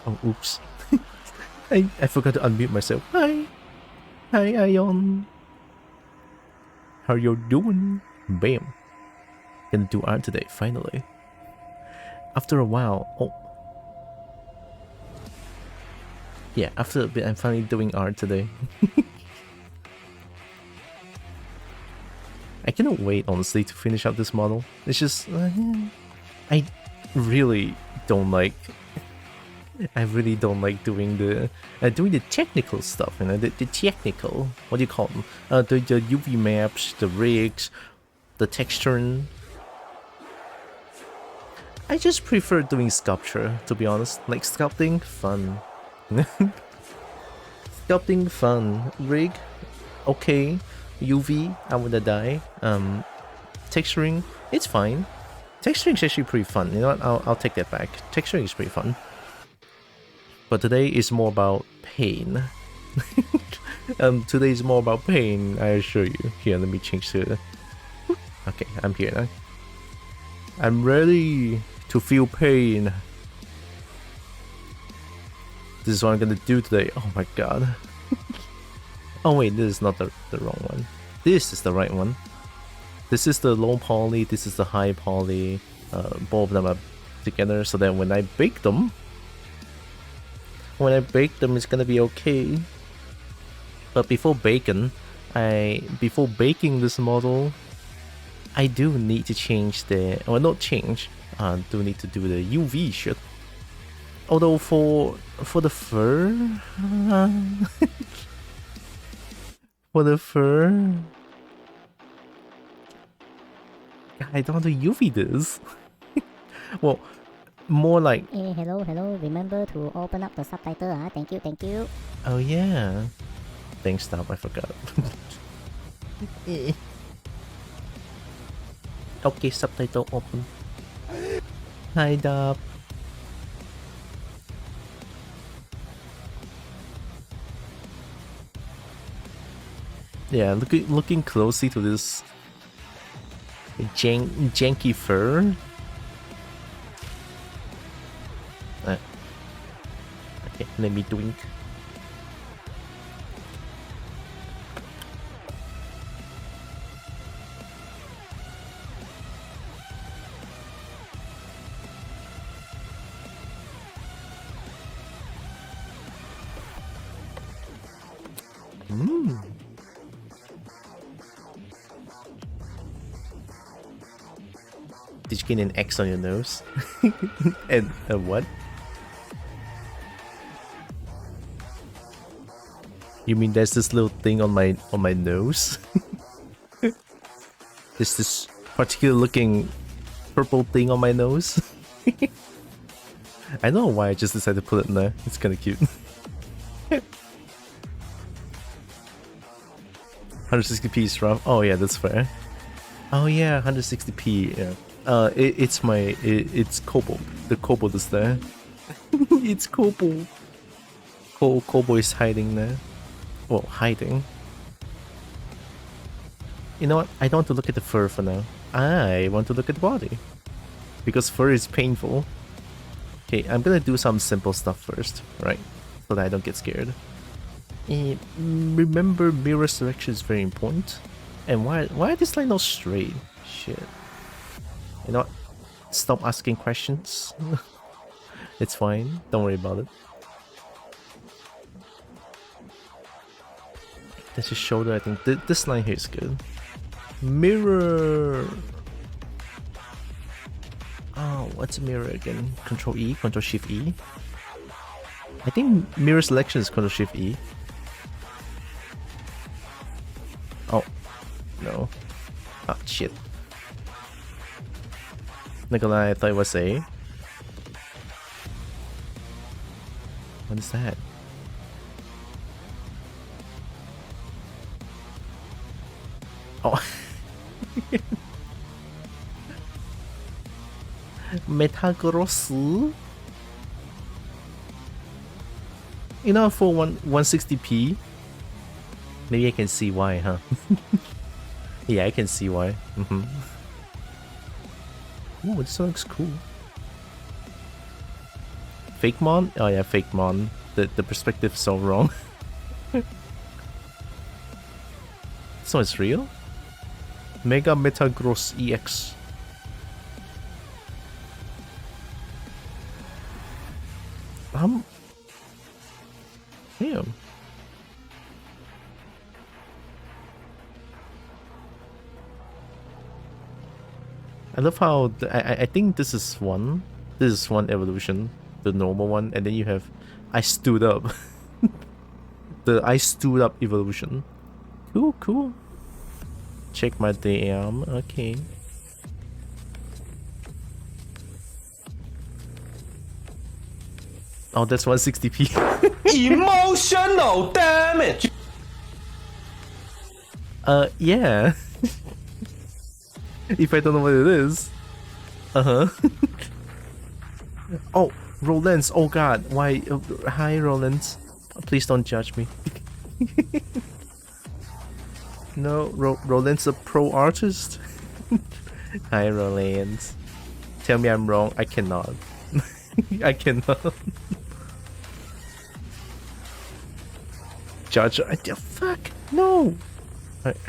Oh, oops. I forgot to unmute myself. Hi. Hi, Ion. How you doing? Bam. Gonna do art today, finally. After a while. Oh. Yeah, after a bit, I'm finally doing art today. I cannot wait, honestly, to finish out this model. It's just... I really don't like... I really don't like doing the technical stuff, you know, the technical, what do you call them? The UV maps, the rigs, the texturing. I just prefer doing sculpture, to be honest. Like sculpting, fun. Sculpting, fun. Rig, okay. UV, I wanna die. Texturing, it's fine. Texturing is actually pretty fun. You know what? I'll take that back. Texturing is pretty fun. But today is more about pain. Today is more about pain, I assure you. Here, let me change to... Okay, I'm here now. I'm ready to feel pain. This is what I'm gonna do today. Oh my god. Oh wait, this is not the wrong one. This is the right one. This is the low poly, this is the high poly. Both of them are together so that when I bake them, it's gonna be okay. But before baking this model, I do need to change the, well, not change, do need to do the UV shit. Although for the fur, for the fur, I don't want to UV this. Well, more like... Hey, hello. Remember to open up the subtitle, huh? Thank you. Oh yeah. Thanks, stop, I forgot. Okay, subtitle open. Hi, Dub. Yeah, looking closely to this janky fur. Okay, let me drink. Did you get an X on your nose? And what? You mean there's this little thing on my nose? There's this particular looking purple thing on my nose? I don't know why I just decided to put it in there. It's kinda cute. 160p is rough. Oh yeah, that's fair. Oh yeah, 160p, yeah. It's Cobalt. The Cobalt is there. It's Cobalt. Cobalt is hiding there. Well, hiding. You know what? I don't want to look at the fur for now. I want to look at the body. Because fur is painful. Okay, I'm gonna do some simple stuff first, right? So that I don't get scared. Remember, mirror selection is very important. And why are this line not straight? Shit. You know what? Stop asking questions. It's fine. Don't worry about it. That's his shoulder, I think. This line here is good. Mirror. Oh, what's a mirror again? Control E, Control Shift E. I think mirror selection is Control Shift E. Oh, no. Ah, shit. Nikolai, I thought it was A. What is that? Oh. Metagross? You know, for 160p, maybe I can see why, huh? Yeah, I can see why. Ooh, this looks cool. Fake mon? Oh yeah, fake mon. The perspective's so wrong. So it's real? Mega Metagross EX. Damn. I love how I think this is one. This is one evolution, the normal one, and then you have I stood up. The I stood up evolution. Cool, cool. Check my DM. Okay. Oh, that's 160p. Emotional damage. Yeah. If I don't know what it is. Uh-huh. Oh, Rollins. Oh god. Why? Hi, Rollins. Please don't judge me. No, Roland's a pro artist. Hi, Roland. Tell me I'm wrong. I cannot. I cannot. Judge. Fuck. No.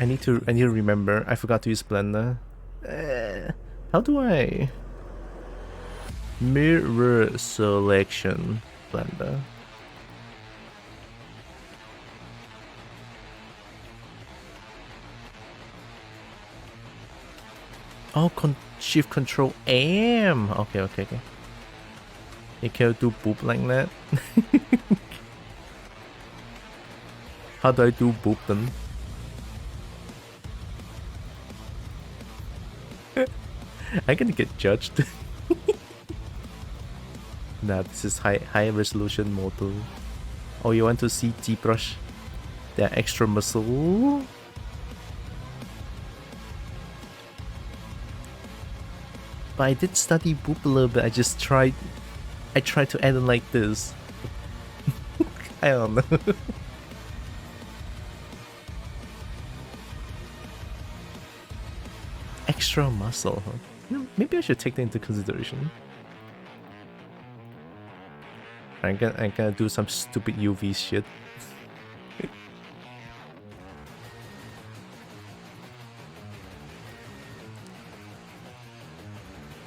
I need to remember. I forgot to use Blender. How do I? Mirror selection. Blender. Oh, shift control M. Okay. You can't do boop like that. How do I do boop then? I'm gonna get judged. Nah, this is high resolution model. Oh, you want to see ZBrush? That extra muscle. But I did study boop a little bit. I tried to add it like this. I don't know. Extra muscle, huh? You know, maybe I should take that into consideration. I'm gonna do some stupid UV shit.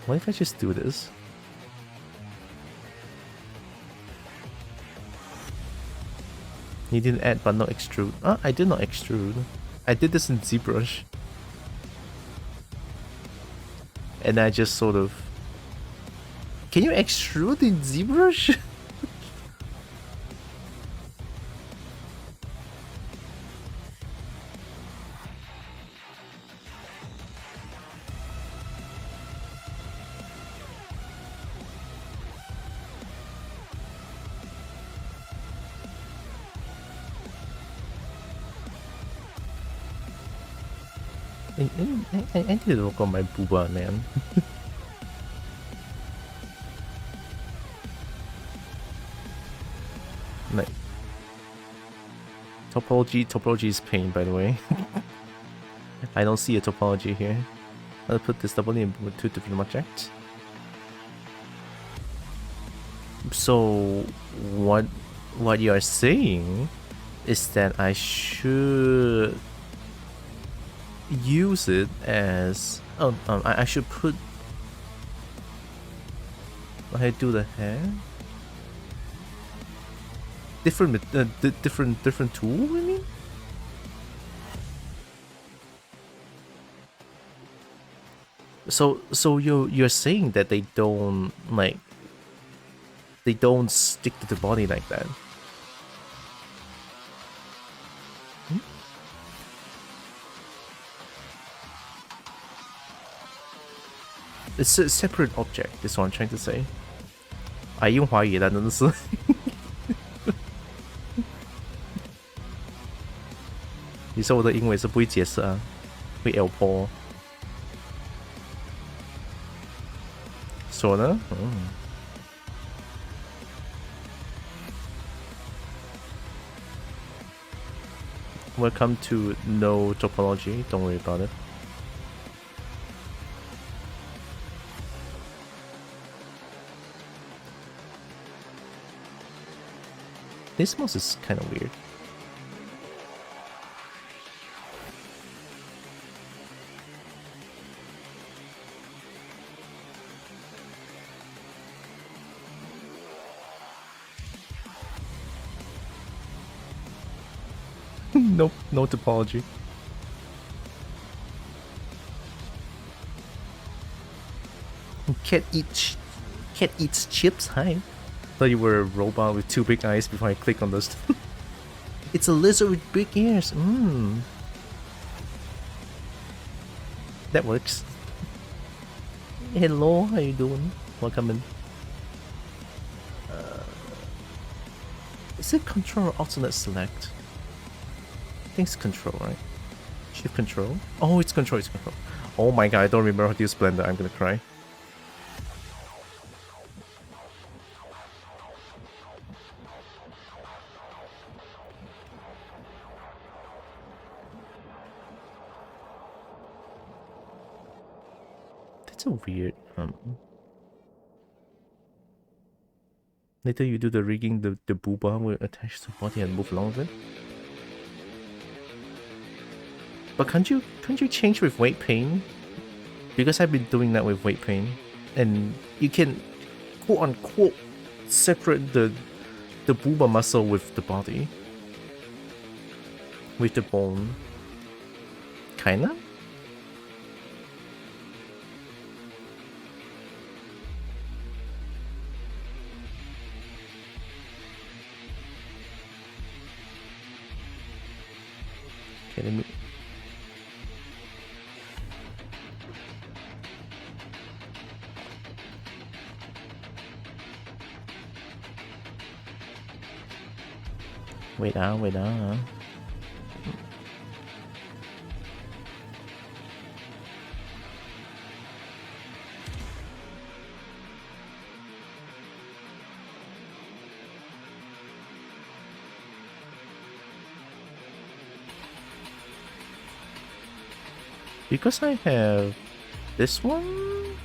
What if I just do this? You didn't add but not extrude. Ah, I did not extrude. I did this in ZBrush. And I just sort of... Can you extrude in ZBrush? I need to work on my booba, man. Like, topology is pain, by the way. I don't see a topology here. I'll put this double in with two different objects. So what you are saying is that I should use it as I should put I do the hair different different tool. I mean, so you're saying that they don't stick to the body like that. It's a separate object, is what I'm trying to say. 哎，用华语了，真的是。你说我的英文是不会解释啊，会 L 坡。说呢？嗯。Welcome to no topology. Don't worry about it. This mouse is kind of weird. Nope, no topology. Cat eats chips. Hi. Thought you were a robot with 2 big eyes before I click on this. It's a lizard with big ears. That works. Hello, how you doing? Welcome in. Is it control or alternate select? I think it's control, right? Shift control? Oh, it's control, it's control. Oh my god, I don't remember how to use Blender. I'm gonna cry. That's a weird... Later you do the rigging, the booba will attach to the body and move along with it. But can't you change with weight pain? Because I've been doing that with weight pain, and you can quote unquote separate the booba muscle with the body, with the bone. Kinda. Okay, let me... Wait. Because I have this one,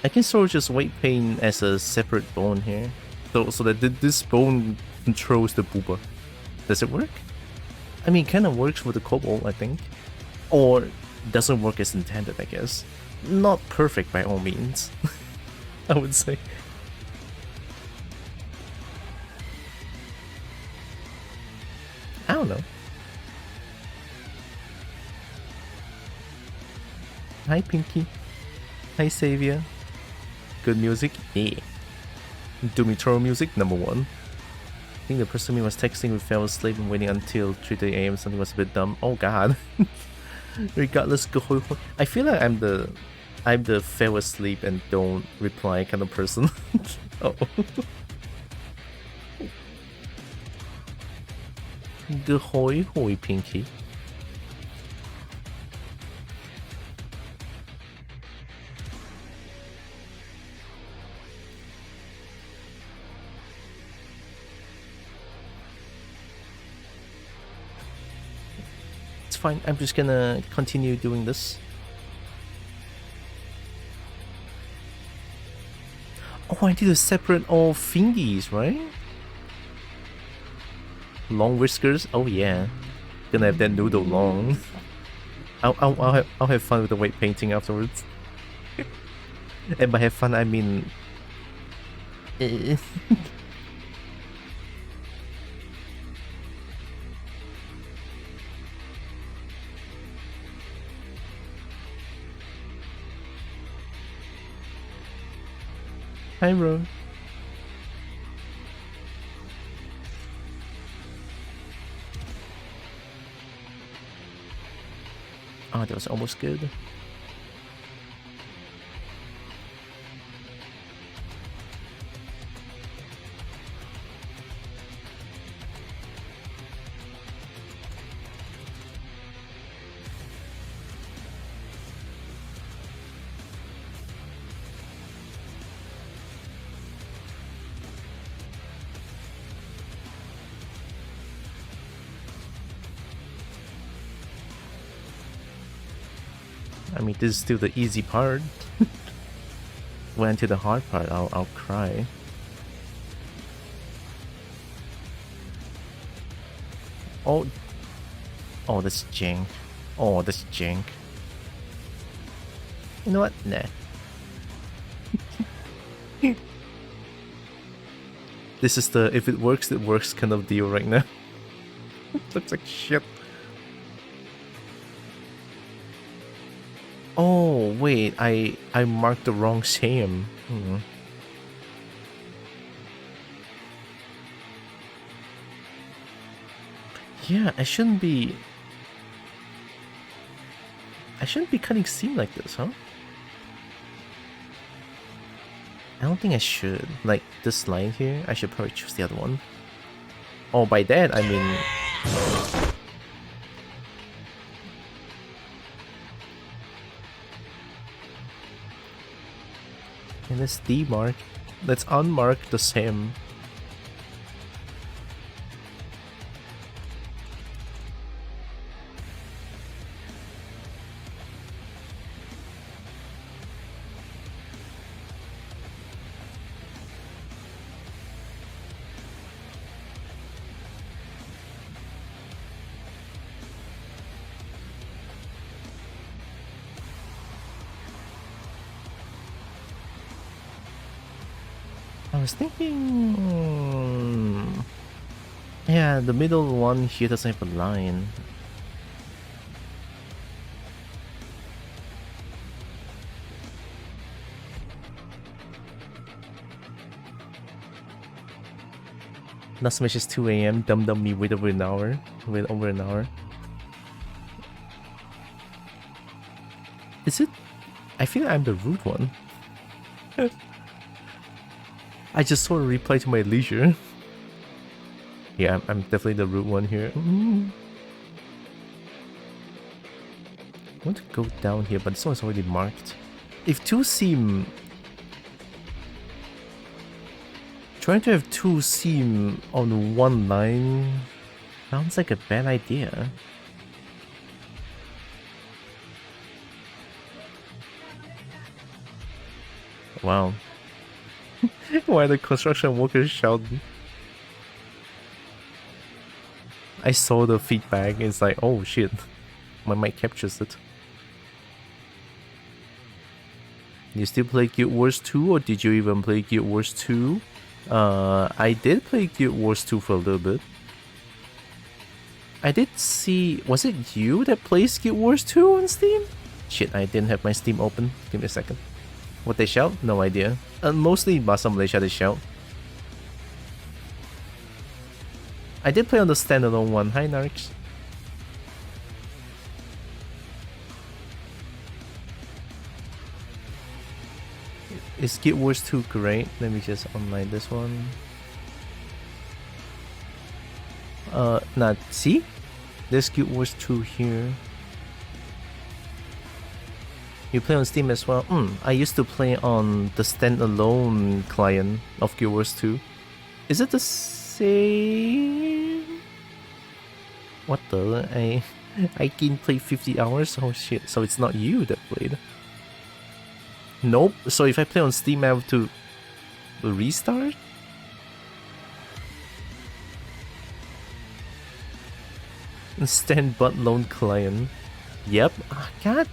I can sort of just weight pain as a separate bone here, so that this bone controls the booba. Does it work? I mean, it kind of works for the cobalt, I think, or doesn't work as intended, I guess. Not perfect by all means, I would say. I don't know. Hi Pinky. Hi Savior. Good music? Yeah. Dumitro music, number 1. I think the person who was texting with fell asleep and waiting until 3:30 AM. Something was a bit dumb. Oh god. Regardless, I feel like I'm the fell asleep and don't reply kind of person. Oh. Hoi Pinky. Fine, I'm just gonna continue doing this. Oh, I need to separate all fingies, right? Long whiskers? Oh yeah. Gonna have that noodle long. I'll have fun with the weight painting afterwards. And by have fun, I mean... Hi, bro. Oh, that was almost good. I mean, this is still the easy part. Went to the hard part, I'll cry. Oh, oh, that's jank. Oh, that's jank. You know what? Nah. This is the if it works kind of deal right now. Looks like shit. Oh wait, I marked the wrong shame. Yeah, I shouldn't be cutting seam like this, huh? I don't think I should. Like, this line here, I should probably choose the other one. Oh, by that, I mean... And let's demark. Let's unmark the same. I was thinking... Yeah, the middle one here doesn't have a line. Last match is 2 AM. Dum me wait over an hour. Wait over an hour. Is it? I feel I'm the rude one. I just saw a reply to my leisure. Yeah, I'm definitely the rude one here. I want to go down here, but this one's already marked. If two seam... Trying to have two seam on one line sounds like a bad idea. Wow. Why are the construction workers shouting? I saw the feedback, it's like, oh shit, my mic captures it. You still play Guild Wars 2, or did you even play Guild Wars 2? I did play Guild Wars 2 for a little bit. I did see... Was it you that plays Guild Wars 2 on Steam? Shit, I didn't have my Steam open. Give me a second. What they shout? No idea. Mostly Bahasa Malaysia they shout. I did play on the standalone one. Hi, Narks. Is Guild Wars 2 great? Let me just online this one. Nah, see? There's Guild Wars 2 here. You play on Steam as well? I used to play on the standalone client of Guild Wars 2. Is it the same? What the? I can play 50 hours? Oh shit, so it's not you that played. Nope, so if I play on Steam I have to restart? Stand but lone client. Yep. God.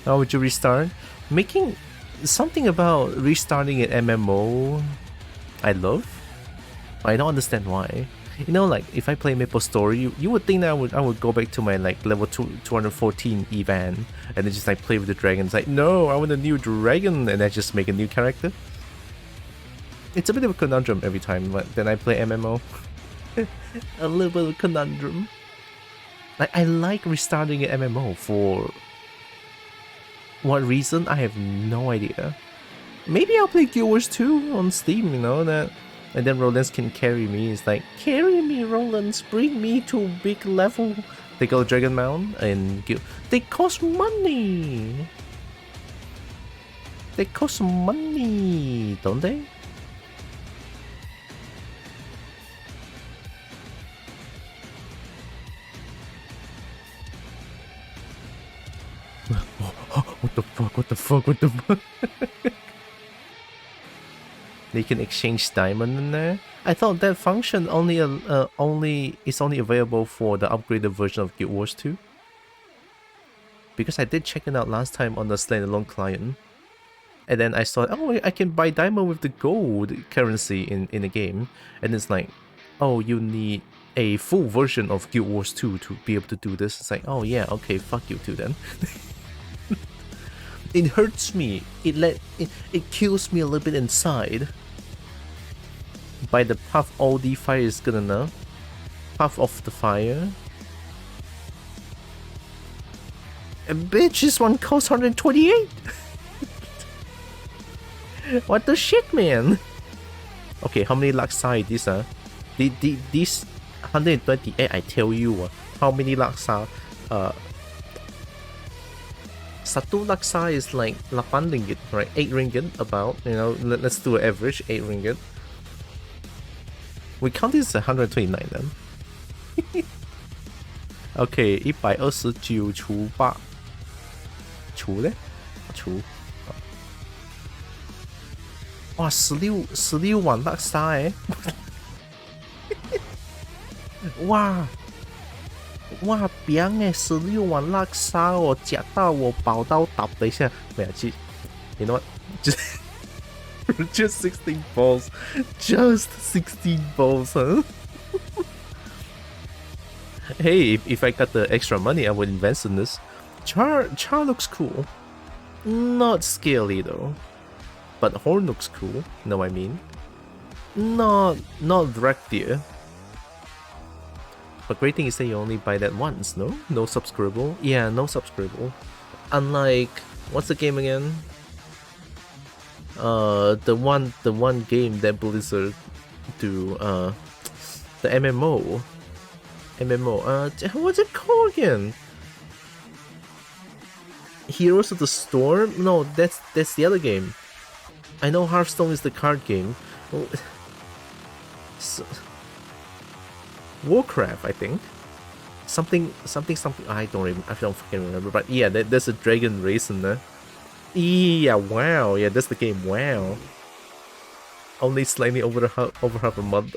How would you restart? Making something about restarting an MMO I love. I don't understand why. You know, like if I play Maple Story, you would think that I would go back to my like level 214 Evan and then just like play with the dragons. Like, no, I want a new dragon, and I just make a new character. It's a bit of a conundrum every time, but then I play MMO. A little bit of a conundrum. Like, I like restarting an MMO for what reason? I have no idea. Maybe I'll play Guild Wars 2 on Steam, you know, that, and then Rollins can carry me. It's like, carry me, Rollins, bring me to big level. They go Dragon Mount and they cost money. They cost money, don't they? What the fuck? What the fuck? What the fuck? They can exchange diamond in there. I thought that function is only available for the upgraded version of Guild Wars 2. Because I did check it out last time on the standalone client. And then I saw, oh, I can buy diamond with the gold currency in the game. And it's like, oh, you need a full version of Guild Wars 2 to be able to do this. It's like, oh yeah, okay, fuck you too then. It hurts me. It kills me a little bit inside. By the path all the fire is good enough. Path of the fire. And bitch, this one costs 128. What the shit, man? Okay, how many laksa is this? This 128, I tell you, how many laksa? Satu laksa is like 8 ringgit, right? 8 ringgit about, you know, let's do an average, 8 ringgit. We count this as 129 then. Okay, 129除8。除呢？除。哇，16萬laksa誒！哇！哇，饼誒，16萬laksa哦，吃到我饱到倒。等一下，没有去 ，you know what？ just 16 balls, just 16 balls, huh? Hey, if I got the extra money, I would invest in this. Char looks cool. Not scaly though. But horn looks cool, know what I mean? Not direct deer. But great thing is that you only buy that once, no? No subscribable? Yeah, no subscribable. Unlike, what's the game again? The one game that Blizzard do, the MMO, what's it called again? Heroes of the Storm? No, that's the other game. I know Hearthstone is the card game. Warcraft, I think. Something. I don't fucking remember. But yeah, there's a dragon race in there. Yeah, wow. Yeah, that's the game. Wow. Only slightly over half a month.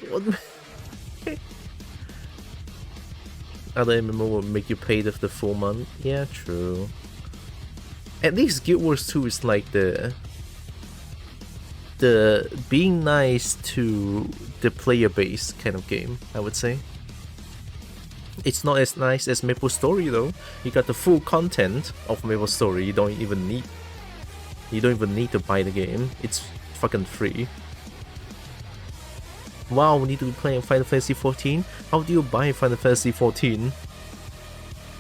Other MMO will make you pay the full month. Yeah, true. At least Guild Wars 2 is like the being nice to the player base kind of game, I would say. It's not as nice as Maple Story though. You got the full content of Maple Story. You don't even need to buy the game. It's fucking free. Wow, we need to be playing Final Fantasy 14. How do you buy Final Fantasy 14?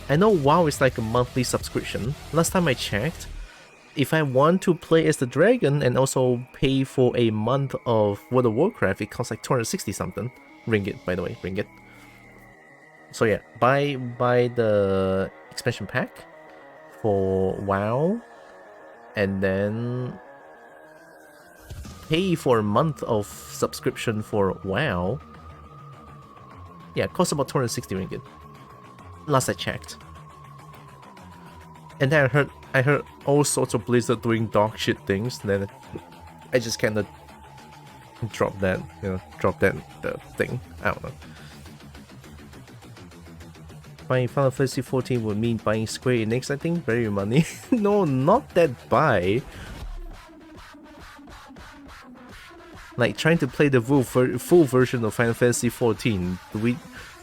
I know WoW is like a monthly subscription. Last time I checked, if I want to play as the dragon and also pay for a month of World of Warcraft, it costs like 260 something. Ringgit, by the way, ringgit. So yeah, buy the expansion pack for WoW, and then pay for a month of subscription for WoW. Yeah, it costs about 260 ringgit. Last I checked. And then I heard all sorts of Blizzard doing dog shit things. Then I just kind of drop that the thing. I don't know. Buying Final Fantasy 14 would mean buying Square Enix, I think. Very money. No, not that buy. Like trying to play the full version of Final Fantasy 14.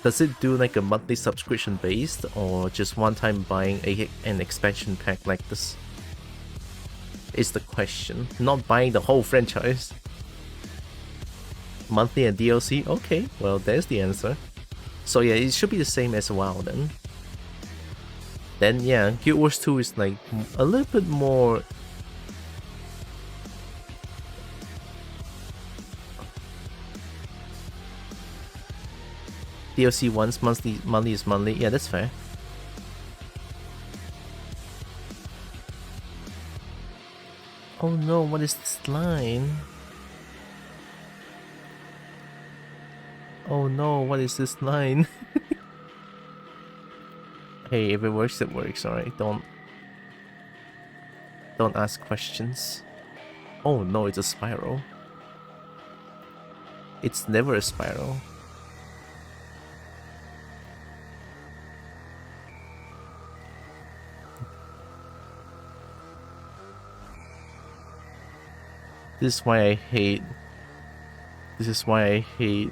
Does it do like a monthly subscription based, or just one time buying an expansion pack like this? Is the question. Not buying the whole franchise. Monthly and DLC? Okay, well there's the answer. So yeah, it should be the same as WoW then. Then yeah, Guild Wars 2 is like a little bit more... DLC once, monthly is monthly. Yeah, that's fair. Oh no, what is this line? Oh no, what is this line? Hey, if it works, it works, alright? Don't ask questions. Oh no, it's a spiral. It's never a spiral. This is why I hate. This is why I hate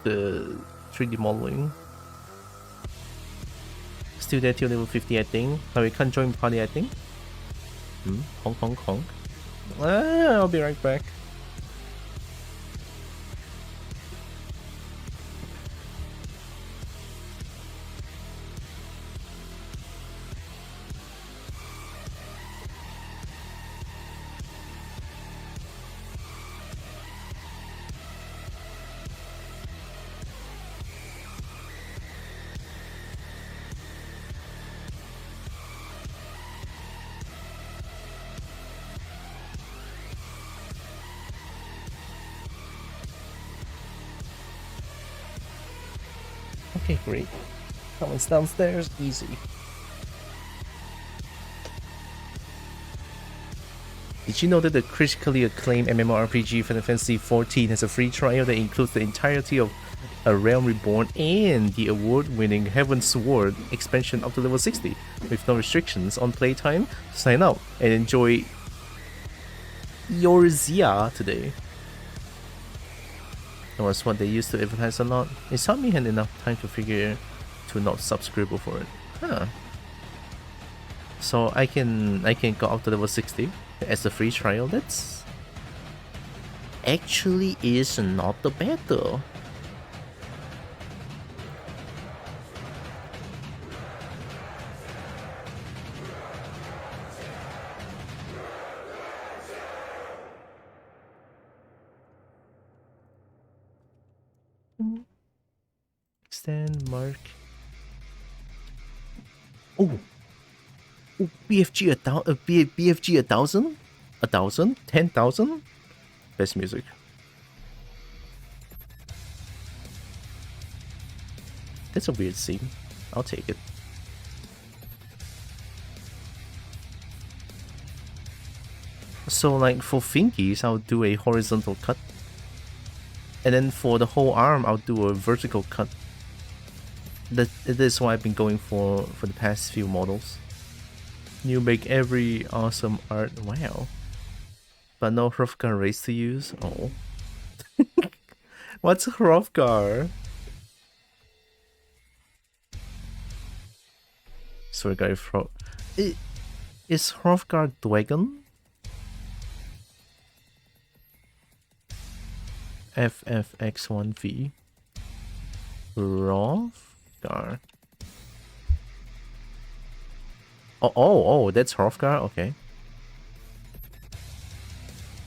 the 3D modeling. Still there till level 50, I think. But we can't join party, I think. Honk, honk, honk. I'll be right back. Okay, great. Someone's downstairs, easy. Did you know that the critically acclaimed MMORPG Final Fantasy XIV has a free trial that includes the entirety of A Realm Reborn and the award-winning Heaven's Sword expansion up to level 60, with no restrictions on playtime? Sign up and enjoy your Zia today. That was what they used to advertise a lot. It took me had enough time to figure to not subscribe for it. Huh. So I can go up to level 60 as a free trial. That's actually is not the bad though. Extend mark. Oh, BFG BFG 1,000, 1,000, 10,000. Best music. That's a weird scene. I'll take it. So like for fingies, I'll do a horizontal cut. And then for the whole arm, I'll do a vertical cut. That is what I've been going for the past few models. You make every awesome art. Wow. But no Hrothgar race to use? Oh. What's Hrothgar? Sorry guys, is Hrothgar dragon? FFX1V. Hrothgar. Oh, that's Hrothgar? Okay.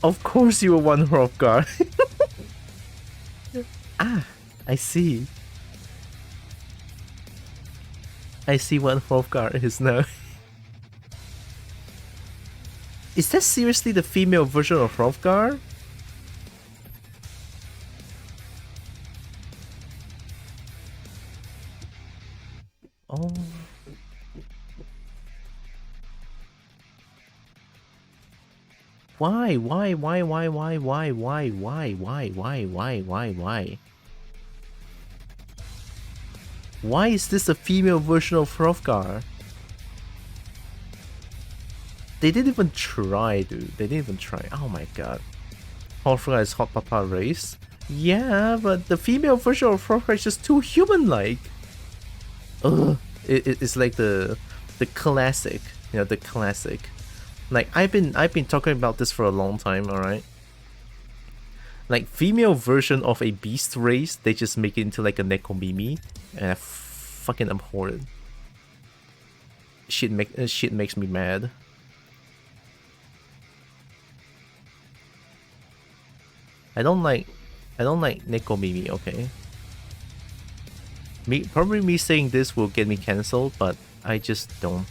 Of course you want Hrothgar. Ah, I see. I see what Hrothgar is now. Is that seriously the female version of Hrothgar? Oh. Why? Why is this a female version of Hrothgar? They didn't even try, dude. They didn't even try. Oh my god. Hrothgar is hot papa race? Yeah, but the female version of Hrothgar is just too human-like. Ugh. It's like the classic. You know, the classic. Like I've been talking about this for a long time, alright? Like female version of a beast race, they just make it into like a Nekomimi, and I fucking abhor it. Shit makes me mad. I don't like Nekomimi, okay? Probably me saying this will get me cancelled, but I just don't.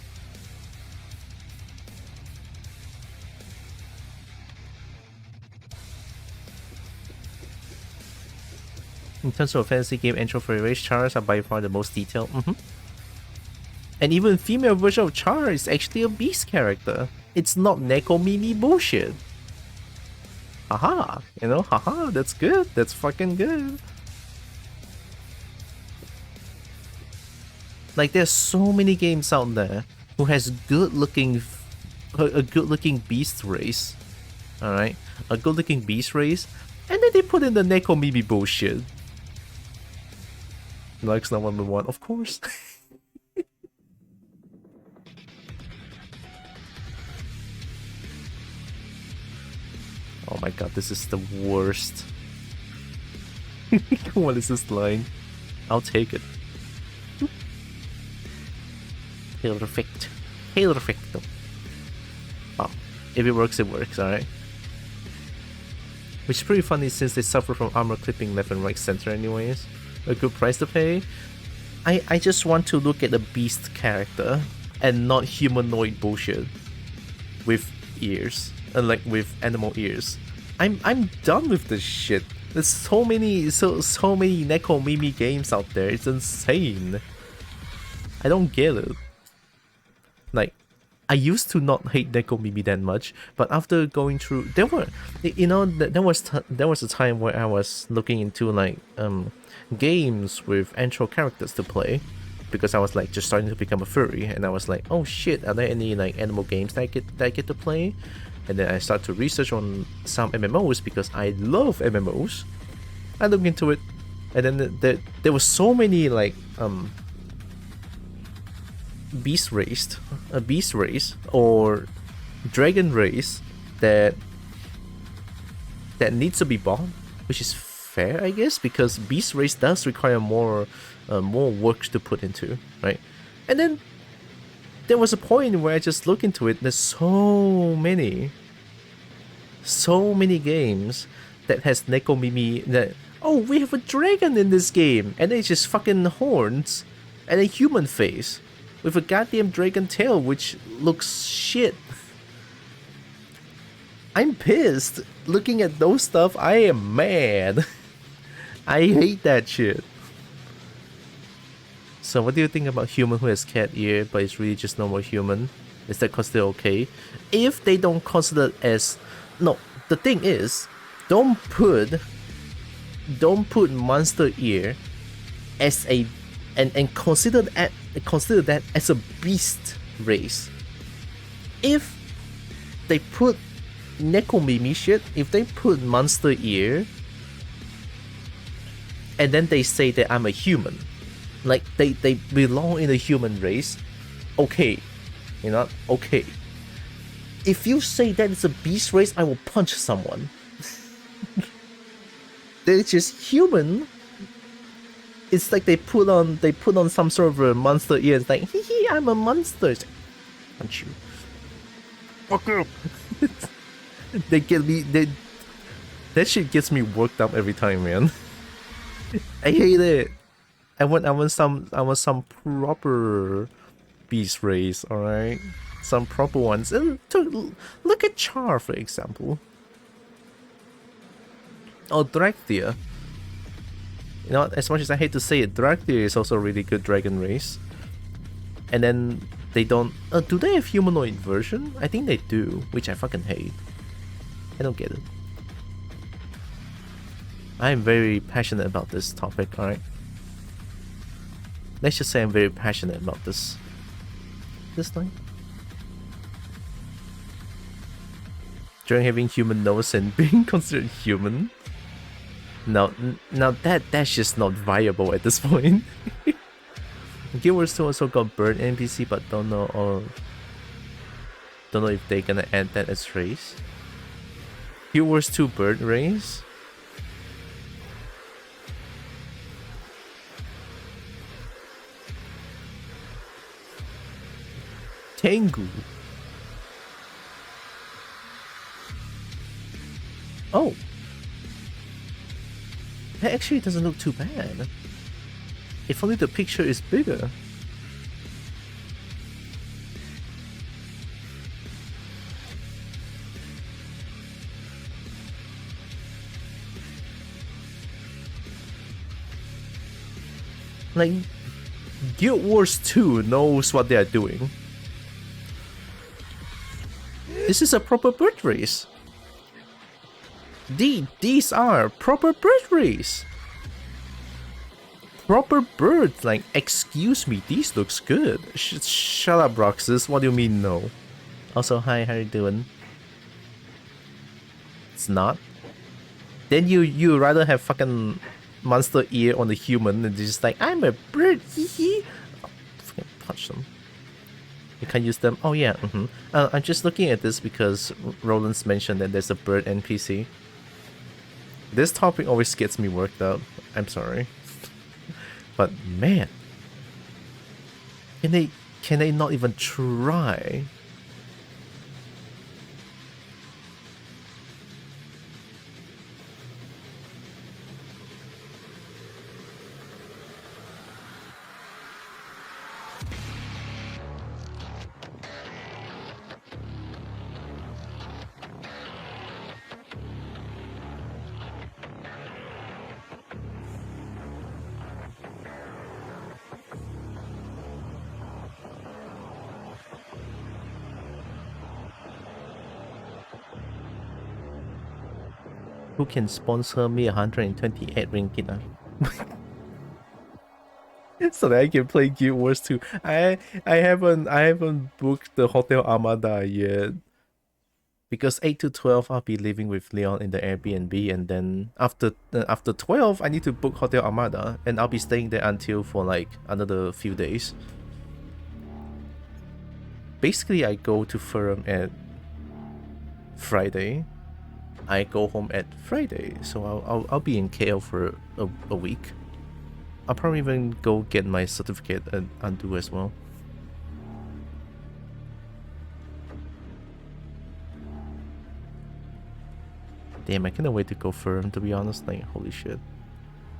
In terms of fantasy game intro for race, Chars are by far the most detailed. And even female version of Char is actually a beast character. It's not Nekomimi bullshit. haha, you know, haha, that's good, that's fucking good. Like, there's so many games out there who has a good-looking beast race, alright? A good-looking beast race, and then they put in the Neko Mimi bullshit. Likes number one, of course. Oh my god, this is the worst. What is this line? I'll take it. Perfect. Perfecto. Oh, if it works, alright? Which is pretty funny since they suffer from armor clipping left and right center anyways. A good price to pay. I just want to look at the beast character and not humanoid bullshit with ears. Like with animal ears. I'm done with this shit. There's so many Neko Mimi games out there. It's insane. I don't get it. Like, I used to not hate Neko Mimi that much, but after going through, there was a time where I was looking into like games with intro characters to play, because I was like just starting to become a furry, and I was like, oh shit, are there any like animal games that I get to play? And then I start to research on some MMOs because I love MMOs. I look into it, and then there was so many like beast race or dragon race that needs to be bought, which is fair, I guess, because beast race does require more work to put into, right? And then there was a point where I just look into it. There's so many games that has Neko Mimi that, oh, we have a dragon in this game, and then it's just fucking horns and a human face with a goddamn dragon tail, which looks shit. I'm pissed. Looking at those stuff, I am mad. I hate that shit. So what do you think about human who has cat ear but is really just normal human? Is that considered okay? If they don't consider it as... No, the thing is, don't put monster ear as a... and consider that as a beast race. If they put Neko Mimi shit, if they put monster ear, and then they say that I'm a human, like they belong in the human race, okay, you know, okay. If you say that it's a beast race, I will punch someone. They're just human. It's like they put on some sort of a monster ear. It's like, hee hee, I'm a monster. It's like, punch you. Fuck you. They get me. That shit gets me worked up every time, man. I hate it. I want some proper beast race. All right, some proper ones. And look at Char, for example. Or Drakthir. You know, as much as I hate to say it, Drakthir is also a really good dragon race. And then they don't... do they have humanoid version? I think they do, which I fucking hate. I don't get it. I am very passionate about this topic, alright? Let's just say I'm very passionate about this thing. During having human nose and being considered human. Now that's just not viable at this point. Guild Wars 2 also got bird NPC, but don't know if they're gonna add that as race. Guild Wars 2 bird race? Tengu. Oh. That actually doesn't look too bad. If only the picture is bigger. Like, Guild Wars 2 knows what they are doing. This is a proper bird race. These are proper bird race. Proper birds, like, excuse me, these looks good. Shut up, Roxas, what do you mean no? Also, hi, how you doing? It's not? Then you rather have fucking monster ear on the human and just like, I'm a bird, hee hee. Oh, fucking touch them. You can use them. Oh yeah, I'm just looking at this because Roland's mentioned that there's a bird NPC. This topic always gets me worked up. I'm sorry. But man, can they not even try? Who can sponsor me 128 ringgit? So that I can play Guild Wars 2. I haven't booked the Hotel Armada yet. Because 8 to 12 I'll be living with Leon in the Airbnb, and then after 12 I need to book Hotel Armada, and I'll be staying there until for like another few days. Basically I go to Ferrum at Friday. I go home at Friday, so I'll be in KL for a week. I'll probably even go get my certificate and undo as well. Damn, I can't wait to go Ferrum, to be honest. Like, holy shit.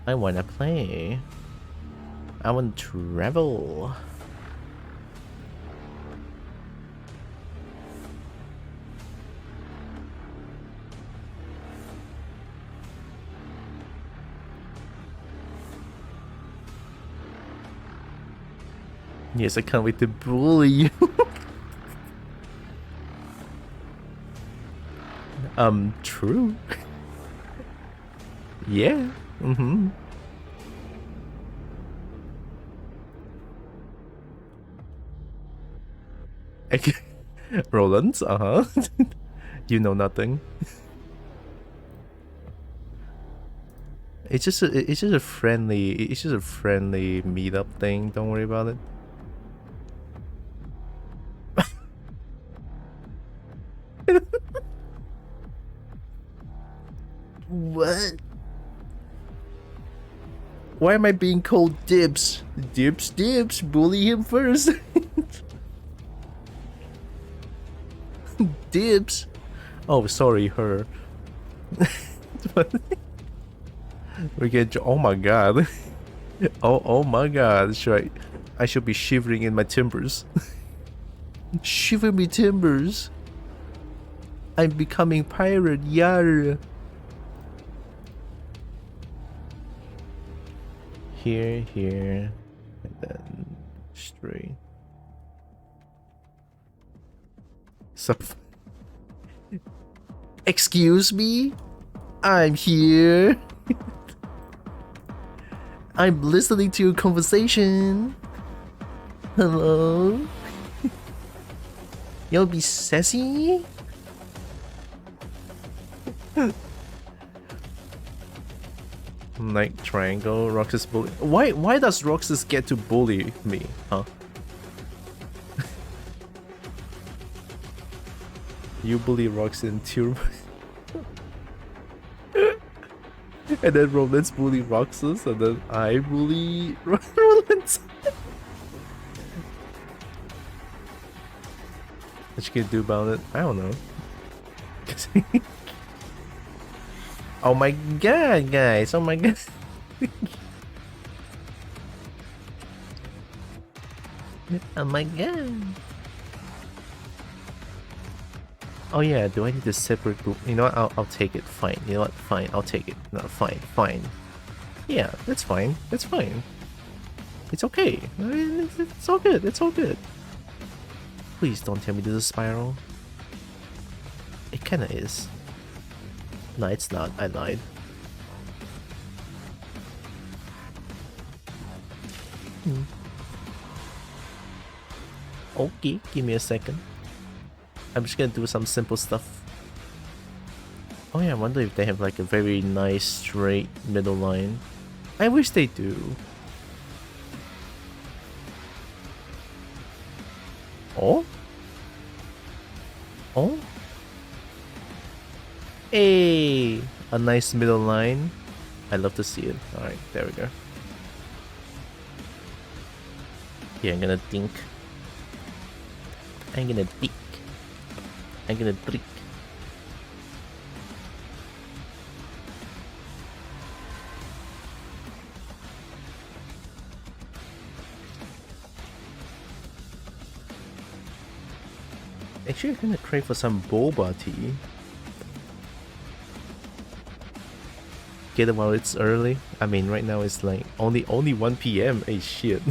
I wanna play. I wanna travel. Yes, I can't wait to bully you. True. Yeah. Roland, You know nothing. It's just a friendly meetup thing. Don't worry about it. What? Why am I being called dibs? Dibs, bully him first. Dibs. Oh, sorry, her. We get. Oh my god. Oh my god. I should be shivering in my timbers. Shiver me timbers. I'm becoming pirate, yar. Here, and then straight. Excuse me? I'm here. I'm listening to your conversation. Hello? You'll be sassy? Like triangle, Roxas bully. Why does Roxas get to bully me, huh? You bully Roxas until and then Roland's bully Roxas, and then I bully Roland. What you can do about it? I don't know. Oh my god, guys! Oh my god! Oh my god! Oh yeah, do I need a separate group? You know what? I'll take it. Fine. You know what? Fine. I'll take it. No, fine. Yeah, that's fine. That's fine. It's okay. It's all good. It's all good. Please don't tell me this is Spiral. It kinda is. No, it's not. I lied. Okay, give me a second. I'm just gonna do some simple stuff. Oh yeah, I wonder if they have like a very nice straight middle line. I wish they do. Oh? Oh? Hey! A nice middle line. I love to see it. Alright, there we go. Yeah, I'm gonna think. I'm gonna think. I'm gonna trick. Actually, I'm gonna crave for some boba tea. Get it while it's early. I mean, right now it's like only 1 p.m. Hey, shit.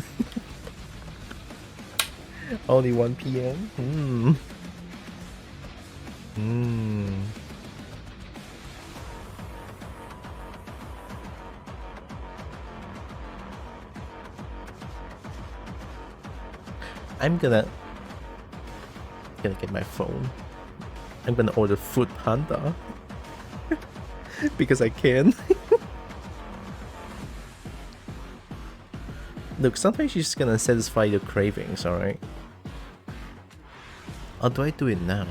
Only 1 p.m. I'm gonna get my phone. I'm gonna order Food Panda because I can. Look, sometimes you're just gonna satisfy your cravings, alright? Or do I do it now?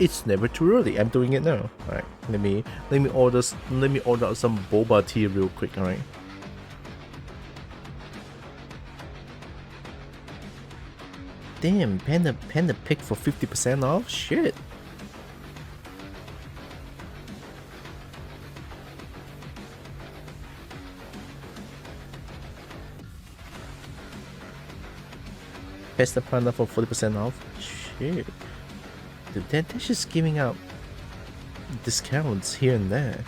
It's never too early. I'm doing it now. Alright, let me order some boba tea real quick, alright? Damn, Panda Pig for 50% off? Shit. Pesta Panda for 40% off? Shit. Dude, they're just giving out discounts here and there.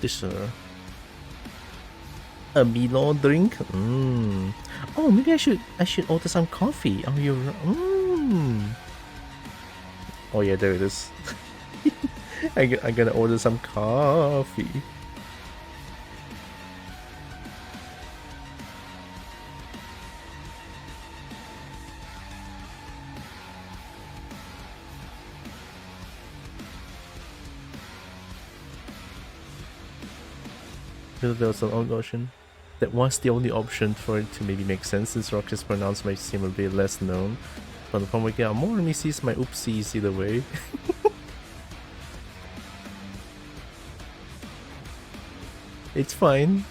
This a Milo drink? Oh, maybe I should order some coffee. Oh, you're Oh yeah, there it is. I'm gonna order some coffee. There was an option. That was the only option for it to maybe make sense, since Roxas pronounced might seem a bit less known. But upon we get more, let me see my oopsies either way. It's fine.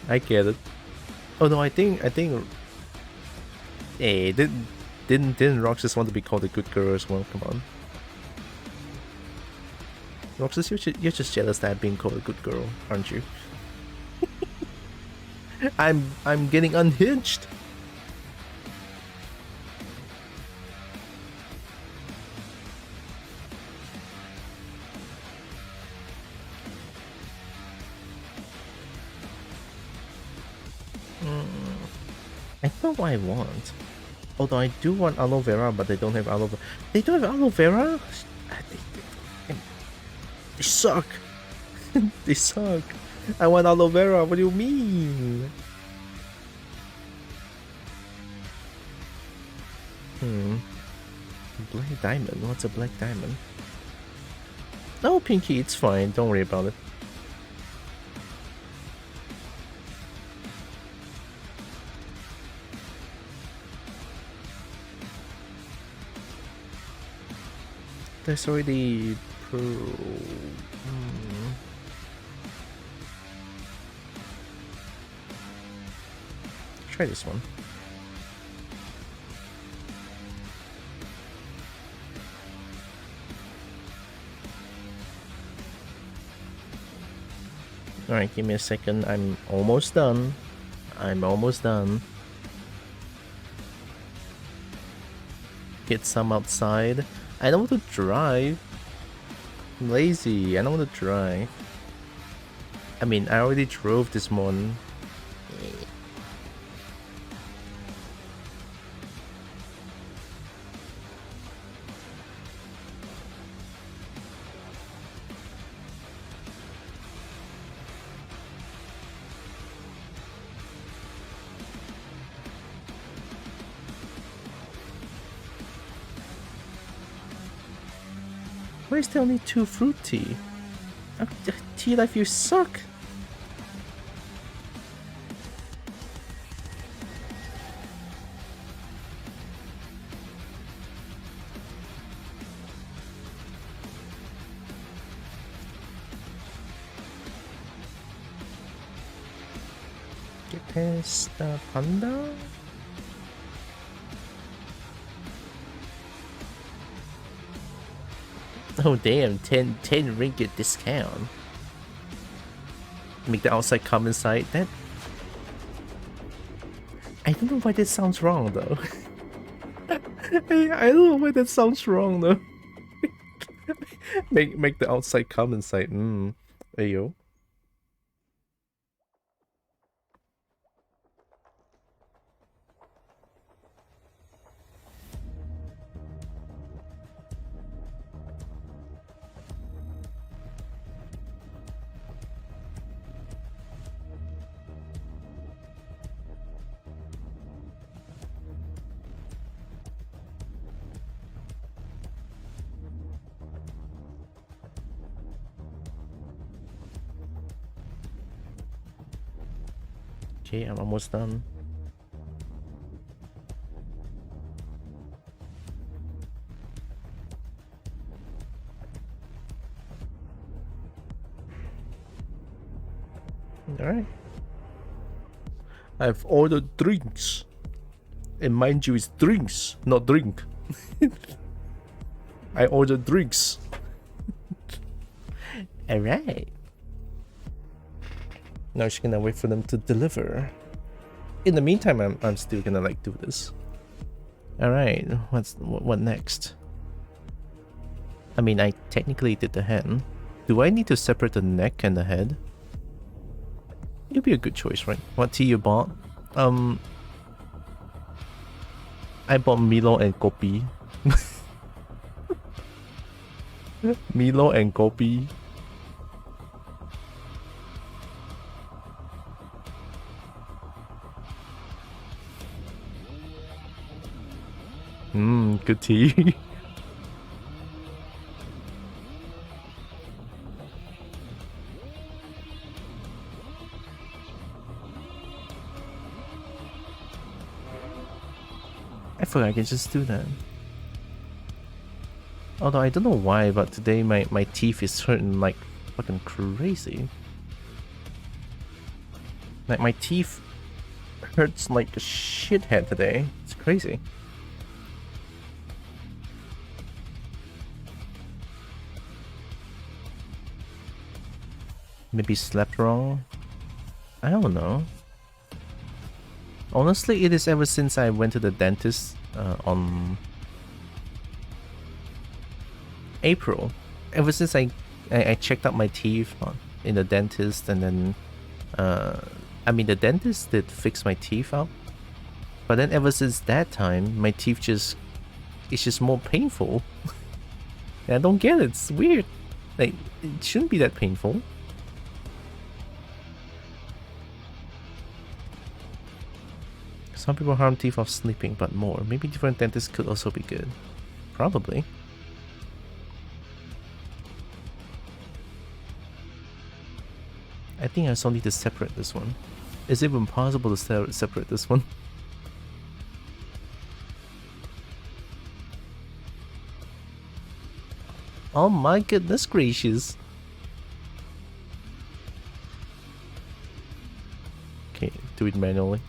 I get it. Oh no, I think hey, didn't Roxas want to be called a good girl as well? Come on. Roxas, you're just jealous that I'm being called a good girl, aren't you? I'm getting unhinged. I know what I want. Although I do want aloe vera, but they don't have aloe vera. They don't have aloe vera? They suck. They suck. I want aloe vera. What do you mean? Black diamond? What's a black diamond? No, Pinky, it's fine. Don't worry about it. There's already Try this one. Alright, give me a second. I'm almost done. Get some outside. I don't want to drive. Lazy. I don't want to drive. I mean, I already drove this morning. Why is there only 2 fruit tea? Tea life, you suck! Get past the panda? Oh damn, 10 ringgit discount. Make the outside come inside. That I don't know why that sounds wrong though. I don't know why that sounds wrong though. make the outside come inside. Ayo. Okay, I'm almost done. Alright. I've ordered drinks. And mind you, it's drinks, not drink. I ordered drinks. Alright. Now she's gonna wait for them to deliver. In the meantime, I'm still gonna like do this. Alright, what next? I mean, I technically did the hand. Do I need to separate the neck and the head? It'd be a good choice, right? What tea you bought? I bought Milo and Kopi. Milo and Kopi. Good tea. I forgot I can just do that. Although I don't know why, but today my teeth is hurting like fucking crazy. Like my teeth hurts like a shithead today. It's crazy. Maybe slept wrong? I don't know. Honestly, it is ever since I went to the dentist on April. Ever since I checked out my teeth in the dentist, and then I mean the dentist did fix my teeth up, but then ever since that time my teeth it's just more painful. And I don't get it. It's weird. Like, it shouldn't be that painful. Some people harm teeth while sleeping, but more. Maybe different dentists could also be good. Probably. I think I still need to separate this one. Is it even possible to separate this one? Oh my goodness gracious. Okay, do it manually.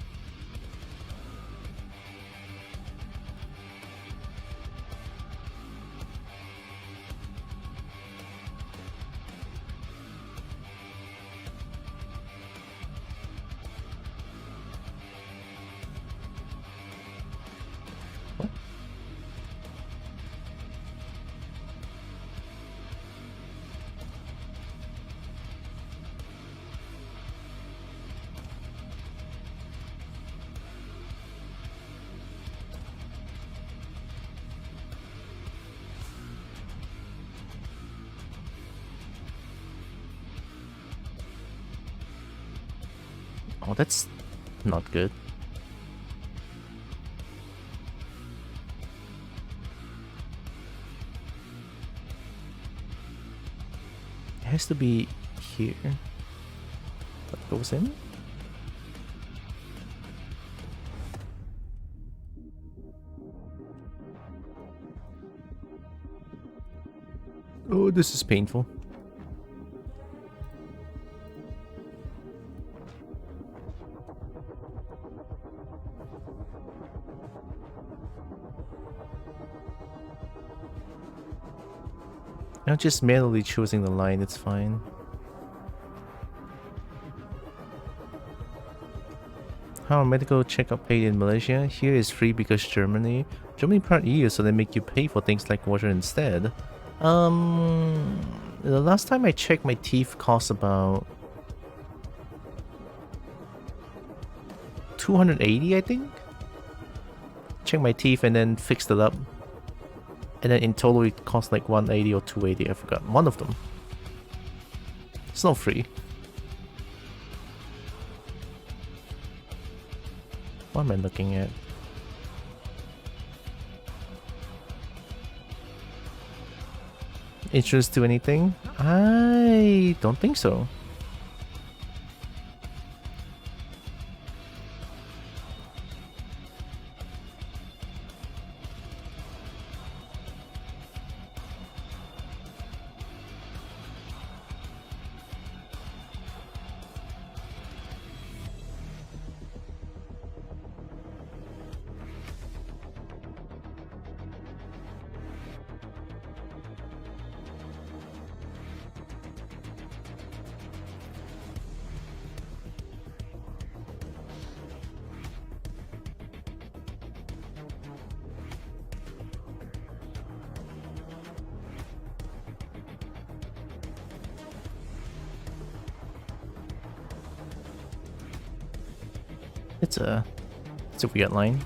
Oh, that's not good. It has to be here. That goes in. Oh, this is painful. I'm just manually choosing the line, it's fine. How medical checkup paid in Malaysia? Here is free because Germany part EU, so they make you pay for things like water instead. The last time I checked, my teeth cost about 280, I think. Check my teeth and then fixed it up. And then in total it cost like 180 or 280, I forgot. One of them. It's not free. What am I looking at? Insurance to anything? I don't think so. It's a weird line.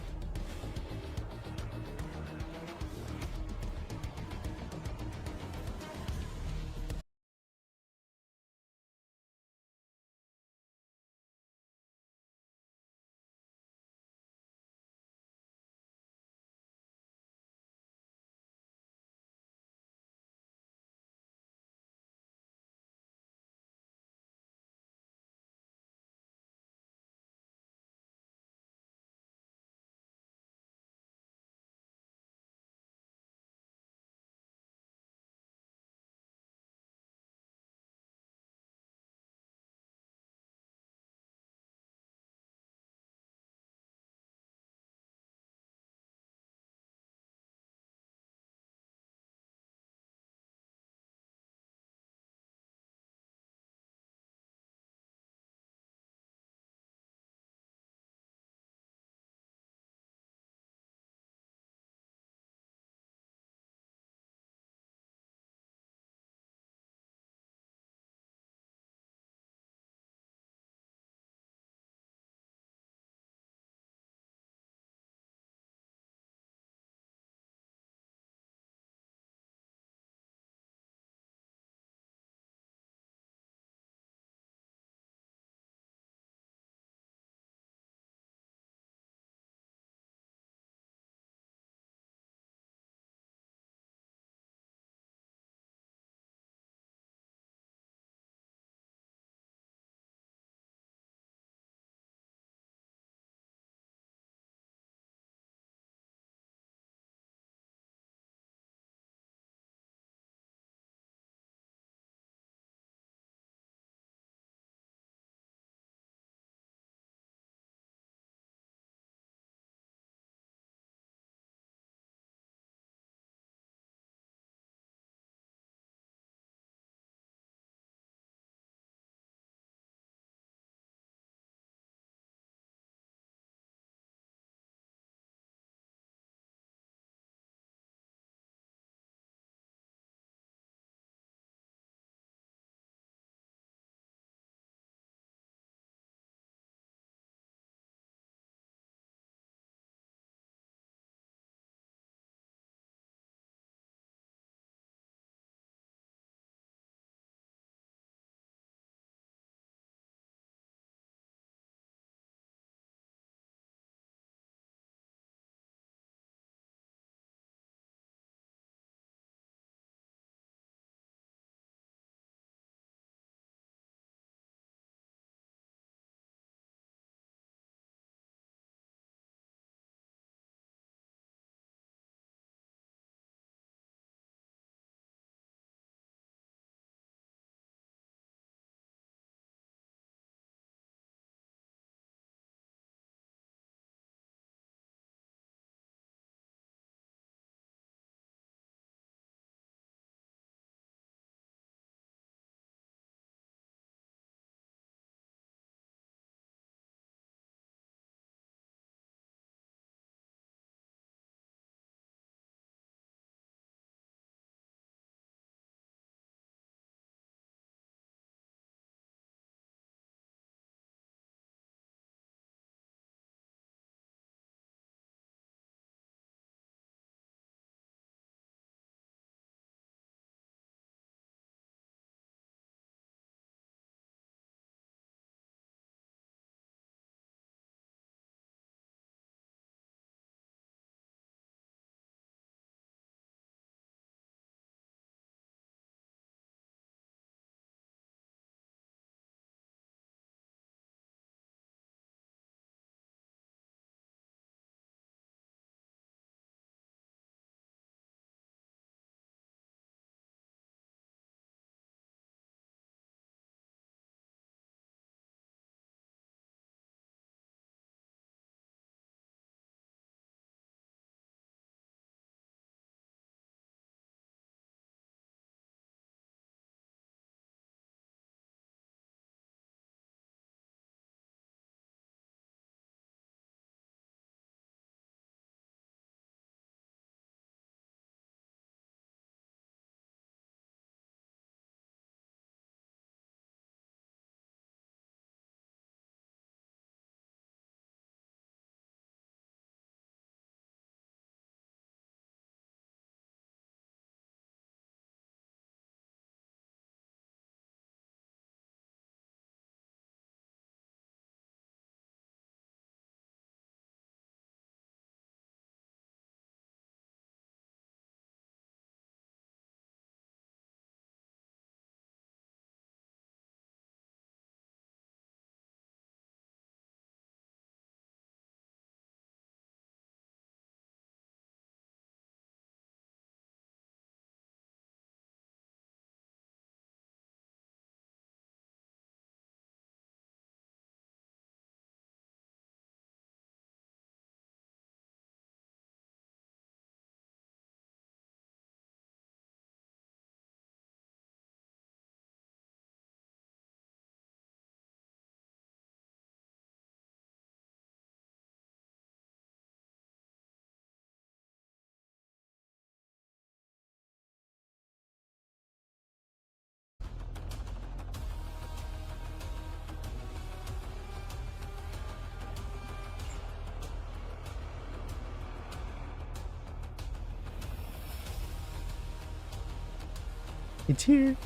It's here.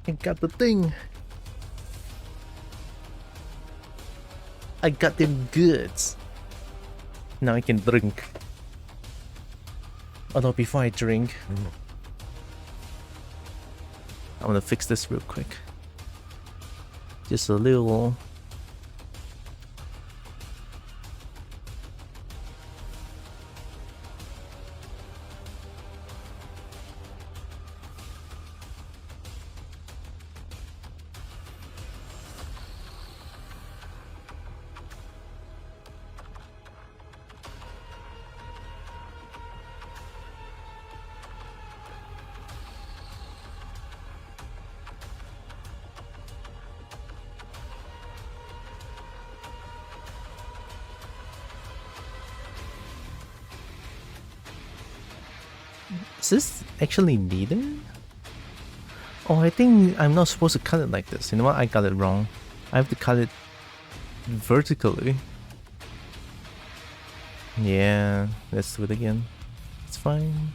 I got the thing. I got them goods. Now I can drink. Oh no, before I drink, I'm gonna fix this real quick. Just a little. Is this actually needed? Oh, I think I'm not supposed to cut it like this. You know what? I got it wrong. I have to cut it vertically. Yeah, let's do it again. It's fine.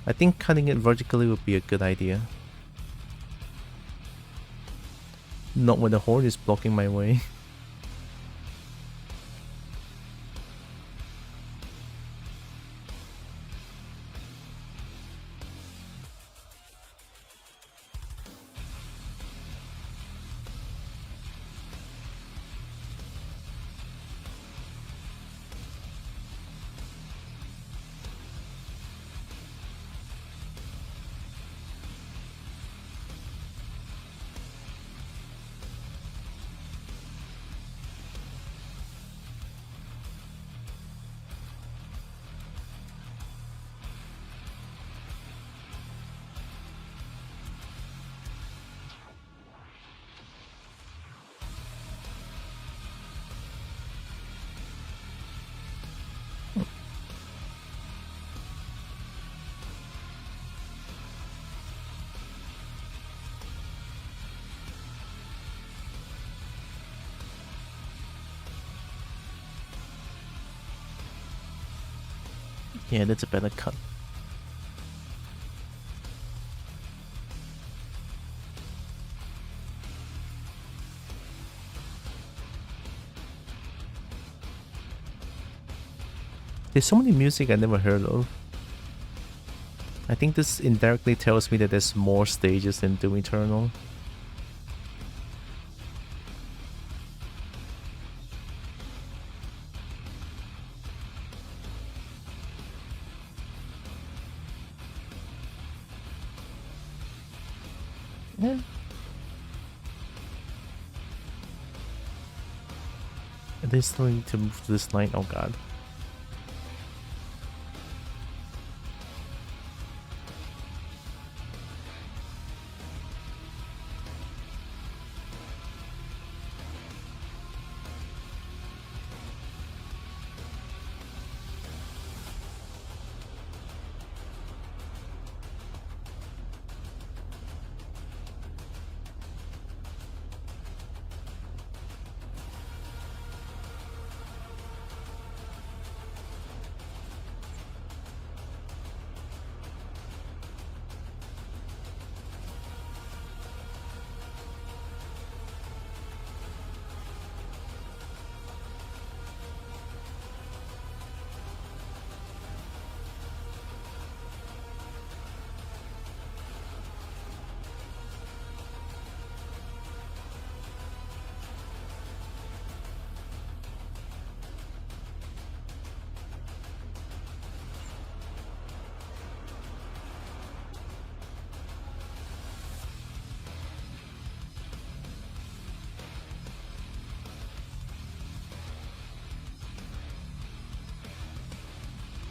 I think cutting it vertically would be a good idea. Not when the horn is blocking my way. Yeah, that's a better cut. There's so many music I never heard of. I think this indirectly tells me that there's more stages than Doom Eternal. Yeah. They still need to move to this line. Oh god.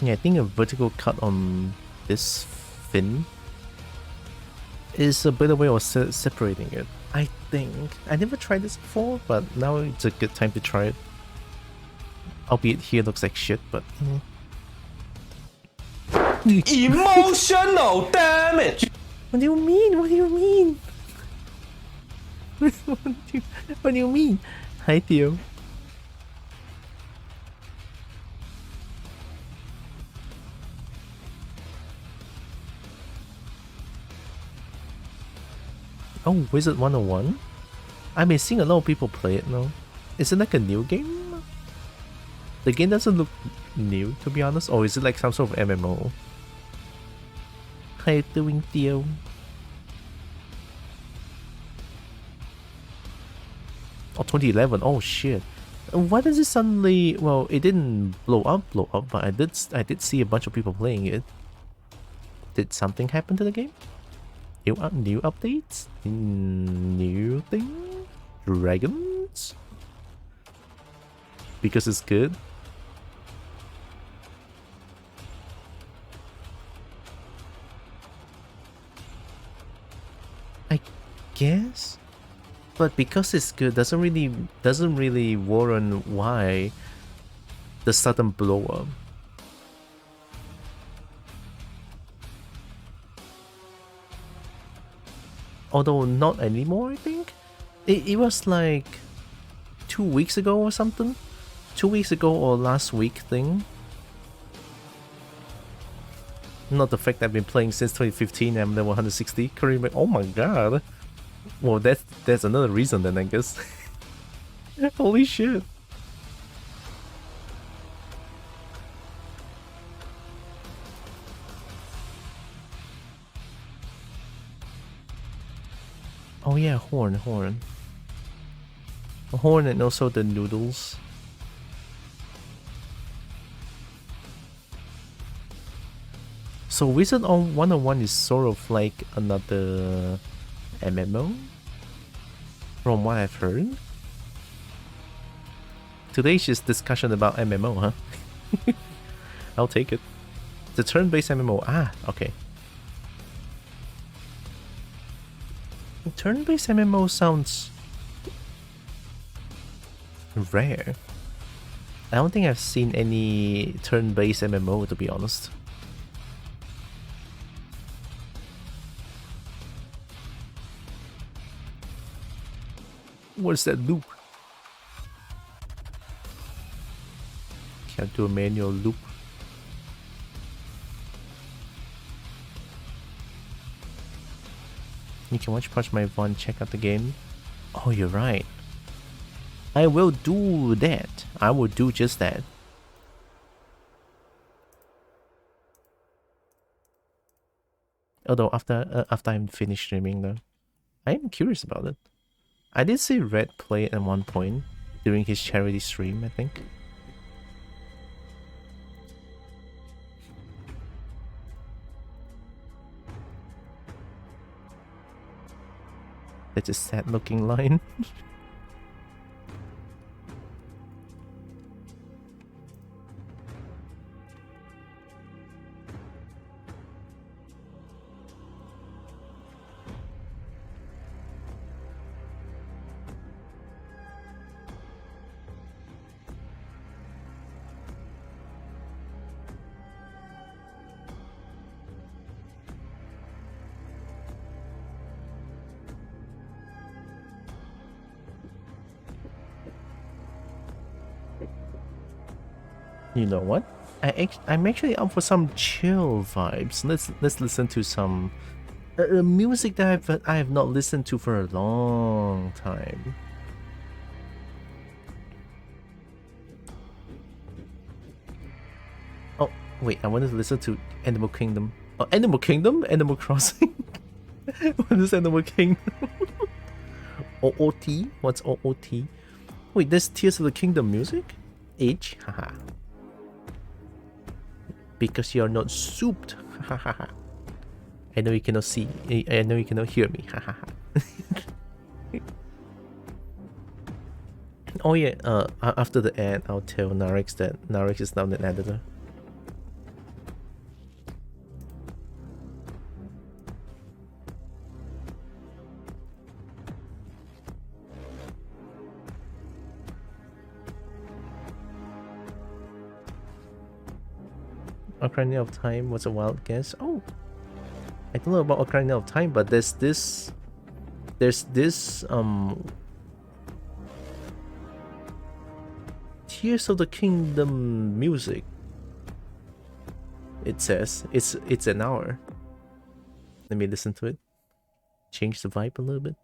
Yeah, I think a vertical cut on this fin is a better way of separating it. I think. I never tried this before, but now it's a good time to try it. Albeit here looks like shit, but... Emotional damage! What do you mean? What do you mean? What do you mean? Hi, Theo. Oh, Wizard 101? I've been seeing a lot of people play it now. Is it like a new game? The game doesn't look new, to be honest. Or is it like some sort of MMO? How you doing, Theo? Oh, 2011. Oh shit. Why does it suddenly? Well, it didn't blow up, but I did see a bunch of people playing it. Did something happen to the game? New updates? New thing? Dragons? Because it's good? I guess? But because it's good doesn't really warrant why the sudden blow up. Although not anymore, I think. It was like 2 weeks ago or something. 2 weeks ago or last week thing. Not the fact that I've been playing since 2015 and I'm level 160. Currently, oh my god. Well, that's another reason then, I guess. Holy shit. Oh yeah, horn. Horn and also the noodles. So Wizard 101 is sort of like another MMO? From what I've heard. Today's just discussion about MMO, huh? I'll take it. The turn-based MMO. Ah, okay. Turn-based MMO sounds rare. I don't think I've seen any turn-based MMO, to be honest. What's that loop? Can't do a manual loop. You can watch Punch My Von, check out the game. Oh, you're right. I will do that. I will do just that. Although after I'm finished streaming though. I am curious about it. I did see Red play it at one point during his charity stream, I think. That's a sad looking line. You know what? I'm actually up for some chill vibes. Let's listen to some music that I have not listened to for a long time. Oh wait, I wanted to listen to Animal Kingdom. Oh, Animal Kingdom? Animal Crossing? What is Animal Kingdom? OOT? What's OOT? Wait, there's Tears of the Kingdom music? H? Haha. Because you're not souped. I know you cannot see. I know you cannot hear me. Oh yeah, after the ad, I'll tell Narix that Narix is now an editor. Ocarina of Time was a wild guess. Oh, I don't know about Ocarina of Time, but there's this Tears of the Kingdom music. It says it's an hour. Let me listen to it. change the vibe a little bit.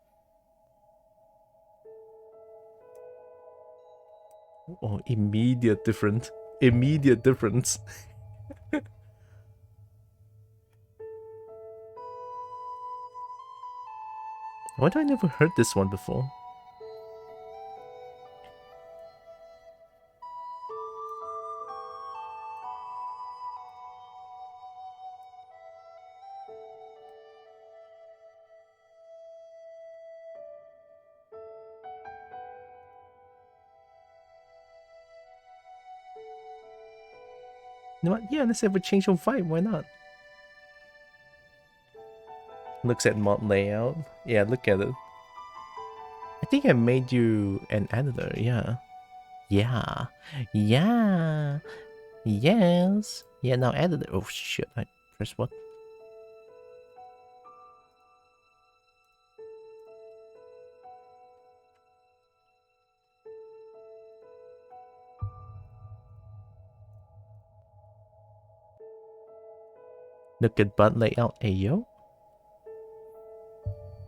Oh, immediate difference. Immediate difference. Why do I never heard this one before? You know what? Yeah, let's have a change of vibe. Why not? Looks at mod layout. Yeah, look at it. I think I made you an editor. Yeah. Yeah. Yeah. Yes. Yeah, now editor. Oh shit. I press what? Look at bot layout. Ayo.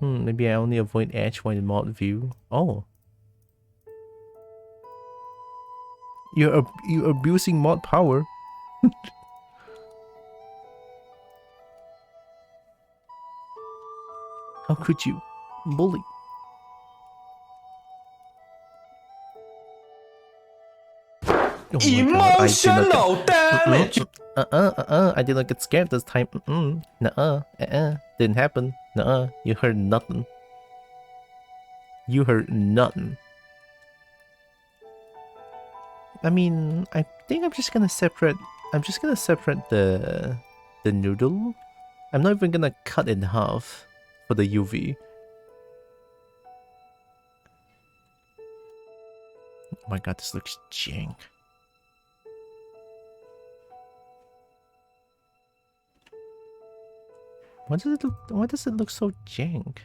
Maybe I only avoid edge while in mod view. Oh. You're abusing mod power. How could you? Bully. Oh Emotional damage. I did not get scared this time. Didn't happen. You heard nothing. You heard nothing. I mean, I think I'm just gonna separate. I'm just gonna separate the noodle. I'm not even gonna cut in half for the UV. Oh my god, this looks jank. Why does it look so jank?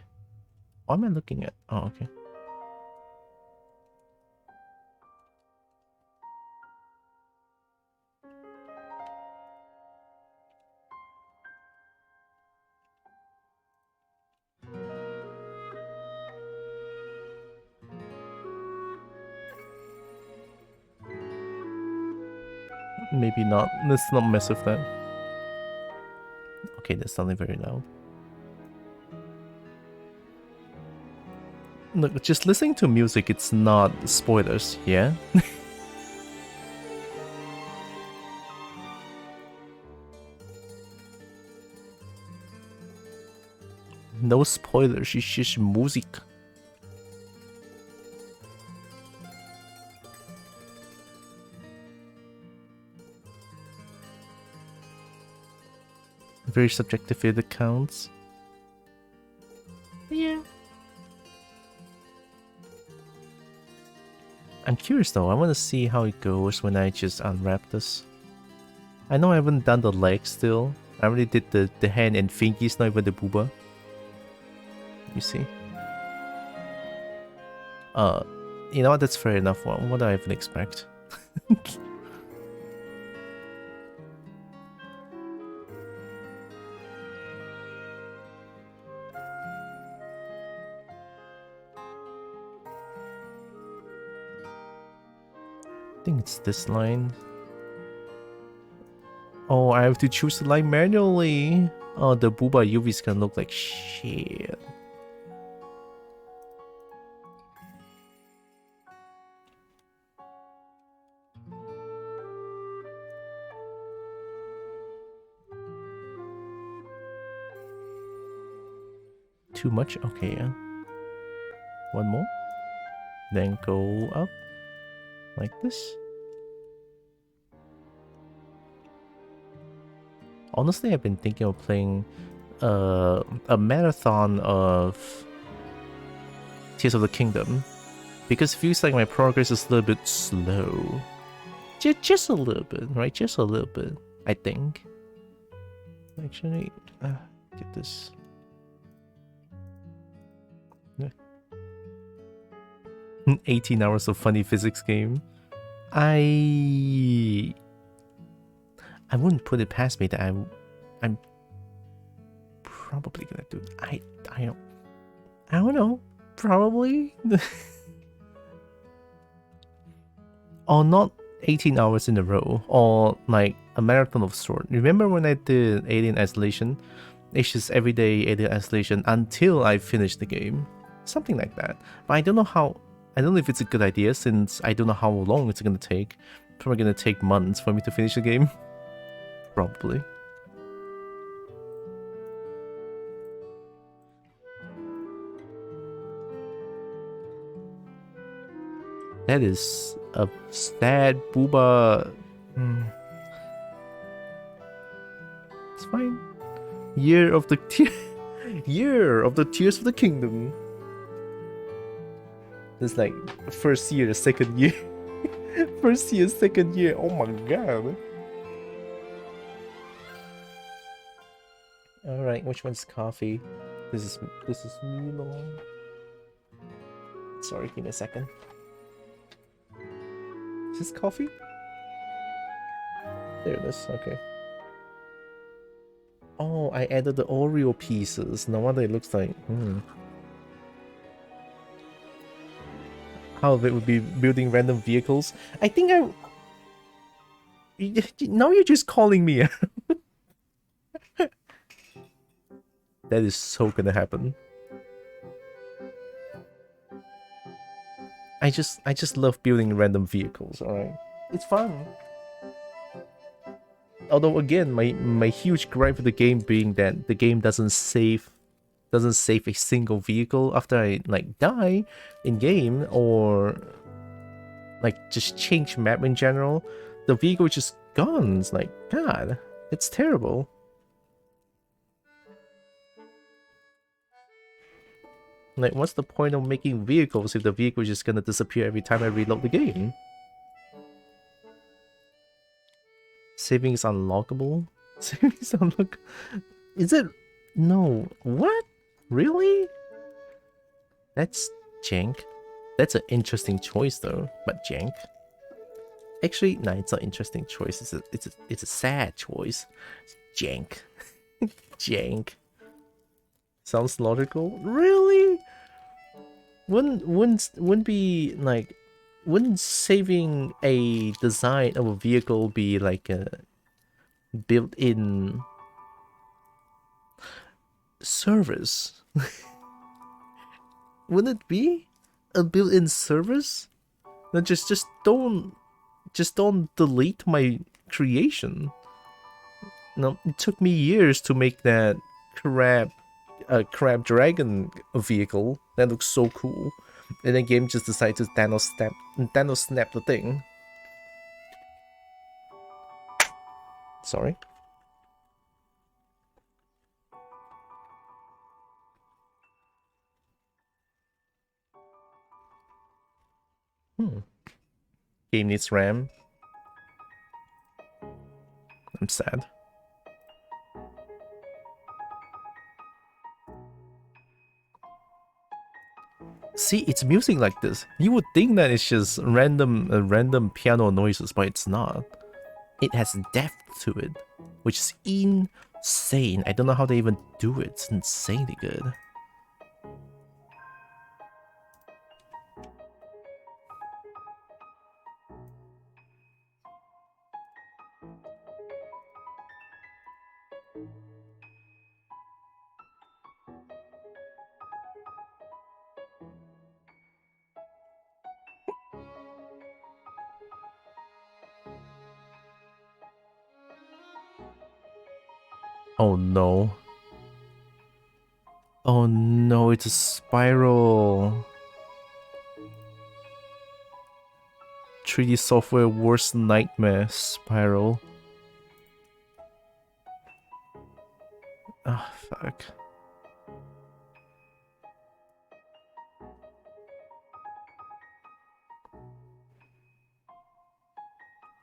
What am I looking at? Oh, okay. Maybe not. Let's not mess with that. Okay, that's sounding very loud. Look, just listening to music, it's not spoilers, yeah? No spoilers, it's just music. Very subjective if it counts. Yeah. I'm curious though, I want to see how it goes when I just unwrap this. I know I haven't done the legs still. I already did the hand and fingies, not even the booba. You see? You know what, that's fair enough. What do I even expect? I think it's this line. Oh, I have to choose the line manually. Oh, the booba UV is gonna look like shit. Too much? Okay, yeah. One more. Then go up. Like this. Honestly, I've been thinking of playing a marathon of Tears of the Kingdom. Because it feels like my progress is a little bit slow. Just a little bit, right? Just a little bit, I think. Actually, get this. Yeah. 18 hours of funny physics game. I wouldn't put it past me that I'm probably gonna do it. I don't. I don't know. Probably. Or not 18 hours in a row. Or like a marathon of sort. Remember when I did Alien Isolation? It's just everyday Alien Isolation until I finish the game. Something like that. But I don't know how... I don't know if it's a good idea since I don't know how long it's gonna take. Probably gonna take months for me to finish the game. Probably. That is a sad booba. It's fine. Year of the Year of the Tears of the Kingdom. It's like first year, second year. First year, second year. Oh my god. Alright, which one's coffee? This is Milo. Sorry, give me a second. Is this coffee? There it is, okay. Oh, I added the Oreo pieces. No wonder it looks like... How it would be building random vehicles. I think I... Now you're just calling me. That is so gonna happen. I just love building random vehicles, alright? It's fun. Although again, my huge gripe with the game being that the game doesn't save a single vehicle after I like die in game or like just change map in general. The vehicle is just gone. It's like, god, it's terrible. Like, what's the point of making vehicles if the vehicle is just gonna disappear every time I reload the game? Saving is unlockable? Saving is unlockable? Is it? No. What? Really? That's jank. That's an interesting choice though, but jank. Actually, no, it's not an interesting choice. It's a sad choice. It's jank. Jank. Sounds logical. Really? Wouldn't be like, wouldn't saving a design of a vehicle be like a built-in service? Wouldn't it be a built-in service? No, just don't delete my creation. No, it took me years to make that crab dragon vehicle that looks so cool, and the game just decided to Thanos snap the thing. Sorry. Game needs RAM. I'm sad. See, it's music like this. You would think that it's just random piano noises, but it's not. It has depth to it, which is insane. I don't know how they even do it. It's insanely good. Oh no. Oh no, it's a spiral. 3D software worst nightmare spiral. Ah, fuck.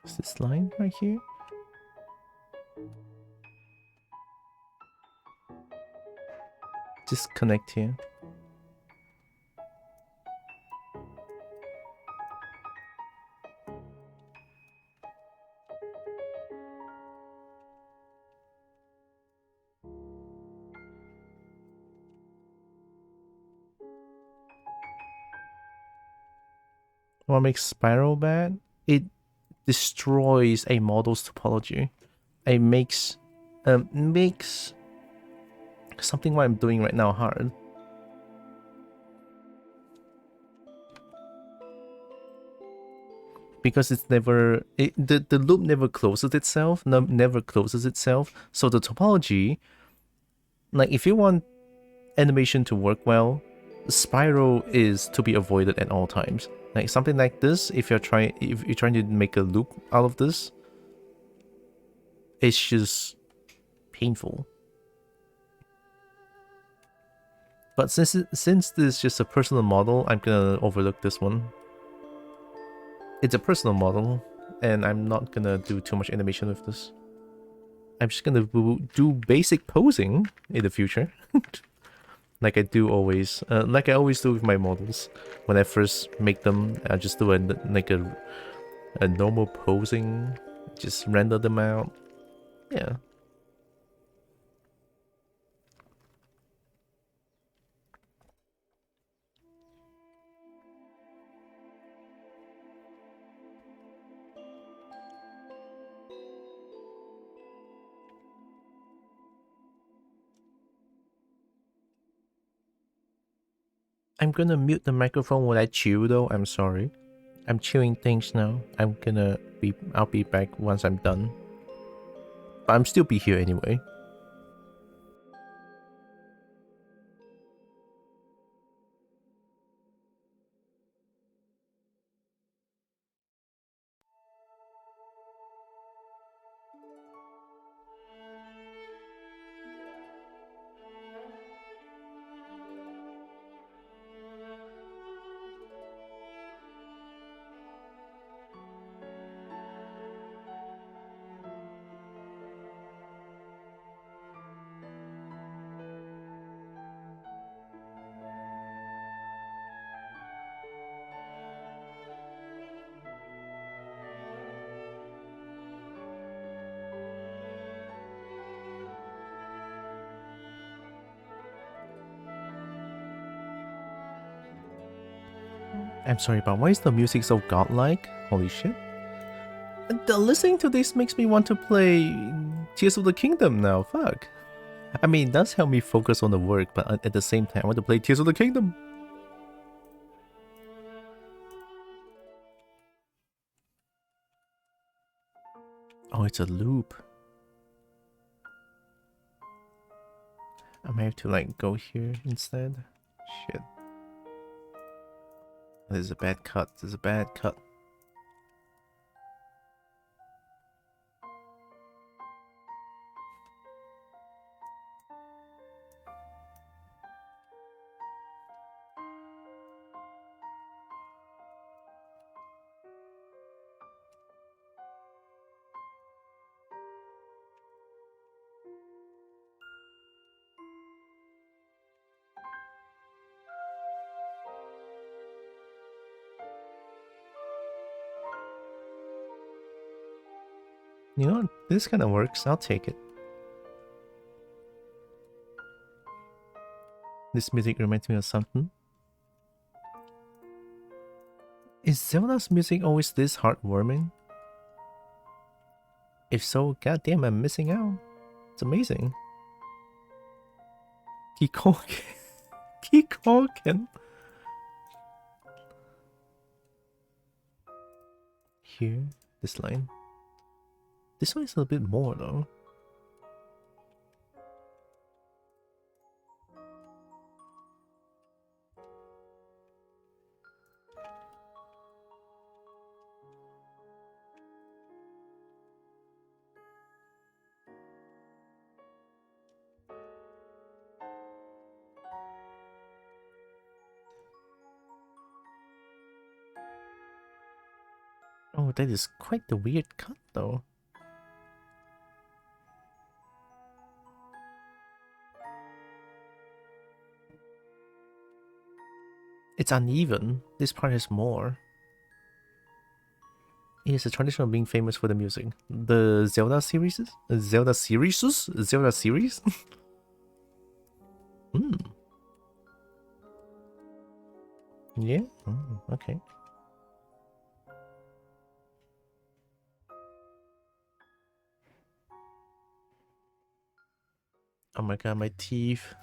Is this line right here? Just connect here. What makes Spiral bad? It destroys a model's topology. It makes something what I'm doing right now hard. Because it's never the loop never closes itself, never closes itself. So the topology, like if you want animation to work well, spiral is to be avoided at all times. Like something like this, if you're trying to make a loop out of this, it's just painful. But since this is just a personal model, I'm gonna overlook this one. It's a personal model, and I'm not gonna do too much animation with this. I'm just gonna do basic posing in the future. Like I do always, like I always do with my models. When I first make them, I just do a normal posing, just render them out. Yeah. I'm gonna mute the microphone when I chew though, I'm sorry. I'm chewing things now. I'll be back once I'm done. But I'm still be here anyway. I'm sorry, but why is the music so godlike? Holy shit. Listening to this makes me want to play Tears of the Kingdom now, fuck. I mean, it does help me focus on the work, but at the same time, I want to play Tears of the Kingdom. Oh, it's a loop. I might have to like go here instead. Shit. This is a bad cut. This is a bad cut. You know, this kind of works. I'll take it. This music reminds me of something. Is Zelda's music always this heartwarming? If so, goddamn, I'm missing out. It's amazing. Kikoken. Kikoken. Here, this line. This one is a bit more though. Oh, that is quite the weird cut though. It's uneven. This part has more. It is a tradition of being famous for the music. The Zelda series? Zelda series? Zelda series? Hmm. Yeah? Okay. Oh my god, my teeth.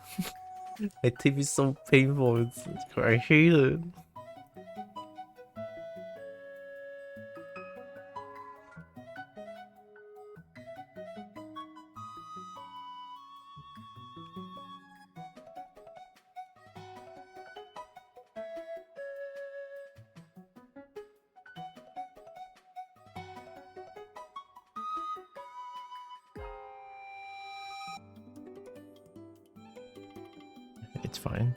My teeth is so painful. I hate it. It's fine.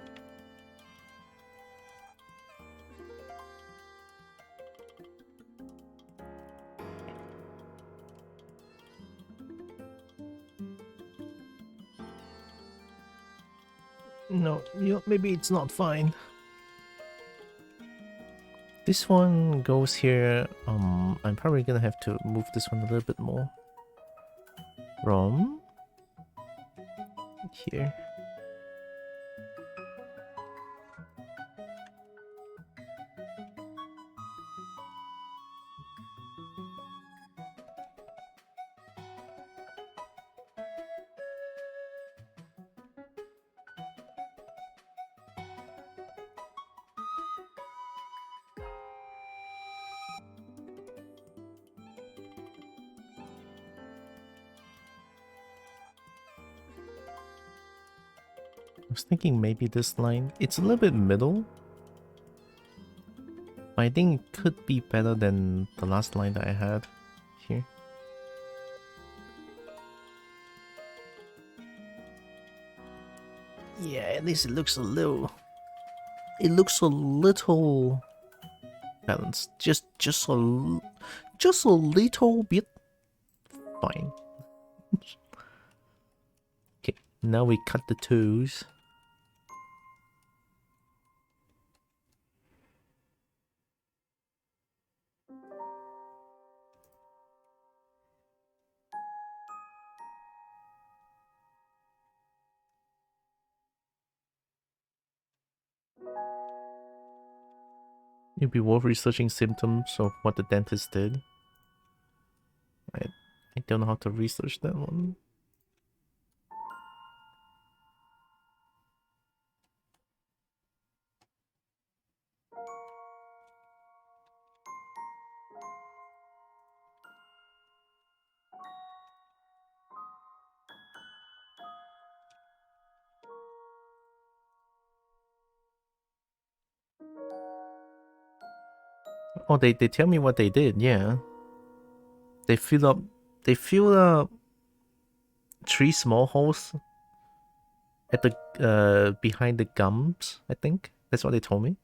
No, maybe it's not fine. This one goes here. I'm probably gonna have to move this one a little bit more. From here. I was thinking maybe this line. It's a little bit middle. But I think it could be better than the last line that I had here. Yeah, at least it looks a little... It looks a little balanced. Just a little bit fine. Okay, now we cut the toes. It'd be worth researching symptoms of what the dentist did. I don't know how to research that one. Oh, they tell me what they did, yeah. They filled up 3 small holes at the behind the gums, I think. That's what they told me.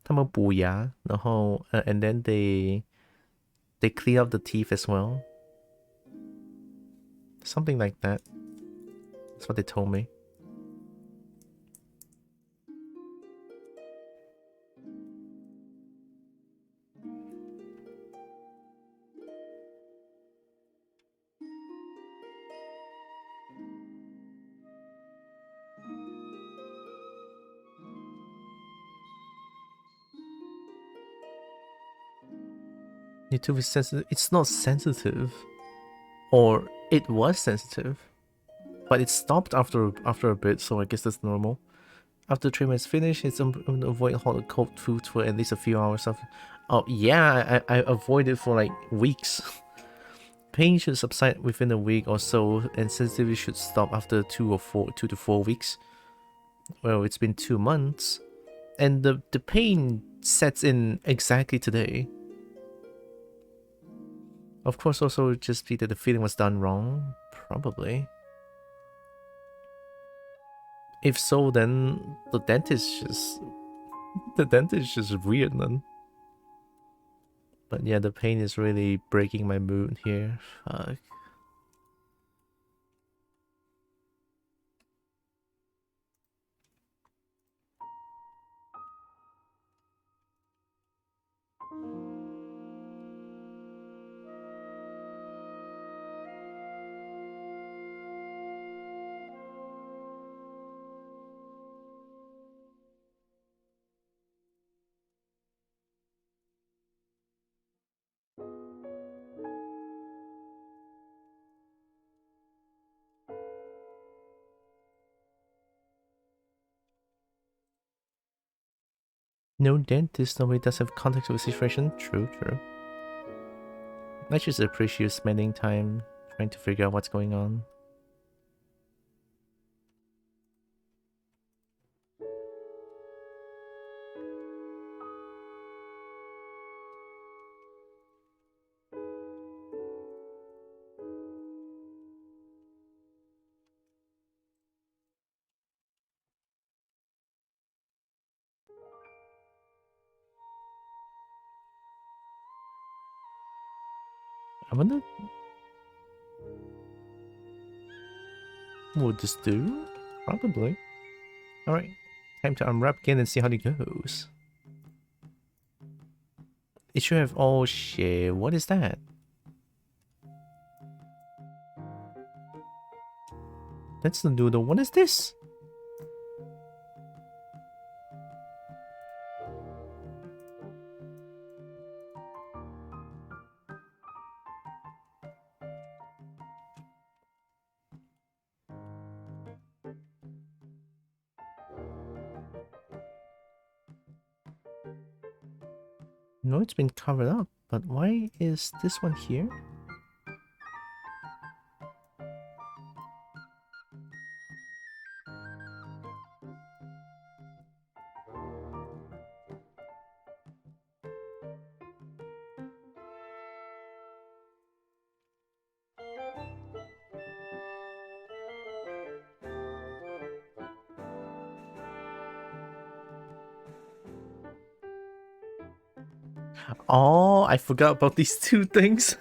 他们补牙，然后 and then they clean up the teeth as well. Something like that. That's what they told me. Your tooth is sensitive. It's not sensitive. Or it was sensitive. But it stopped after a bit, so I guess that's normal. After treatment is finished, it's avoid hot or cold food for at least a few hours. Oh yeah, I avoided for like weeks. Pain should subside within a week or so, and sensitivity should stop after 2 to 4 weeks. Well, it's been 2 months, and the pain sets in exactly today. Of course, also just be that the feeling was done wrong, probably. If so, then the dentist is just weird then. But yeah, the pain is really breaking my mood here. Fuck. No dentist normally does have context with the situation. True, true. I just appreciate spending time trying to figure out what's going on. I wonder what would this do? Probably. Alright, time to unwrap again and see how it goes. It should have... Oh shit, what is that? That's the noodle. What is this? No, it's been covered up, but why is this one here? Oh, I forgot about these two things.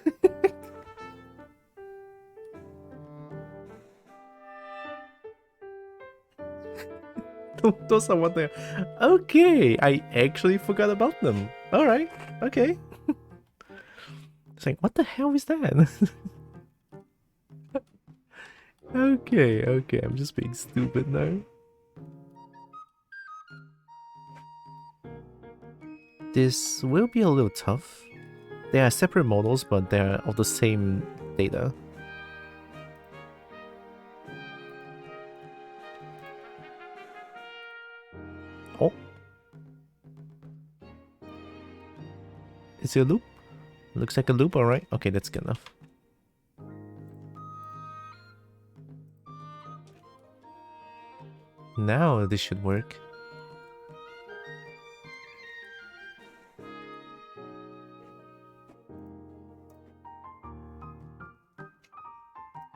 Those are what they are. Okay, I actually forgot about them. Alright, okay. It's like, what the hell is that? Okay, okay, I'm just being stupid now. This will be a little tough. They are separate models, but they are of the same data. Oh. Is it a loop? Looks like a loop, alright. Okay, that's good enough. Now this should work.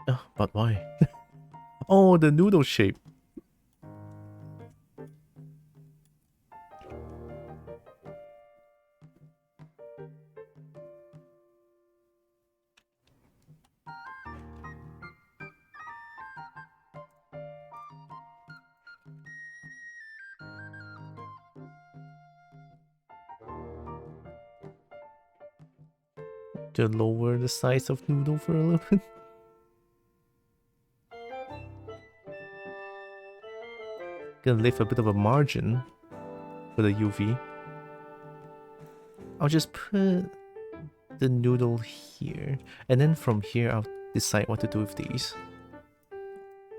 Oh, but why? Oh, the noodle shape. To lower the size of noodle for a little bit. Gonna leave a bit of a margin for the UV. I'll just put the noodle here, and then from here I'll decide what to do with these.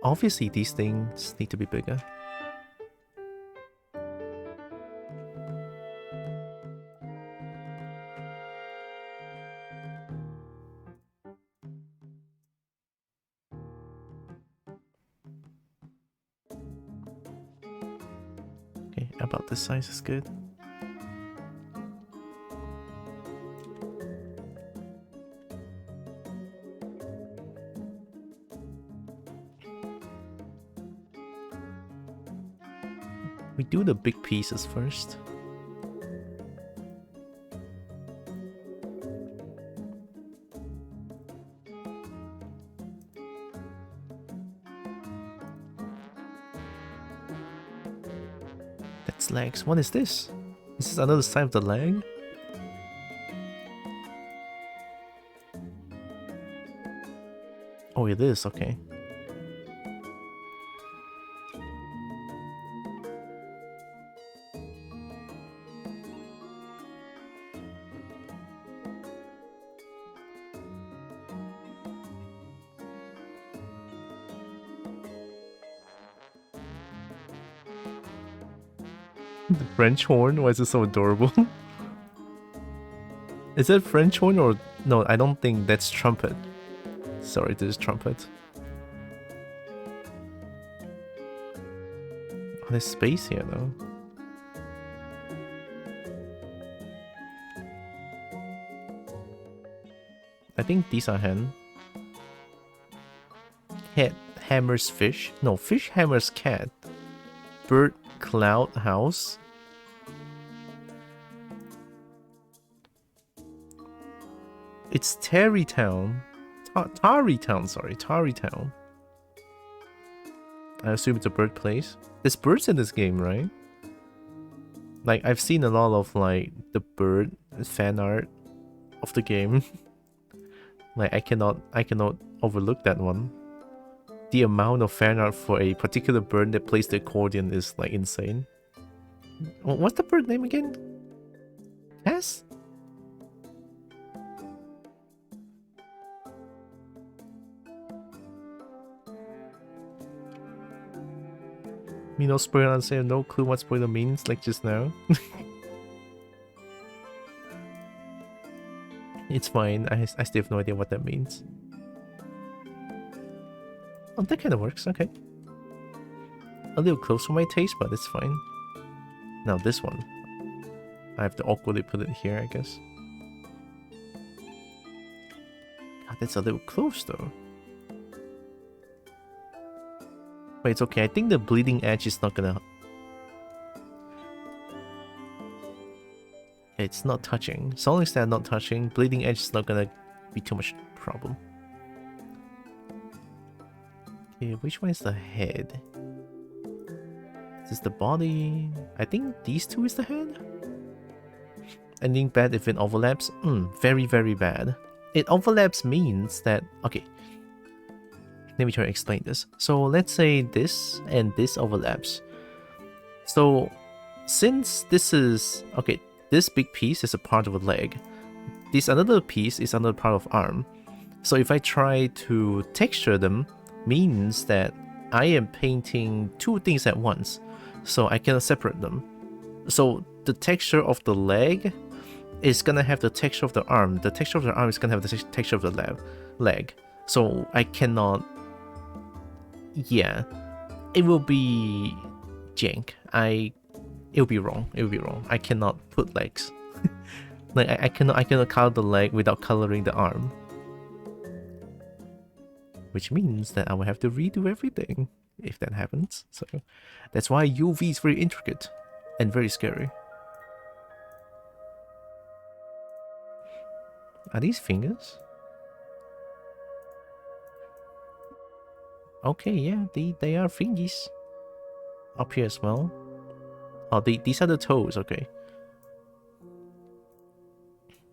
Obviously these things need to be bigger. Okay, about this size is good. We do the big pieces first. That's legs. What is this? Is this another side of the leg? Oh, it is, okay. The French horn? Why is it so adorable? Is that French horn or... No, I don't think that's trumpet. Sorry, this is trumpet. Oh, there's space here though. I think these are hen. Cat hammers fish. No, fish hammers cat. Bird cloud house. It's Tarrytown. Tarrytown, sorry. Tarrytown. I assume it's a bird place. There's birds in this game, right? Like, I've seen a lot of, like, the bird fan art of the game. Like, I cannot overlook that one. The amount of fan art for a particular bird that plays the accordion is, like, insane. What's the bird name again? Cass? Me no spoiler, I say no clue what spoiler means, like just now. It's fine, I still have no idea what that means. Oh, that kind of works, okay. A little close for my taste, but it's fine. Now this one. I have to awkwardly put it here, I guess. God, that's a little close though. But it's okay, I think the bleeding edge is not gonna... It's not touching. So long as they're not touching, bleeding edge is not gonna be too much problem. Okay, which one is the head? Is this the body? I think these two is the head? Ending bad if it overlaps? Very, very bad. It overlaps means that... Okay. Let me try to explain this. So let's say this and this overlaps. So since this is... Okay, this big piece is a part of a leg. This another piece is another part of arm. So if I try to texture them, means that I am painting two things at once. So I cannot separate them. So the texture of the leg is gonna have the texture of the arm. The texture of the arm is gonna have the texture of the leg. So I cannot... Yeah. It will be jank. It will be wrong. It will be wrong. I cannot put legs. Like I cannot color the leg without coloring the arm. Which means that I will have to redo everything if that happens. So that's why UV is very intricate and very scary. Are these fingers? Okay, yeah, they are fingies. Up here as well. Oh, these are the toes, okay.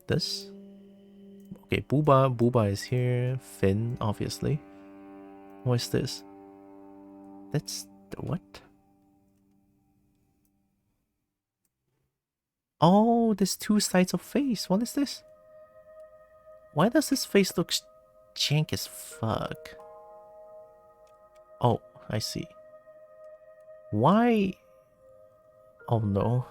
This? Okay, Booba is here. Finn, obviously. What's this? That's the what? Oh, there's two sides of face. What is this? Why does this face look jank as fuck? Oh, I see. Why? Oh no.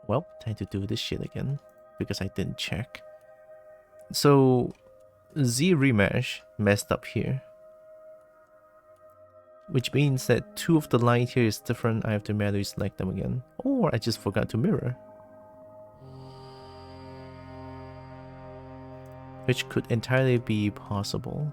Well, time to do this shit again because I didn't check. So, Z remesh messed up here. Which means that two of the line here is different. I have to manually select them again. Or I just forgot to mirror. Which could entirely be possible.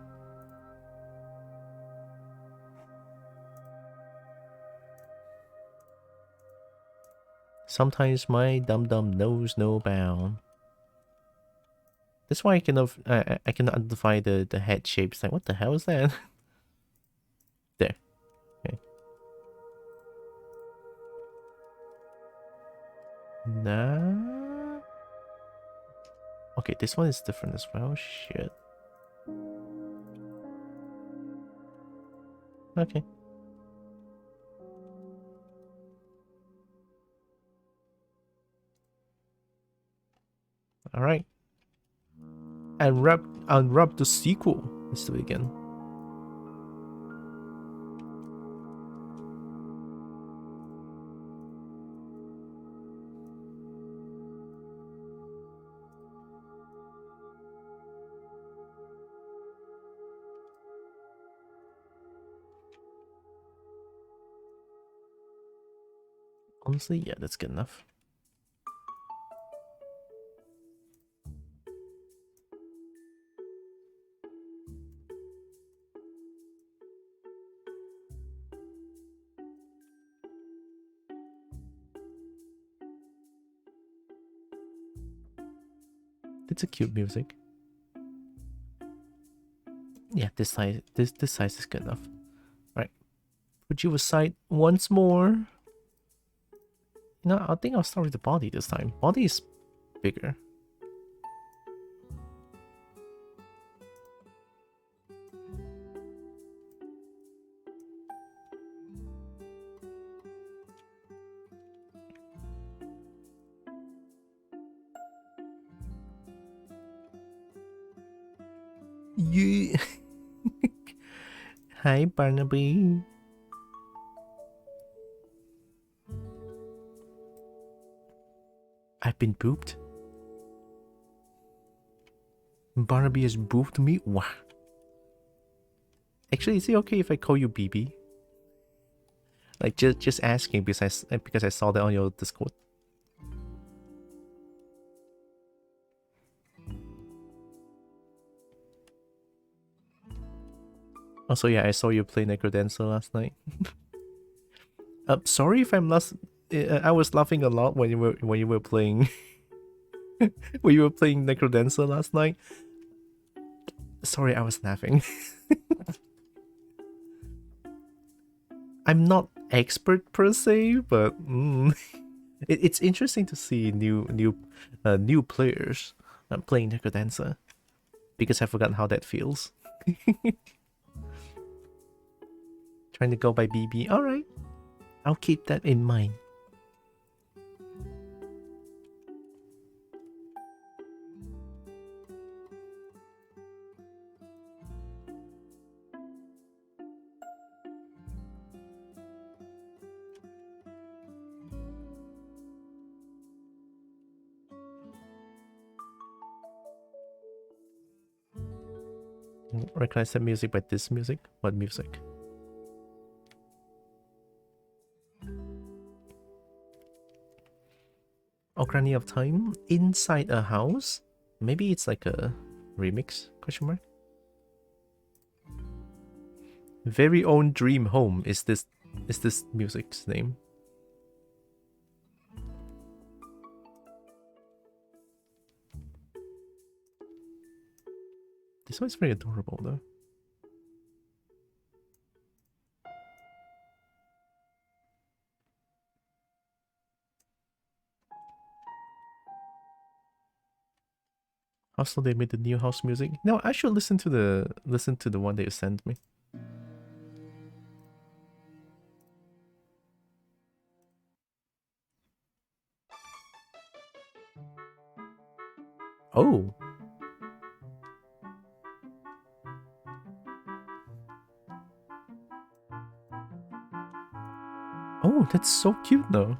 Sometimes my dum-dum knows no bound. That's why I cannot identify the head shapes. Like, what the hell is that? There. Okay. Nah. Okay, this one is different as well. Shit. Okay. All right. Unwrap the sequel. Let's do it again. Honestly, yeah, that's good enough. It's a cute music. Yeah, this size is good enough. Right. Put you aside once more. No, I think I'll start with the body this time. Body is bigger. Yeah. Hi, Barnaby. I've been booped. Barnaby has booped me? Wow. Actually, is it okay if I call you BB? Like, just asking because I saw that on your Discord. Also, yeah, I saw you play Necrodancer last night. Sorry if I'm last. I was laughing a lot when you were playing when you were playing Necrodancer last night. Sorry, I was laughing. I'm not expert per se, but it's interesting to see new players playing Necrodancer because I forgot how that feels. Trying to go by BB. All right, I'll keep that in mind. Recognize the music by this music? What music? Ocarina of Time inside a house? Maybe it's like a remix? Question mark. Very own dream home is this music's name. This one's very adorable though. Also, they made the new house music. No, I should listen to the one that you sent me. Oh. Oh, that's so cute though.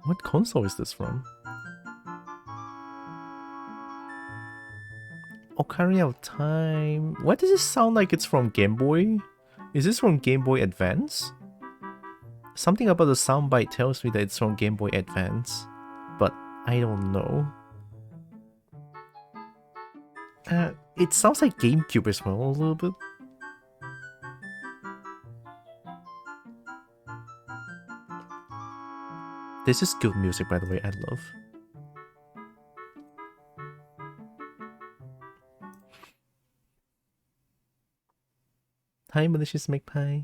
What console is this from? Ocarina of Time. Why does it sound like it's from Game Boy? Is this from Game Boy Advance? Something about the soundbite tells me that it's from Game Boy Advance, but I don't know. It sounds like GameCube as well, a little bit. This is good music, by the way, I love. Hi, Malicious Magpie.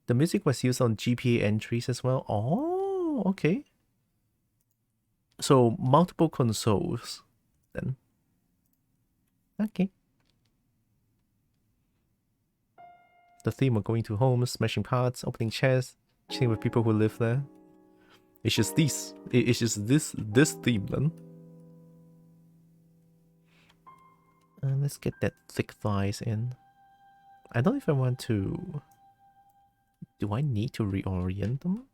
The music was used on GPA entries as well. Oh, okay. So, multiple consoles, then. Okay. The theme of going to homes, smashing parts, opening chests, chilling with people who live there. It's just this. It's just this theme then. Let's get that thick thighs in. I don't know if I want to. Do I need to reorient them?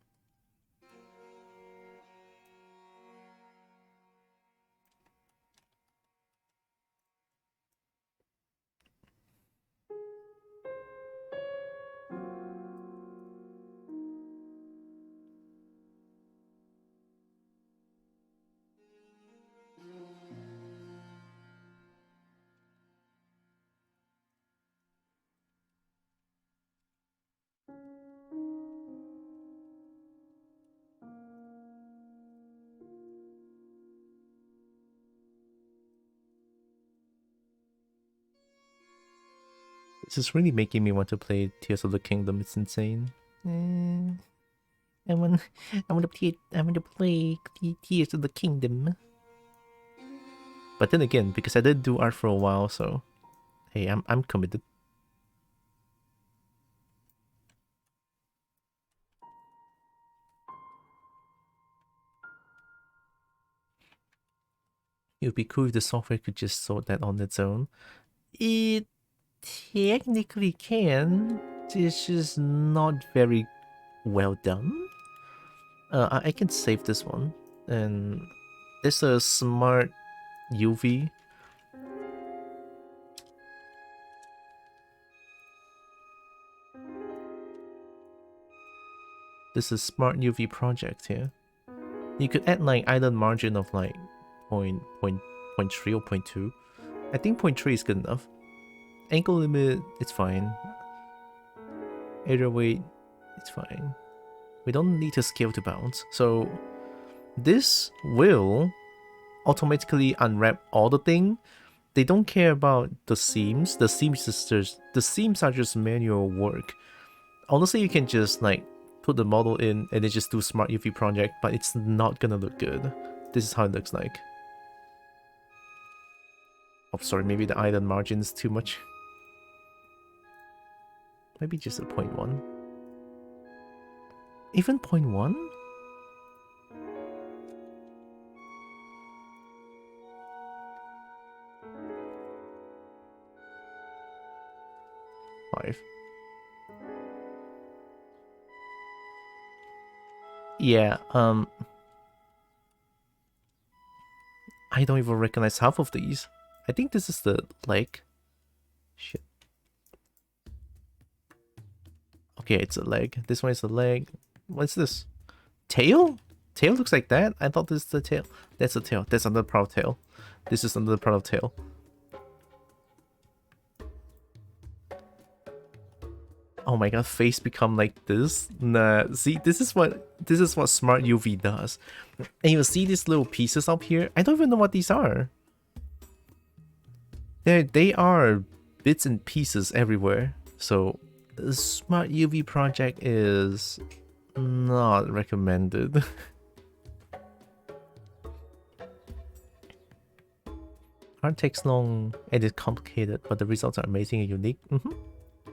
This is really making me want to play Tears of the Kingdom. It's insane. I want to play Tears of the Kingdom. But then again, because I did do art for a while, so hey, I'm committed. It would be cool if the software could just sort that on its own. It technically can. It's just not very well done. I can save this one. And it's a smart UV. This is smart UV project here. You could add like either margin of like 0.3 or 0.2. I think 0.3 is good enough. Angle limit, it's fine. Error weight, it's fine. We don't need to scale to bounds. So this will automatically unwrap all the thing. They don't care about the seams. The seams are just manual work. Honestly, you can just like put the model in and then just do smart UV project, but it's not gonna look good. This is how it looks like. Oh, sorry, maybe the island margin is too much. Maybe just a 0.1. Even 0.1? Yeah, I don't even recognize half of these. I think this is the leg. Shit. Okay, it's a leg. This one is a leg. What's this? Tail? Tail looks like that? I thought this is the tail. That's a tail. That's another part of tail. This is another part of tail. Oh my god, face become like this? Nah, see, this is what smart UV does. And you see these little pieces up here? I don't even know what these are. They are bits and pieces everywhere. So the smart UV project is not recommended. Art takes long and is complicated, but the results are amazing and unique.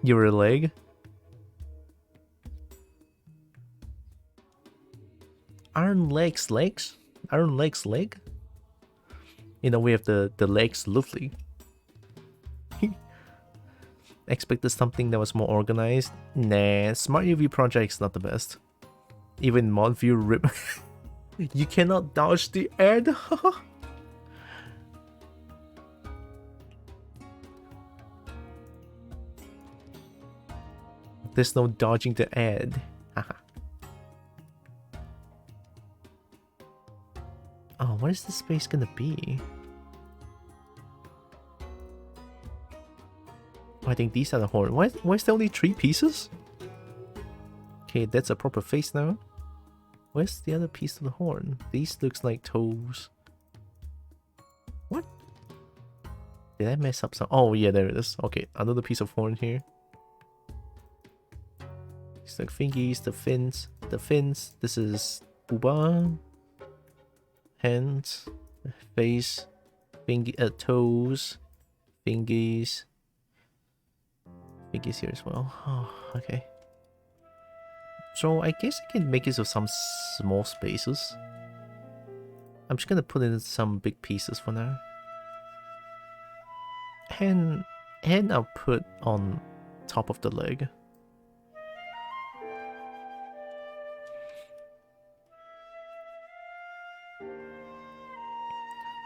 You're a leg. Iron legs? Iron legs leg? You know, we have the legs lovely. Expected something that was more organized. Nah, smart UV project is not the best. Even mod view rip. You cannot dodge the ad. There's no dodging the ad. Oh, what is the space gonna be? I think these are the horn. Why is there only 3 pieces? Okay, that's a proper face now. Where's the other piece of the horn? These looks like toes. What? Did I mess up some? Oh yeah, there it is. Okay, another piece of horn here. It's like fingies, the fins. This is booba. Hands, face, toes, fingies. Fingies here as well. Oh, okay. So I guess I can make use of some small spaces. I'm just gonna put in some big pieces for now. And I'll put on top of the leg.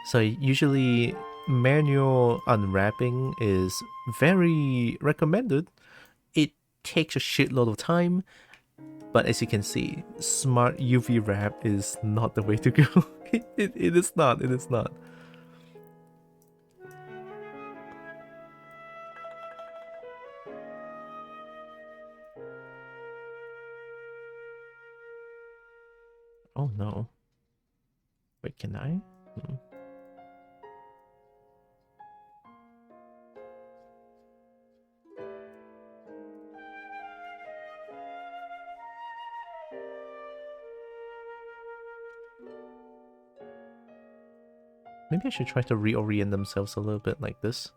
So usually manual unwrapping is very recommended. It takes a shitload of time, but as you can see, smart UV wrap is not the way to go. It is not. Oh no. Wait, can I? Maybe I should try to reorient themselves a little bit like this.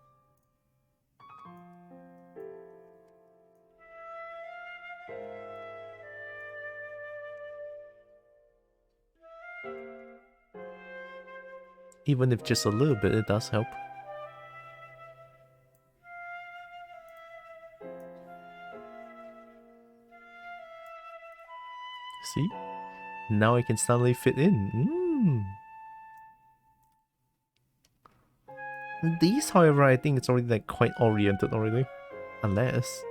Even if just a little bit, it does help. See? Now I can suddenly fit in. These, however, I think it's already like quite oriented already. Unless...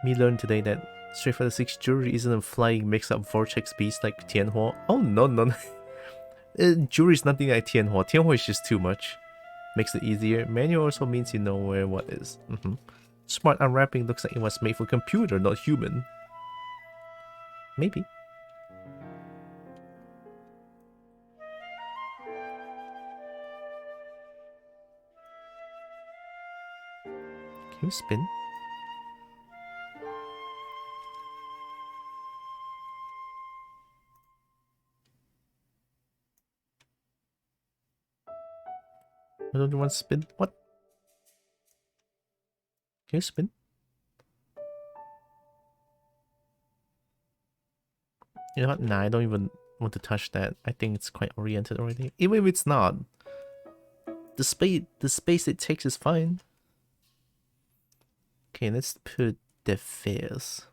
Me learned today that Street Fighter 6 Jury isn't a flying mix-up vortex beast like Tianhua. Oh, no, no, no. Jury is nothing like Tianhua. Tianhua is just too much. Makes it easier. Manual also means you know where what is. Smart unwrapping looks like it was made for computer, not human. Maybe. Can you spin? I don't want to spin. What? Can you spin? You know what? Nah, I don't even want to touch that. I think it's quite oriented already. Even if it's not, the space it takes is fine. Okay, let's put the face.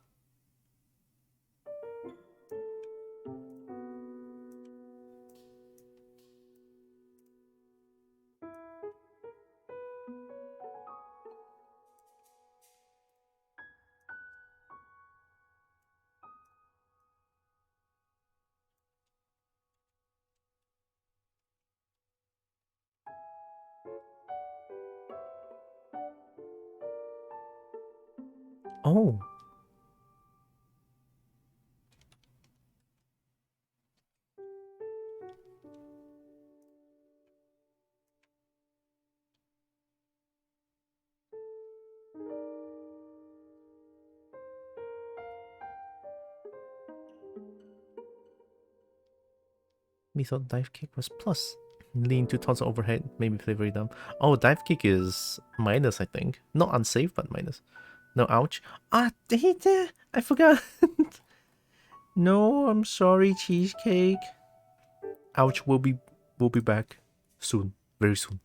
Oh. Me thought dive kick was plus. Lean 2 tons overhead, maybe play very dumb. Oh, dive kick is minus, I think. Not unsafe, but minus. No, ouch. Ah, I forgot. No, I'm sorry, cheesecake. Ouch, we'll be back soon, very soon.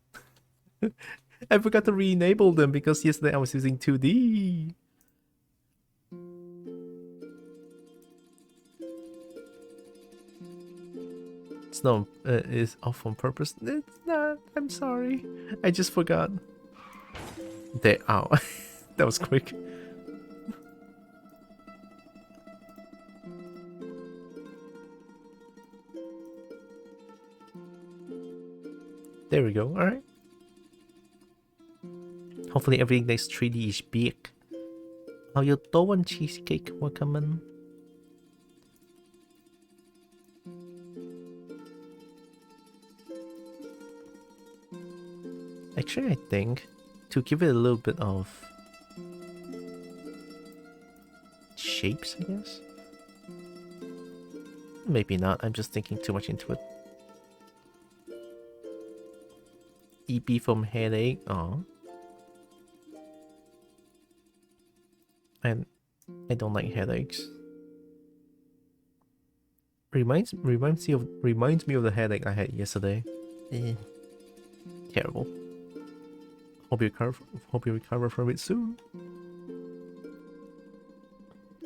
I forgot to re-enable them because yesterday I was using 2D. It's not, it's off on purpose. It's not, I'm sorry. I just forgot. There, ow. That was quick. There we go, alright. Hopefully everything that's 3D is big. How you doing, cheesecake? Welcome. Actually, I think to give it a little bit of shapes, I guess. Maybe not. I'm just thinking too much into it. EP from headache. Oh. And I don't like headaches. Reminds me of the headache I had yesterday. Terrible. Hope you recover from it soon.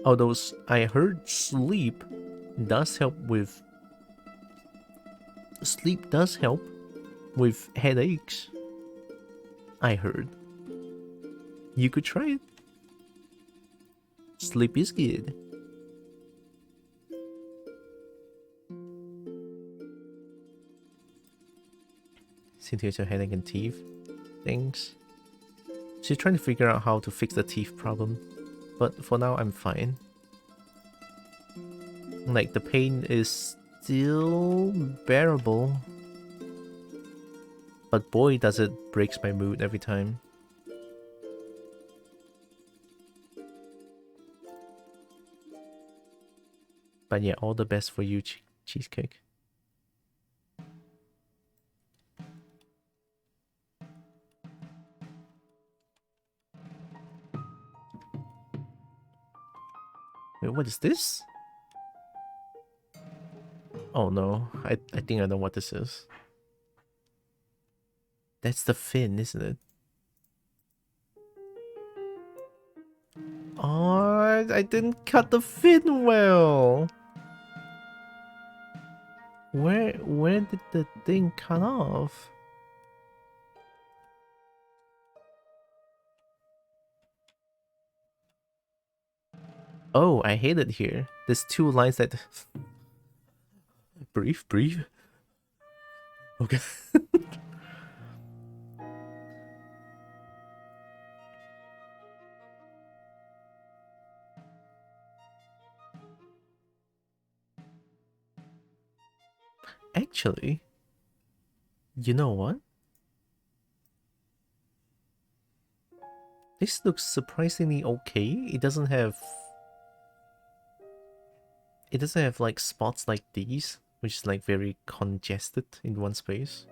Although I heard sleep does help with headaches. I heard. You could try it. Sleep is good. Situation headache and teeth things. She's trying to figure out how to fix the teeth problem, but for now I'm fine. Like the pain is still bearable, but boy does it breaks my mood every time. But yeah, all the best for you, Cheesecake. Wait, what is this? Oh no, I think I know what this is. That's the fin, isn't it? Oh, I didn't cut the fin well. Where did the thing cut off? Oh, I hate it here. There's two lines that... Breathe. Okay. Actually, you know what? This looks surprisingly okay. It doesn't have like spots like these, which is like very congested in one space.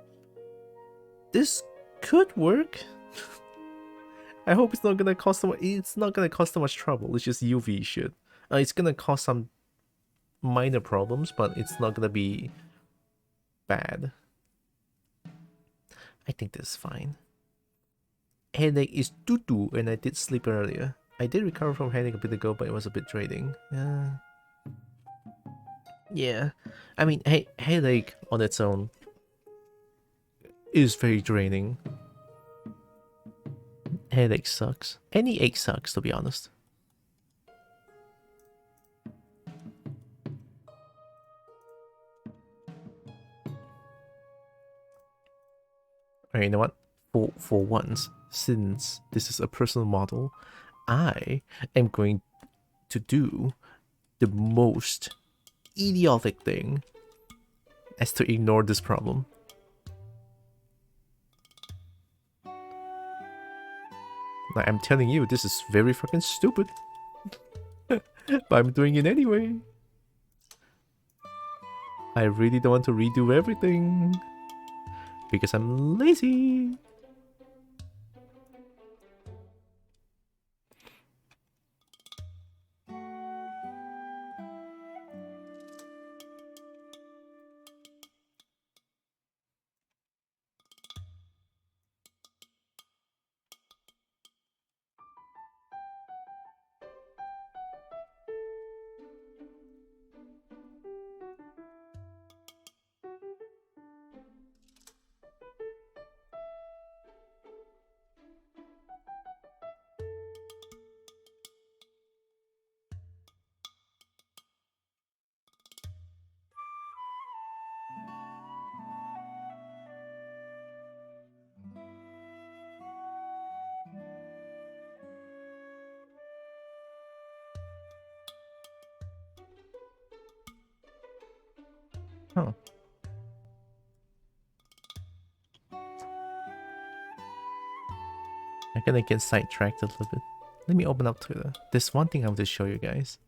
This could work. I hope it's not gonna cost so much. It's not gonna cost so much trouble. It's just UV shit. It's gonna cause some minor problems, but it's not gonna be bad. I think this is fine. Headache is doo-doo, and I did sleep earlier. I did recover from headache a bit ago, but it was a bit draining. Yeah. I mean, headache on its own is very draining. Headache sucks. Any ache sucks, to be honest. Alright, you know what? For once, since this is a personal model, I am going to do the most idiotic thing as to ignore this problem. Like, I'm telling you, this is very fucking stupid. But I'm doing it anyway. I really don't want to redo everything. Because I'm lazy. Huh. I'm gonna get sidetracked a little bit. Let me open up Twitter. There's one thing I want to show you guys.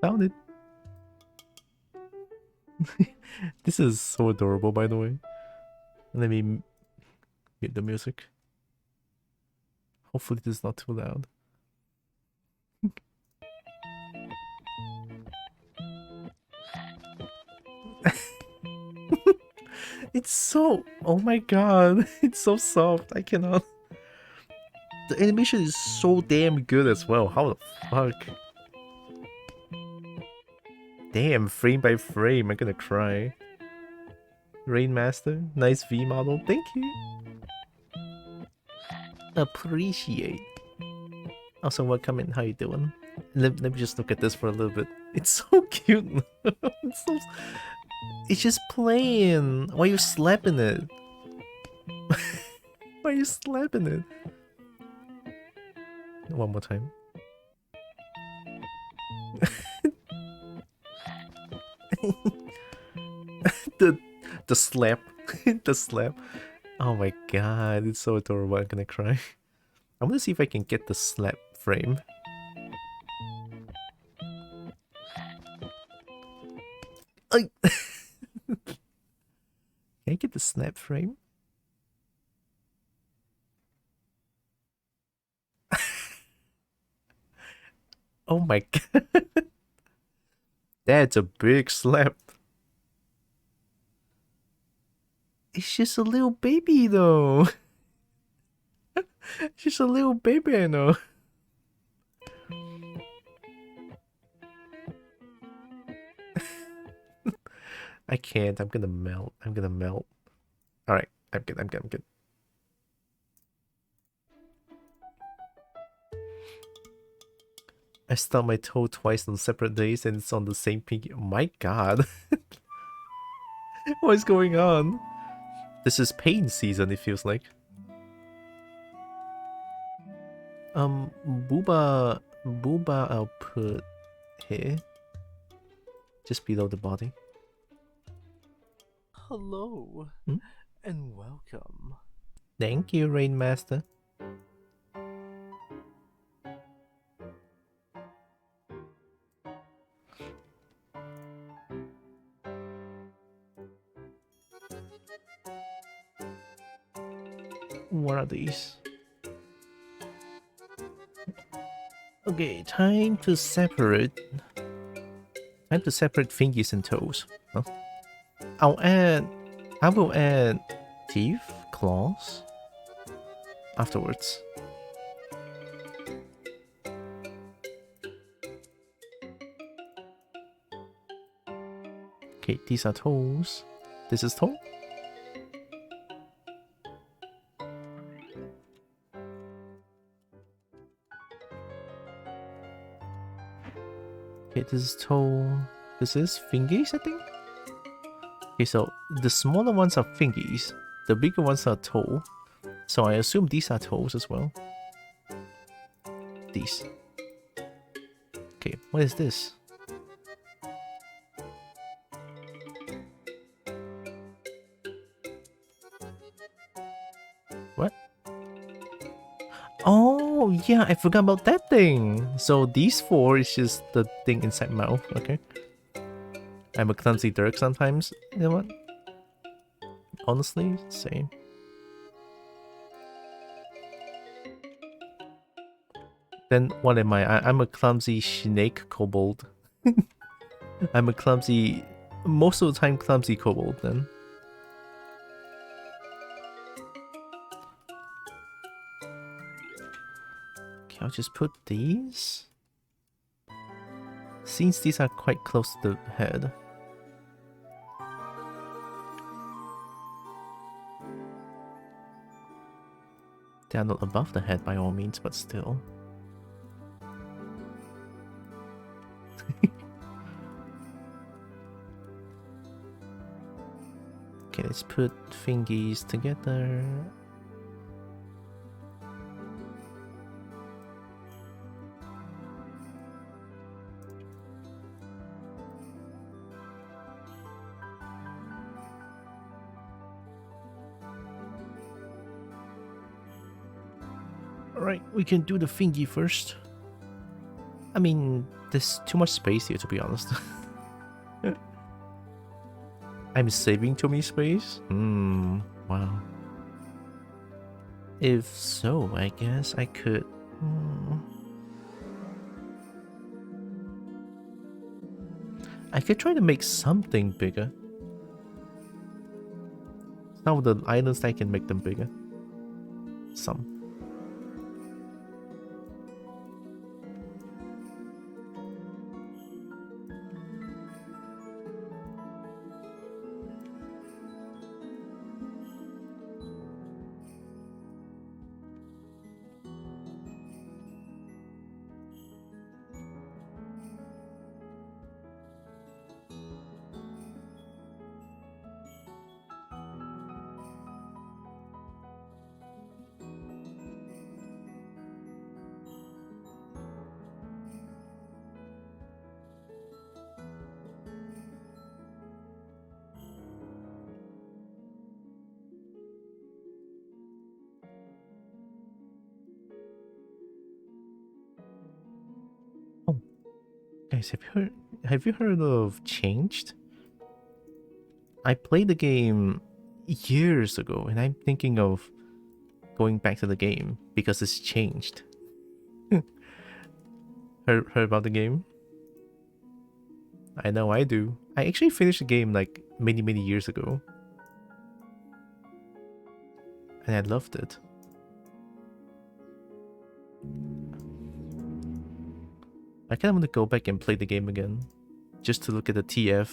Found it. This is so adorable, by the way. Let me mute the music. Hopefully this is not too loud. It's so... Oh my god. It's so soft. I cannot... The animation is so damn good as well. How the fuck? Damn, frame by frame. I'm gonna cry. Rainmaster. Nice V model. Thank you. Appreciate. Also, welcome in. How you doing? Let me just look at this for a little bit. It's so cute. It's, so, it's just playing. Why are you slapping it? Why are you slapping it? One more time. the the slap. The slap. Oh my god, it's so adorable. I'm gonna cry. I'm gonna see if I can get the slap frame. Can I get the snap frame? Oh my god. That's a big slap. It's just a little baby though. She's a little baby, I know. I can't. I'm gonna melt. I'm gonna melt. Alright. I'm good. I'm good. I'm good. I stubbed my toe twice on separate days and it's on the same pinky. Oh my god. What is going on? This is pain season, it feels like. Booba I'll put here. Just below the body. Hello and welcome. Thank you, Rainmaster. What are these? Okay, time to separate. Time to separate fingers and toes. Huh? I will add teeth, claws afterwards. Okay, these are toes. This is toe. Okay, this is toe. This is fingers, I think. Okay, so the smaller ones are fingers. The bigger ones are toe. So I assume these are toes as well. These. Okay, what is this? What? Oh, yeah, I forgot about that thing. So these four is just the thing inside mouth, okay? I'm a clumsy Dirk sometimes. You know what? Honestly, same. Then what am I? I'm a clumsy snake kobold. I'm a clumsy, most of the time clumsy kobold then. Okay, I'll just put these. Since these are quite close to the head. They are not above the head by all means, but still. Okay, let's put fingies together. Alright, we can do the fingy first. I mean, there's too much space here, to be honest. I'm saving too much space? Wow. If so, I guess I could... I could try to make something bigger. Some of the islands I can make them bigger. Some. Guys, have you heard of Changed? I played the game years ago and I'm thinking of going back to the game because it's changed. heard about the game? I know I do. I actually finished the game like many years ago. And I loved it. I kind of want to go back and play the game again. Just to look at the TF.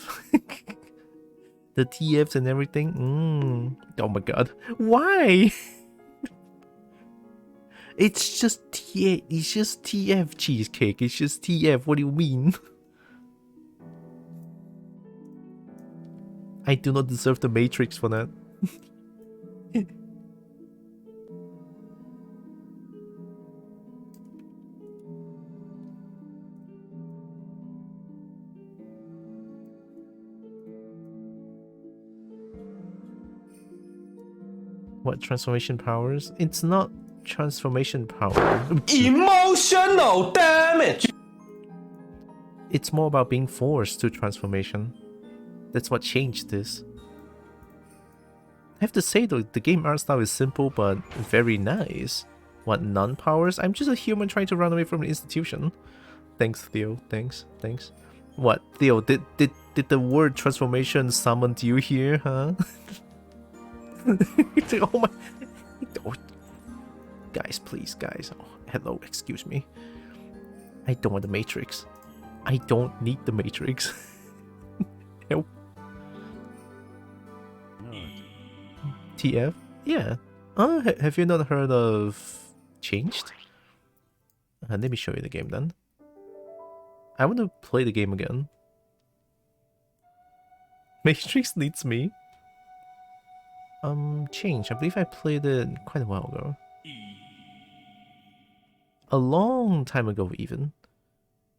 The TFs and everything. Oh my god. Why? It's just TF cheesecake. It's just TF. What do you mean? I do not deserve the Matrix for that. What transformation powers? It's not transformation power. Emotional damage! It's more about being forced to transformation. That's what changed this. I have to say though, the game art style is simple but very nice. What, non-powers? I'm just a human trying to run away from an institution. Thanks, Theo. Thanks. What, Theo, did the word transformation summon you here, huh? Oh my... Oh. Guys, please, guys. Oh, hello, excuse me. I don't want the Matrix. I don't need the Matrix. Help. TF? Yeah. Have you not heard of Changed? Let me show you the game then. I want to play the game again. Matrix needs me. Change. I believe I played it quite a while ago. A long time ago, even.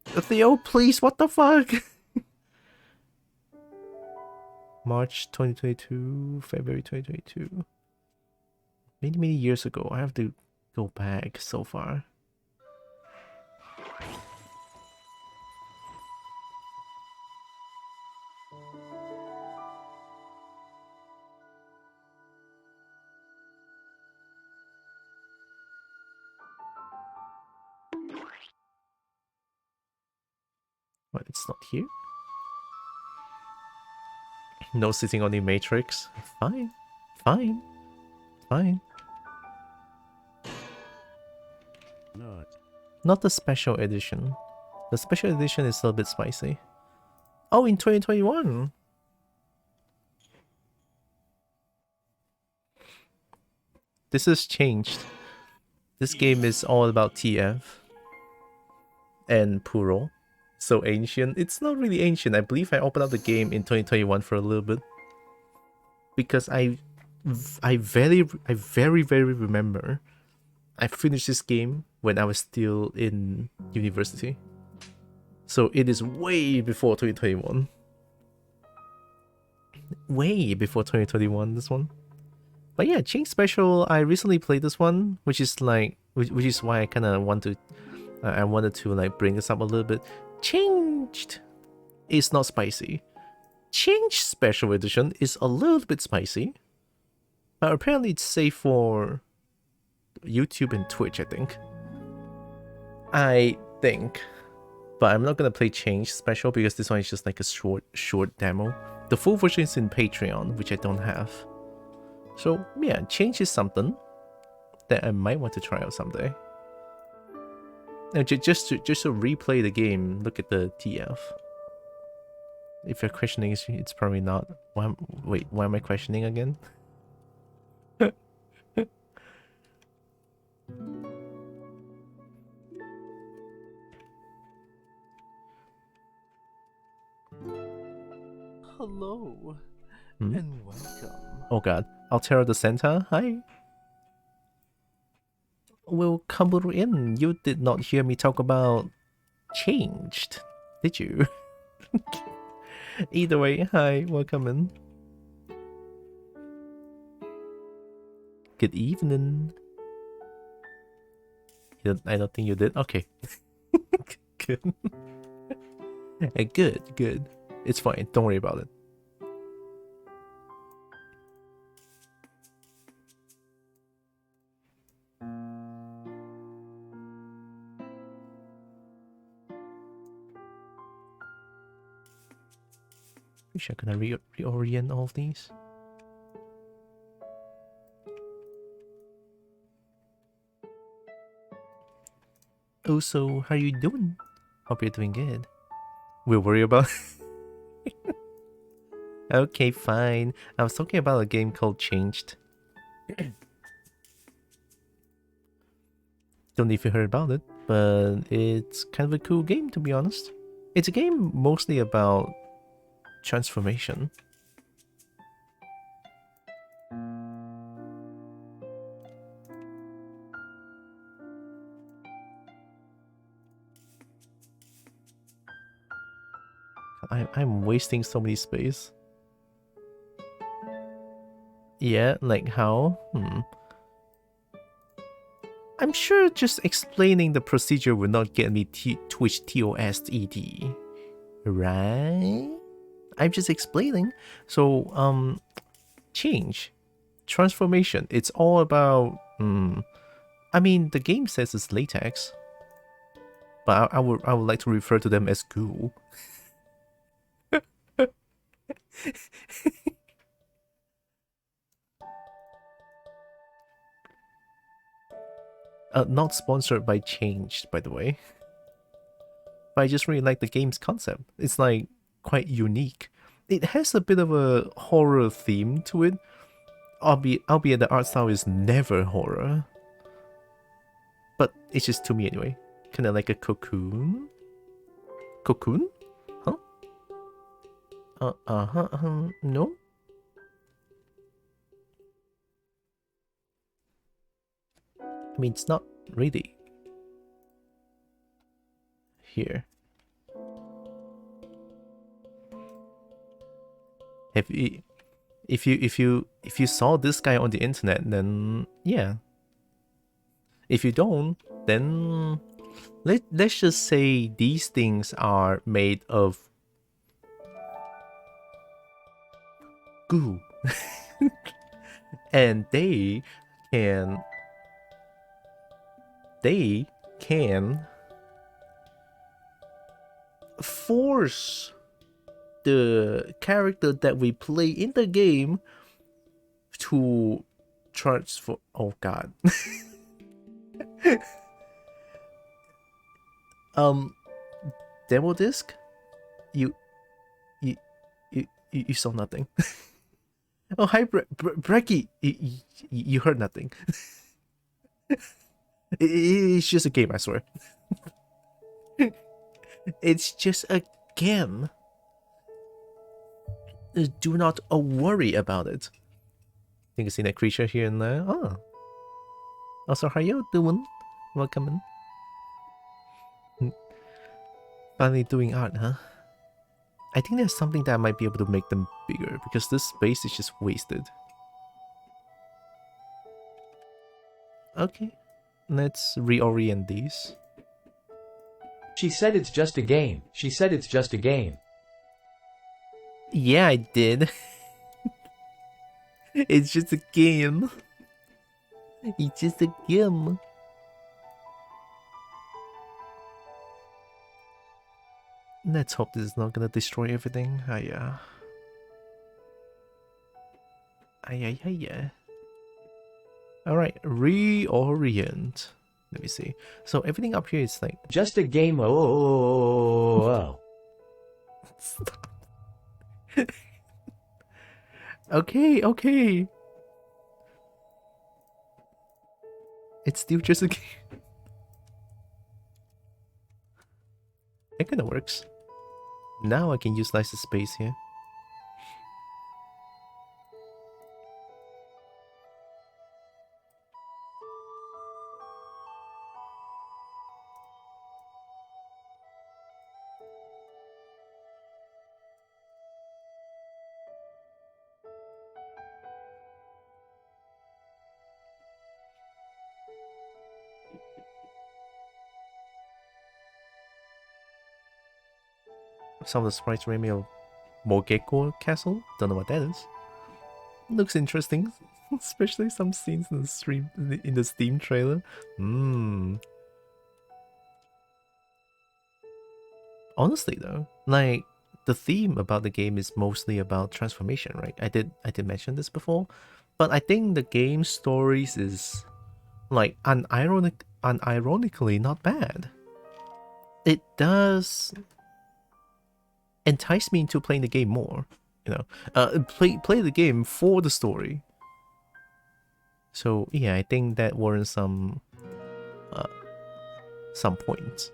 Theo, please, what the fuck? March 2022, February 2022. Many years ago. I have to go back so far. What, it's not here? No sitting on the Matrix. Fine. Not the special edition. The special edition is a little bit spicy. Oh, in 2021! This has changed. This game is all about TF. And Puro. So ancient. It's not really ancient. I believe I opened up the game in 2021 for a little bit. Because I very remember I finished this game when I was still in university. So it is way before 2021. Way before 2021, this one. But yeah, Change Special, I recently played this one, which is like, which is why I kind of want to, I wanted to like bring this up a little bit. Changed is not spicy. Change Special Edition is a little bit spicy. But apparently it's safe for YouTube and Twitch, I think. But I'm not gonna play Change Special because this one is just like a short demo. The full version is in Patreon, which I don't have. So yeah, Change is something that I might want to try out someday. Now, just to replay the game, look at the TF. If you're questioning, it's probably not. Wait, why am I questioning again? Hello, and welcome. Oh god. Altera the Santa, hi. Welcome in. You did not hear me talk about Changed, did you? Either way, hi, welcome in. Good evening. I don't think you did. Okay. Good. Good, good. It's fine. Don't worry about it. Wish I could reorient all of these. Oh, so how you doing? Hope you're doing good. We'll worry about. Okay, fine. I was talking about a game called Changed. Don't know if you heard about it, but it's kind of a cool game, to be honest. It's a game mostly about transformation. I'm wasting so many space. Yeah, like how? I'm sure just explaining the procedure will not get me Twitch TOSED. Right? I'm just explaining. So, change. Transformation. It's all about... I mean, the game says it's latex. But I would like to refer to them as goo. Not sponsored by Changed, by the way. But I just really like the game's concept. It's like quite unique. It has a bit of a horror theme to it, albeit the art style is never horror. But it's just to me anyway. Kinda like a cocoon? Cocoon? Huh? No? I mean, it's not really. Here. If you saw this guy on the internet, then yeah. If you don't, then let's just say these things are made of goo. And they can force the character that we play in the game to transform. Oh god. Demo disc? You saw nothing. Oh, hi, Brecky. You heard nothing. It's just a game, I swear. It's just a game. Do not worry about it. You can see that creature here and there. Oh. Also, how you doing? Welcome in. Finally doing art, huh? I think there's something that I might be able to make them bigger because this space is just wasted. Okay. Let's reorient these. She said it's just a game. She said it's just a game. Yeah, I did. It's just a game. It's just a game. Let's hope this is not gonna destroy everything. Yeah. Yeah. Alright, reorient. Let me see. So everything up here is like... Just a game. Oh. Stop. Okay. It's still just a game. It kinda works. Now I can utilize the space here. some of the sprites remind me of Mogeko Castle. Don't know what that is. Looks interesting, especially some scenes in the Steam trailer. Honestly though, like the theme about the game is mostly about transformation, right? I did mention this before, but I think the game stories is like unironically not bad. It does entice me into playing the game more, you know. Play the game for the story. So yeah, I think that warrants some points.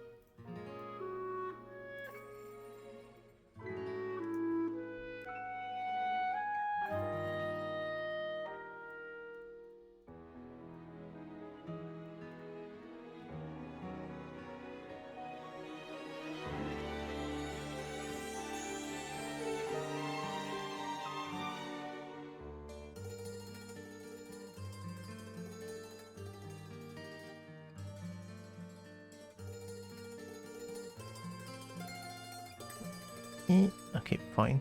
Okay, fine.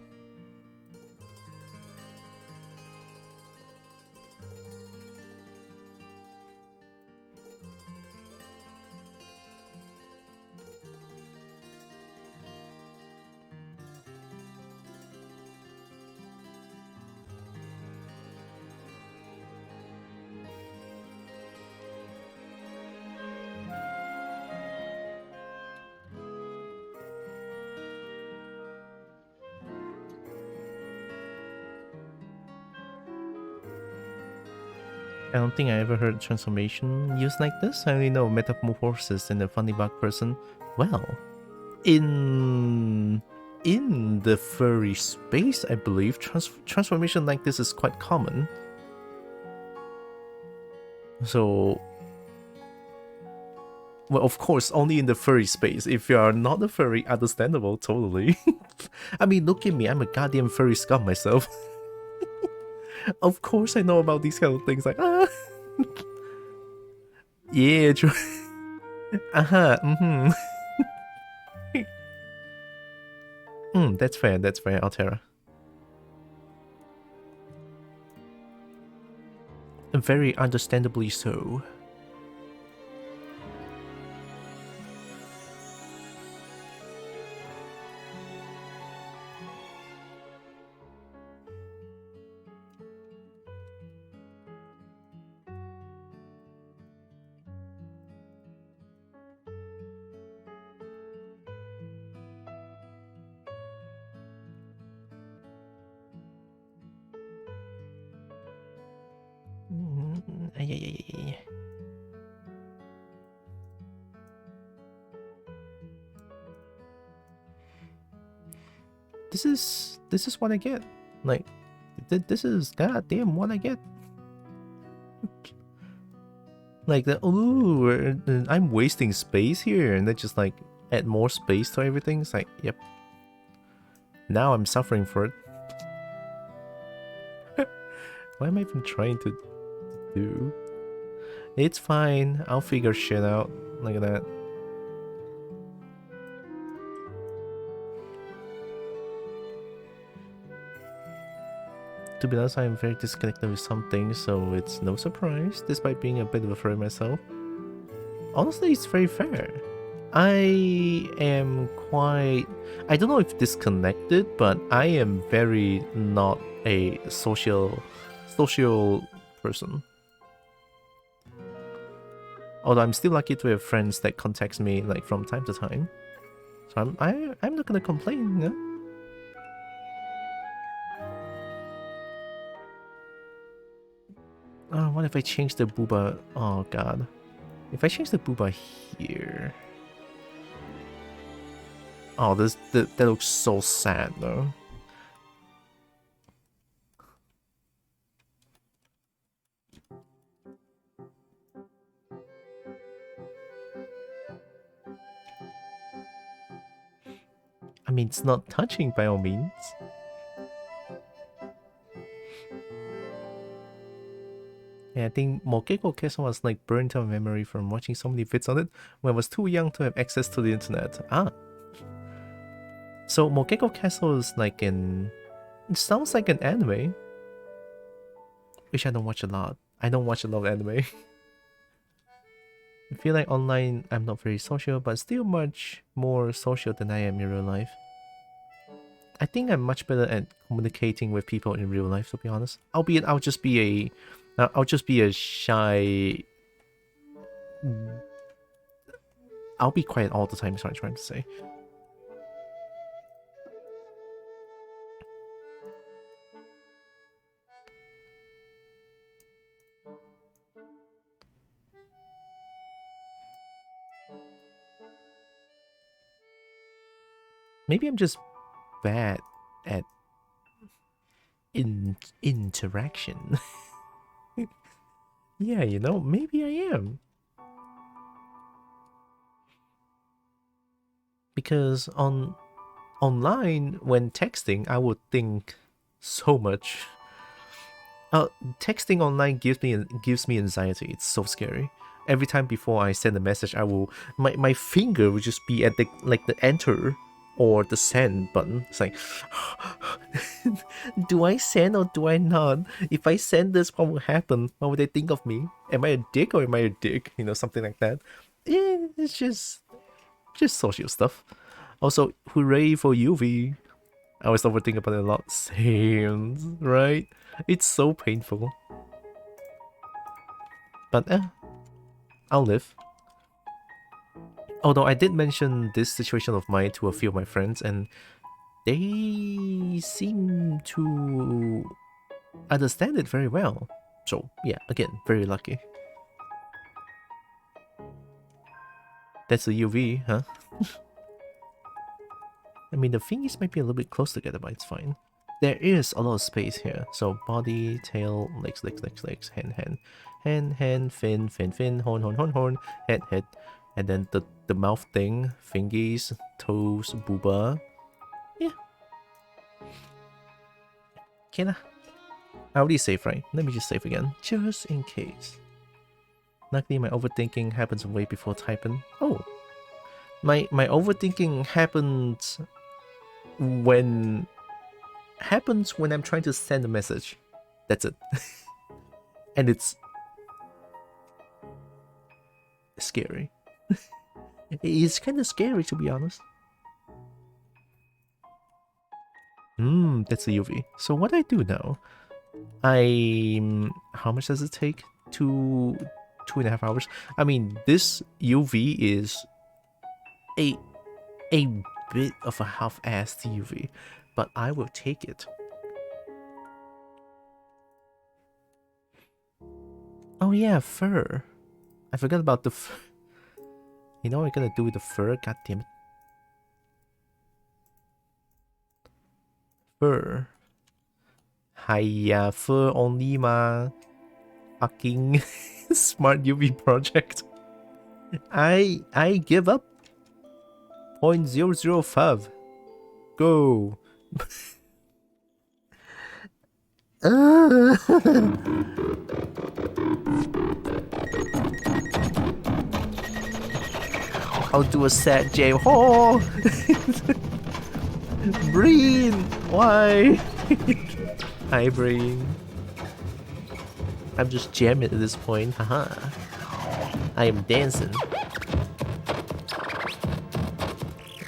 I don't think I ever heard transformation used like this. I only know metamorphosis and the funny bug person. Well, in the furry space, I believe transformation like this is quite common. So, well, of course, only in the furry space. If you are not a furry, understandable, totally. I mean, look at me, I'm a goddamn furry scum myself. Of course I know about these kind of things, like, yeah, true. That's fair, Altera. Very understandably so. Yeah. This is what I get. Like, this is goddamn what I get. Like I'm wasting space here, and they just like add more space to everything. It's like, yep. Now I'm suffering for it. What am I even trying to do? It's fine. I'll figure shit out. Look at that. To be honest, I am very disconnected with some things, so it's no surprise, despite being a bit of a furry myself. Honestly, it's very fair. I am quite... I don't know if disconnected, but I am very not a social person. Although I'm still lucky to have friends that contact me like from time to time. So I'm not gonna complain, you know? Oh, what if I change the booba? Oh god. If I change the booba here... Oh, that looks so sad though. I mean, it's not touching by all means. Yeah, I think Mogeko Castle was like burnt out memory from watching so many vids on it when I was too young to have access to the internet. Ah. So Mogeko Castle is like an... It sounds like an anime. Which I don't watch a lot. I don't watch a lot of anime. I feel like online I'm not very social, but still much more social than I am in real life. I think I'm much better at communicating with people in real life, to be honest. Albeit I'll just be a shy... I'll be quiet all the time, is what I'm trying to say. Maybe I'm just bad at interaction. Yeah, you know, maybe I am. Because online, when texting, I would think so much. Texting online gives me anxiety. It's so scary. Every time before I send a message, my finger would just be at the enter or the send button. It's like, do I send or do I not? If I send this, what will happen? What would they think of me? Am I a dick or am I a dick? You know, something like that. Yeah, it's just social stuff. Also, hooray for UV. I was overthinking about it a lot. Same, right? It's so painful. But I'll live. Although I did mention this situation of mine to a few of my friends, and they seem to understand it very well. So yeah, again, very lucky. That's a UV, huh? I mean, the thingies might be a little bit close together, but it's fine. There is a lot of space here. So body, tail, legs, hand, fin, horn, head, and then the mouth thing, fingies, toes, booba. Yeah. Can I already saved, right? Let me just save again, just in case. Luckily, my overthinking happens way before typing. Oh, my overthinking happens when I'm trying to send a message. That's it. And it's scary. It's kind of scary, to be honest. That's a UV. So what I do now, how much does it take? 2.5 hours. I mean, this UV is a bit of a half-assed UV, but I will take it. Oh yeah, fur. I forgot about the fur. You know what I'm gonna do with the fur? God damn it. Fur. Hiya, fur only ma. Fucking smart UV project. I give up. 0.005. Go. I'll do a sad J. Oh! Breen! Why? Hi, Breen. I'm just jamming at this point. Haha. I am dancing.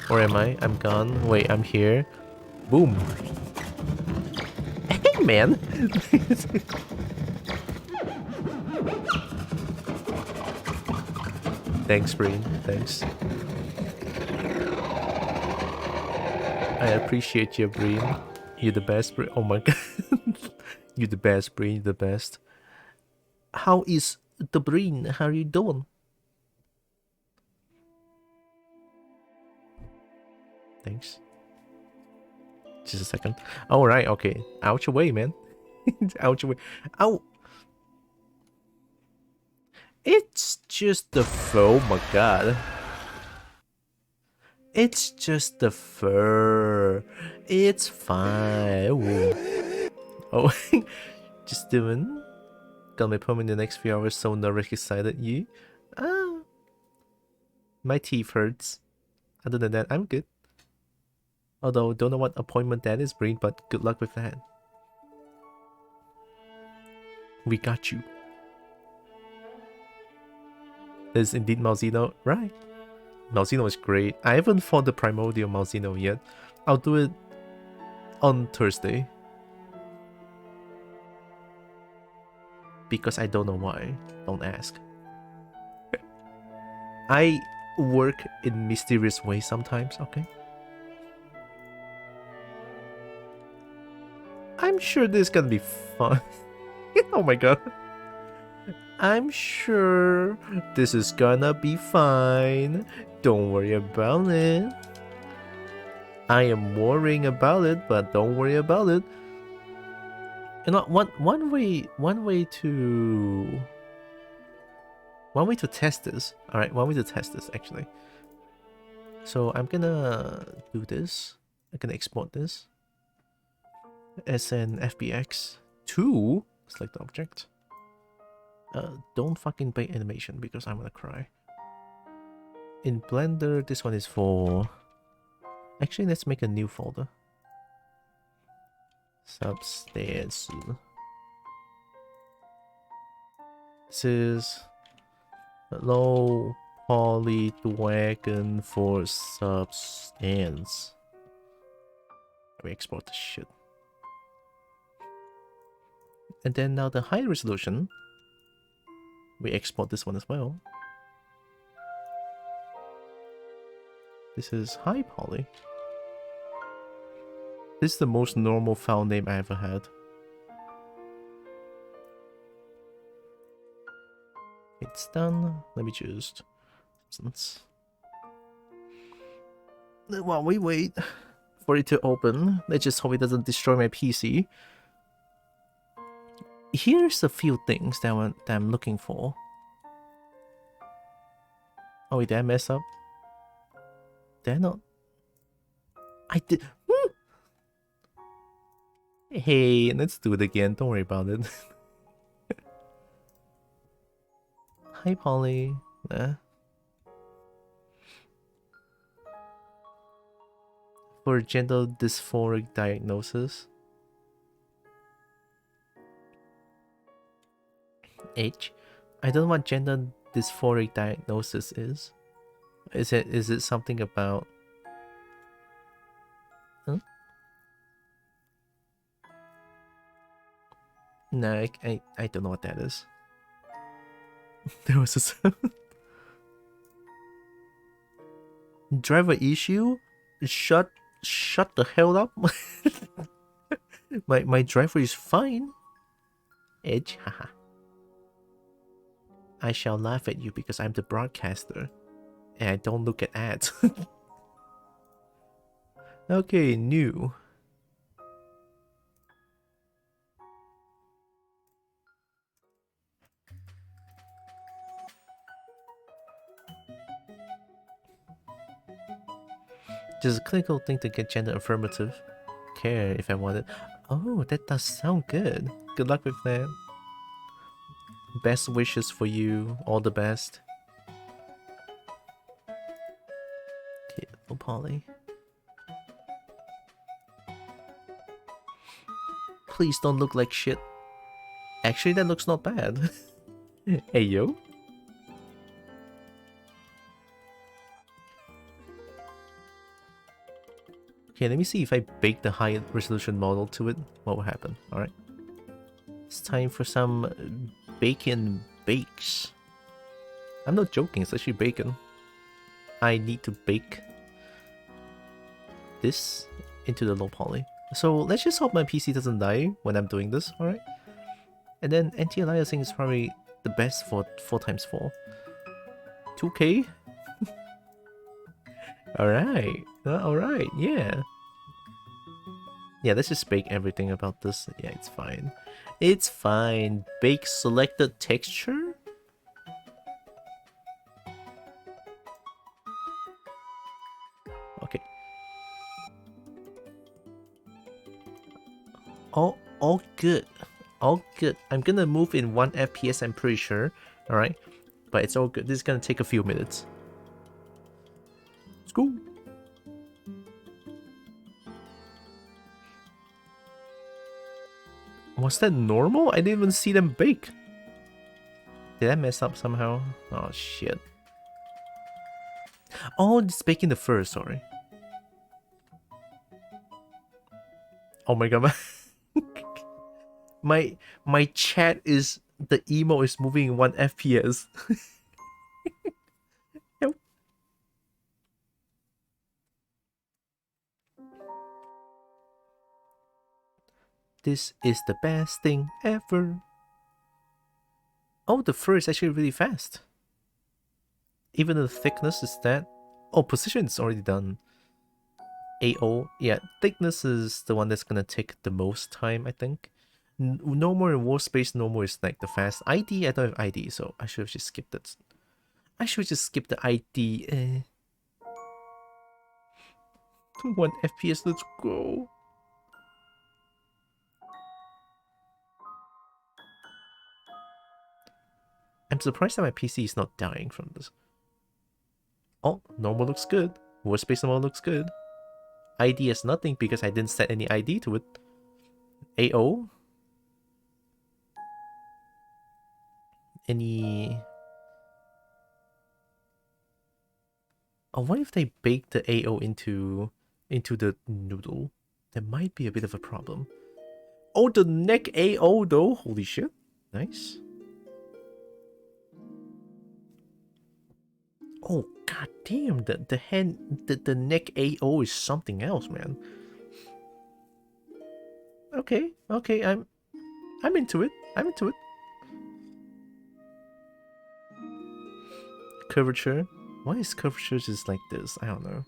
Or am I? I'm gone. Wait, I'm here. Boom. Hey, man! Thanks, Breen. Thanks. I appreciate you, Breen. You're the best, Breen. Oh my god. You're the best, Breen. You're the best. How is the Breen? How are you doing? Thanks. Just a second. All right, okay. Out your way, man. Out your way. Ow. It's just the fur. Oh my god. It's just the fur. It's fine. Ooh. Oh, just doing. Got my perm in the next few hours, so nervous excited. You? My teeth hurts. Other than that, I'm good. Although, don't know what appointment that is, Breen, but good luck with that. We got you. This is indeed Malzeno, right? Malzeno is great. I haven't fought the Primordial Malzeno yet. I'll do it on Thursday. Because I don't know why. Don't ask. I work in mysterious ways sometimes, okay? I'm sure this is gonna be fun. Oh my god. I'm sure this is gonna be fine. Don't worry about it. I am worrying about it, but don't worry about it. You know, one way to test this. All right, one way to test this actually. So I'm gonna do this. I'm gonna export this as an FBX to select object. Don't fucking bait animation because I'm gonna cry. In Blender, this one is for. Actually, let's make a new folder. Substance. This is low poly dragon for substance. Let me export this shit. And then now the high resolution. We export this one as well. This is high poly. This is the most normal file name I ever had. It's done. Let me just... While we wait for it to open, let's just hope it doesn't destroy my PC. Here's a few things that I'm looking for. Oh wait, did I mess up? Did I not? I did. Hey, let's do it again. Don't worry about it. Hi, Polly. For gender dysphoric diagnosis. H. I don't know what gender dysphoric diagnosis is. Is it something about? Huh? No, I don't know what that is. There was a sound. Driver issue? Shut the hell up. my driver is fine. Edge, haha. I shall laugh at you because I'm the broadcaster and I don't look at ads. Okay, new. Just a clinical thing to get gender affirmative care if I want it. Oh, that does sound good. Good luck with that. Best wishes for you. All the best. Okay, oh, Polly. Please don't look like shit. Actually, that looks not bad. Hey, yo. Okay, let me see if I bake the high resolution model to it. What will happen? Alright. It's time for some bacon bakes. I'm not joking, it's actually bacon. I need to bake this into the low poly. So let's just hope my PC doesn't die when I'm doing this, alright? And then anti-aliasing is probably the best for 4x4. 2K? Alright, alright, yeah. Yeah, let's just bake everything about this. Yeah, it's fine. It's fine. Bake selected texture? Okay. All good. All good. I'm gonna move in 1 FPS, I'm pretty sure. Alright? But it's all good. This is gonna take a few minutes. Let's go. Was that normal? I didn't even see them bake. Did I mess up somehow? Oh shit. Oh, it's baking the fur, sorry. Oh my god, my chat is, the emo is moving in 1 FPS. Yep. This is the best thing ever. Oh, the fur is actually really fast. Even the thickness is that. Oh, position is already done. AO, yeah, thickness is the one that's gonna take the most time, I think. No more in war space, no more is like the fast. ID, I don't have ID, so I should have just skipped it. I should just skip the ID. 1 FPS, let's go. I'm surprised that my PC is not dying from this. Oh, normal looks good. War space normal looks good. ID has nothing because I didn't set any ID to it. AO. Any... Oh, what if they bake the AO into the noodle? That might be a bit of a problem. Oh, the neck AO though. Holy shit. Nice. Oh, god damn. The neck AO is something else, man. Okay, I'm into it. I'm into it. Curvature. Why is curvature just like this? I don't know.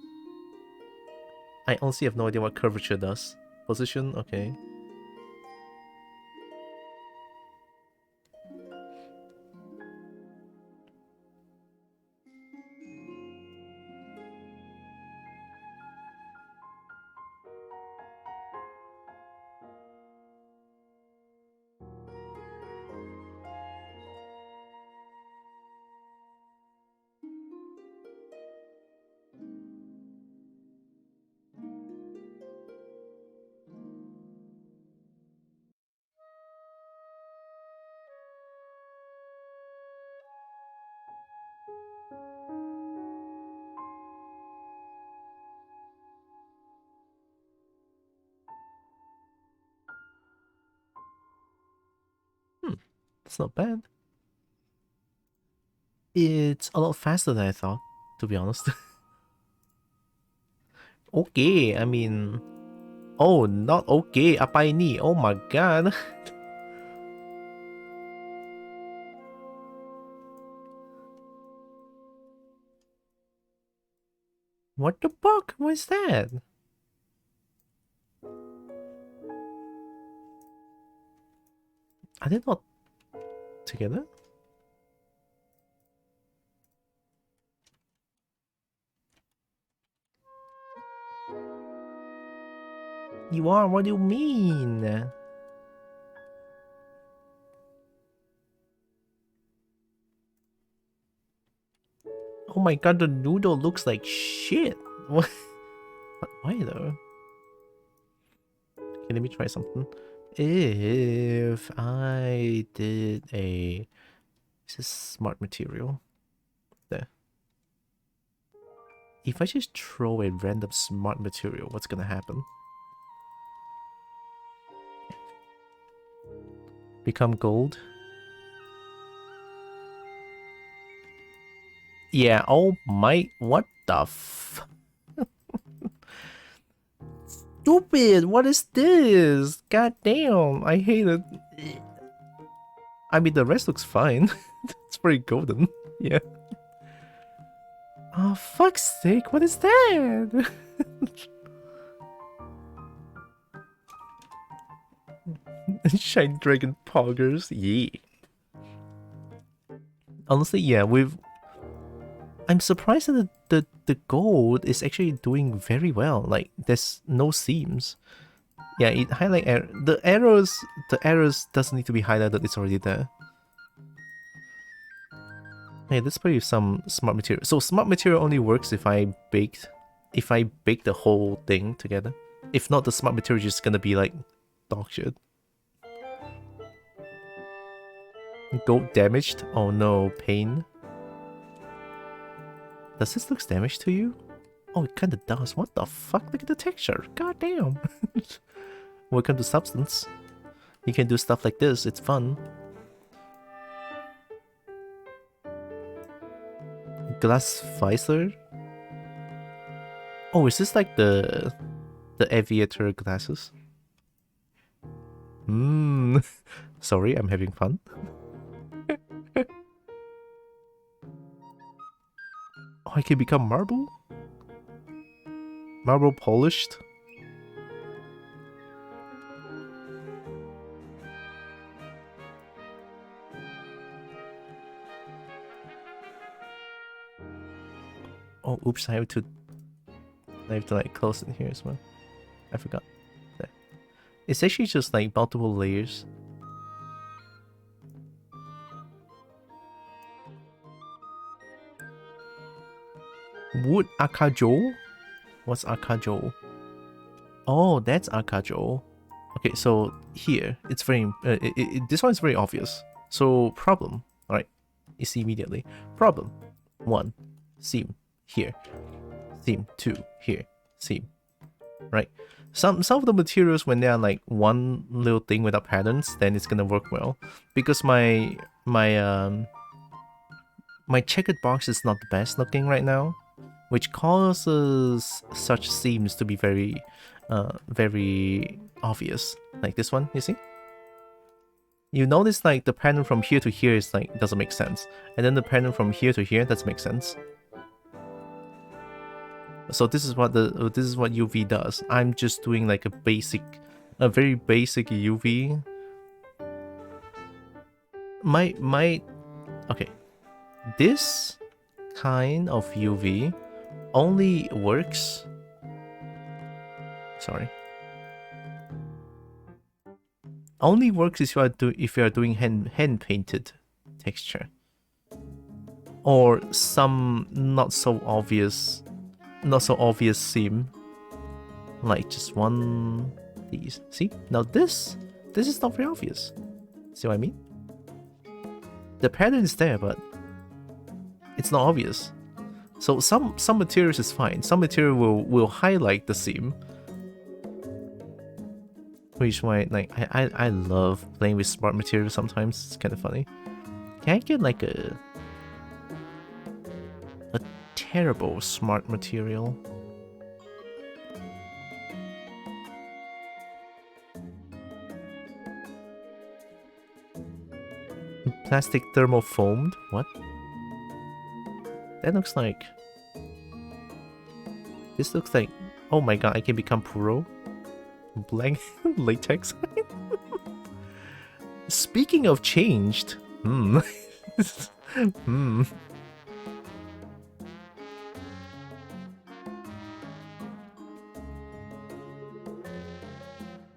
I honestly have no idea what curvature does. Position, okay. That's not bad. It's a lot faster than I thought, to be honest. Okay, I mean... Oh, not okay, apay ni. Oh my god. What the fuck? What is that? Are they not together? You are? What do you mean? Oh my god, the noodle looks like shit. What? Why though? Okay, let me try something. If I did a... This is smart material. There. If I just throw a random smart material, what's gonna happen? Become gold. Yeah, oh my... What the f... Stupid! What is this? God damn, I hate it. I mean, the rest looks fine. It's very golden. Yeah. Oh, fuck's sake, what is that? Shine Dragon Poggers, yeah. Honestly, yeah, I'm surprised that the gold is actually doing very well. Like, there's no seams. Yeah, it highlight the arrows doesn't need to be highlighted, it's already there. Hey, let's play with some smart material. So smart material only works if I bake the whole thing together. If not, the smart material is just gonna be like dog shit. Goat damaged? Oh no, pain. Does this look damaged to you? Oh, it kinda does. What the fuck? Look at the texture. God damn. Welcome to Substance. You can do stuff like this. It's fun. Glass visor? Oh, is this like the aviator glasses? Sorry, I'm having fun. Oh, I can become marble? Marble polished? Oh, oops, I have to like close it here as well. I forgot. There. It's actually just like multiple layers. Wood akajo? What's akajo? Oh, that's akajo. Okay, so here it's very this one is very obvious. So problem, all right? You see immediately. Problem 1, seam here, seam 2 here, seam. Right? Some of the materials, when they're like one little thing without patterns, then it's gonna work well. Because my checkered box is not the best looking right now, which causes such seams to be very very obvious. Like this one, you see? You notice like the pattern from here to here is like doesn't make sense, and then the pattern from here to here does make sense. So this is what UV does. I'm just doing like a very basic UV. Okay, this kind of UV only works. Sorry. Only works if you are doing hand painted texture, or some not so obvious seam, like just one these. See, now this is not very obvious. See what I mean? The pattern is there, but it's not obvious. So some materials is fine. Some material will highlight the seam. Which is why, like, I love playing with smart material sometimes. It's kind of funny. Can I get like a terrible smart material? Plastic thermal foamed? What? That looks like... This looks like... Oh my god, I can become Puro? Blank latex. Speaking of changed,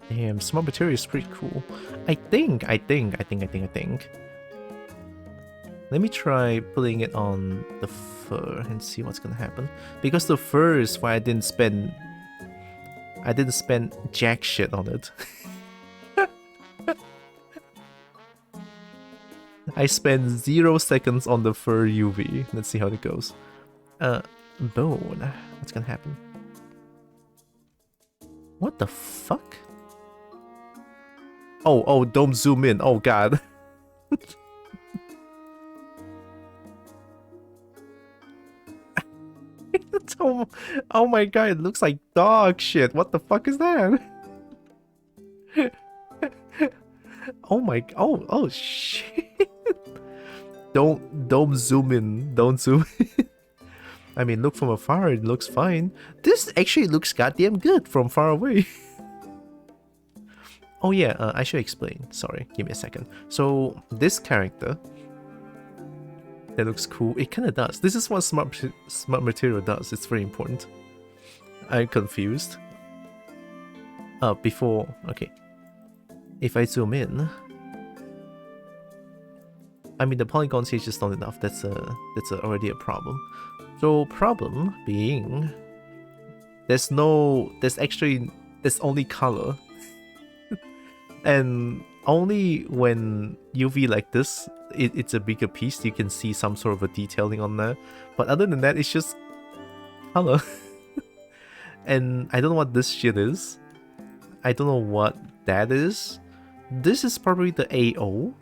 Damn, smart material is pretty cool. I think. Let me try putting it on the fur and see what's gonna happen. Because the fur is why I didn't spend jack shit on it. I spent 0 seconds on the fur UV. Let's see how it goes. Bone. What's gonna happen? What the fuck? Oh, don't zoom in. Oh god. Oh my god, it looks like dog shit. What the fuck is that? Oh shit. Don't zoom in. Don't zoom in. I mean, look from afar, it looks fine. This actually looks goddamn good from far away. Oh yeah, I should explain. Sorry, give me a second. So this character, that looks cool. It kind of does. This is what smart material does. It's very important. I'm confused. Before, okay. If I zoom in, I mean the polygons here is just not enough. That's already a problem. So problem being, there's only color. And only when UV like this it's a bigger piece, you can see some sort of a detailing on there. But other than that, it's just color. And I don't know what this shit is. I don't know what that is. This is probably the AO.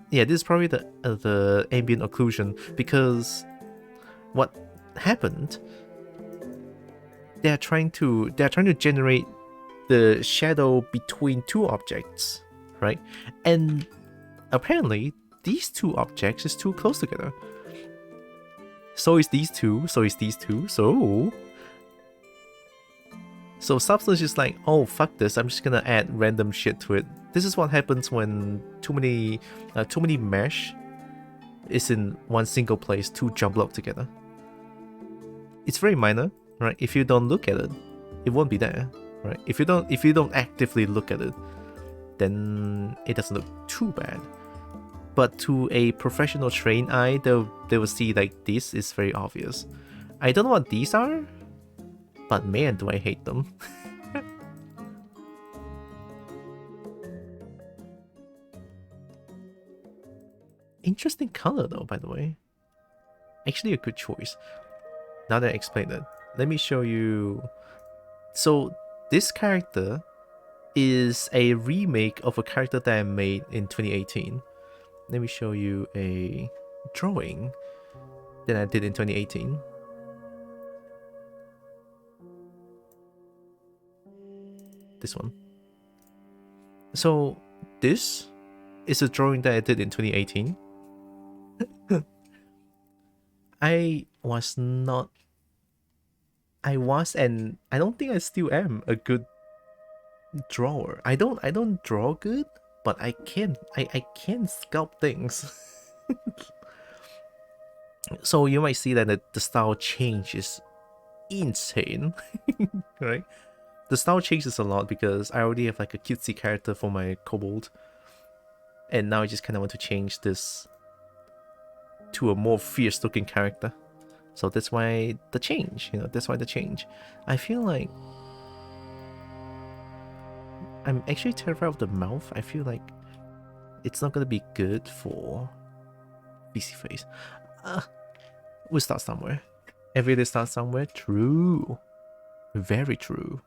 Yeah, this is probably the ambient occlusion, because what happened, they're trying to generate the shadow between two objects, right? And apparently these two objects is too close together. So is these two, so is these two, so Substance is like, oh fuck this, I'm just gonna add random shit to it. This is what happens when too many mesh is in one single place, two jump block together. It's very minor, right? If you don't look at it, it won't be there, right? If you don't actively look at it, then it doesn't look too bad. But to a professional trained eye, they will see like this is very obvious. I don't know what these are, but man, do I hate them. Interesting color though, by the way. Actually a good choice. Now that I explained it, let me show you. So this character is a remake of a character that I made in 2018. Let me show you a drawing that I did in 2018. This one. So this is a drawing that I did in 2018. I was, and I don't think I still am a good drawer. I don't draw good, but I can sculpt things. So you might see that the style change is insane, right? The style changes a lot because I already have like a cutesy character for my kobold, and now I just kind of want to change this to a more fierce looking character. So that's why the change, that's why the change. I feel like I'm actually terrified of the mouth. I feel like it's not gonna be good for PC face. We'll start somewhere. Every day starts somewhere. True. Very true.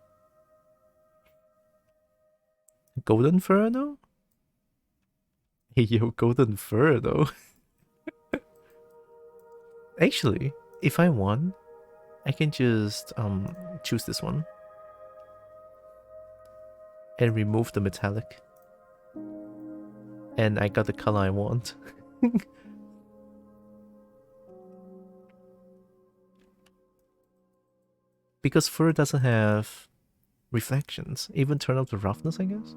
Golden fur though? Hey yo, golden fur though. Actually, if I want, I can just choose this one and remove the metallic, and I got the color I want. Because fur doesn't have reflections, even turn up the roughness, I guess.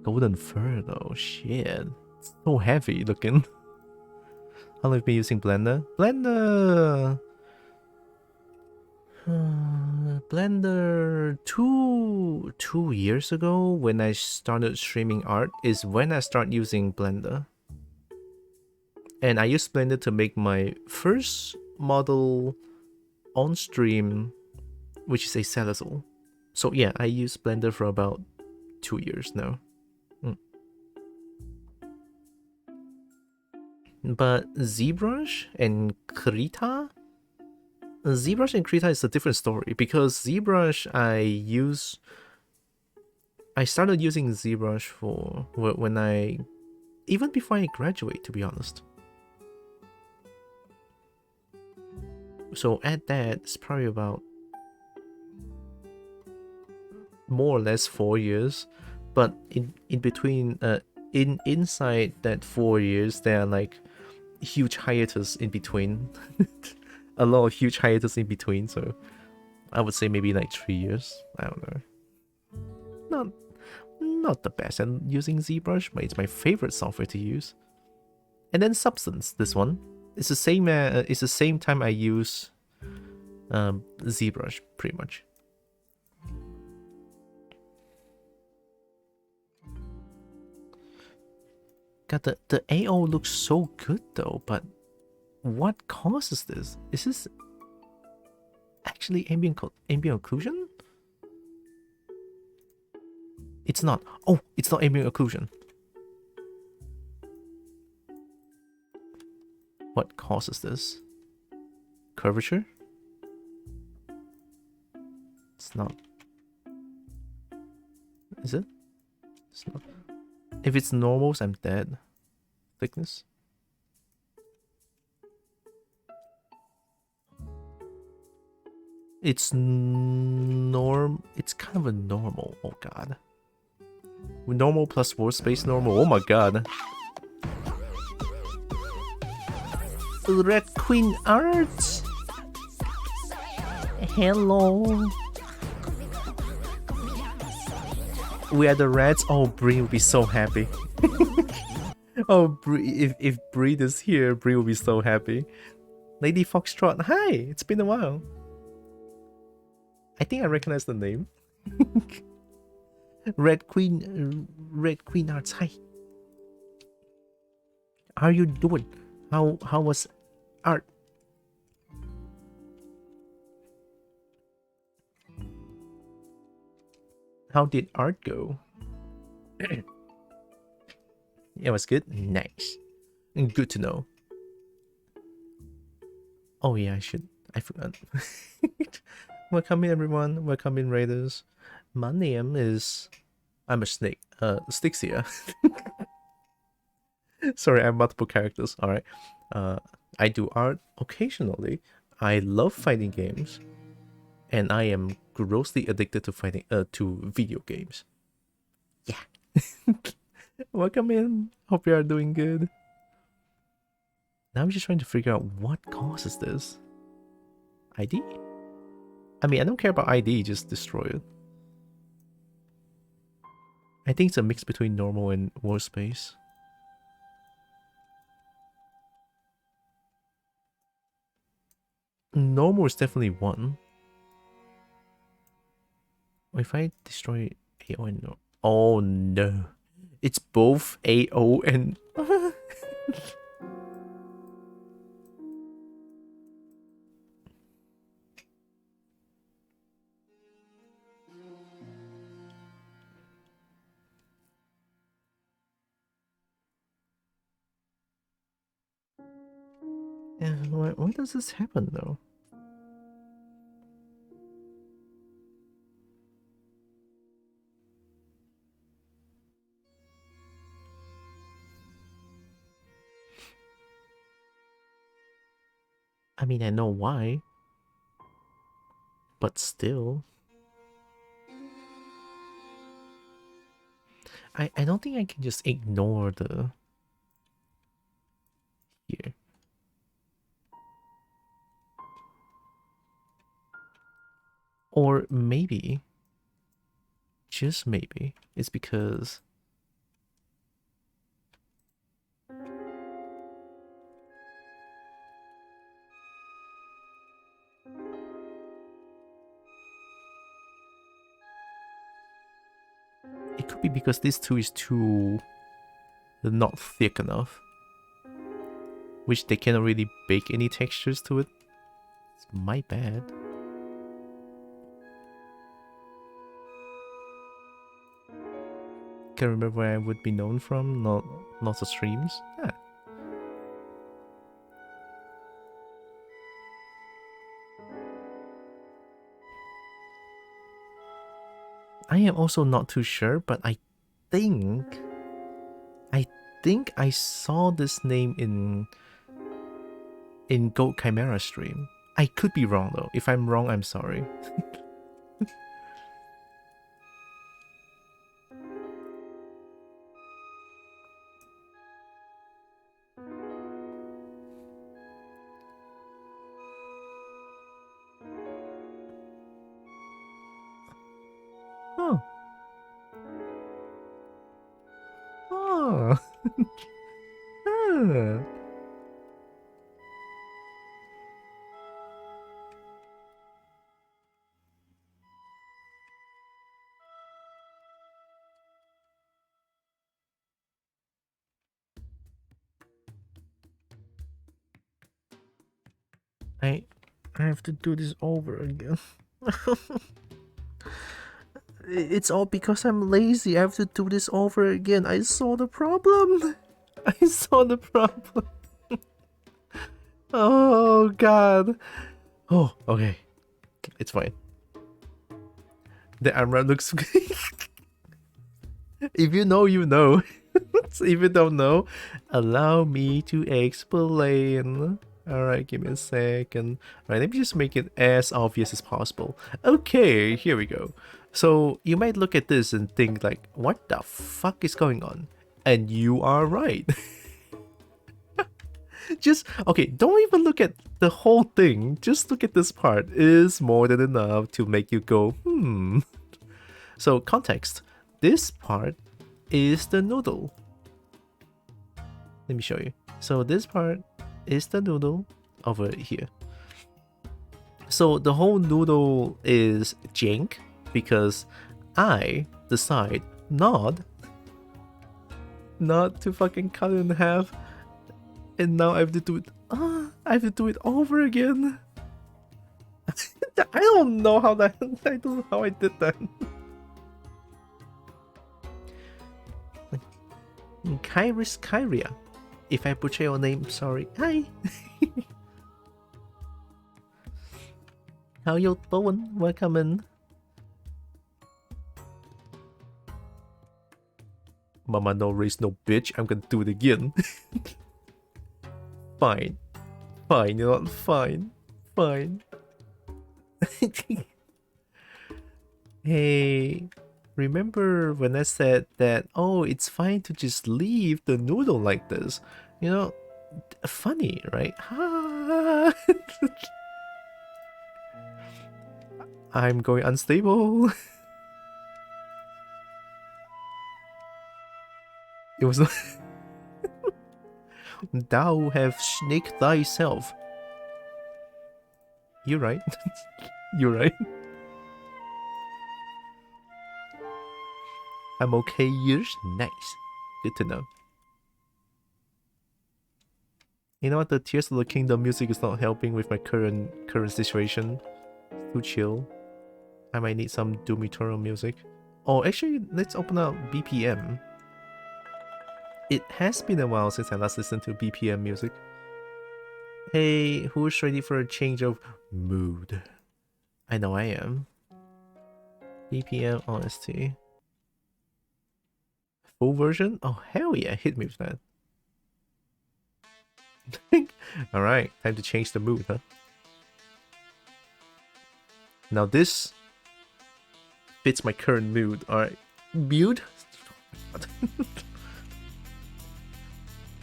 Golden fur though, shit. It's so heavy looking. How long have you been using Blender? Blender 2 years ago, when I started streaming art, is when I started using Blender. And I used Blender to make my first model on stream, which is a Salazar. So yeah, I used Blender for about 2 years now. But ZBrush and Krita? ZBrush and Krita is a different story, because ZBrush I started using ZBrush for when even before I graduate, to be honest. So at that, it's probably about more or less 4 years, but in between, inside that 4 years, there are like huge hiatus in between. A lot of huge hiatus in between, so I would say maybe like 3 years. I don't know. Not the best at using ZBrush, but it's my favorite software to use. And then Substance, this one. It's the same time I use ZBrush, pretty much. God, the AO looks so good though, but what causes this? actually ambient occlusion? It's not. Oh, it's not ambient occlusion. What causes this? Curvature? It's not. Is it? It's not. If it's normals, I'm dead. Thickness? It's it's kind of a normal. Oh god. Normal plus wall space normal. Oh my god. Red Queen Art. Hello. We are the rats. Oh, Bree will be so happy. Oh, Bree, if Bree is here, Bree will be so happy. Lady Foxtrot, hi! It's been a while. I think I recognize the name. Red Queen Arts, hi. How are you doing? How was art? How did art go? It was good? Nice. Good to know. Oh yeah, I forgot. Welcome in everyone, welcome in raiders. My name is... I'm a snake. Stixiya. Sorry, I have multiple characters. Alright. I do art occasionally. I love fighting games. And I am grossly addicted to video games. Yeah. Welcome in. Hope you are doing good. Now I'm just trying to figure out what causes this. ID? I mean, I don't care about ID, just destroy it. I think it's a mix between normal and war space. Normal is definitely one. If I destroy AO and no... Oh no. It's both AO and... Yeah, why does this happen though? I mean, I know why. But still. I don't think I can just ignore the... Here. Or maybe, just maybe, it's because... It could be because this two is too... not thick enough. Which they cannot really bake any textures to it. It's my bad. Can't remember where I would be known from, not the streams. Yeah. I am also not too sure, but I think I saw this name in Gold Chimera stream. I could be wrong though. If I'm wrong, I'm sorry. Oh. Oh. Ah. I have to do this over again. It's all because I'm lazy. I have to do this over again. I saw the problem. I saw the problem. Oh god. Oh, okay. It's fine. The camera looks if you know, you know. If you don't know, allow me to explain. Alright, give me a second. Alright, let me just make it as obvious as possible. Okay, here we go. So you might look at this and think like, what the fuck is going on? And you are right. Just, okay, don't even look at the whole thing. Just look at this part. It is more than enough to make you go, hmm. So context. This part is the noodle. Let me show you. So this part is the noodle over here. So the whole noodle is jank because I decide not to fucking cut it in half, and now I have to do it. I have to do it over again. I don't know how that. I don't know how I did that. Kairis Kyria. If I butcher your name, sorry. Hi. How you doing? Welcome in. Mama no raise no bitch. I'm gonna do it again. Fine. Fine, you know what? Fine. Fine. Hey, remember when I said that, oh, it's fine to just leave the noodle like this? You know, funny, right? I'm going unstable. It was thou have snaked thyself. You're right. You're right. I'm okay, years. Nice. Good to know. You know what? The Tears of the Kingdom music is not helping with my current situation. It's too chill. I might need some Doom Eternal music. Oh, actually, let's open up BPM. It has been a while since I last listened to BPM music. Hey, who's ready for a change of mood? I know I am. BPM honesty. Full version? Oh, hell yeah, hit me with that. Alright, time to change the mood, huh? Now this fits my current mood. Alright. Mood? I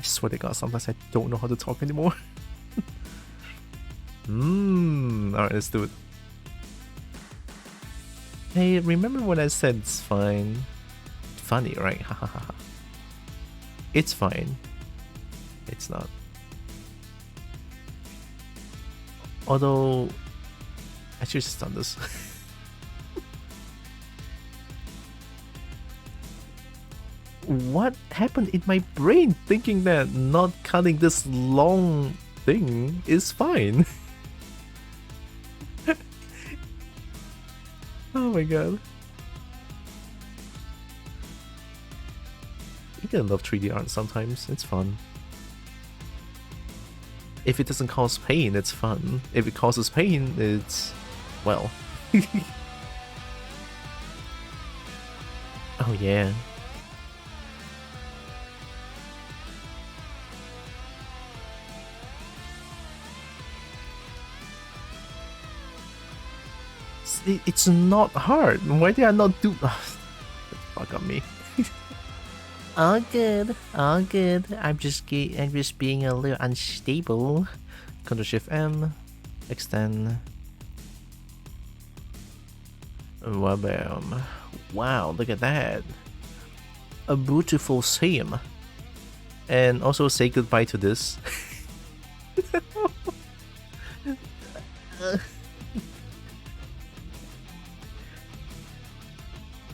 swear to God, sometimes I don't know how to talk anymore. Alright, let's do it. Hey, remember when I said it's fine? Funny, right? Hahaha. It's fine. It's not. Although, I should just done this. What happened in my brain thinking that not cutting this long thing is fine? Oh my god. You can love 3D art sometimes, it's fun. If it doesn't cause pain, it's fun. If it causes pain, it's... well. Oh yeah. It's not hard. Why did I not do... fuck on me. All good, all good. I'm just being a little unstable. Ctrl Shift M, extend. Wabam. Wow, look at that. A beautiful scene. And also say goodbye to this.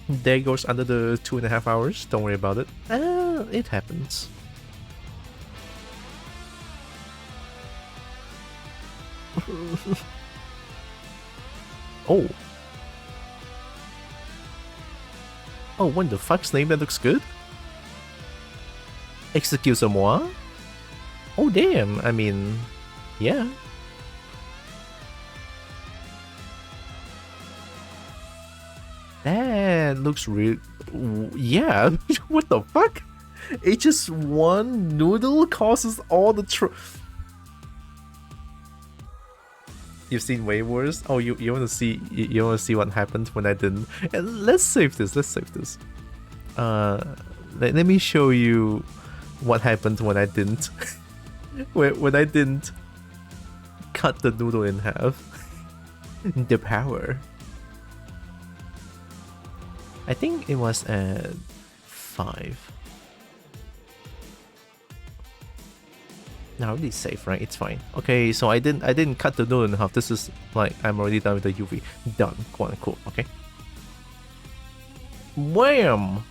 There goes under the 2.5 hours. Don't worry about it. It happens. Oh. Oh, what the fuck's name? That looks good. Excusez-moi. Oh damn, I mean, yeah. That looks real. Yeah, what the fuck? It's just one noodle causes all the You've seen way worse. Oh, you want to see what happened when I didn't? And let's save this. Let's save this. Let me show you what happened when I didn't. when I didn't cut the noodle in half. The power. I think it was at 5. Now really safe, right? It's fine. Okay, so I didn't cut the noodle in half. This is like I'm already done with the UV. Done. Quote unquote. Okay. Wham!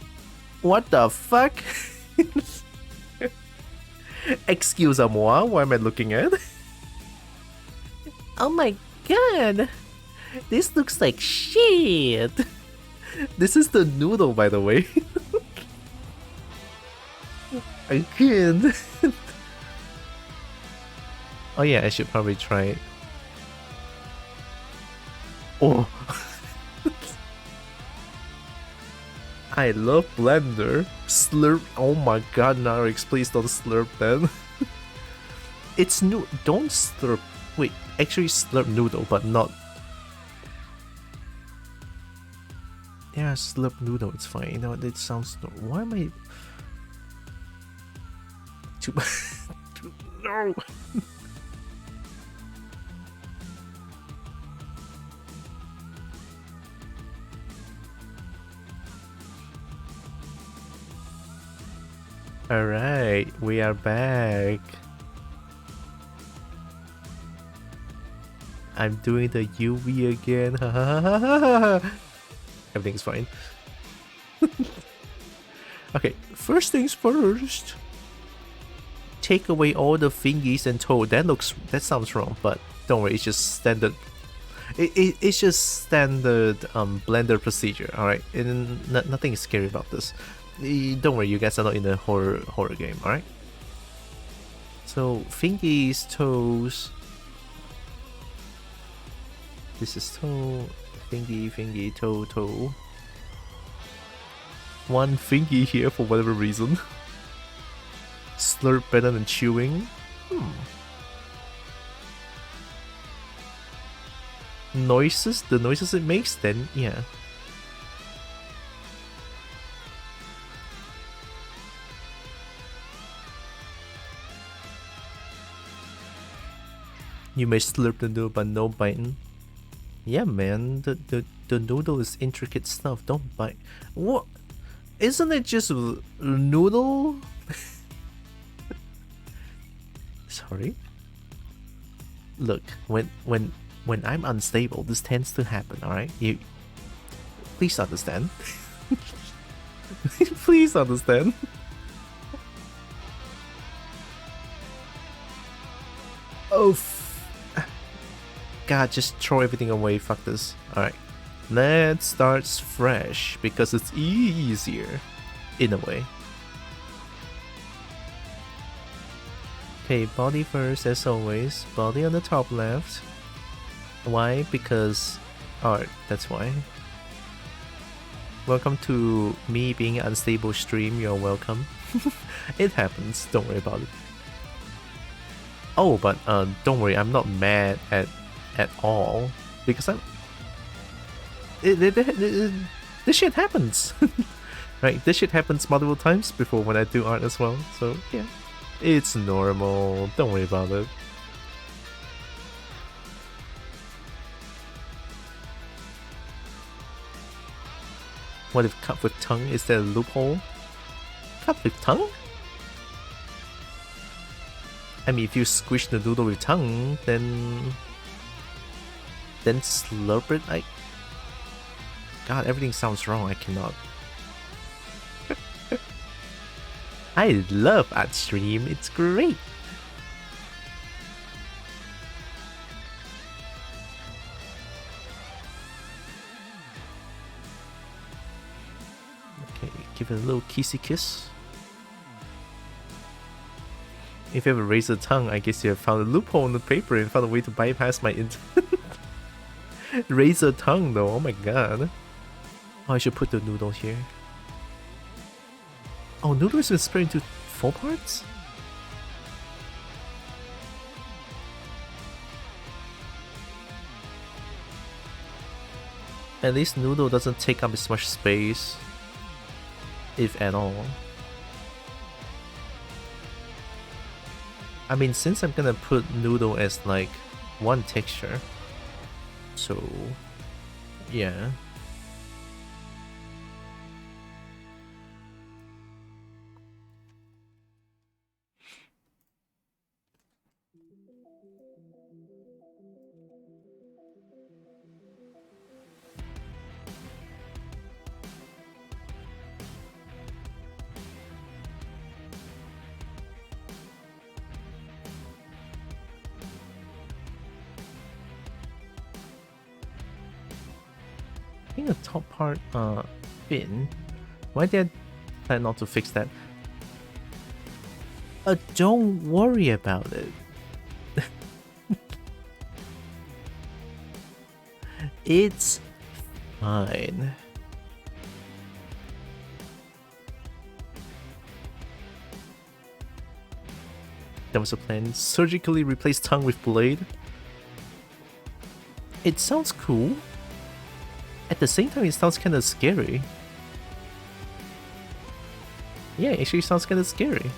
What the fuck? Excuse-moi, what am I looking at? Oh my god! This looks like shit! This is the noodle, by the way. I can't. Oh yeah, I should probably try it. Oh. I love Blender. Slurp. Oh my god, Narix, please don't slurp that. It's new. Don't slurp. Wait, actually slurp noodle, but not. Yeah, slurp noodle, it's fine. You know, it sounds. Why am I. No! Alright, we are back. I'm doing the UV again. Everything's fine. Okay, first things first. Take away all the fingies and toe. That sounds wrong, but don't worry, it's just standard. It's just standard Blender procedure. Alright, and nothing is scary about this. Don't worry, you guys are not in a horror game, alright? So, fingies, toes. This is toe, fingy, toe. One fingy here for whatever reason. Slurp better than chewing. Noises? The noises it makes? Then, yeah. You may slurp the noodle, but no biting. Yeah, man, the noodle is intricate stuff. Don't bite. What? Isn't it just noodle? Sorry. Look, when I'm unstable, this tends to happen. All right, you please understand. Please understand. Oh. God, just throw everything away, fuck this. Alright, let's start fresh, because it's easier, in a way. Okay, body first, as always. Body on the top left. Why? Because art, that's why. Welcome to me being unstable stream, you're welcome. It happens, don't worry about it. Oh, but don't worry, I'm not mad at all, because this shit happens. Right, this shit happens multiple times before when I do art as well, so yeah, it's normal, don't worry about it. What if cut with tongue? Is there a loophole? Cut with tongue? I mean, if you squish the noodle with tongue, then slurp it. God, everything sounds wrong. I cannot. I love art stream. It's great. Give it a little kissy kiss. If you have a razor tongue, I guess you have found a loophole in the paper and found a way to bypass my razor tongue though, oh my god. Oh, I should put the noodle here. Oh, noodle has been split into 4 parts? At least noodle doesn't take up as much space, if at all. I mean, since I'm gonna put noodle as like one texture, so yeah. I think the top part thin. Why did I decide not to fix that? Don't worry about it. It's fine. That was a plan. Surgically replace tongue with blade. It sounds cool. At the same time, it sounds kind of scary. Yeah, it actually sounds kind of scary.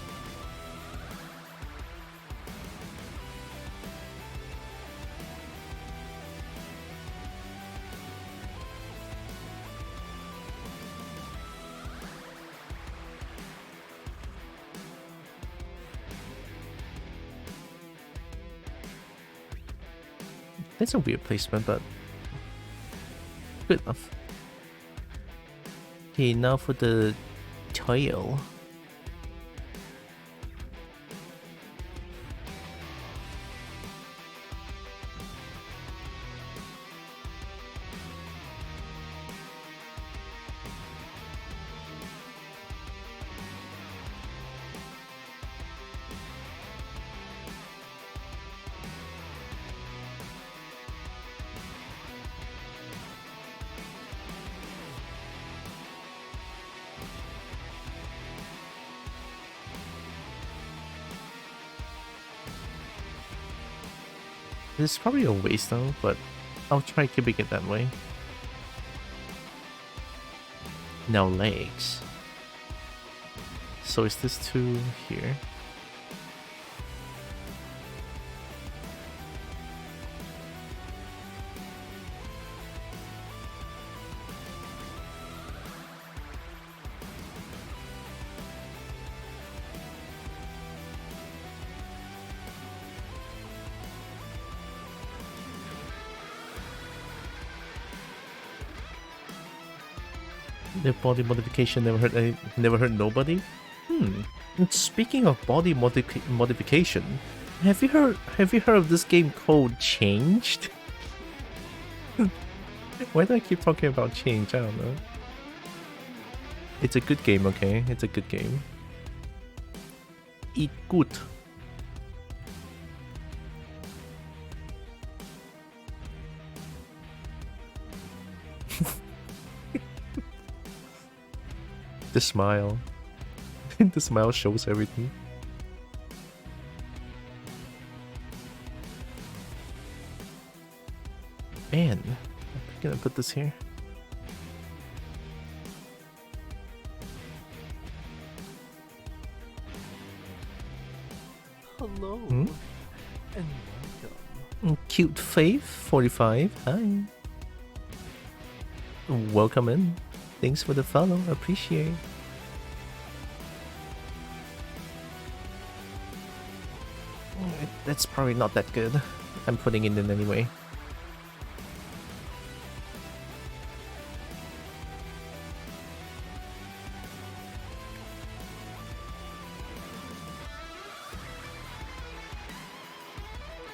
That's a weird placement, but good enough. Okay, now for the tail. This is probably a waste though, but I'll try keeping it that way. Now legs. So is this 2 here? The body modification never hurt nobody. And speaking of body modification, have you heard of this game called Changed? Why do I keep talking about Change? I don't know. It's a good game, okay? It's a good game. Eat good. The smile. The smile shows everything. Man, I'm gonna put this here. Hello and welcome. Cute Faith 45. Hi. Welcome in. Thanks for the follow. Appreciate. That's probably not that good. I'm putting it in anyway.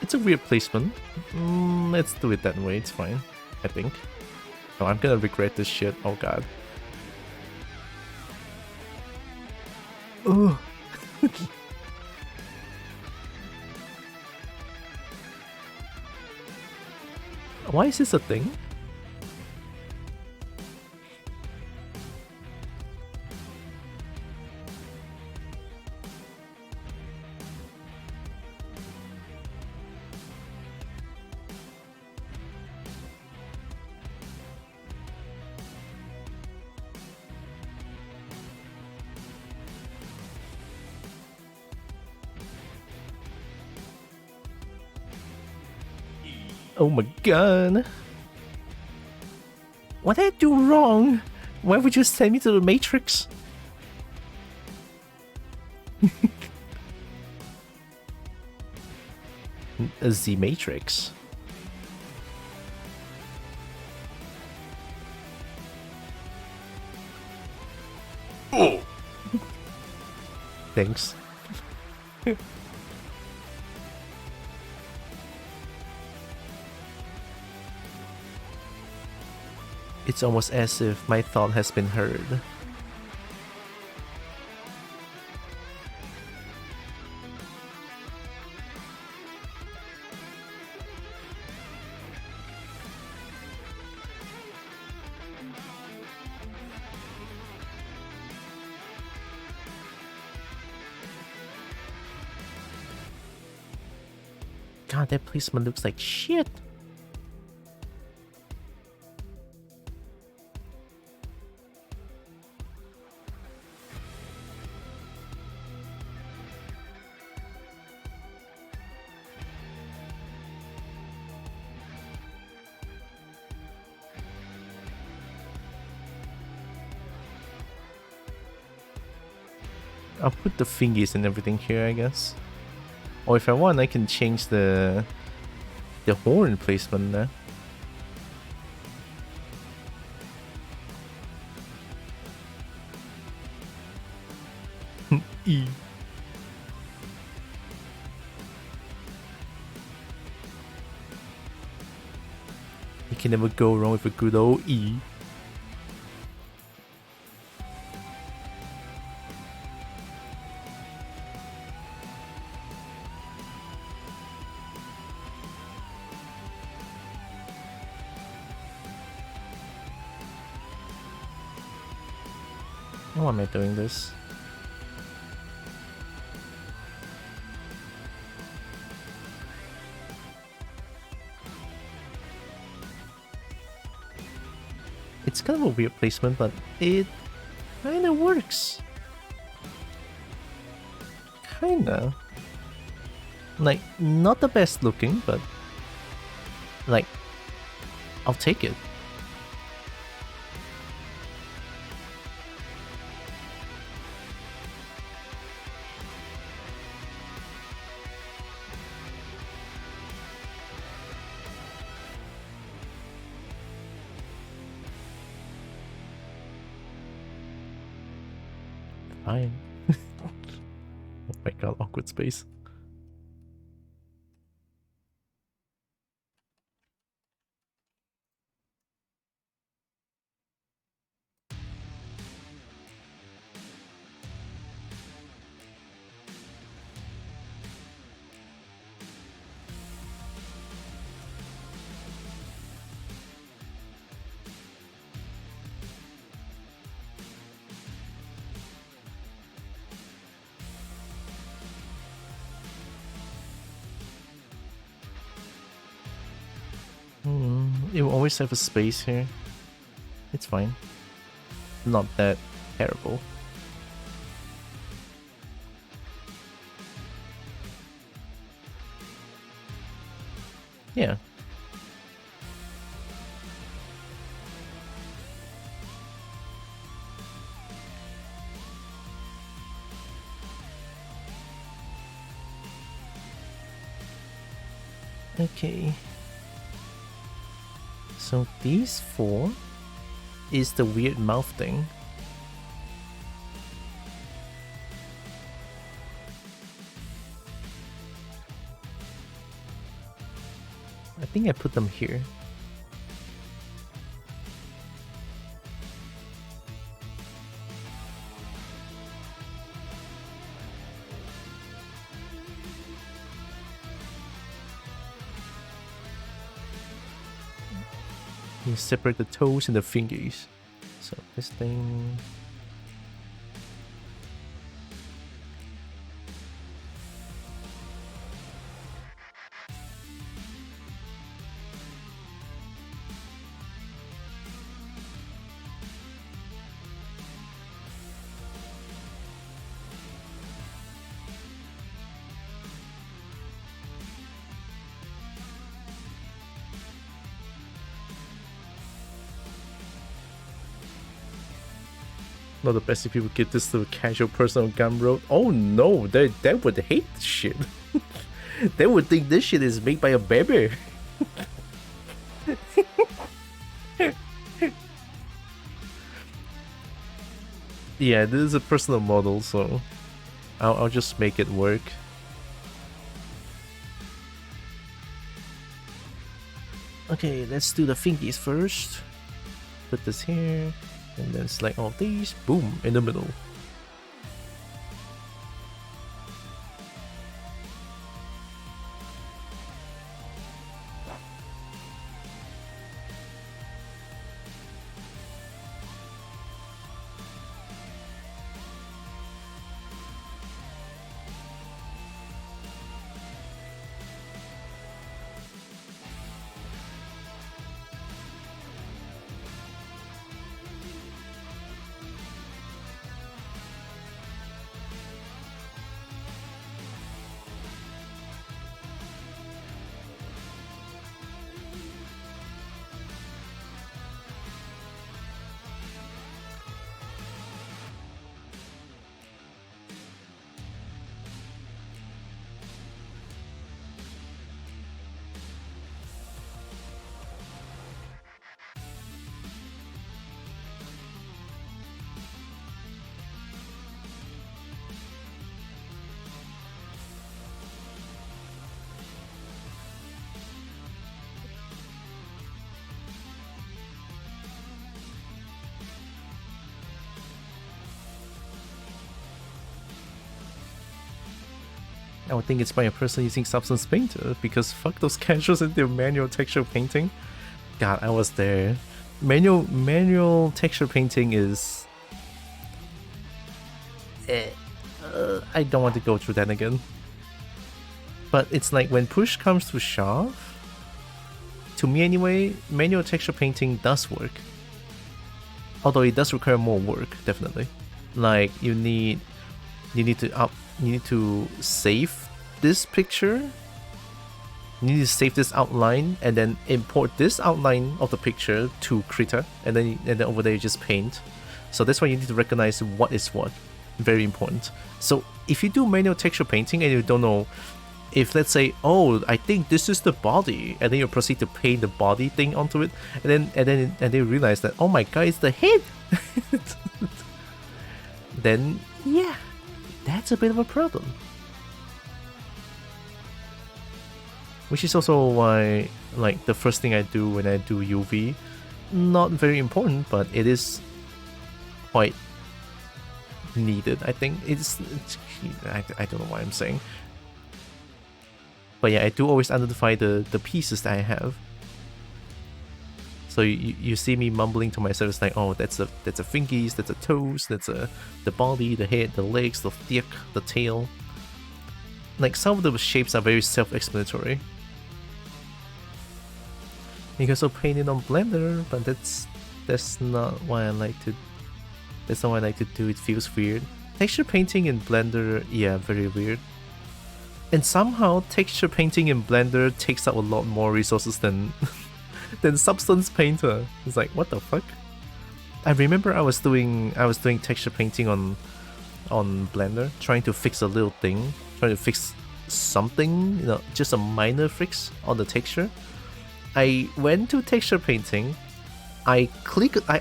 It's a weird placement. Let's do it that way. It's fine, I think. Oh, I'm gonna regret this shit. Oh god. Why is this a thing? Oh my god. What did I do wrong? Why would you send me to the Matrix? The Matrix. Oh. Thanks. It's almost as if my thought has been heard. God, that placement looks like shit. I'll put the thingies and everything here, I guess. Or if I want, I can change the horn placement there. E. You can never go wrong with a good old E. Why am I doing this? It's kind of a weird placement, but it kinda works. Kinda. Like, not the best looking, but like, I'll take it. Fine. Oh my god, awkward space. It will always have a space here. It's fine. Not that terrible. Yeah. Okay. So these four is the weird mouth thing. I think I put them here. You separate the toes and the fingers. So this thing. Not the best if people give this to a casual person on Gumroad. Oh no, they would hate this shit. They would think this shit is made by a baby. Yeah, this is a personal model, so I'll just make it work. Okay, let's do the fingies first. Put this here. And then select all these, boom, in the middle. I would think it's by a person using Substance Painter, because fuck those casuals and their manual texture painting. God, I was there. Manual texture painting is... I don't want to go through that again. But it's like when push comes to shove, to me anyway, manual texture painting does work. Although it does require more work, definitely. Like you need to save this picture. You need to save this outline and then import this outline of the picture to Krita, and then over there you just paint. So that's why you need to recognize what is what. Very important. So if you do manual texture painting and you don't know, if let's say, oh, I think this is the body, and then you proceed to paint the body thing onto it, and then you realize that, oh my god, it's the head. Then yeah, that's a bit of a problem. Which is also why, like, the first thing I do when I do UV, not very important, but it is quite needed. I think I don't know what I'm saying. But yeah, I do always identify the pieces that I have. So you see me mumbling to myself, it's like, oh, that's a fingies, that's a toes, that's the body, the head, the legs, the thick, the tail. Like, some of the shapes are very self-explanatory. You can also paint it on Blender, but that's not why I like to. That's not what I like to do. It feels weird. Texture painting in Blender, yeah, very weird. And somehow texture painting in Blender takes up a lot more resources than than Substance Painter. It's like, what the fuck? I remember I was doing texture painting on Blender, trying to fix a little thing, trying to fix something, you know, just a minor fix on the texture. I went to texture painting, I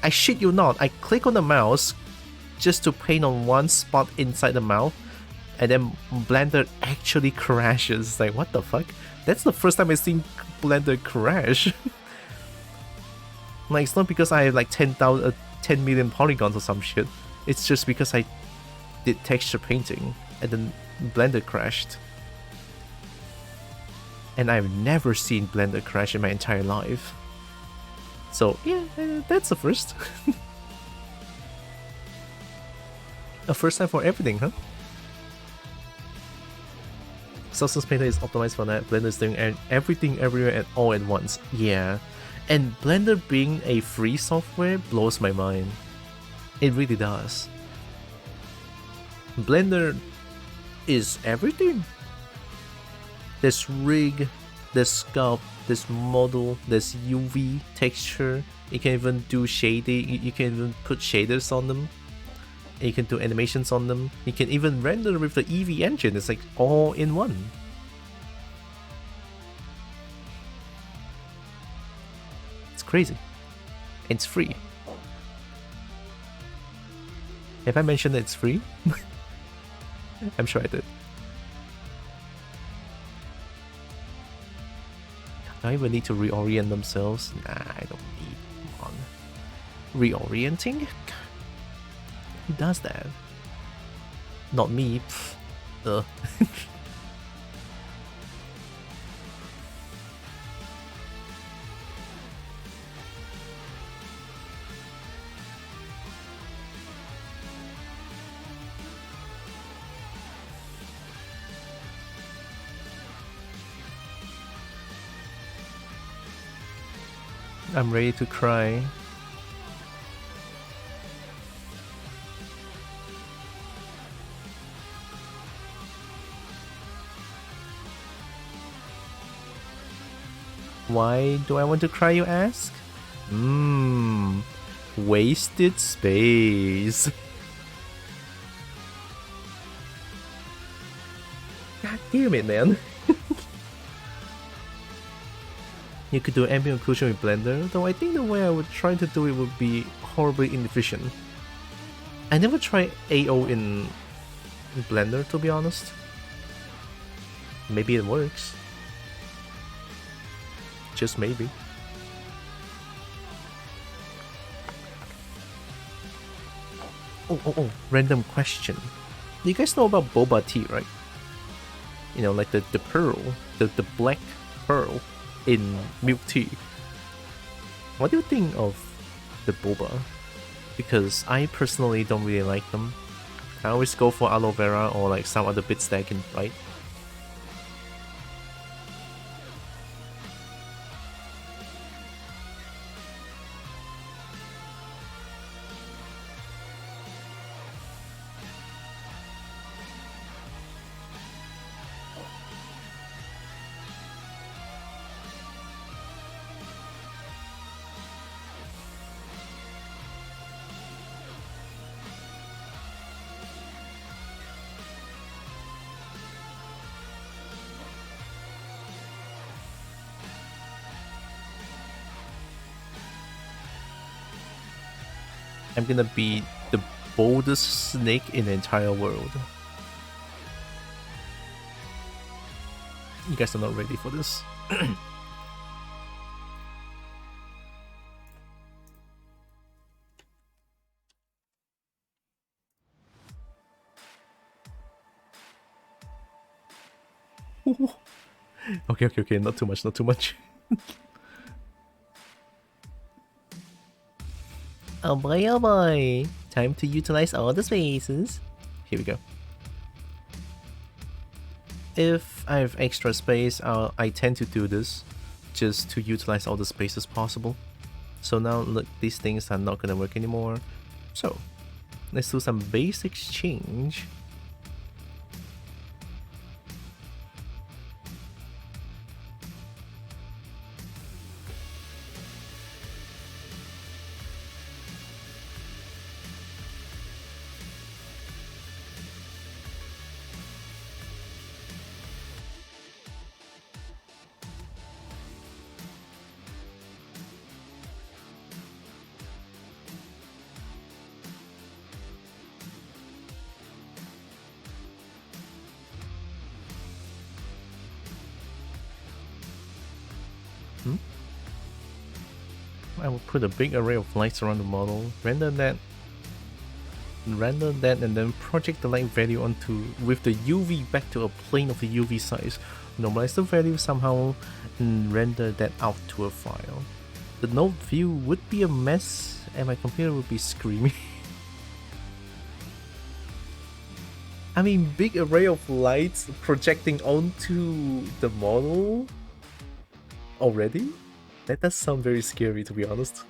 shit you not, I click on the mouse just to paint on one spot inside the mouth, and then Blender actually crashes. It's like, what the fuck? That's the first time I've seen Blender crash. Like, it's not because I have like 10 million polygons or some shit. It's just because I did texture painting and then Blender crashed. And I've never seen Blender crash in my entire life. So yeah, that's the first. A first time for everything, huh? Substance Painter is optimized for that. Blender is doing everything everywhere at all at once. Yeah. And Blender being a free software blows my mind. It really does. Blender is everything. There's rig, there's sculpt, there's model, there's UV, texture. You can even do shading, you can even put shaders on them. You can do animations on them. You can even render with the EV engine. It's like all in one. It's crazy. It's free. Have I mentioned that it's free? I'm sure I did. Do I even need to reorient themselves? Nah, I don't need one. Reorienting? Who does that? Not me. Ugh. I'm ready to cry. Why do I want to cry, you ask? Wasted space. God damn it, man. You could do ambient occlusion with Blender, though I think the way I would try to do it would be horribly inefficient. I never tried AO in Blender, to be honest. Maybe it works. Just maybe. Oh, random question. Do you guys know about boba tea, right? You know, like the pearl, the black pearl in milk tea. What do you think of the boba? Because I personally don't really like them. I always go for aloe vera or like some other bits that I can bite. I'm gonna be the boldest snake in the entire world. You guys are not ready for this. Okay, not too much, not too much. Oh boy, time to utilize all the spaces. Here we go. If I have extra space, I tend to do this just to utilize all the spaces possible. So now look, these things are not gonna work anymore. So let's do some base exchange. I will put a big array of lights around the model, render that, and then project the light value onto with the UV back to a plane of the UV size, normalize the value somehow, and render that out to a file. the Note view would be a mess and my computer would be screaming. I mean, big array of lights projecting onto the model already? That does sound very scary, to be honest.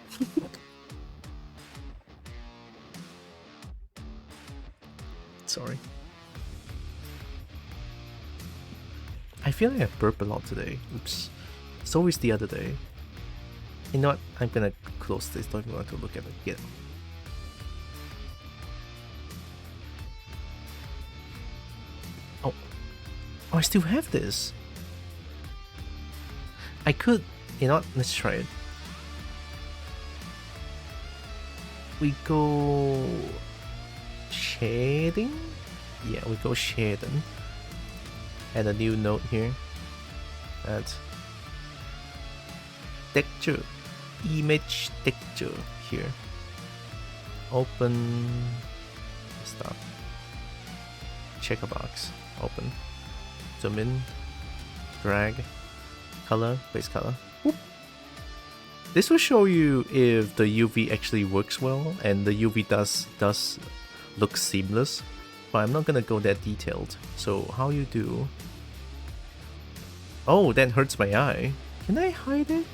Sorry. I feel like I burp a lot today. Oops. It's always the other day. You know what? I'm gonna close this. Don't even want to look at it yet. Oh. Oh, I still have this. I could... You know what? Let's try it. We go... Shading? Yeah, we go shading. Add a new note here. Add texture, image texture here. Open, stop. Checker box. Open. Zoom in. Drag. Color. Base color. Whoop. This will show you if the UV actually works well, and the UV does look seamless. But I'm not gonna go that detailed. So how you do? Oh, that hurts my eye. Can I hide it?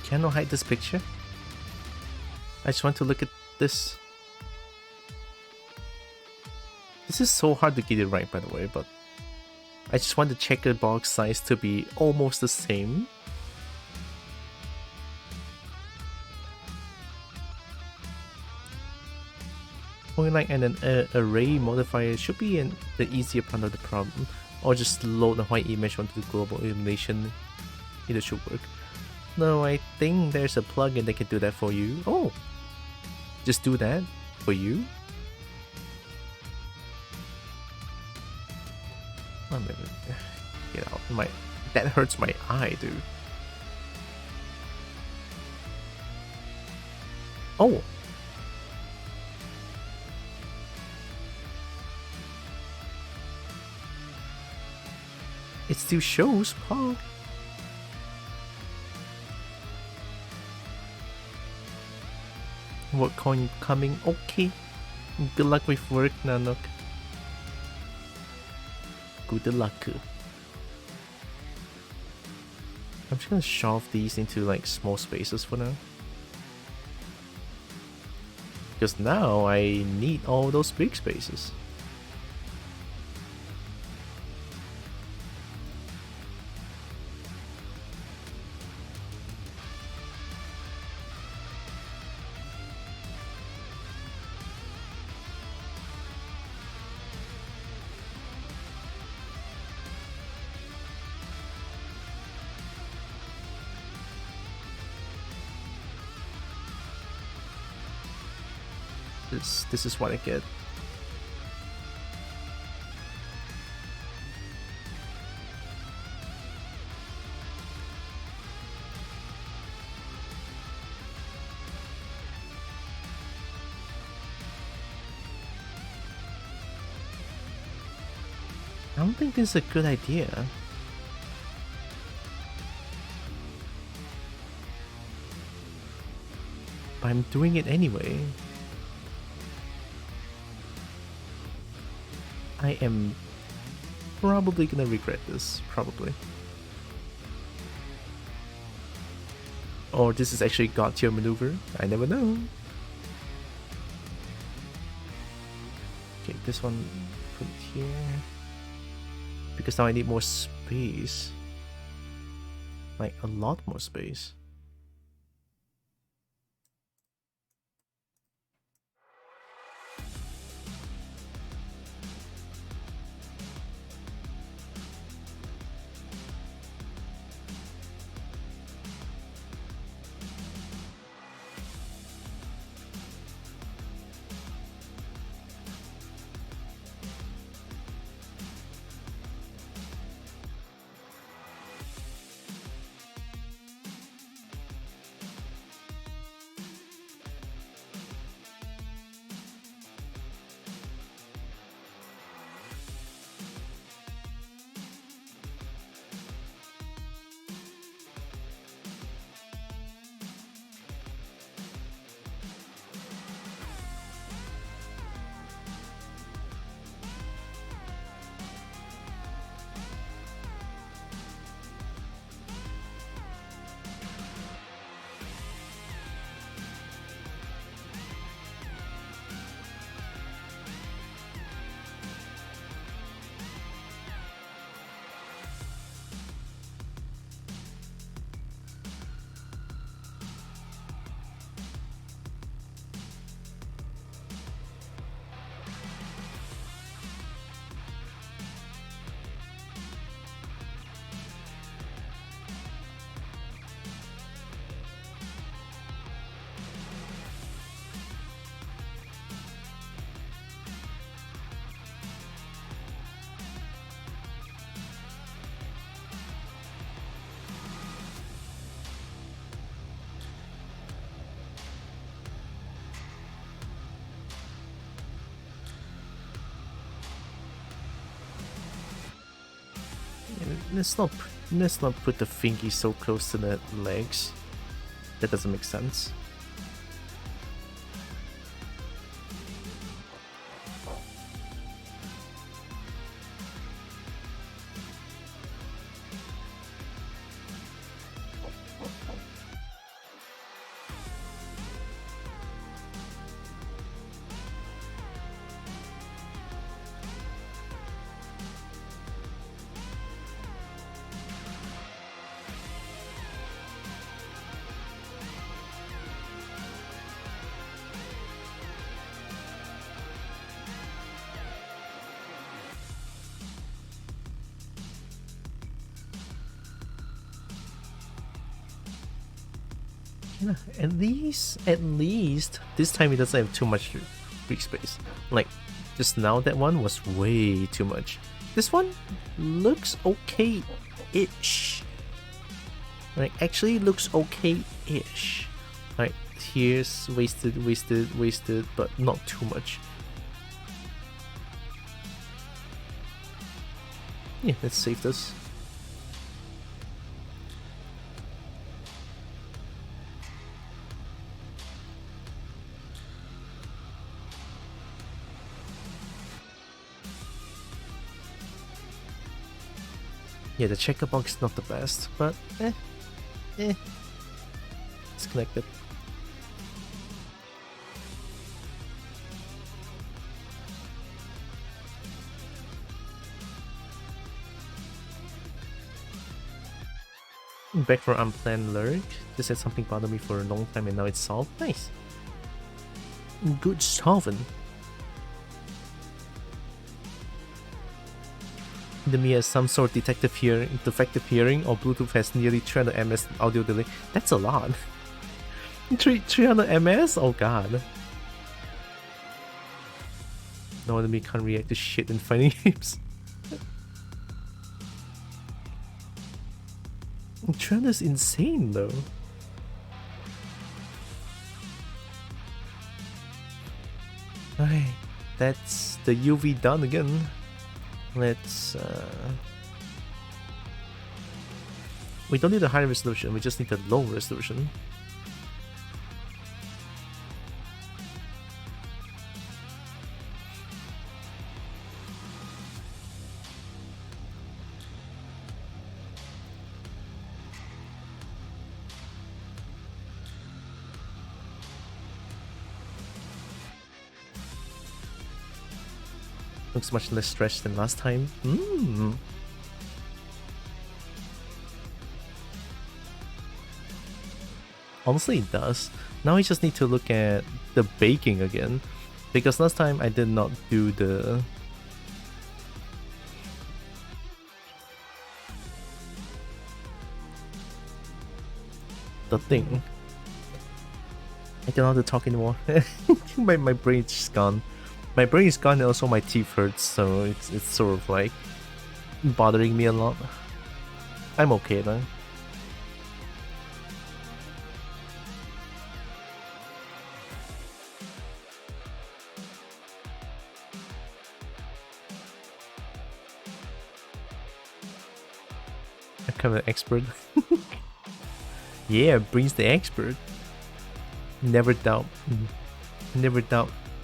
Can I hide this picture? I just want to look at this. This is so hard to get it right, by the way, but I just want the checker box size to be almost the same. Point like an array modifier should be the easier part of the problem, or just load the white image onto the global illumination. Either should work. No, I think there's a plugin that can do that for you. Oh, just do that for you. I'm gonna get out. That hurts my eye, dude. Oh. It still shows, huh? What coin coming? Okay. Good luck with work, Nanok. Good luck. I'm just gonna shove these into like small spaces for now. Because now I need all those big spaces. This is what I get. I don't think this is a good idea. But I'm doing it anyway. I am probably gonna regret this, probably. Or this is actually God tier maneuver, I never know. Okay, this one, put it here. Because now I need more space. Like, a lot more space. let's not put the thingy so close to the legs. That doesn't make sense. Yeah, at least this time it doesn't have too much free space. Like just now, that one was way too much. This one looks okay-ish. Right, actually looks okay-ish. Right, here's wasted, but not too much. Yeah, let's save this. Yeah, the checker box is not the best, but it's connected. Back for unplanned lurk. Just had something bother me for a long time and now it's solved. Nice. Good solving. The me has some sort of defective hearing, or Bluetooth has nearly 300 ms audio delay. That's a lot. 300 ms? Oh god. No, enemy can't react to shit in fighting games. 300 is insane though. Alright, that's the UV done again. Let's we don't need a high resolution, we just need a low resolution. Looks much less stretched than last time. Honestly, it does. Now I just need to look at the baking again, because last time I did not do the thing. I don't know how to talk anymore. my brain's just gone. My brain is gone and also my teeth hurts, so it's sort of like bothering me a lot. I'm okay though. I'm kind of an expert. Yeah, Breen's the expert. Never doubt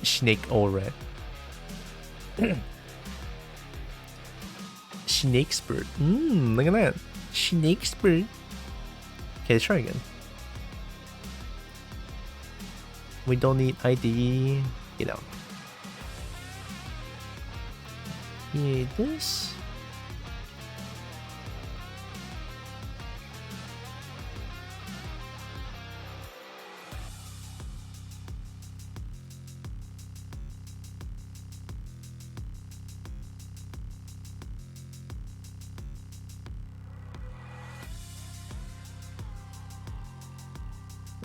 Snake or red. Snakespert. Look at that. Snakespert. Okay, let's try again. We don't need ID. Get out. Yeah, this.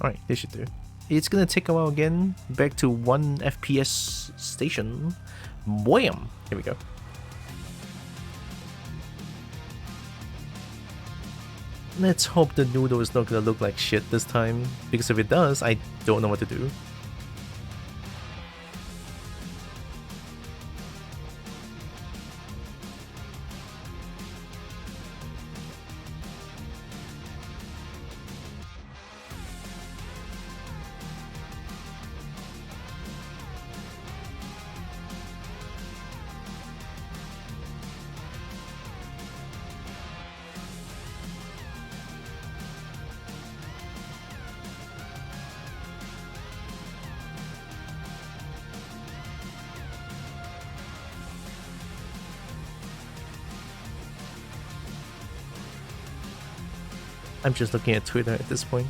Alright, this should do. It's gonna take a while again. Back to 1 FPS station. Wham! Here we go. Let's hope the noodle is not gonna look like shit this time, because if it does, I don't know what to do. I'm just looking at Twitter at this point.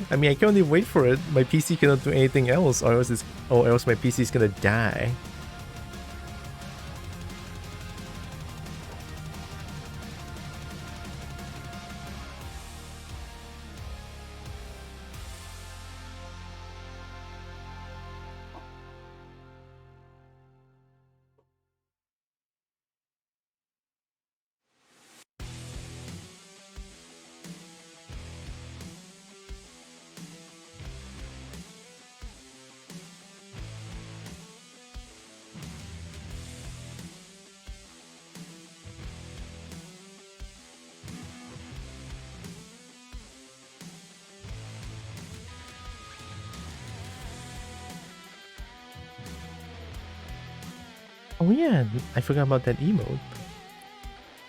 I mean, I can only wait for it. My PC cannot do anything else, or else my PC is gonna die. Oh yeah, I forgot about that emote.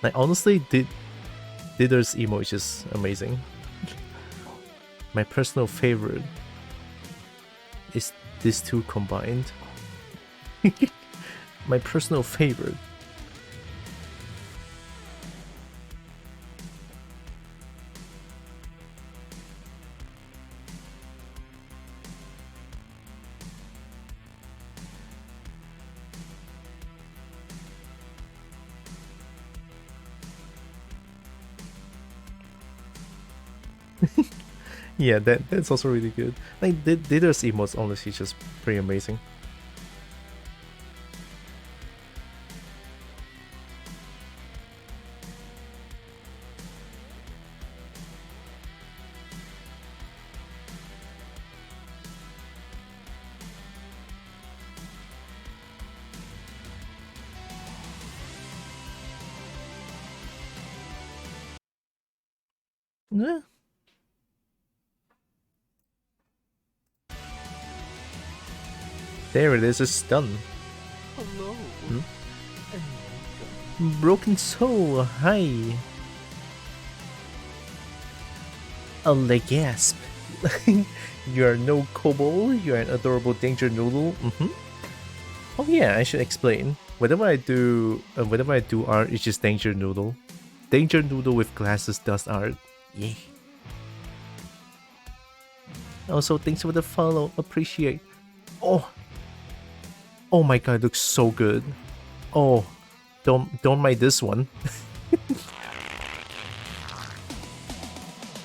Like honestly, Dither's emote is just amazing. My personal favorite is these two combined. My personal favorite. Yeah, that's also really good. Like Dither's emotes honestly just pretty amazing. Yeah. There it is, it's done. Hello. Hmm? And welcome. Broken Soul, hi. A legasp. You are no kobold, you are an adorable danger noodle. Oh yeah, I should explain. Whenever I do art, it's just danger noodle. Danger noodle with glasses does art. Yeah. Also, thanks for the follow. Appreciate. Oh. Oh my god, it looks so good. Oh. Don't mind this one.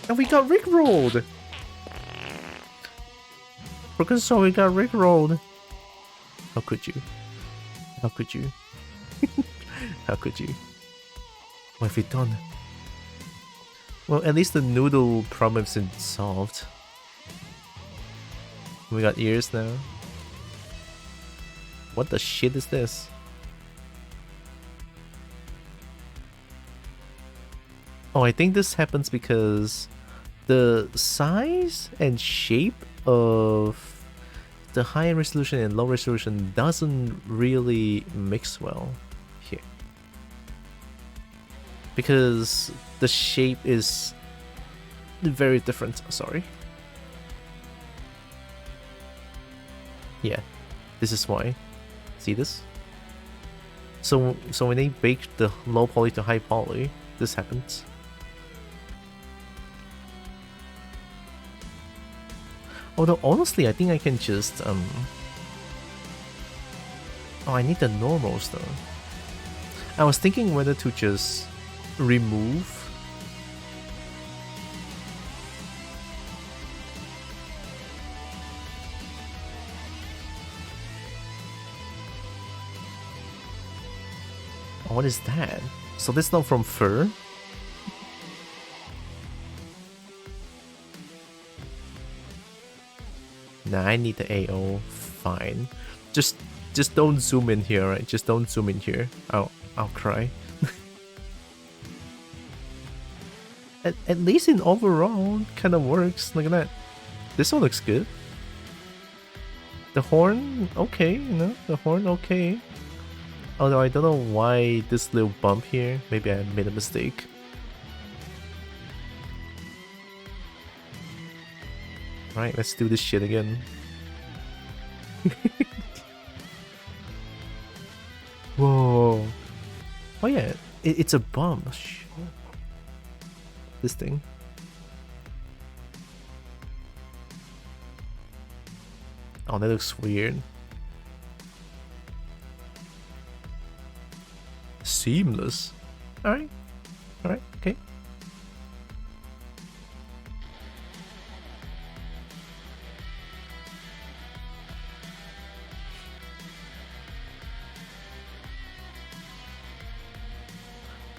And we got rickrolled. Broken Soul, we got rickrolled. How could you? How could you? How could you? What have you done? Well, at least the noodle problem isn't solved. We got ears now. What the shit is this? Oh, I think this happens because the size and shape of the high resolution and low resolution doesn't really mix well here. Because the shape is very different, sorry. Yeah, this is why. See this? So when they bake the low poly to high poly, this happens. Although honestly, I think I can just Oh, I need the normals though. I was thinking whether to just remove. Oh, what is that? So this not from fur? Nah, I need the AO. Fine. Just don't zoom in here, right? Just don't zoom in here. I'll cry. at least in overall, kind of works. Look at that. This one looks good. The horn, okay, you know, the horn, okay. Although I don't know why this little bump here. Maybe I made a mistake. Right, let's do this shit again. Whoa. Oh yeah, it's a bump. this thing. Oh, that looks weird. Seamless. Alright. Alright, okay.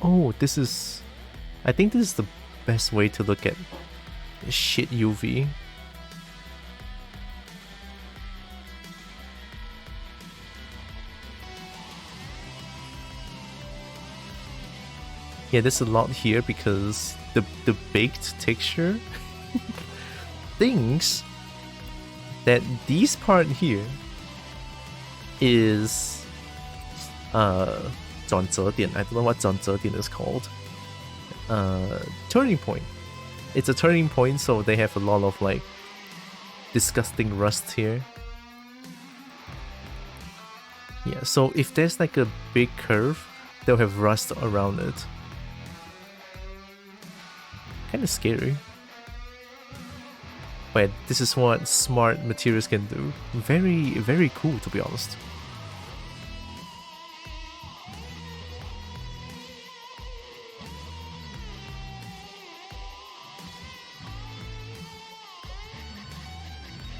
Oh, this is... I think this is the best way to look at shit UV. Yeah, there's a lot here because the baked texture thinks that this part here is 转折点. I don't know what 转折点 is called. Turning point. It's a turning point, so they have a lot of like disgusting rust here. Yeah, so if there's like a big curve, they'll have rust around it. Kinda scary. But this is what smart materials can do. Very, very cool, to be honest.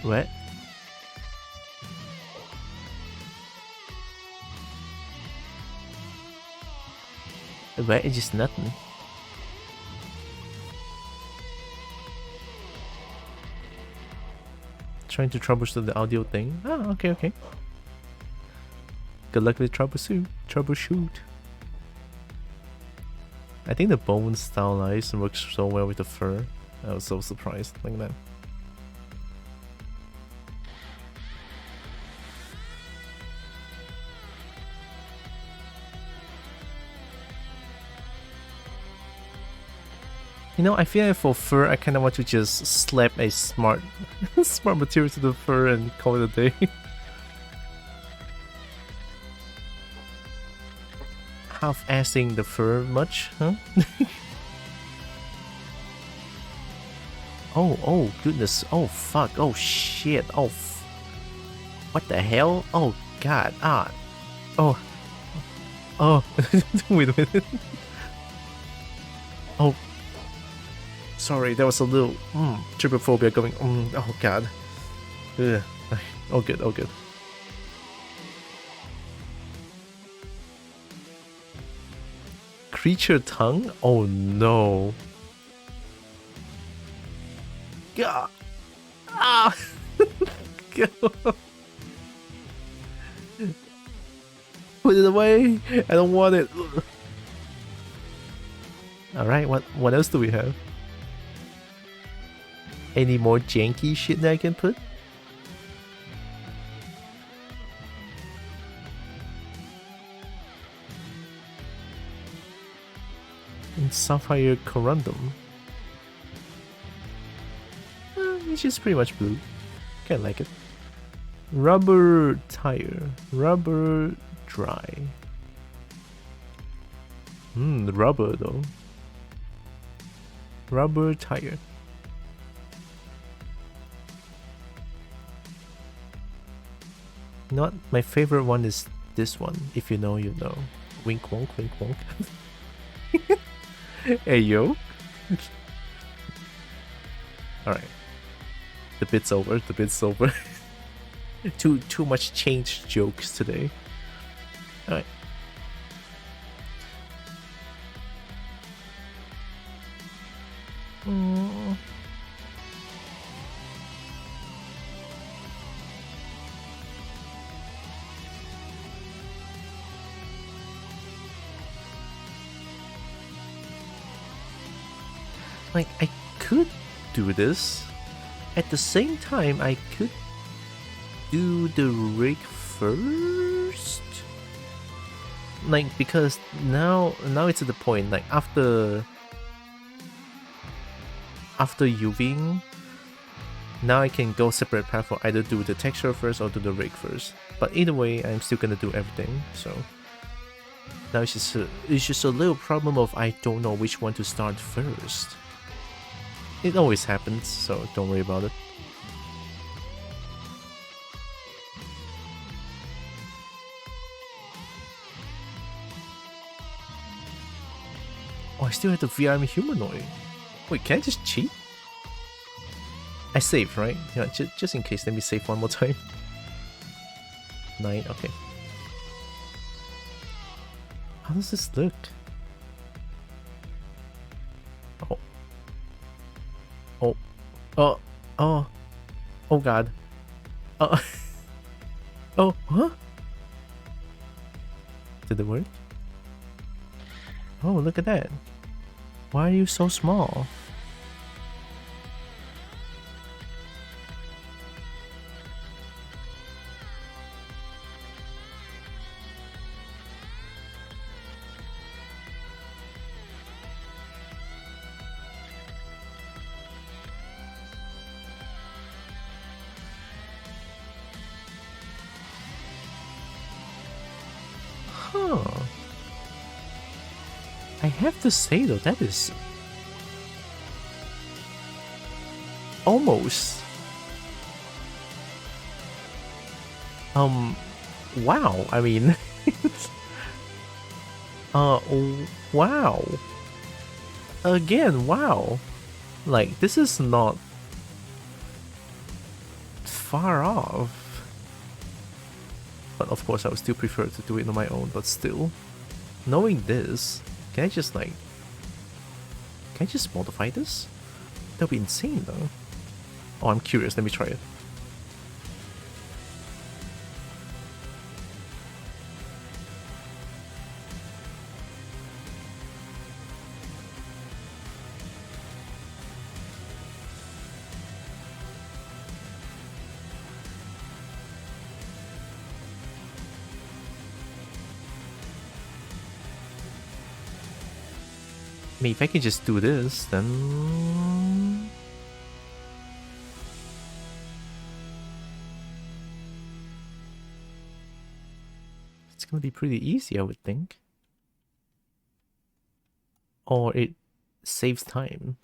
What? What? It's just nothing. Trying to troubleshoot the audio thing. Oh, okay, okay. Good luck with troubleshoot. I think the bone stylized works so well with the fur. I was so surprised like that. You know, I feel like for fur, I kind of want to just slap a smart material to the fur and call it a day. Half-assing the fur much, huh? Oh goodness, oh fuck, oh shit, oh what the hell? Oh god, oh, wait a minute. Oh. Sorry, there was a little trypophobia going. Oh god. Ugh. Oh good, oh good. Creature tongue? Oh no. God. Ah. Put it away. I don't want it. All right. What else do we have? Any more janky shit that I can put? And sapphire corundum. It's just pretty much blue. Kinda like it. Rubber tire. Rubber dry. Rubber though. Rubber tire. Not my favorite one is this one. If you know, you know. Wink wonk, wink wonk. Hey yo. Alright. The bit's over, the bit's over. Too much change jokes today. Alright. Like, I could do this. At the same time, I could do the rig first. Like, because now it's at the point, like, after UVing, now I can go separate path for either do the texture first or do the rig first. But either way, I'm still gonna do everything, so. Now it's just a little problem of I don't know which one to start first. It always happens, so don't worry about it. Oh, I still have the VR humanoid. Wait, can I just cheat? I saved, right? Yeah, just in case, let me save one more time. 9, okay. How does this look? Oh. Oh. Oh. Oh. Oh god. Oh. Oh, huh? Did it work? Oh, look at that. Why are you so small? Huh. I have to say though, that is almost wow. I mean wow. Again, wow. Like, this is not far off. But of course I would still prefer to do it on my own, but still. Knowing this, can I just modify this? That would be insane though. Oh, I'm curious, let me try it. I mean, if I can just do this, then... it's gonna be pretty easy, I would think. Or it saves time.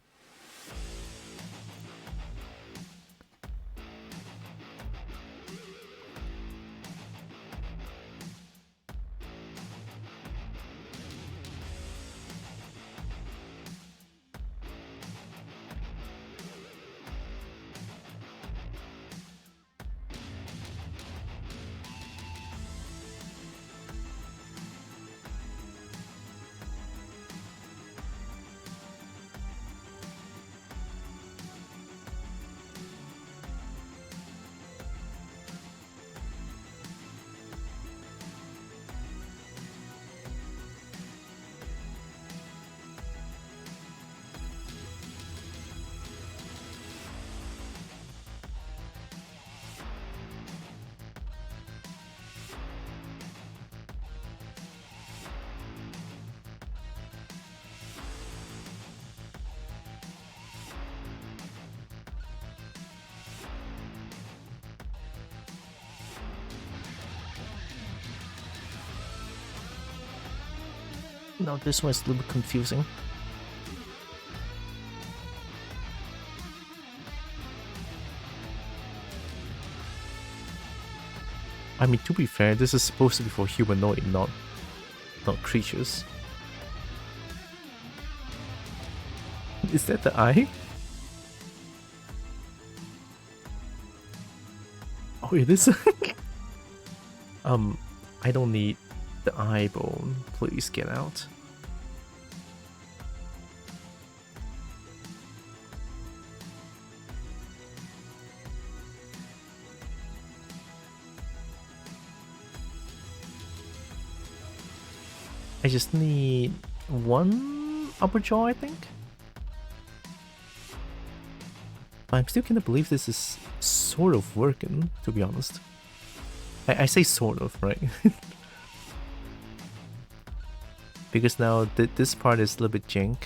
No, this one's a little bit confusing. I mean, to be fair, this is supposed to be for humanoid, not creatures. Is that the eye? Oh, it is. I don't need the eye bone. Please get out. I just need one upper jaw, I think. I'm still gonna believe this is sort of working, to be honest. I say sort of, right? Because now this part is a little bit jank.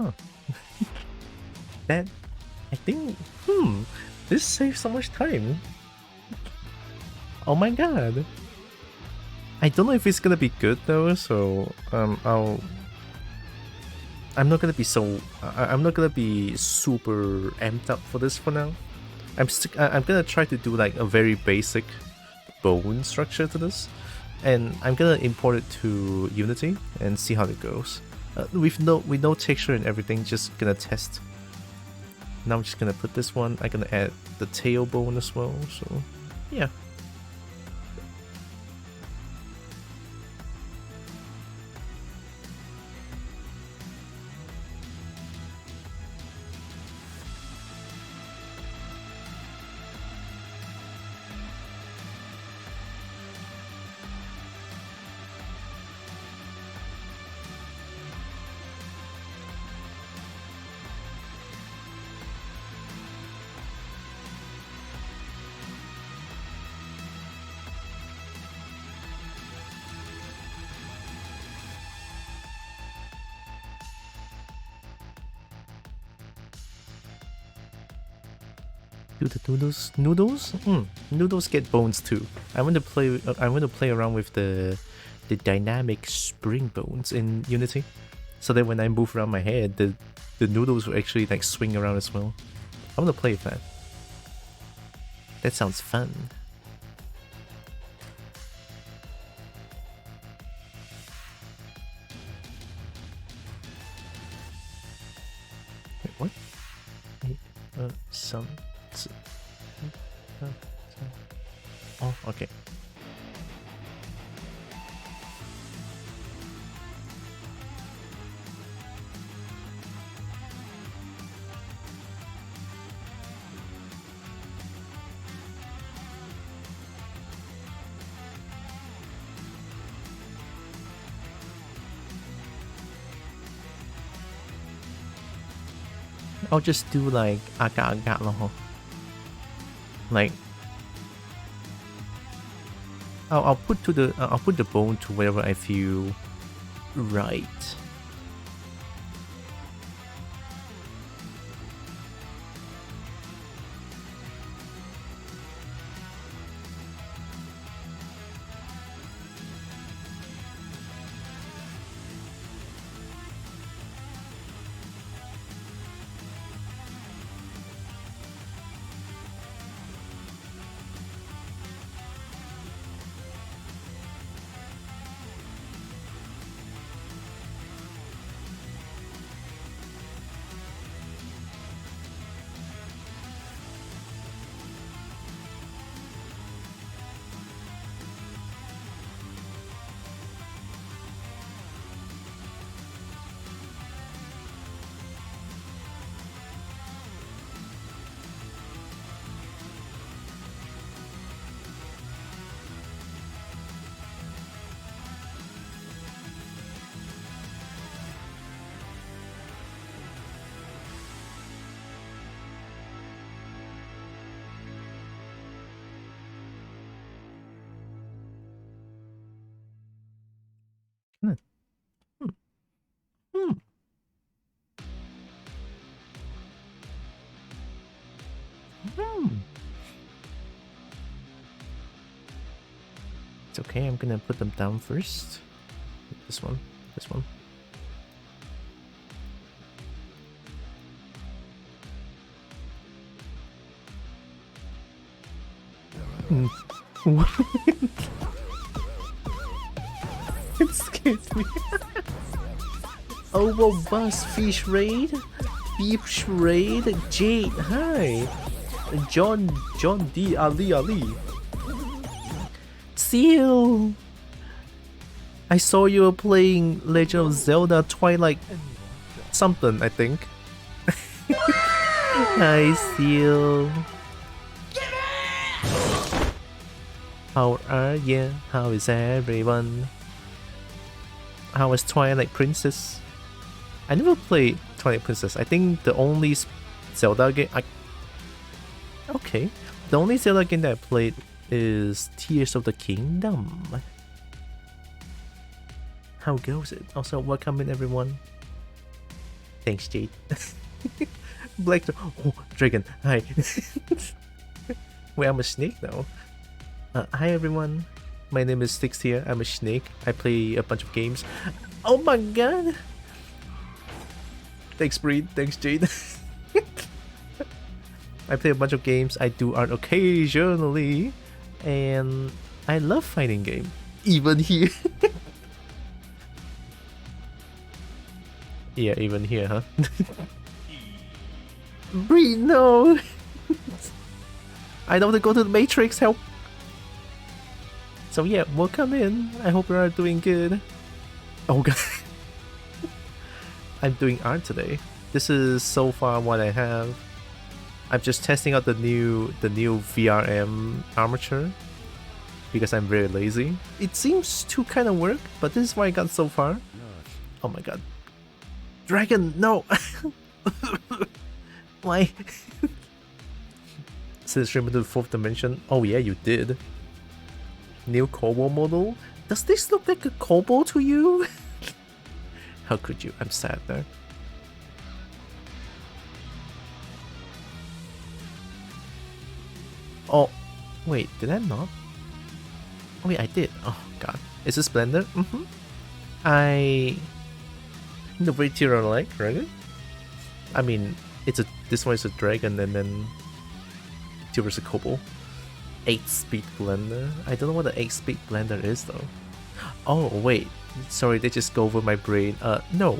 Huh. That, I think, this saves so much time. Oh my god. I don't know if it's gonna be good though, so I'm not gonna be I'm not gonna be super amped up for this for now. I'm gonna try to do like a very basic bone structure to this, and I'm gonna import it to Unity and see how it goes. With no texture and everything, just gonna test. Now I'm just gonna put this one. I'm gonna add the tail bone as well. So yeah. Do the noodles? Noodles get bones too. I want to play around with the dynamic spring bones in Unity, so that when I move around my head, the noodles will actually like swing around as well. I want to play with that. That sounds fun. Wait, what? Oh, okay. I'll just do like agak-agak loh. Like I'll put the bone to wherever I feel right. Hmm. Hmm. Hmm. Hmm. It's okay, I'm gonna put them down first. This one, this one. It scares me. Overbus Fish Raid, Fish Raid, Jade, hi, John D, Ali, Seal. I saw you were playing Legend of Zelda Twilight something, I think. Hi, Seal. How are you? How is everyone? How is Twilight Princess? I never played Twilight Princess. I think the only Zelda game the only Zelda game that I played is Tears of the Kingdom. How goes it? Also, welcome in everyone. Thanks, Jade. Black oh, dragon. Hi. Wait, I'm a snake now. Hi everyone. My name is Stixiya. I'm a snake. I play a bunch of games. Oh my god. Thanks, Breed. Thanks, Jade. I play a bunch of games. I do art occasionally, and I love fighting game. Even here. Yeah, even here, huh? Breed, no! I don't want to go to the Matrix, help! So yeah, welcome in. I hope you are doing good. Oh god. I'm doing art today. This is so far what I have. I'm just testing out the new VRM armature because I'm very lazy. It seems to kind of work, but this is what I got so far. Oh my god. Dragon, no! Why? Since streaming to the 4th dimension. Oh yeah, you did. New Kobo model? Does this look like a Kobo to you? How could you? I'm sad there. Oh, wait, did I not? Oh wait, I did. Oh god. Is this Blender? Mm-hmm. The way tier I like, right? I mean, this one is a dragon and then tier is a Kobo. 8-speed blender. I don't know what the 8-speed blender is though. Oh wait, sorry, they just go over my brain. No.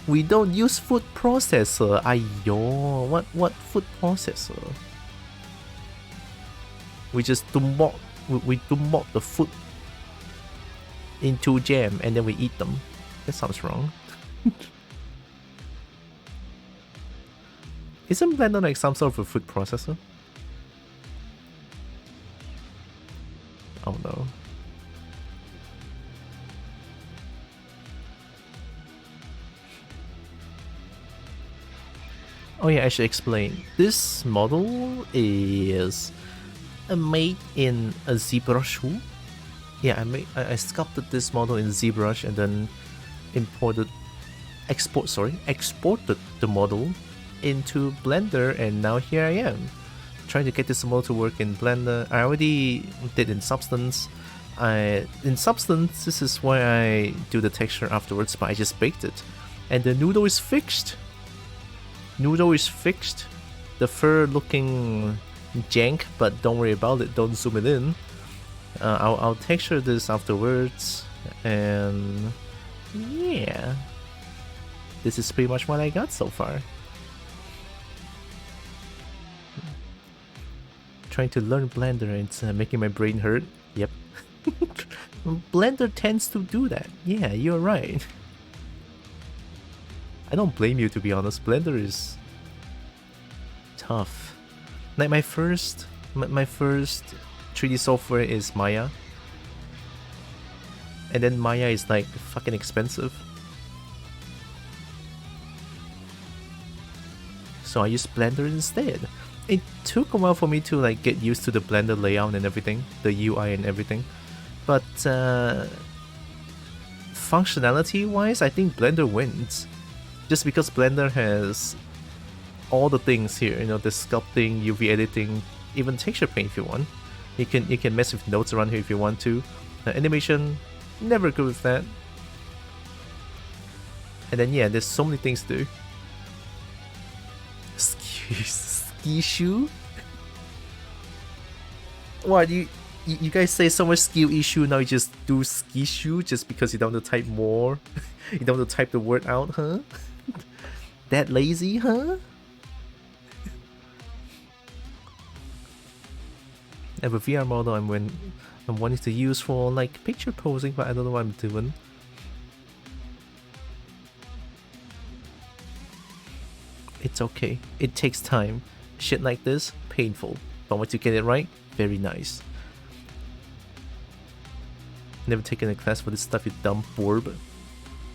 We don't use food processor. Ayo, what food processor? We just dump the food into jam and then we eat them. That sounds wrong. Isn't Blender like some sort of a food processor? Oh no. Oh yeah, I should explain. This model is made in a ZBrush tool. Yeah, I sculpted this model in ZBrush and then exported the model into Blender, and now here I am trying to get this model to work in Blender. I already did in Substance. In Substance, this is why I do the texture afterwards, but I just baked it, and the noodle is fixed. The fur looking jank, but don't worry about it. Don't zoom it in. I'll texture this afterwards, and yeah, this is pretty much what I got so far. Trying to learn Blender, it's making my brain hurt. Yep. Blender tends to do that. Yeah, you're right. I don't blame you, to be honest. Blender is tough. Like my first 3D software is Maya, and then Maya is like fucking expensive, so I use Blender instead. It took a while for me to like get used to the Blender layout and everything, the UI and everything, but functionality wise I think Blender wins, just because Blender has all the things here, you know, the sculpting, UV editing, even texture paint if you want. You can mess with nodes around here if you want to. Animation, never good with that. And then yeah, there's so many things to do. Ski shoe? What, you guys say so much skill issue, now you just do ski shoe just because you don't want to type more? You don't want to type the word out, huh? That lazy, huh? I have a VR model I'm wanting to use for like picture posing, but I don't know what I'm doing. It's okay. It takes time. Shit like this, painful. But once you get it right, very nice. Never taken a class for this stuff, you dumb borb.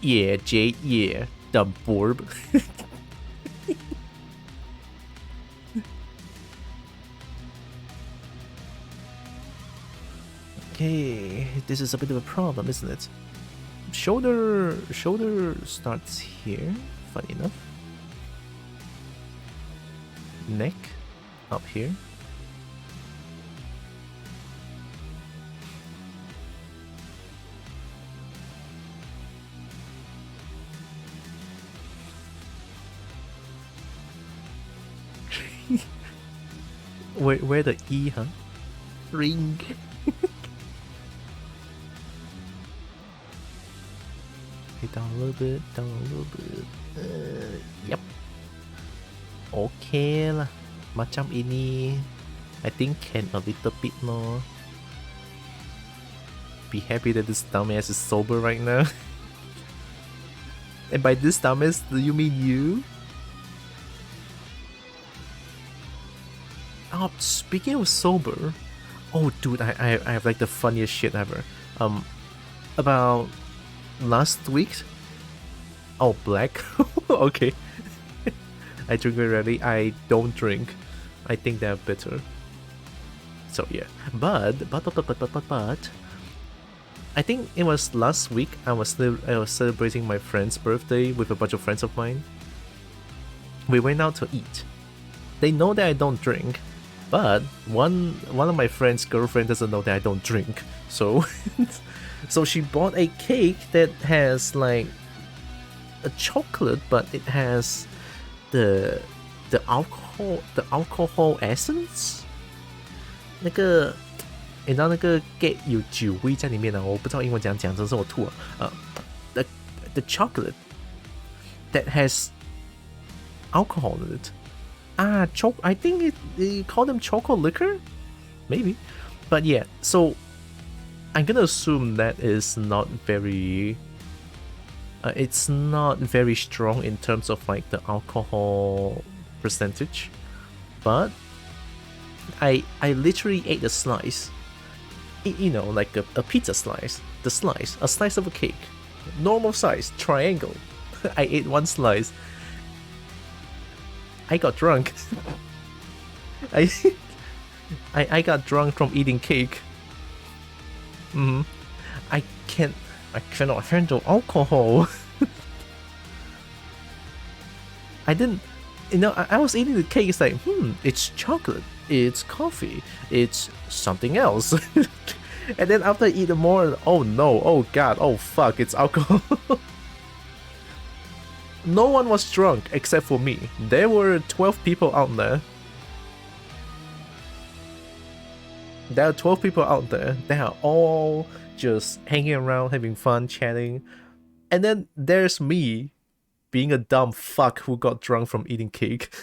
Yeah, Jade, yeah. Dumb borb. Okay, this is a bit of a problem, isn't it? shoulder starts here, funny enough. Neck up here. Where the E, huh? Ring. Okay, down a little bit, down a little bit. Yep. Okay lah. Macam ini, I think can a little bit more. Be happy that this dumbass is sober right now. And by this dumbass, do you mean you? Oh, speaking of sober, oh dude, I have like the funniest shit ever. About last week. Oh, black. Okay. I drink already. I don't drink. I think they're bitter. So yeah, but I think it was last week. I was celebrating my friend's birthday with a bunch of friends of mine. We went out to eat. They know that I don't drink, but one of my friend's girlfriend doesn't know that I don't drink. So so she bought a cake that has like a chocolate, but it has the alcohol essence. 那个你知道那个 cake 有酒味在里面啊，我不知道英文怎样讲，真是我吐了。The chocolate that has alcohol in it. I think they call them chocolate liquor? Maybe. But yeah, so I'm gonna assume that is not very... it's not very strong in terms of like the alcohol percentage. But I literally ate a slice. You know, like a pizza slice. A slice of a cake. Normal size, triangle. I ate one slice. I got drunk. I got drunk from eating cake. I cannot handle alcohol. I didn't, you know, I was eating the cake. It's like, it's chocolate, it's coffee, it's something else. And then after I eat more, oh no, oh god, oh fuck, it's alcohol. No one was drunk except for me. There were 12 people out there. There are 12 people out there. They are all just hanging around, having fun, chatting. And then there's me, being a dumb fuck who got drunk from eating cake.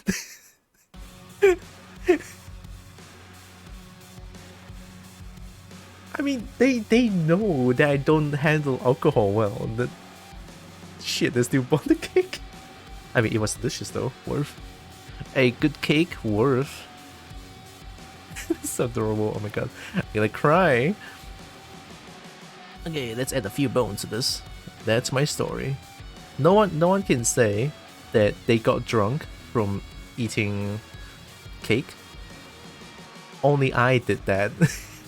I mean, they know that I don't handle alcohol well. That shit, they still bought the cake. I mean, it was delicious though. Worth. A good cake, worth. So adorable. Oh my god, I'm gonna cry. Okay, let's add a few bones to this. That's my story. No one can say that they got drunk from eating cake. Only I did that.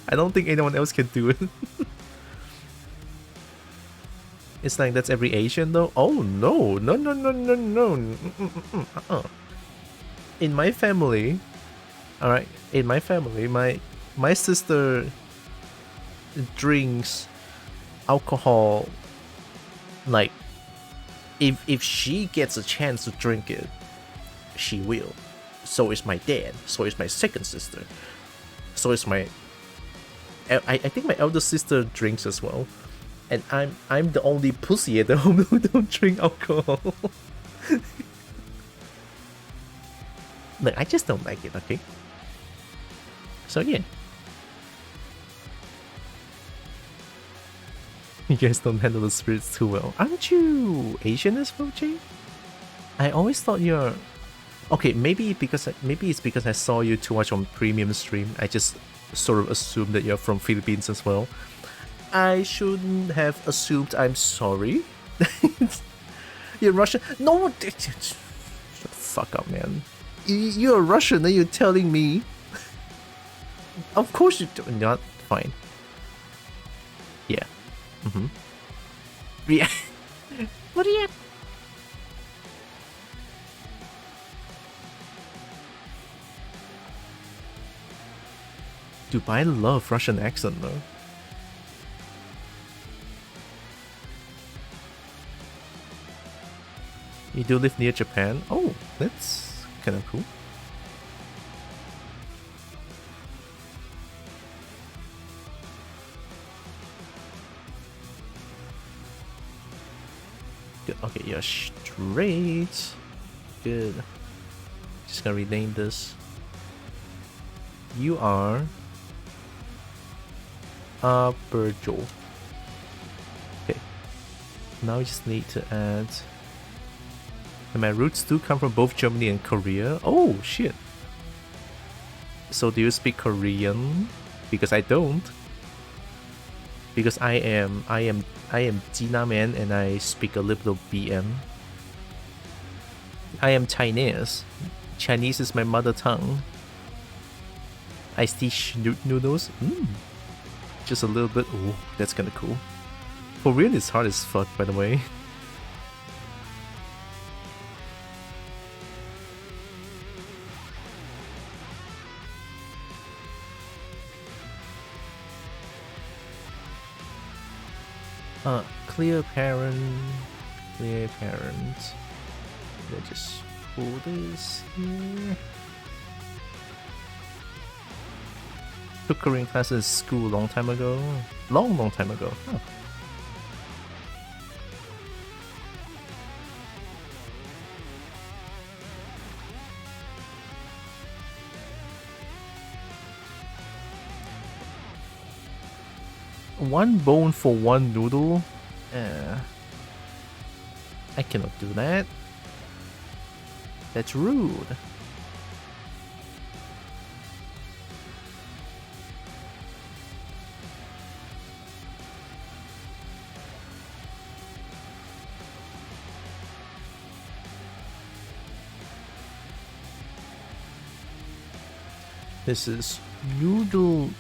I don't think anyone else can do it. It's like that's every Asian though. Oh no. In my family, alright, in my family, my sister drinks alcohol. Like, if she gets a chance to drink it, she will. So is my dad. So is my second sister. So is my... I think my elder sister drinks as well. And I'm the only pussy at home who don't drink alcohol. Look, I just don't like it, okay? So yeah. You guys don't handle the spirits too well. Aren't you Asian as well, Jay? I always thought you're... Okay, maybe it's because I saw you too much on premium stream. I just sort of assumed that you're from Philippines as well. I shouldn't have assumed. I'm sorry. You're Russian? No, shut the fuck up, man. You're Russian and you're telling me. Of course you do not. Fine. Yeah. Yeah. What are you? Dude, I love Russian accent though. You do live near Japan? Oh, that's kind of cool. Good. Okay, you're straight. Good. Just gonna rename this. You are Virgil. Okay. Now we just need to add. And my roots do come from both Germany and Korea. Oh shit. So do you speak Korean? Because I don't. Because I am Jina man and I speak a little BM. I am Chinese. Chinese is my mother tongue. I teach noodles. Just a little bit. Oh, that's kind of cool. Korean is hard as fuck, by the way. Clear parent. Let's just pull this here. Took Korean classes in school a long time ago. Long time ago. Huh. One bone for one noodle? I cannot do that. That's rude. This is noodle.r.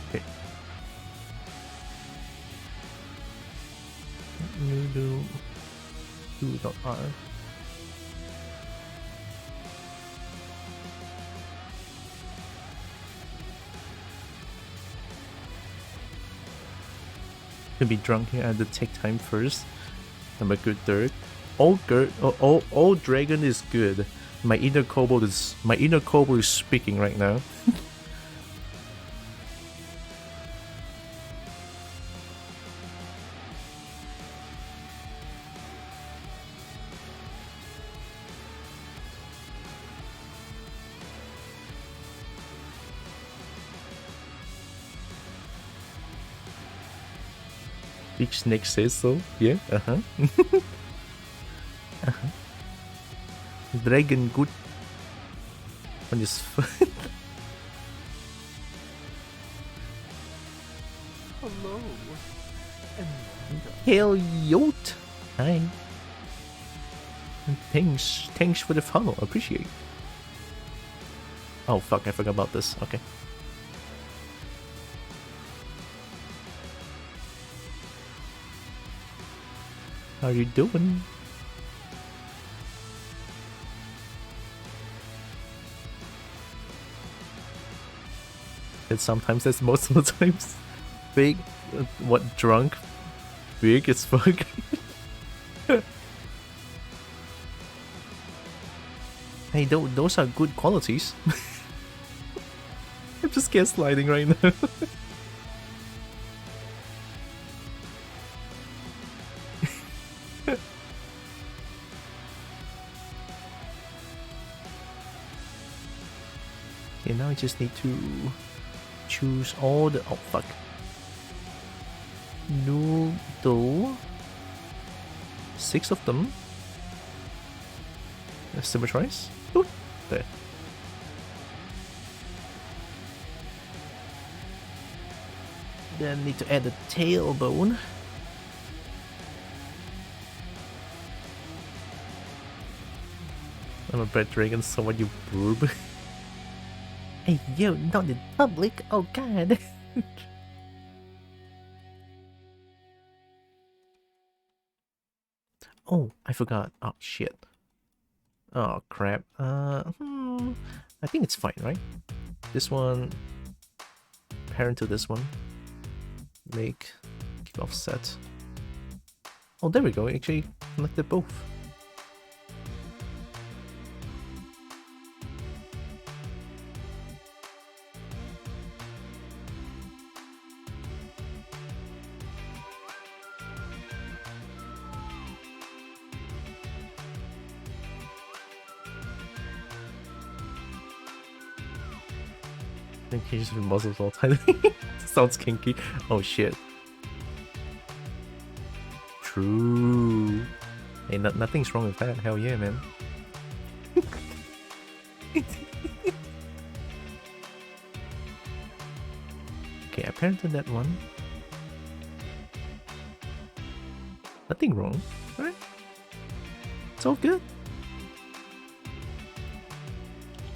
Okay. Noodle.r. To be drunk here, I had to take time first. I'm a good third. All dragon is good. My inner kobold is speaking right now. Big Snake says so. Yeah. Dragon good on his foot. Hello. And Hell yacht. Hi. Thanks for the follow. Appreciate. Oh fuck! I forgot about this. Okay. How you doing? And sometimes that's most of the times. Big, what, drunk? Big as fuck. Hey, those are good qualities. I'm just gaslighting right now. Okay, now I just need to choose all the... Oh, fuck. Noodle. 6 of them. Symmetrize. Ooh, there. Then need to add the tailbone. I'm a bread dragon, so what you boob? Hey, yo, not in public. Oh god. Oh, I forgot. Oh, shit. Oh, crap. I think it's fine, right? This one, parent to this one. Make, keep offset. Oh, there we go. Actually connected both. I think he just muzzles all the time. Sounds kinky. Oh shit. True. Hey, nothing's wrong with that. Hell yeah, man. Okay, I parented that one. Nothing wrong, right? It's all good.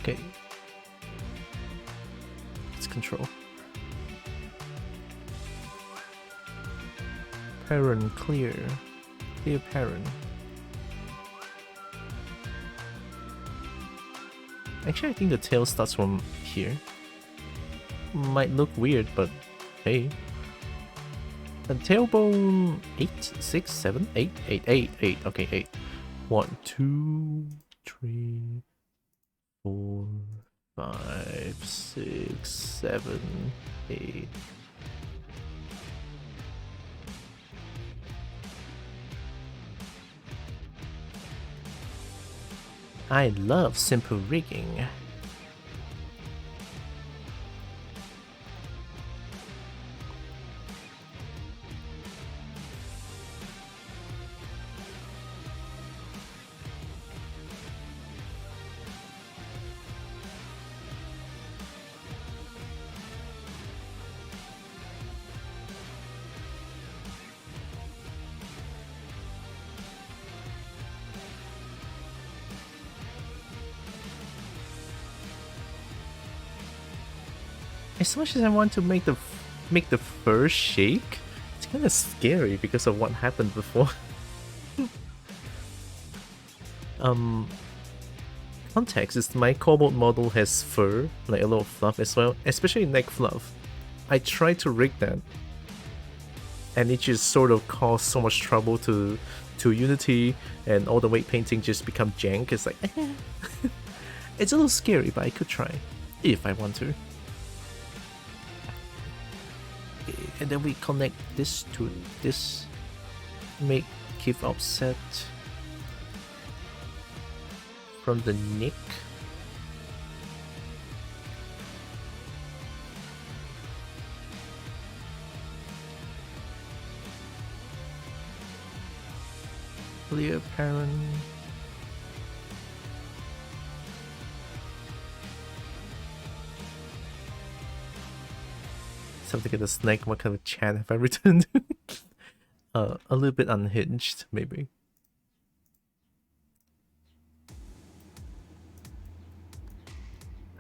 Okay. Let's control. Parent clear. Clear parent. Actually, I think the tail starts from here. Might look weird, but hey. The tailbone 8, 6, 7, 8, 8, 8, 8. Okay, 8. 1, 2, 3, 4, 5, 6, 7, 8. I love simple rigging. As much as I want to make the fur shake, it's kind of scary because of what happened before. Context is my cobalt model has fur, like a little fluff as well, especially neck fluff. I tried to rig that, and it just sort of caused so much trouble to Unity, and all the weight painting just become jank. It's like, it's a little scary, but I could try if I want to. And then we connect this to this, make keep offset from the neck. Clear parent. Something in the snake. What kind of chat have I written? A little bit unhinged, maybe.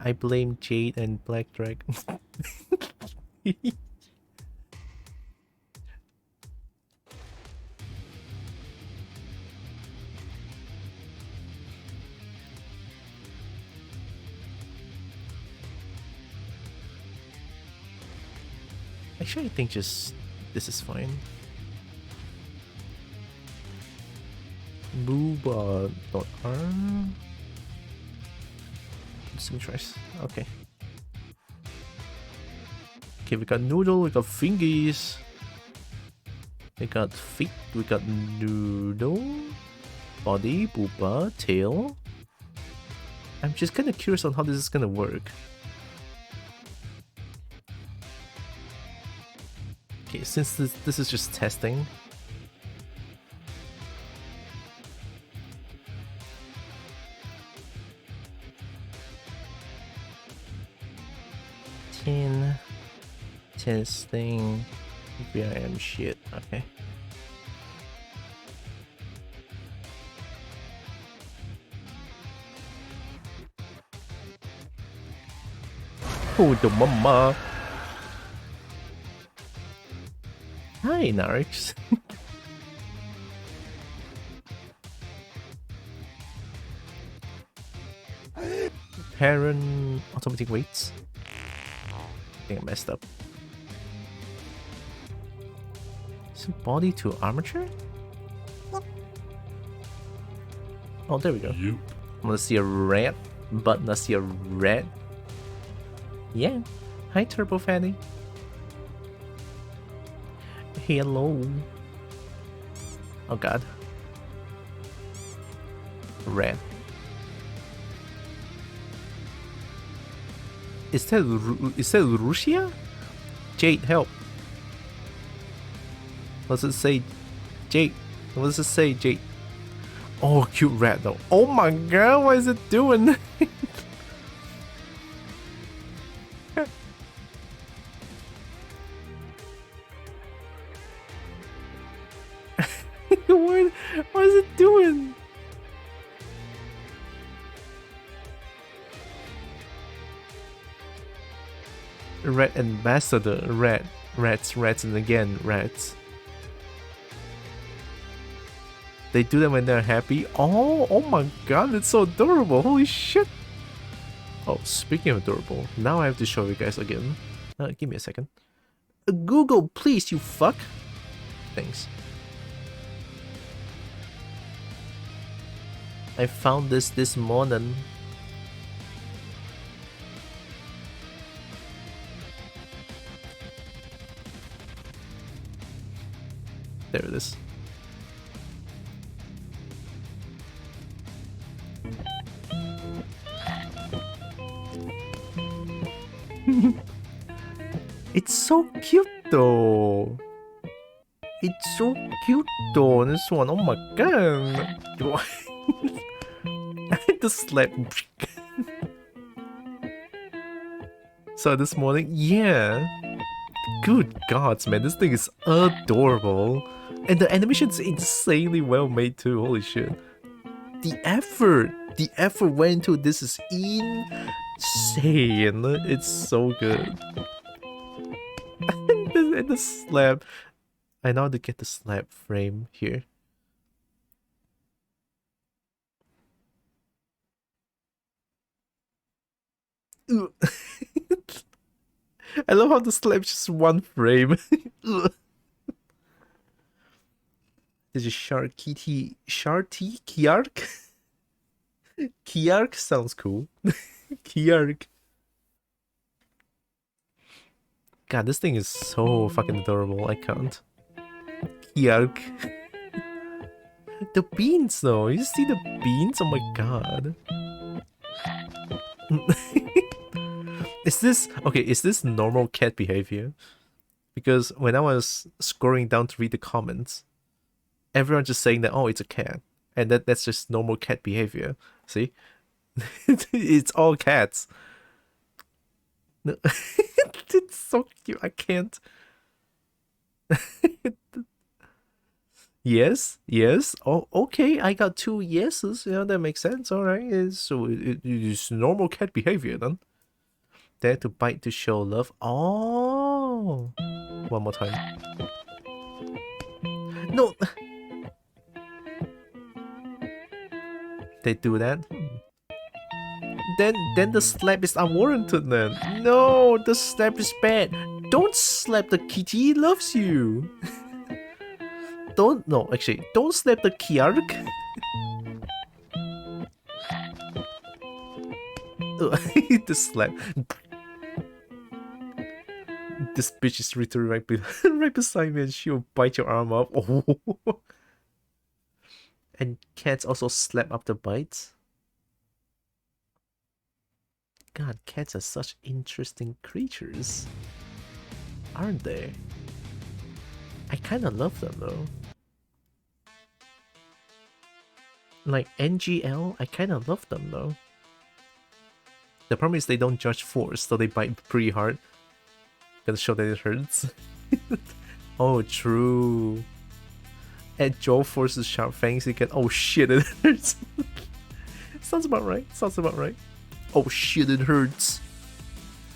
I blame Jade and Black Dragon. Actually, I think just this is fine. Booba.r. Some choice. Okay. Okay, we got noodle, we got fingies. We got feet, we got noodle. Body, booba, tail. I'm just kind of curious on how this is gonna work. Okay, since this is just testing. Testing VIM shit. Okay. Oh, the mama. Hi, Narix. Heron automatic weights. I think I messed up. Is it body to armature? Oh, there we go. Yep. I'm gonna see a red button. I see a red. Yeah. Hi, Turbo Fanny. Hello. Oh god. Red. Is that Russia? Jade, help. What does it say? Jade. What does it say, Jade? Oh, cute rat though. Oh my god, what is it doing? what is it doing? Rat ambassador, rats, and again rats. They do that when they're happy. Oh my god, it's so adorable. Holy shit. Oh, speaking of adorable, now I have to show you guys again. Give me a second. Google, please, you fuck. Thanks. I found this morning. There it is. It's so cute though. It's so cute though, this one. Oh my god. I had to slap. So this morning, yeah. Good gods, man, this thing is adorable. And the animation's insanely well made too, holy shit. The effort went into this is insane. It's so good. and the slab. I know how to get the slab frame here. I love how the slab's just one frame. This is Sharky Kiark? Kiark sounds cool. Kiark. God, this thing is so fucking adorable. I can't. Kiark. The beans though. You see the beans? Oh my god. Is this normal cat behavior? Because when I was scrolling down to read the comments, everyone's just saying that, oh, it's a cat. And that's just normal cat behavior. See? It's all cats. No. It's so cute. I can't. Yes. Oh, okay. I got 2 yeses. Yeah, that makes sense. All right. So it's normal cat behavior then. Dare to bite to show love. Oh. One more time. No. They do that. Then the slap is unwarranted then. No, the slap is bad. Don't slap the kitty, it loves you. Don't slap the Kiark. The slap. This bitch is literally right beside me and she'll bite your arm off. Oh. And cats also slap up the bites. God, cats are such interesting creatures, aren't they? I kinda love them though. Like NGL, I kinda love them though. The problem is they don't judge force, so they bite pretty hard. Gotta show that it hurts. Oh, true. And Joe forces sharp fangs, he can. Oh shit, it hurts. Sounds about right. Oh shit, it hurts.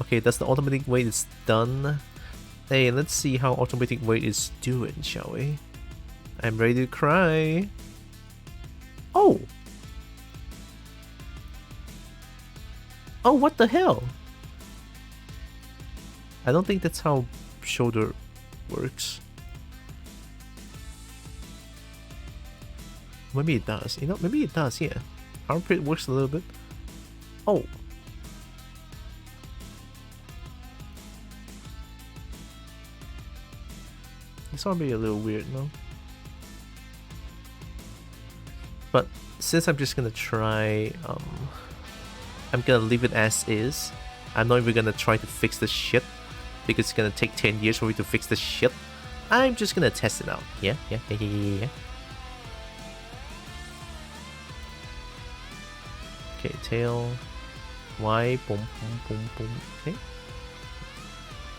Okay, that's the automatic weight is done. Hey, let's see how automatic weight is doing, shall we? I'm ready to cry. Oh! Oh, what the hell? I don't think that's how shoulder works. Maybe it does. You know, maybe it does, yeah. Armpit works a little bit. Oh. This might be a little weird, no? But since I'm just gonna try, I'm gonna leave it as is. I'm not even gonna try to fix the shit because it's gonna take 10 years for me to fix the shit. I'm just gonna test it out. Yeah. Okay, tail. Y, boom. Okay.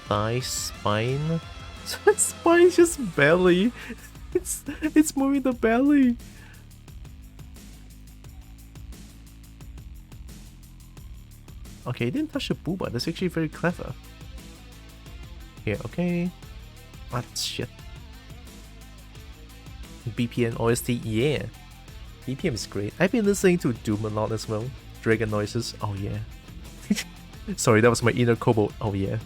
Thigh, spine. Spine is just belly. It's moving the belly. Okay, it didn't touch the booba. That's actually very clever. Here, okay. What shit? BPM OST, yeah. BPM is great. I've been listening to Doom a lot as well. Dragon noises, oh yeah. Sorry, that was my inner kobold, oh yeah.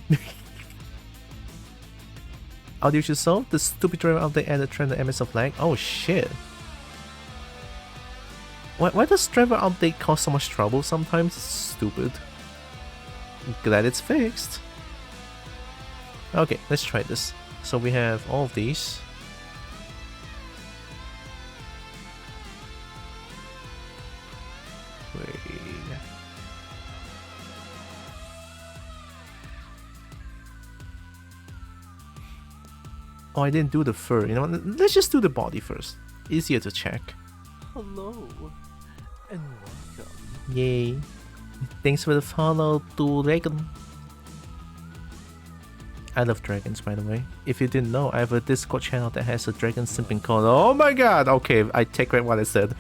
Audio issue solved. The stupid driver update added trend MS of lag. Oh shit. Why does driver update cause so much trouble sometimes? It's stupid. Glad it's fixed. Okay, let's try this. So we have all of these. Wait. Oh, I didn't do the fur. You know what? Let's just do the body first. Easier to check. Hello and welcome. Yay. Thanks for the follow, Dragon. I love dragons, by the way. If you didn't know, I have a Discord channel that has a dragon simping called. Oh my god! Okay, I take back what I said.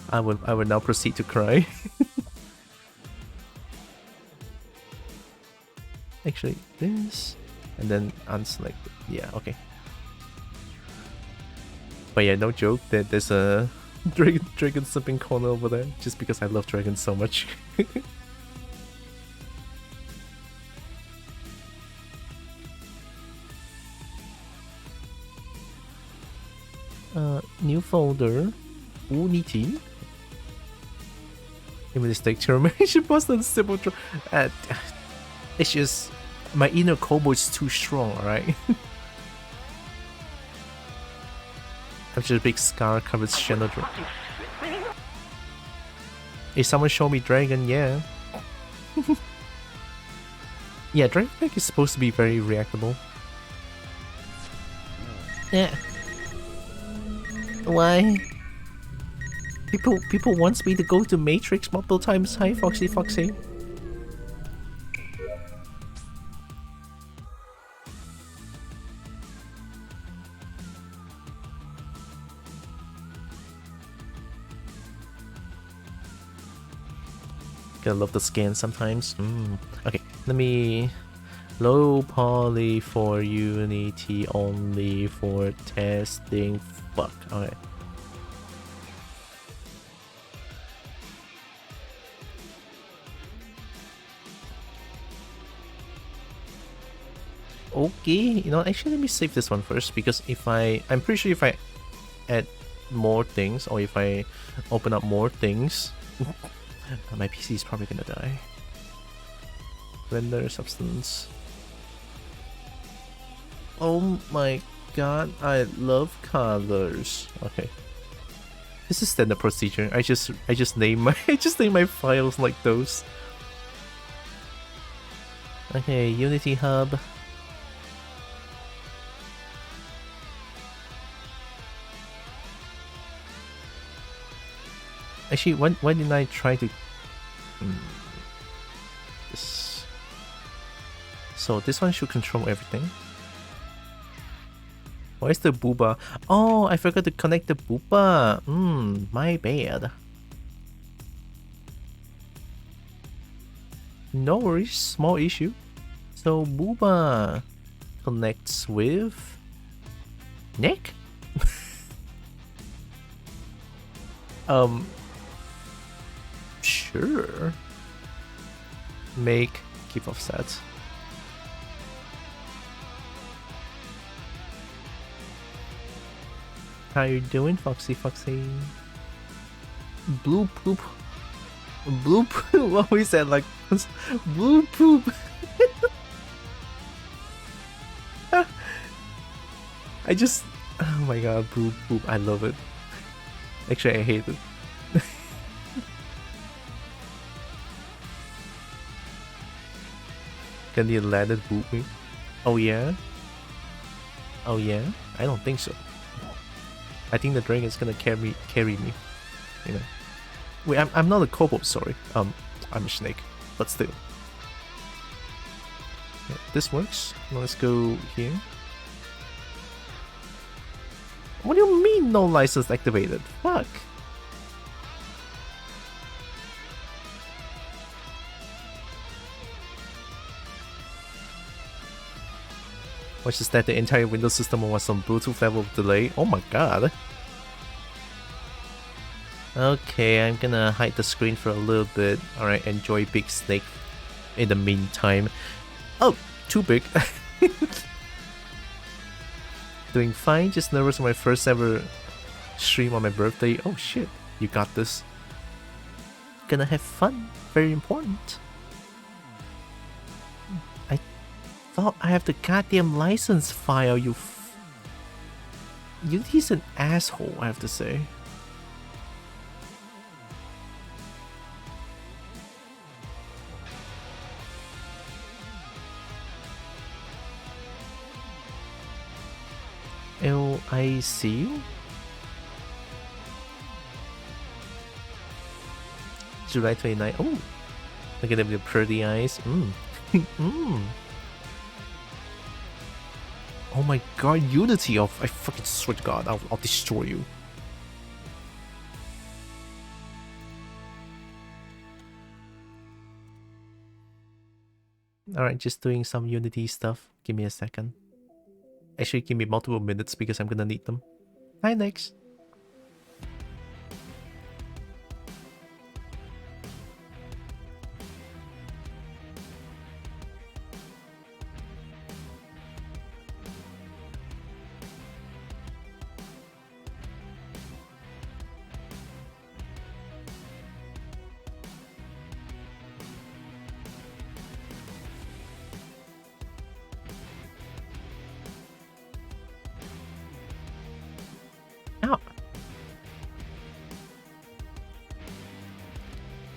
I will now proceed to cry. Actually, this and then unselect. Yeah, okay. But yeah, no joke that there's a dragon simping corner over there just because I love dragons so much. New folder. Unity. Mistake termination button simple. It's just my inner kobold is too strong, alright? I'm just a big scar covered shadow dragon. If someone show me dragon, yeah. Yeah, dragon egg is supposed to be very reactable. Yeah. Why? People wants me to go to Matrix multiple times. Hi, Foxy. Gotta love the scan sometimes. Okay, let me... Low poly for Unity, only for testing. Fuck, okay. Okay, you know, actually let me save this one first, because I'm pretty sure if I add more things, or if I open up more things, my PC is probably gonna die. Render substance. Oh my god, I love colors. Okay. This is standard procedure. I just name my my files like those. Okay, Unity Hub. Actually, why didn't I try to... this. So this one should control everything. Why is the booba? Oh, I forgot to connect the booba. My bad. No worries, small issue. So booba connects with neck. Sure. Make, keep offset. How you doing, Foxy Foxy? Blue poop. Blue poop. What we said, like blue poop. I just, oh my god, blue poop. I love it. Actually, I hate it. Can the landed boot me? Oh yeah? Oh yeah? I don't think so. I think the dragon is gonna carry me. You know. Wait, I'm not a kobold, sorry. I'm a snake, but still. Yeah, this works. Let's go here. What do you mean no license activated? Fuck. Which is that the entire Windows system was on Bluetooth level of delay. Oh my god. Okay, I'm gonna hide the screen for a little bit. Alright, enjoy Big Snake in the meantime. Oh, too big. Doing fine, just nervous for my first ever stream on my birthday. Oh shit, you got this. Gonna have fun, very important. I thought I have the goddamn license file, you he's an asshole, I have to say. LIC? July 29. Oh, look at them with the pretty eyes. Oh my god, Unity of, I fucking swear to god, I'll destroy you. Alright, just doing some Unity stuff. Give me a second. Actually, give me multiple minutes because I'm gonna need them. Hi, Nex.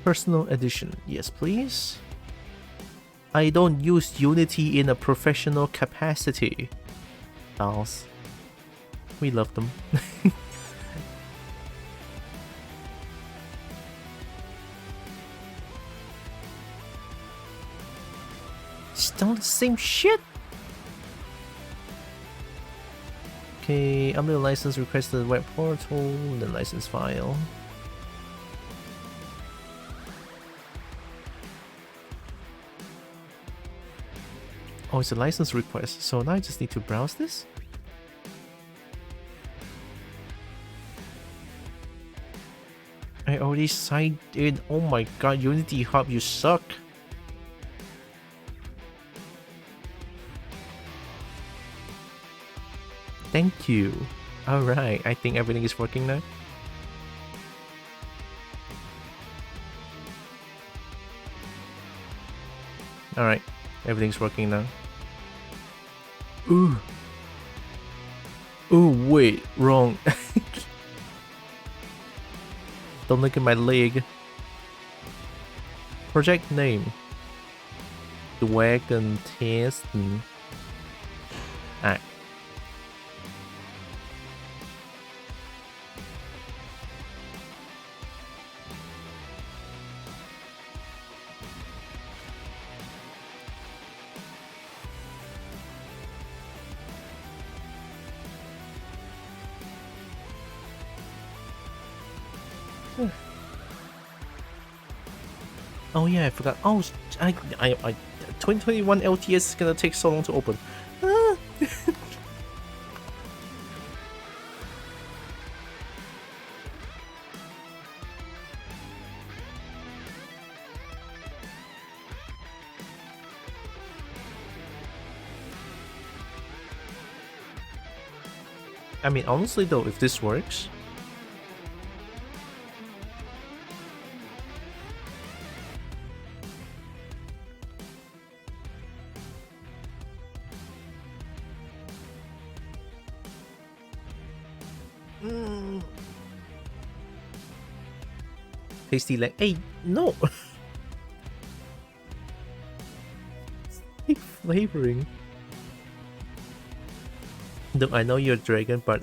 Personal edition, yes please. I don't use Unity in a professional capacity. Pals. We love them. Still the same shit? Okay, I'm the license requested web portal, the license file. Oh, it's a license request, so now I just need to browse this? I already signed in. Oh my god, Unity Hub, you suck. Thank you. Alright, I think everything is working now. Alright, everything's working now. Ooh. Ooh, wait, wrong. Don't look at my leg. Project name. Dragon Test. Ah. Oh yeah, I forgot. Oh, I 2021 LTS is gonna take so long to open. Ah. I mean, honestly though, if this works, tasty leg. Hey, no. Steak flavoring. Look, I know you're a dragon, but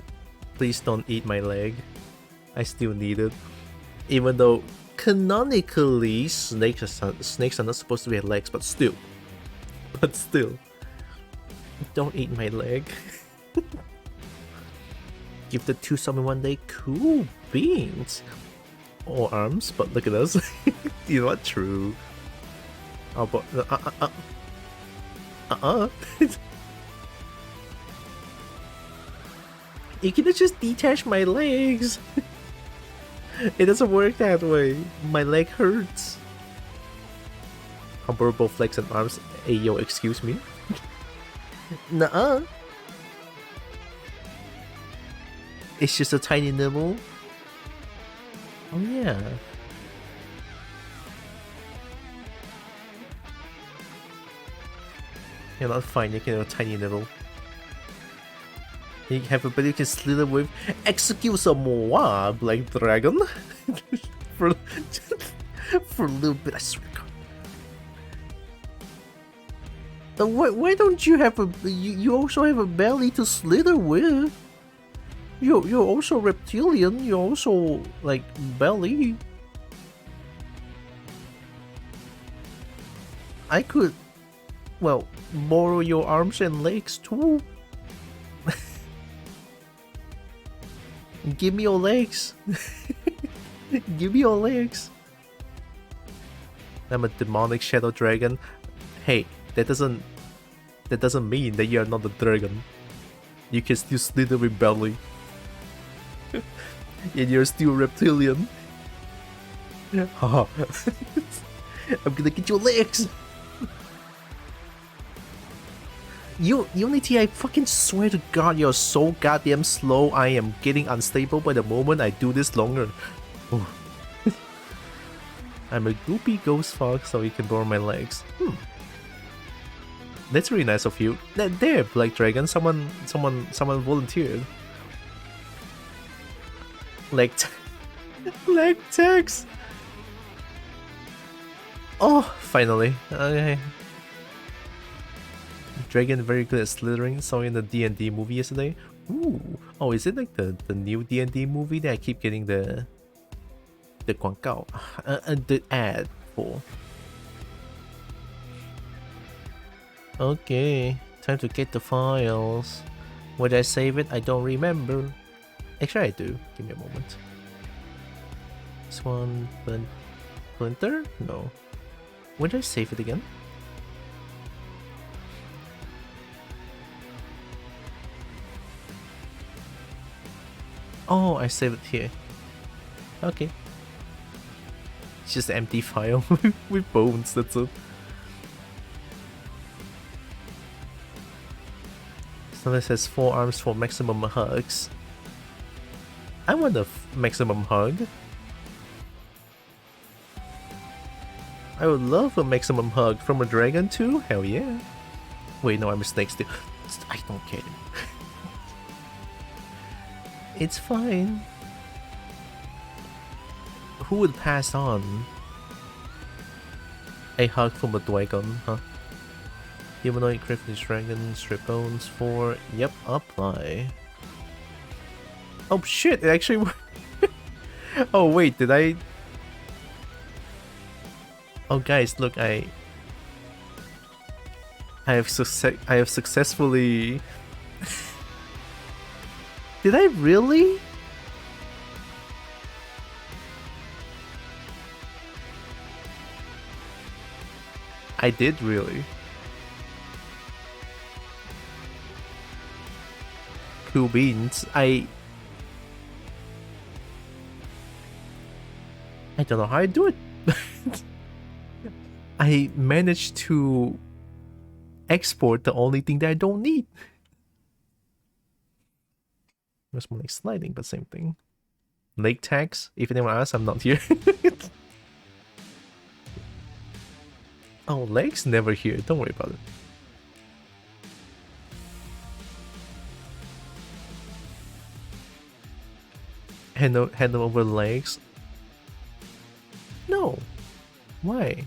please don't eat my leg. I still need it. Even though canonically snakes are not supposed to be legs, but still. But still. Don't eat my leg. Give the two summon one day. Cool beans. Or arms, but look at us. You know what? True. Oh, but You can just detach my legs. It doesn't work that way. My leg hurts. How about both legs and arms? Hey yo, excuse me. Nuh-uh. It's just a tiny nibble. Oh yeah. You're not fine, you can have a tiny nibble. You have a ability you can slither with. Excuse-moi, Black Dragon. for a little bit, I swear to God. Why don't you have a you also have a belly to slither with? You're also reptilian, you're also like belly. I could, well, borrow your arms and legs too. Give me your legs. Give me your legs. I'm a demonic shadow dragon. Hey, that doesn't mean that you're not a dragon. You can still slither with belly. And you're still reptilian. Haha. I'm gonna get your legs. Unity, I fucking swear to God, you're so goddamn slow. I am getting unstable by the moment I do this longer. Oh. I'm a goopy ghost fox, so you can borrow my legs. That's really nice of you. There, Black Dragon. Someone volunteered. Leg tags. Oh, finally. Okay. Dragon very good at slithering. Saw in the D&D movie yesterday. Ooh. Oh, is it like the new D&D movie that I keep getting the 广告 the ad for? Okay, time to get the files. Where did I save it? I don't remember. Actually, I do. Give me a moment. This one, Splinter? No. Where did I save it again? Oh, I saved it here. Okay. It's just an empty file with bones, that's it. So this has 4 arms for maximum hugs. I want a maximum hug. I would love a maximum hug from a dragon too. Hell yeah. Wait, no, I'm a snake still. I don't care. It's fine. Who would pass on a hug from a dragon, huh? Humanoid Griffin Dragon, strip bones for. Yep, apply. Oh shit, it actually worked. Oh wait, did I? Oh guys, look, I have successfully. Did I really? I did really. Cool beans. I don't know how I do it. I managed to export the only thing that I don't need. It's more like sliding, but same thing. Lake tags. If anyone asks, I'm not here. Oh, legs never here. Don't worry about it. Hand them over legs. No. Why?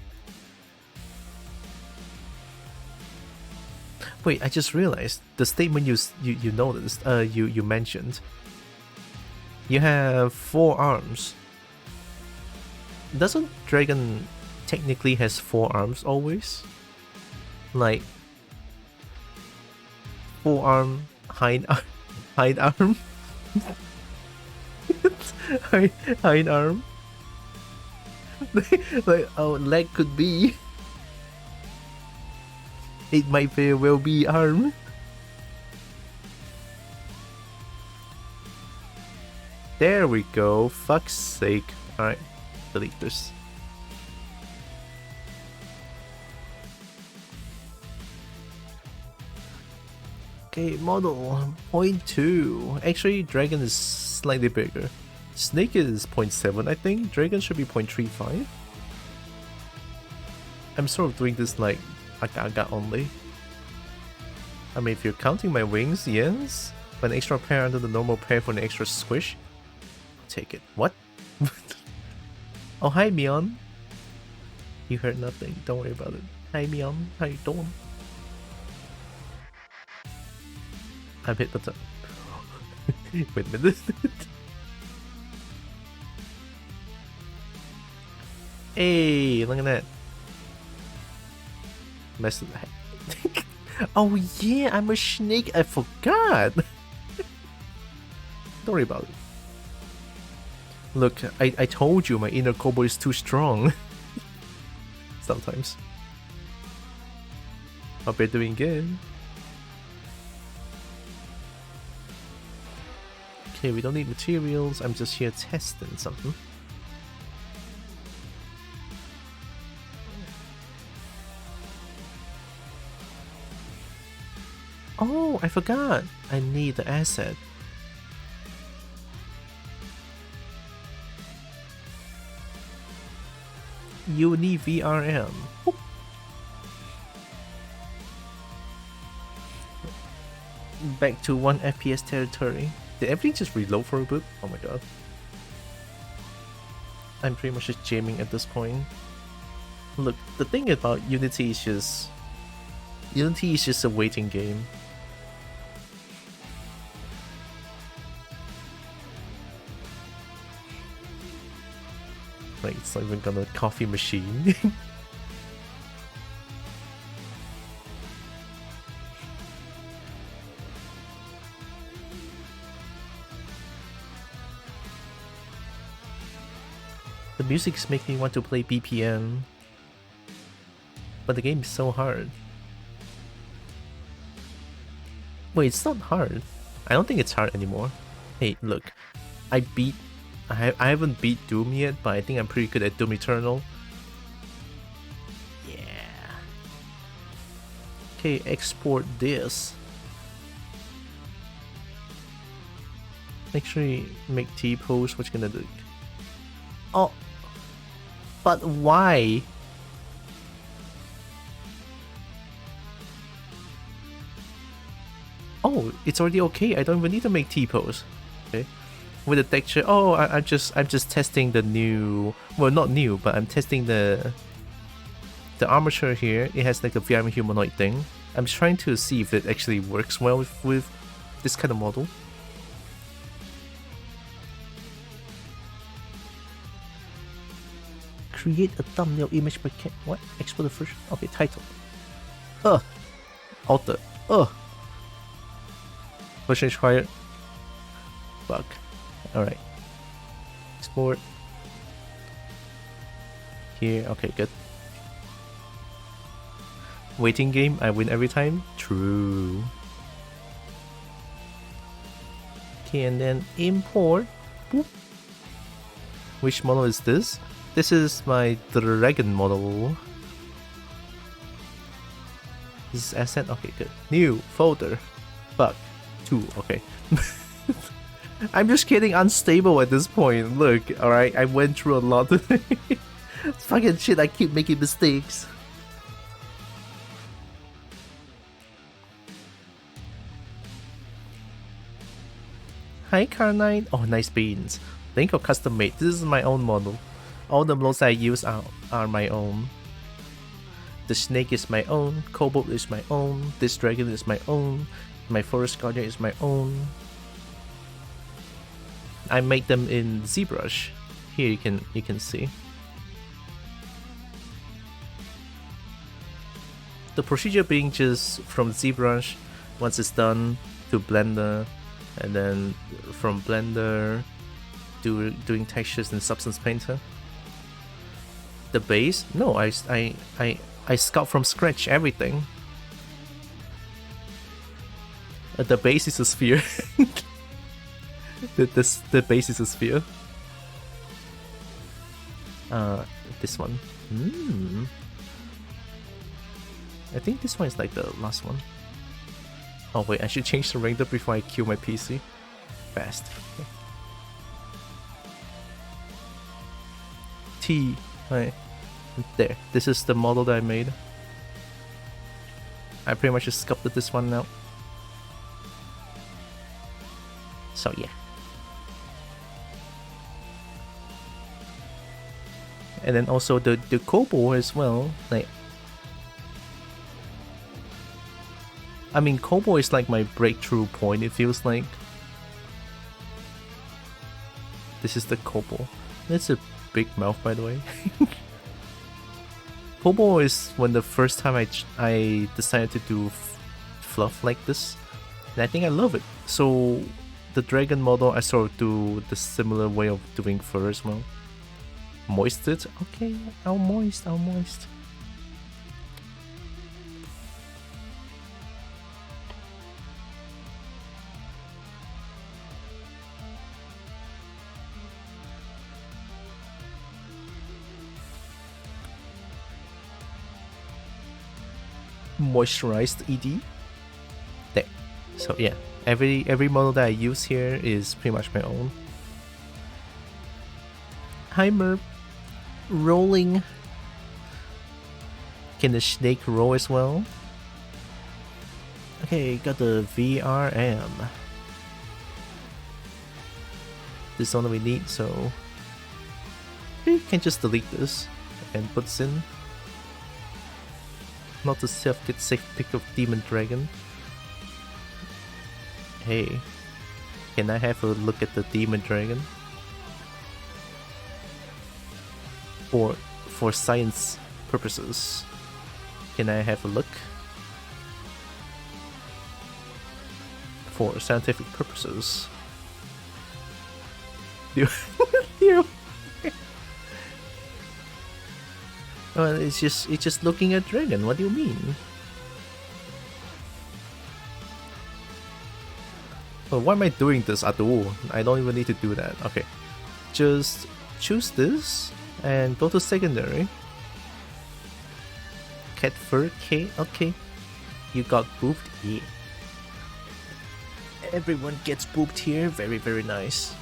Wait, I just realized the statement you noticed. You mentioned. You have 4 arms. Doesn't dragon technically has 4 arms always? Like forearm, hind arm, hind arm, hind arm. Like oh, leg could be. It might very well be arm. There we go. Fuck's sake. Alright, delete this. Okay, model 0.2. Actually, dragon is slightly bigger. Snake is 0.7, I think. Dragon should be 0.35. I'm sort of doing this like aga only. I mean, if you're counting my wings, yes. But an extra pair under the normal pair for an extra squish. Take it. What? Oh, hi, Mion. You heard nothing. Don't worry about it. Hi, Mion. How you doing? I've hit button. Wait a minute. Hey, look at that. Mess of that. Oh yeah, I'm a snake. I forgot. Don't worry about it. Look, I told you my inner cowboy is too strong. Sometimes. Hope you're doing good. Okay, we don't need materials. I'm just here testing something. Oh, I forgot. I need the asset. You need VRM. Oop. Back to 1 FPS territory. Did everything just reload for a bit? Oh my god. I'm pretty much just jamming at this point. Look, the thing about Unity is just... Unity is just a waiting game. Like, it's not even got a coffee machine. The music's making me want to play BPM. But the game is so hard. Wait, it's not hard. I don't think it's hard anymore. Hey, look. I haven't beat Doom yet, but I think I'm pretty good at Doom Eternal. Yeah. Okay, export this. Make sure you make T-pose. What you gonna do? Oh. But why? Oh, it's already okay. I don't even need to make T-pose. Okay. With the texture, oh, I'm just testing the new, well, not new, but I'm testing the armature here. It has like a VRM humanoid thing. I'm just trying to see if it actually works well with this kind of model. Create a thumbnail image per what? Export the first. Okay, title. Alter. Version required. Fuck. Alright. Export. Here. Okay, good. Waiting game. I win every time. True. Okay, and then import. Boop. Which model is this? This is my dragon model. This is asset. Okay, good. New folder. Fuck. 2. Okay. I'm just getting unstable at this point. Look, alright, I went through a lot today. It's fucking shit, I keep making mistakes. Hi Carnine. Oh, nice beans. Think of custom made. This is my own model. All the models I use are my own. The snake is my own. Kobold is my own. This dragon is my own. My forest guardian is my own. I made them in ZBrush. Here you can see. The procedure being just from ZBrush, once it's done, to Blender, and then from Blender doing textures in Substance Painter. The base? No, I sculpt from scratch everything. The base is a sphere. the base is a sphere. This one. I think this one is like the last one. Oh wait, I should change the render before I kill my PC. Fast. Okay. T. Right. There. This is the model that I made. I pretty much just sculpted this one now. So yeah. And then also the Kobo as well. Like, I mean, Kobo is like my breakthrough point, it feels like. This is the Kobo. That's a big mouth, by the way. Kobo is when the first time I decided to do fluff like this. And I think I love it. So the dragon model, I sort of do the similar way of doing fur as well. Moist it? Okay, I'll moist. Moisturized ED. There. So yeah, every model that I use here is pretty much my own. Hi Merp. Rolling. Can the snake roll as well? Okay, got the VRM. This is all we need, so we can just delete this and put this in. Not the safe pick of Demon Dragon. Hey, can I have a look at the Demon Dragon? For science purposes, can I have a look? For scientific purposes. You. It's just looking at dragon. What do you mean? Oh, why am I doing this at all? I don't even need to do that. Okay, just choose this and go to secondary. Cat fur K. Okay, you got booped. Yeah. Everyone gets booped here. Very, very nice.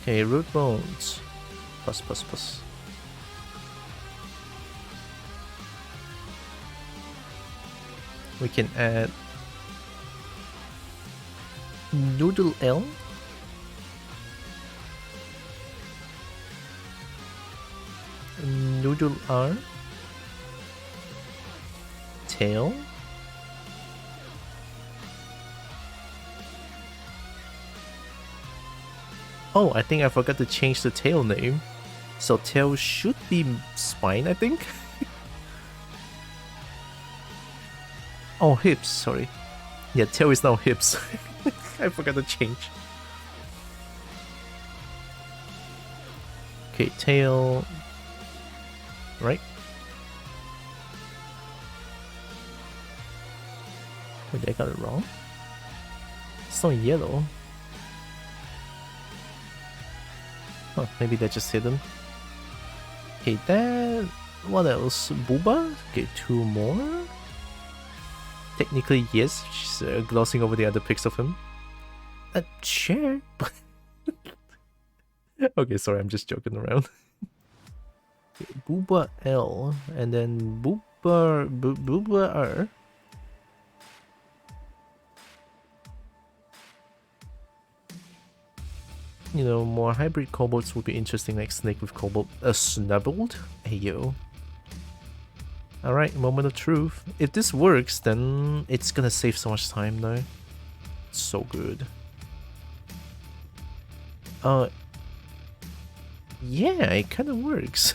Okay, root bones. Plus. We can add Noodle L. Noodle R. Tail. Oh, I think I forgot to change the tail name. So tail should be spine, I think. Oh, hips, sorry. Yeah, tail is now hips. I forgot to change. Okay, tail. Right? Wait, I got it wrong? It's not yellow. Oh, maybe they're just hidden. Okay, that... What else? Booba? Okay, 2 more. Technically, yes. She's glossing over the other pics of him. Share. Okay, sorry, I'm just joking around. Booba L and then Booba R. You know, more hybrid kobolds would be interesting, like Snake with Kobold. Snubbled? Hey yo. Alright, moment of truth. If this works, then it's gonna save so much time though. So good. Yeah, it kinda works.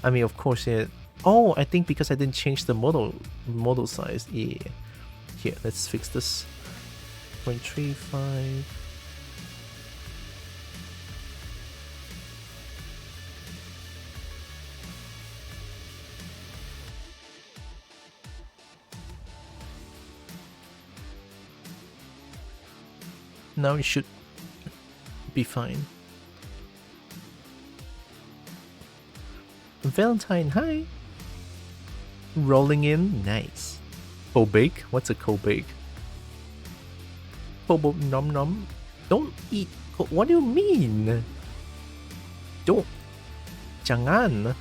I mean, of course, yeah. Oh, I think because I didn't change the model size. Yeah. Here, let's fix this. 0.35. Now it should be fine. Valentine, hi! Rolling in, nice. Bake? What's a bake? Bobo nom nom. Don't eat. What do you mean? Don't. Jangan.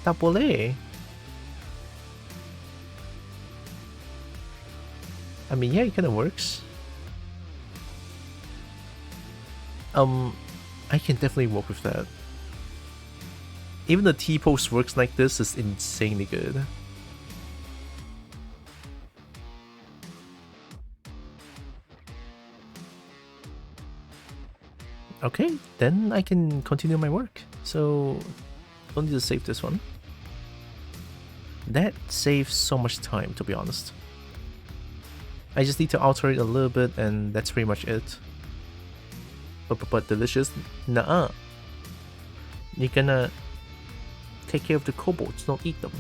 Tak boleh. I mean, yeah, it kind of works. I can definitely work with that. Even the T-pose works like this is insanely good. Okay, then I can continue my work. So, don't need to save this one. That saves so much time, to be honest. I just need to alter it a little bit and that's pretty much it. But delicious? Nuh-uh. You're gonna take care of the kobolds, not eat them.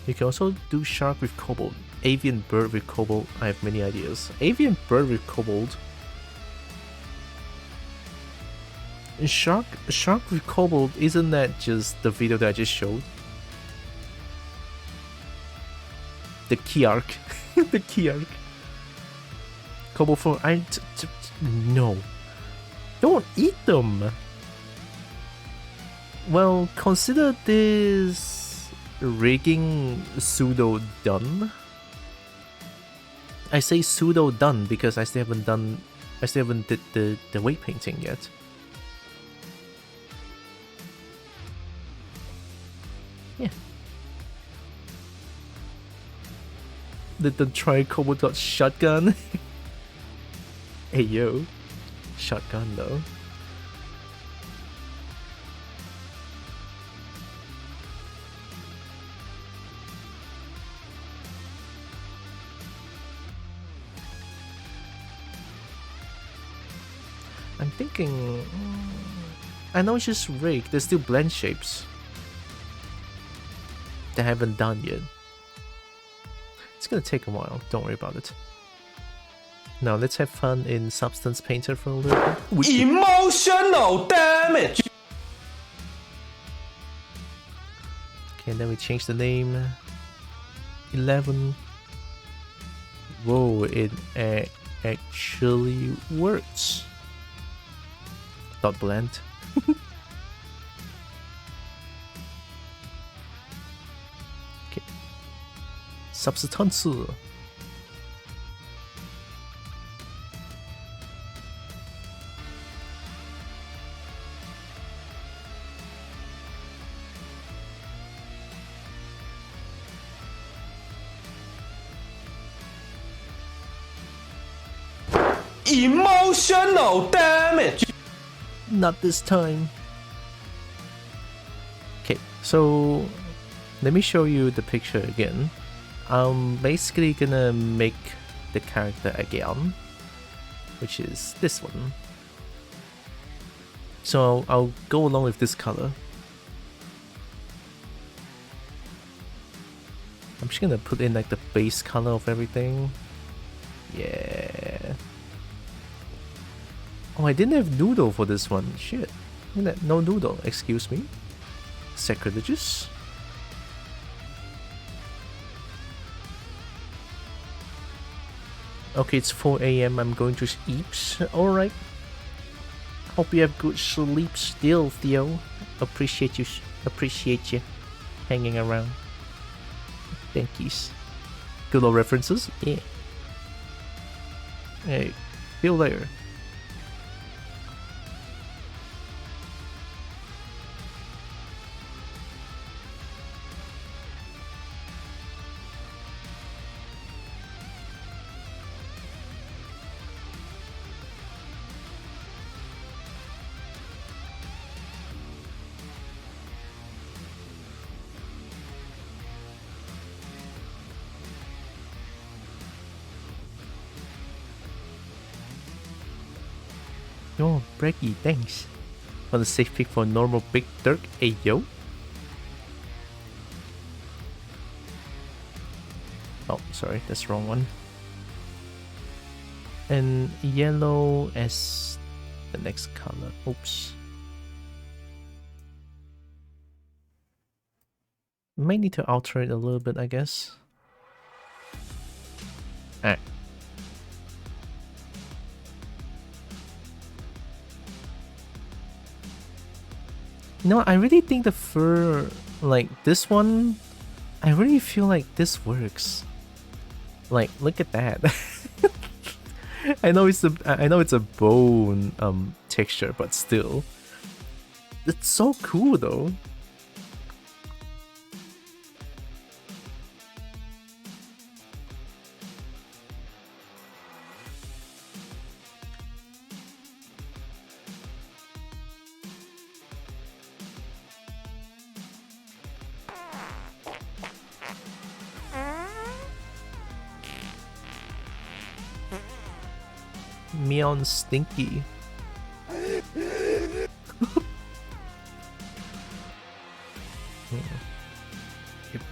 You can also do shark with kobold, avian bird with kobold. I have many ideas. Avian bird with kobold. Shark with kobold, isn't that just the video that I just showed? The key arc. The key arc. Kobold for no. Don't eat them. Well, consider this rigging pseudo done. I say pseudo done because I still haven't did the weight painting yet. Yeah. Did the try Kobold shotgun? Hey yo. Shotgun though. I'm thinking... I know it's just rig, there's still blend shapes that I haven't done yet. It's gonna take a while, don't worry about it. Now let's have fun in Substance Painter for a little bit. Emotional damage! Okay, and then we change the name. 11. Whoa, it actually works. Dot blend. Okay. Substance. Emotional damage! Not this time. Okay, so let me show you the picture again. I'm basically gonna make the character again, which is this one. So I'll go along with this color. I'm just gonna put in like the base color of everything. Yeah. Oh, I didn't have noodle for this one. Shit. No noodle. Excuse me. Sacrilegious. Okay, it's 4 a.m. I'm going to sleep. Alright. Hope you have good sleep still, Theo. Appreciate you hanging around. Thank yous. Good old references? Yeah. Hey, see you later. Yo, Breggy, thanks. For the safe pick for normal Big Dirk. Hey, yo. Oh, sorry, that's the wrong one. And yellow as the next color. Oops. Might need to alter it a little bit, I guess. Alright. No, I really think the fur, like this one, I really feel like this works. Like, look at that. I know it's a bone texture, but still, it's so cool though. Meow Stinky. Yep.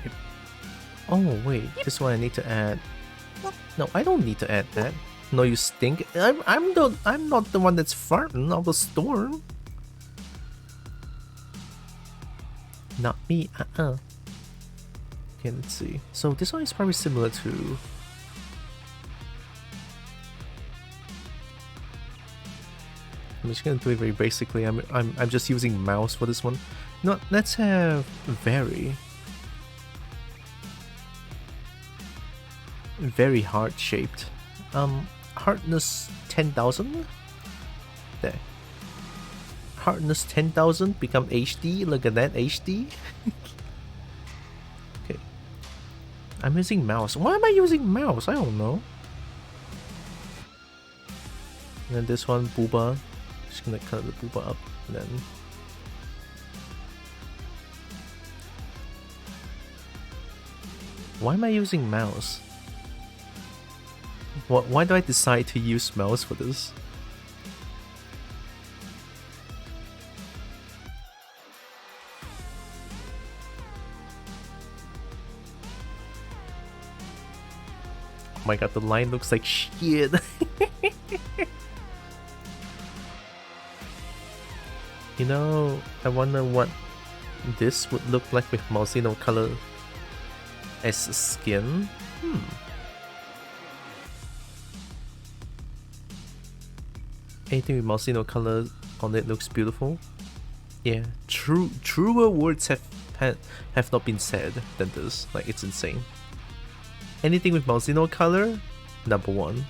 Yep. Oh wait, this one I need to add. No, I don't need to add that. No, you stink. I'm not the one that's farting of the storm. Not me. Okay, let's see. So this one is probably similar to. I'm just gonna do it very basically. I'm just using mouse for this one. No, let's have very heart shaped. Hardness 10,000. There. Hardness 10,000 become HD. Look at that HD. Okay. I'm using mouse. Why am I using mouse? I don't know. And then this one, booba. Just gonna cut the booba up and then. Why am I using mouse? Why do I decide to use mouse for this? Oh my god, the line looks like shit. You know, I wonder what this would look like with Malzino color as skin. Anything with Malzino color on it looks beautiful. Yeah, truer words have not been said than this. Like, it's insane. Anything with Malzino color, number one.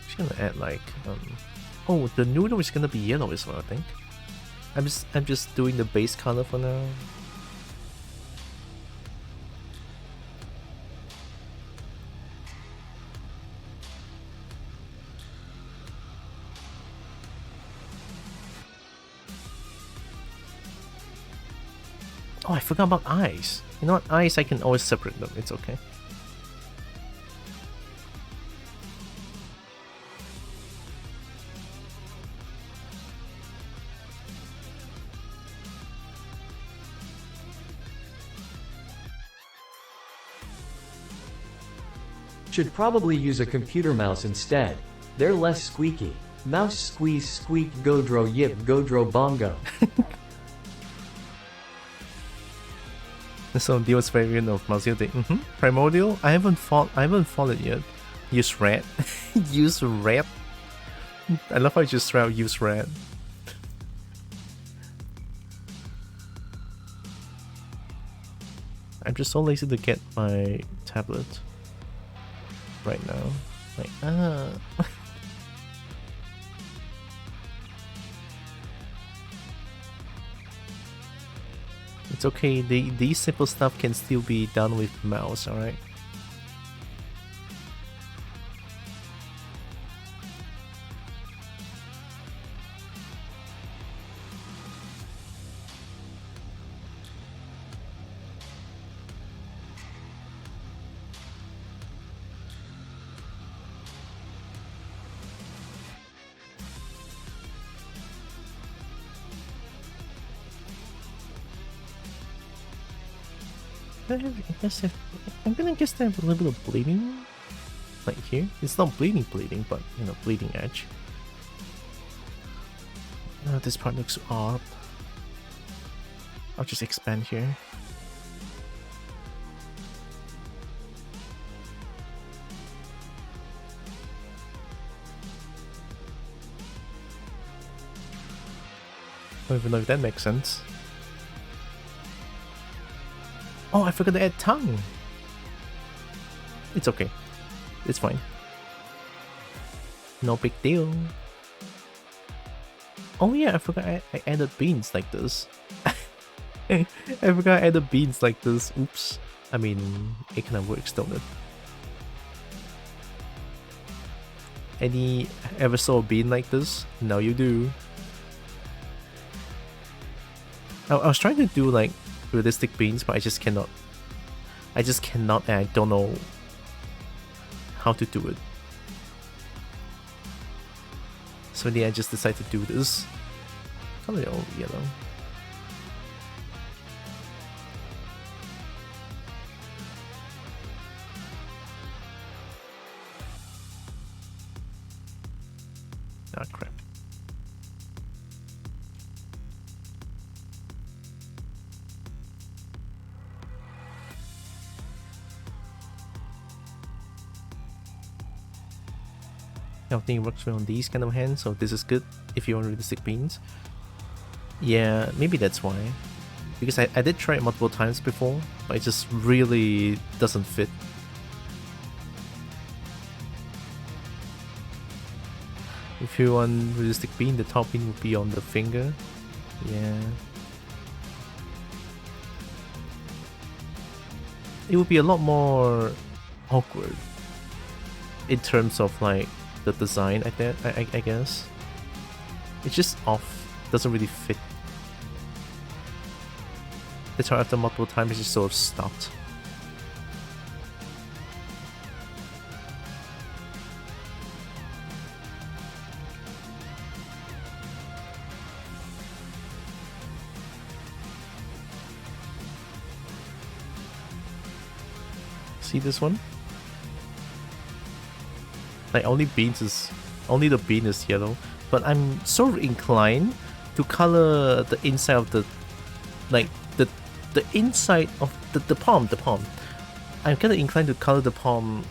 Just gonna add like oh, the noodle is gonna be yellow as well, I think. I'm just doing the base color for now. Oh, I forgot about eyes. You know what? Eyes, I can always separate them. It's okay. Should probably use a computer mouse instead. They're less squeaky. Mouse squeeze squeak godro yip godro bongo. So Dio's variant of Maziote. Primordial? I haven't fought it yet. Use red. Use red. I love how you just throw out use red. I'm just so lazy to get my tablet right now. Like, It's okay, these simple stuff can still be done with mouse, alright? I'm gonna guess they have a little bit of bleeding, like here. It's not bleeding, but you know, bleeding edge. This part looks odd. I'll just expand here. I don't even know if that makes sense. Oh, I forgot to add tongue. It's okay. It's fine. No big deal. Oh yeah, I forgot I added beans like this. I forgot I added beans like this. Oops. I mean, it kind of works, don't it? Any ever saw a bean like this? Now you do. I was trying to do like realistic beans, but I just cannot, and I don't know how to do it. So in the end, I just decided to do this. Color it all yellow. Ah, crap. Everything works well on these kind of hands, so this is good if you want realistic beans. Yeah, maybe that's why. Because I did try it multiple times before, but it just really doesn't fit. If you want realistic bean, the top bean would be on the finger. Yeah. It would be a lot more awkward in terms of like the design, I guess. It's just off, doesn't really fit. The try after multiple times, it just sort of stopped. See this one? Like only the bean is yellow, but I'm so inclined to color the inside of the, like the inside of the palm. I'm kinda inclined to color the palm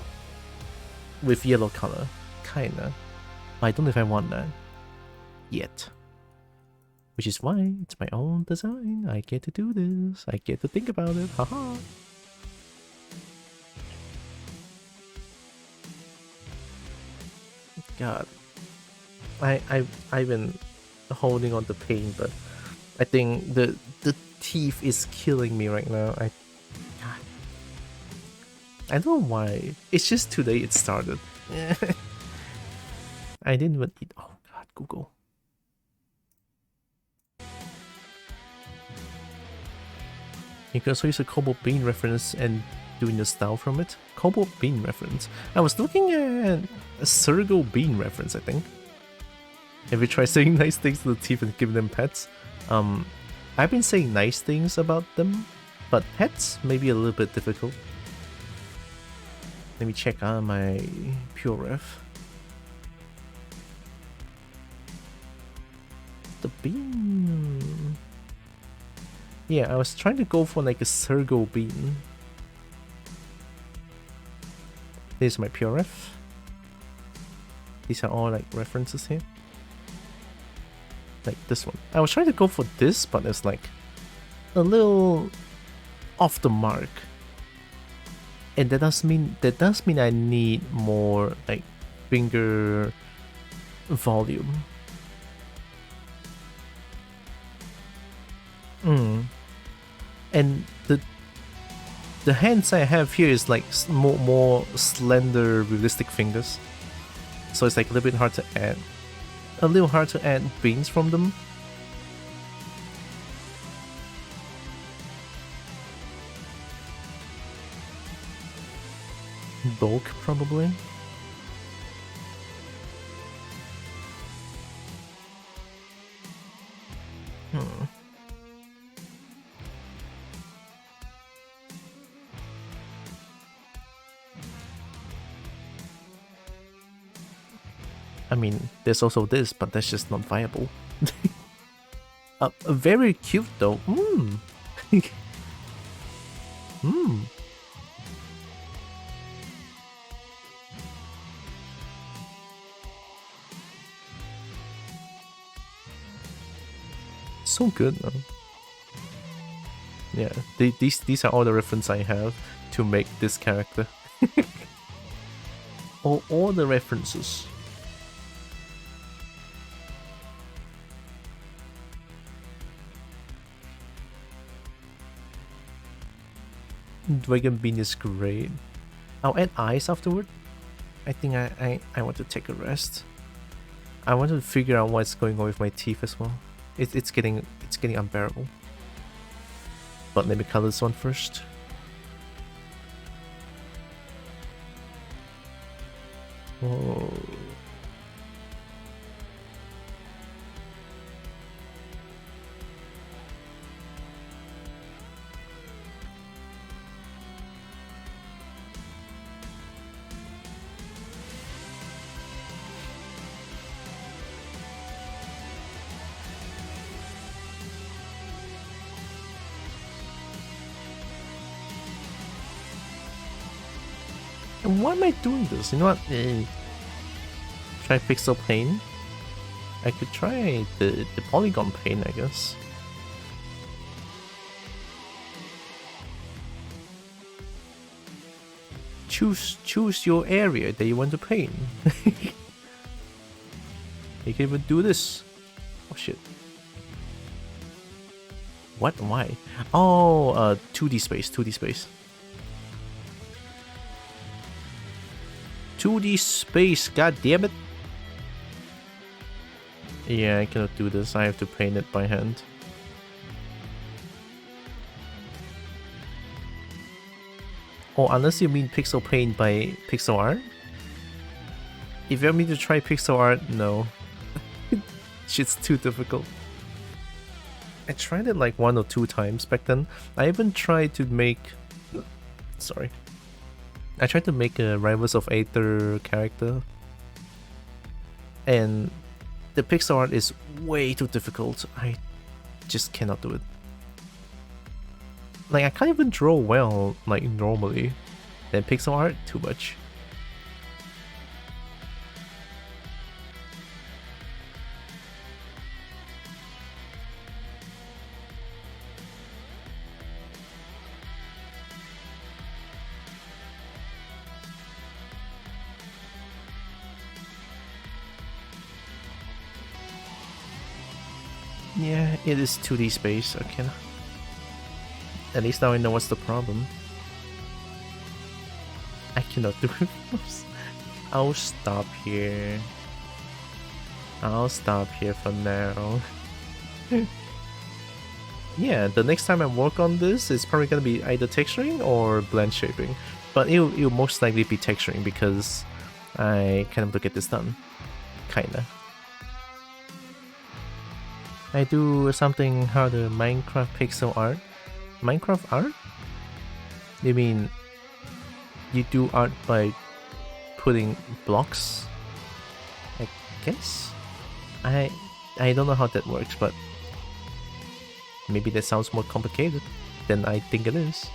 with yellow color, kinda. But I don't know if I want that yet. Which is why it's my own design. I get to do this. I get to think about it. Haha. God, I've been holding on to pain, but I think the teeth is killing me right now. God, I don't know why. It's just today it started. I didn't even eat. Oh God, Google. You can also use a cobalt bean reference and doing the style from it. Cobalt bean reference. I was looking at a Surgo bean reference, I think. Have you tried saying nice things to the teeth and giving them pets? I've been saying nice things about them, but pets may be a little bit difficult. Let me check on my pure ref. bean. Yeah, I was trying to go for like a circle bean. This is my PRF. These are all like references here. Like this one. I was trying to go for this, but it's like a little off the mark. And that does mean I need more like finger volume. And the hands I have here is like more slender, realistic fingers. So it's like a little bit hard to add beans from them. Bulk probably. I mean, there's also this, but that's just not viable. Very cute though. So good though. Yeah, these are all the references I have to make this character. all the references. Dragon Bean is great. I'll add eyes afterward. I think I want to take a rest. I want to figure out what's going on with my teeth as well. It's getting unbearable. But let me color this one first. Whoa. And why am I doing this? You know what? Try pixel paint. I could try the polygon paint, I guess. Choose your area that you want to paint. You can even do this. Oh shit. What? Why? Oh, 2D space. 2D space. 2D space, god damn it. Yeah, I cannot do this. I have to paint it by hand. Oh, unless you mean pixel paint by pixel art? If you want me to try pixel art, no. Shit's too difficult. I tried it like 1 or 2 times back then. I even tried to make... Sorry. I tried to make a Rivals of Aether character, and the pixel art is way too difficult. I just cannot do it. Like, I can't even draw well, like, normally. Then pixel art, too much. Yeah, it is 2D space, okay. At least now I know what's the problem. I cannot do it. I'll stop here. I'll stop here for now. Yeah, the next time I work on this, it's probably gonna be either texturing or blend shaping. But it'll most likely be texturing because I kind of to get this done. Kinda. I do something harder, Minecraft pixel art. Minecraft art? You mean you do art by putting blocks? I guess? I don't know how that works, but maybe that sounds more complicated than I think it is.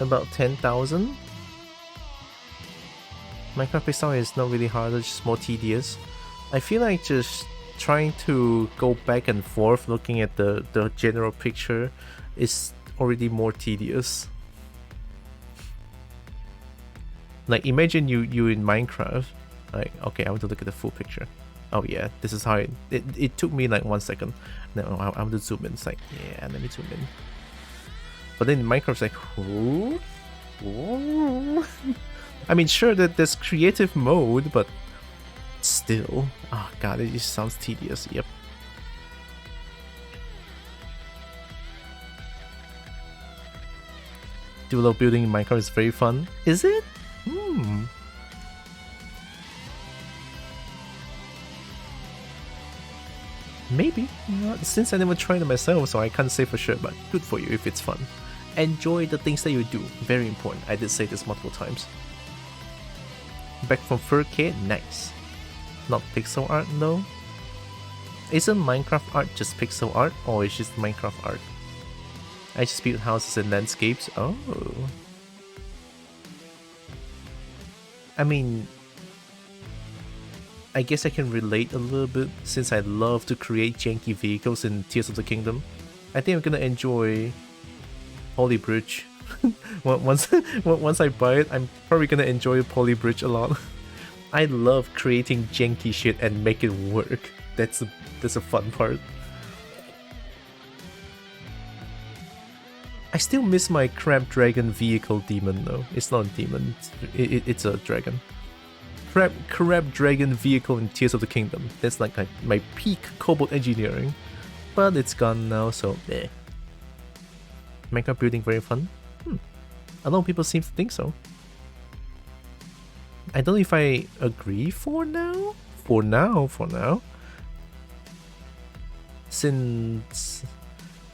About 10,000. Minecraft Pixar is not really hard, it's just more tedious. I feel like just trying to go back and forth looking at the general picture is already more tedious. Like imagine you in Minecraft, like okay, I want to look at the full picture. Oh yeah, this is how it took me like 1 second. No, I want to zoom in. It's like, yeah, let me zoom in. But then Minecraft's like, whoa. I mean, sure that there's creative mode, but still, oh god, it just sounds tedious. Yep. Dual building in Minecraft is very fun. Is it? Maybe. Since I never tried it myself, so I can't say for sure, but good for you if it's fun. Enjoy the things that you do. Very important. I did say this multiple times. Back from 4K, nice. Not pixel art though. Isn't Minecraft art just pixel art, or is just Minecraft art? I just build houses and landscapes. Oh. I mean, I guess I can relate a little bit since I love to create janky vehicles in Tears of the Kingdom. I think I'm gonna enjoy Poly Bridge. once I buy it, I'm probably gonna enjoy Poly Bridge a lot. I love creating janky shit and make it work. That's a fun part. I still miss my Crab Dragon vehicle demon though. It's not a demon, it's a dragon. Crab Dragon vehicle in Tears of the Kingdom. That's like my peak Cobalt engineering. But it's gone now, so eh. Minecraft building very fun? A lot of people seem to think so. I don't know if I agree for now. For now. Since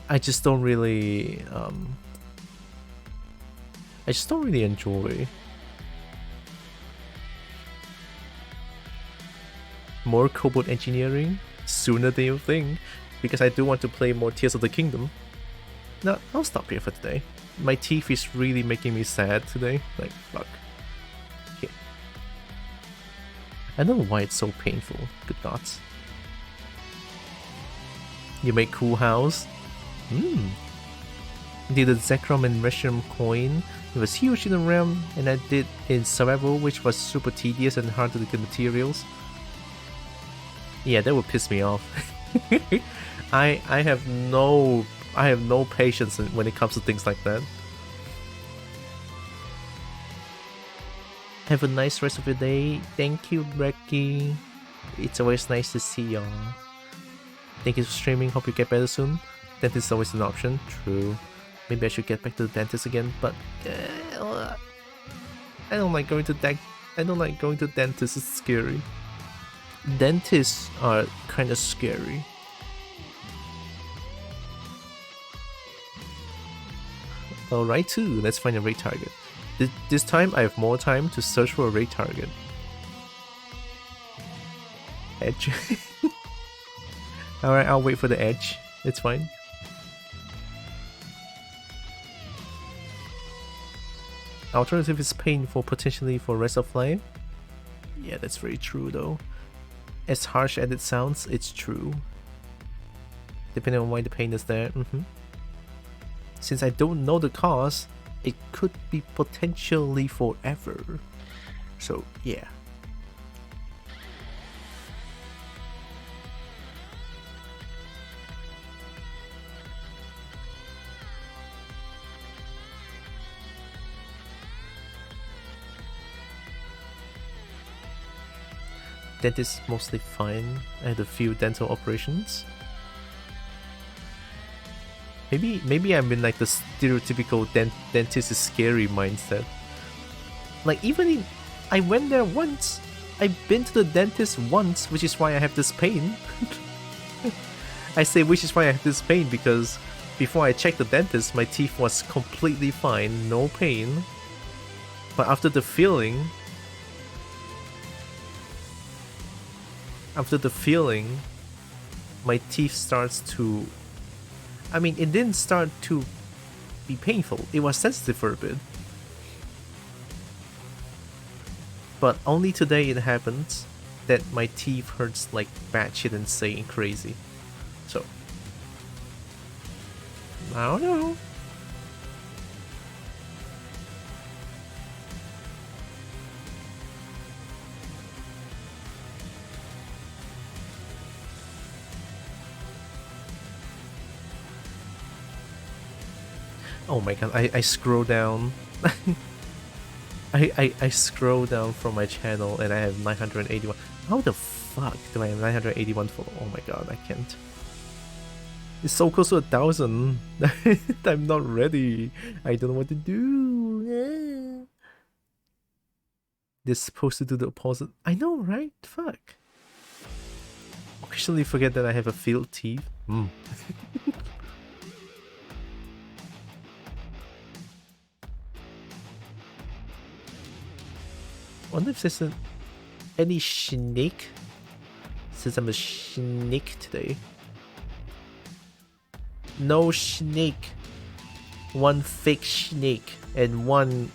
I just don't really enjoy more Cobalt engineering sooner than you think, because I do want to play more Tears of the Kingdom. Now, I'll stop here for today. My teeth is really making me sad today. Like, fuck. Okay. I don't know why it's so painful. Good gods. You make cool house? Did the Zekrom and Reshiram coin. It was huge in the realm, and I did in survival, which was super tedious and hard to get materials. Yeah, that would piss me off. I have no patience when it comes to things like that. Have a nice rest of your day. Thank you, Becky. It's always nice to see y'all. Thank you for streaming. Hope you get better soon. Dentist is always an option. True. Maybe I should get back to the dentist again, but I don't like going to dentists. It's scary. Dentists are kind of scary. Alright too, let's find a raid target. This time I have more time to search for a raid target. Edge. Alright, I'll wait for the edge. It's fine. Alternative is painful potentially for rest of life. Yeah, that's very true though. As harsh as it sounds, it's true. Depending on why the pain is there. Since I don't know the cause, it could be potentially forever. So yeah. Dentist mostly fine. I had a few dental operations. Maybe I'm in like the stereotypical dentist is scary mindset. Like I went there once. I've been to the dentist once, which is why I have this pain. I say which is why I have this pain because before I checked the dentist, my teeth was completely fine, no pain. But after the feeling, my teeth starts to... I mean, it didn't start to be painful. It was sensitive for a bit. But only today it happens that my teeth hurts like batshit insane crazy. So, I don't know. Oh my god, I scroll down. I scroll down from my channel and I have 981. How the fuck do I have 981 for? Oh my god, I can't. It's so close to 1,000. I'm not ready. I don't know what to do. They're supposed to do the opposite. I know, right? Fuck. Occasionally forget that I have a field teeth. Wonder if there's any snake, since I'm a snake today. No snake. One fake snake and one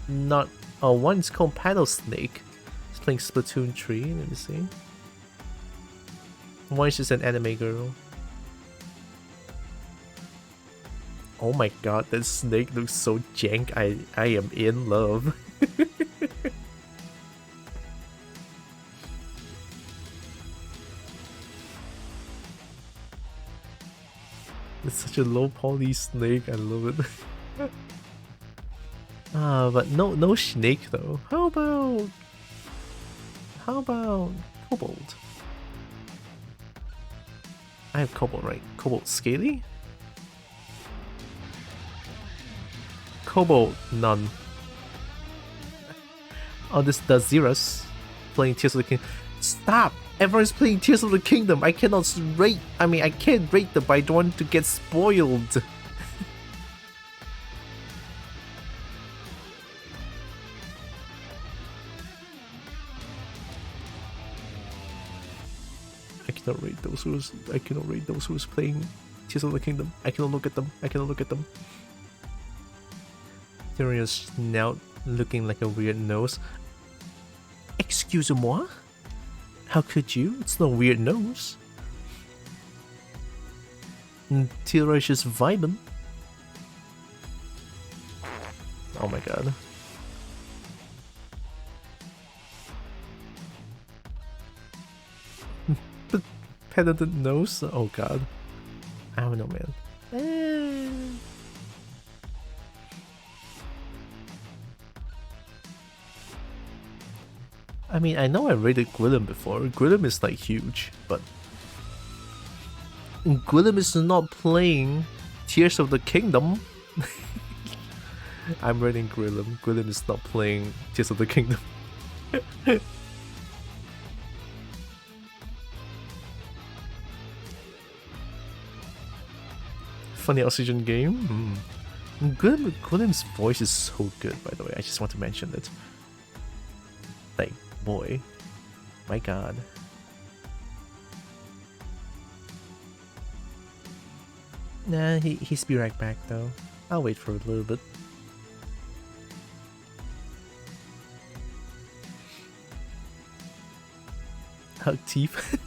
not. Oh, one's called Paddle Snake. It's playing Splatoon 3. Let me see. One's just an anime girl. Oh my god, that snake looks so jank. I am in love. It's such a low poly snake, I love it. But no snake though. How about Cobalt? I have Cobalt, right? Cobalt Scaly? Cobalt, none. Oh, this does Xeras playing Tears of the Kingdom. Stop! Everyone's playing Tears of the Kingdom. I cannot rate. I mean, I can't rate them, but I don't want to get spoiled. I cannot rate those who's. I cannot rate those who's playing Tears of the Kingdom. I cannot look at them. I cannot look at them. Tyria's snout looking like a weird nose. Excuse-moi? How could you? It's no weird nose. Tyria's just vibing. Oh my god. The penitent nose? Oh god. I don't know, man. I mean, I know I rated Gwillem before. Gwillem is like huge, but Gwillem is not playing Tears of the Kingdom. I'm rating Gwillem. Gwillem is not playing Tears of the Kingdom. Funny oxygen game. Gwillem's voice is so good, by the way. I just want to mention it. Like, boy, my god. Nah, he's be right back though. I'll wait for a little bit. Hug teeth.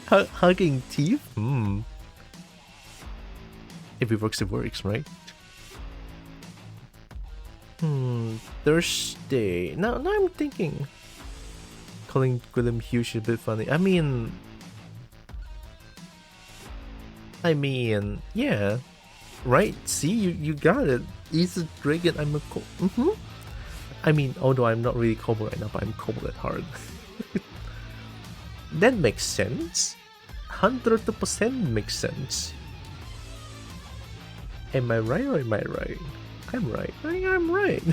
Hugging teeth? If it works, it works, right? Thursday. Now I'm thinking. Calling Gwillem huge is a bit funny. I mean, yeah. Right? See, you got it. He's a dragon, I'm a I mean, although I'm not really Kobo right now, but I'm Kobo at heart. That makes sense. 100% makes sense. Am I right or am I right? I'm right. I'm right.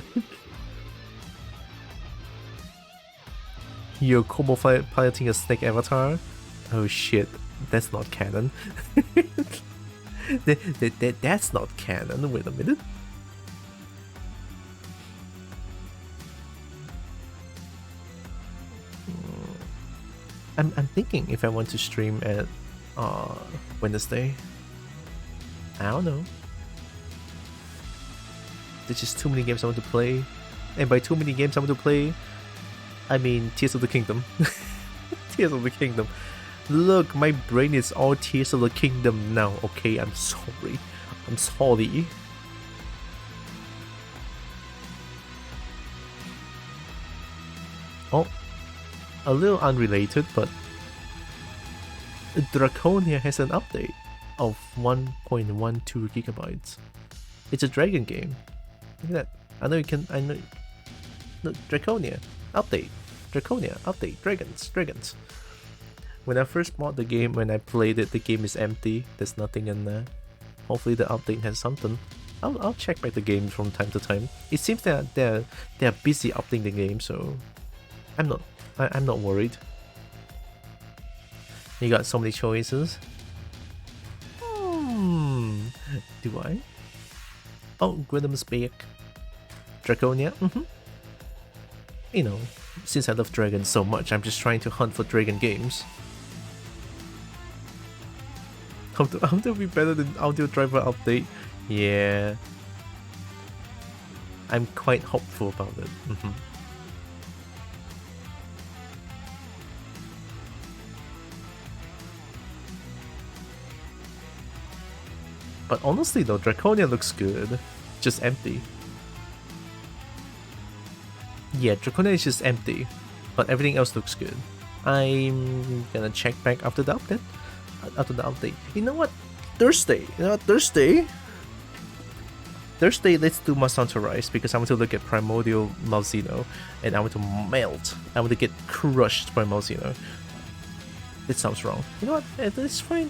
You're Kobo piloting a snake avatar? Oh shit, that's not canon. That's not canon. Wait a minute. I'm thinking if I want to stream at Wednesday. I don't know. There's just too many games I want to play. And by too many games I want to play, I mean Tears of the Kingdom. Tears of the Kingdom. Look, my brain is all Tears of the Kingdom now. Okay, I'm sorry. I'm sorry. Oh, a little unrelated, but Draconia has an update of 1.12 gigabytes. It's a dragon game. Look at that. I know you can. I know. Look, Draconia update. Draconia update. Dragons. When I first bought the game, when I played it, the game is empty. There's nothing in there. Hopefully the update has something. I'll check back the game from time to time. It seems that they're busy updating the game, so I'm not worried. You got so many choices. Do I? Oh, Gwyneth's back. Draconia. You know, since I love dragons so much, I'm just trying to hunt for dragon games. How to be better than Audio Driver update? Yeah, I'm quite hopeful about it. But honestly though, Draconia looks good. Just empty. Yeah, Draconia is just empty. But everything else looks good. I'm gonna check back after the update. You know what? Thursday, let's do Monster Rise because I want to look at Primordial Malzeno and I want to melt. I want to get crushed by Malzeno. It sounds wrong. You know what? It's fine.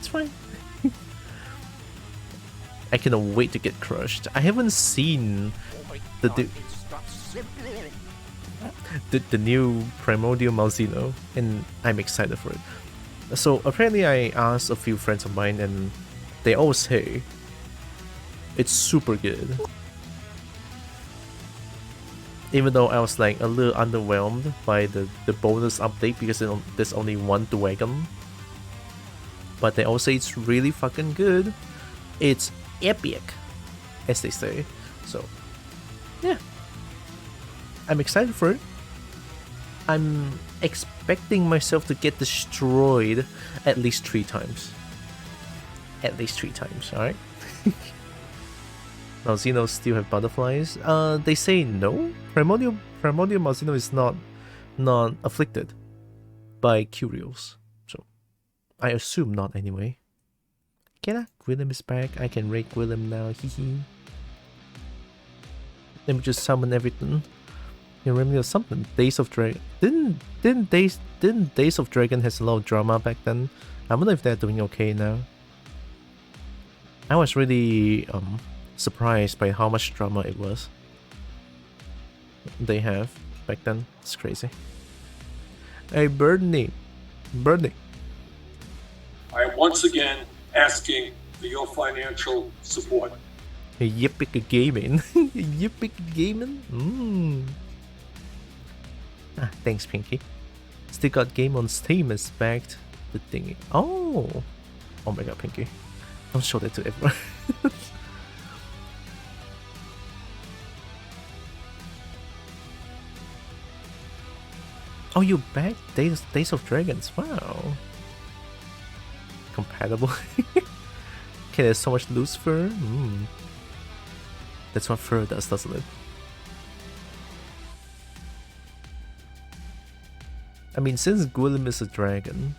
I cannot wait to get crushed. I haven't seen the new Primordial Malzeno, and I'm excited for it. So apparently I asked a few friends of mine and they all say it's super good. Even though I was like a little underwhelmed by the bonus update because there's only one dragon. But they all say it's really fucking good. It's epic, as they say. So yeah, I'm excited for it. I'm expecting myself to get destroyed at least 3 times. Alright? Malzeno still have butterflies? They say no. Primordial Malzeno is not afflicted by Curios. So I assume not anyway. Gwylem is back. I can raid Gwylem now. Hehe. Let me just summon everything. You remind me of something. Days of Dragon. Didn't Days of Dragon has a lot of drama back then? I wonder if they're doing okay now. I was really surprised by how much drama it was. They have back then. It's crazy. Hey, Bernie. I am once again asking for your financial support. Yippee gaming. Yippee gaming? Thanks, Pinky. Still got game on Steam as backed the thingy. Oh my god, Pinky. Don't show that to everyone. Oh, you backed Days of Dragons. Wow. Compatible. Okay, there's so much loose fur. That's what fur does, doesn't it? I mean, since Gwylem is a dragon,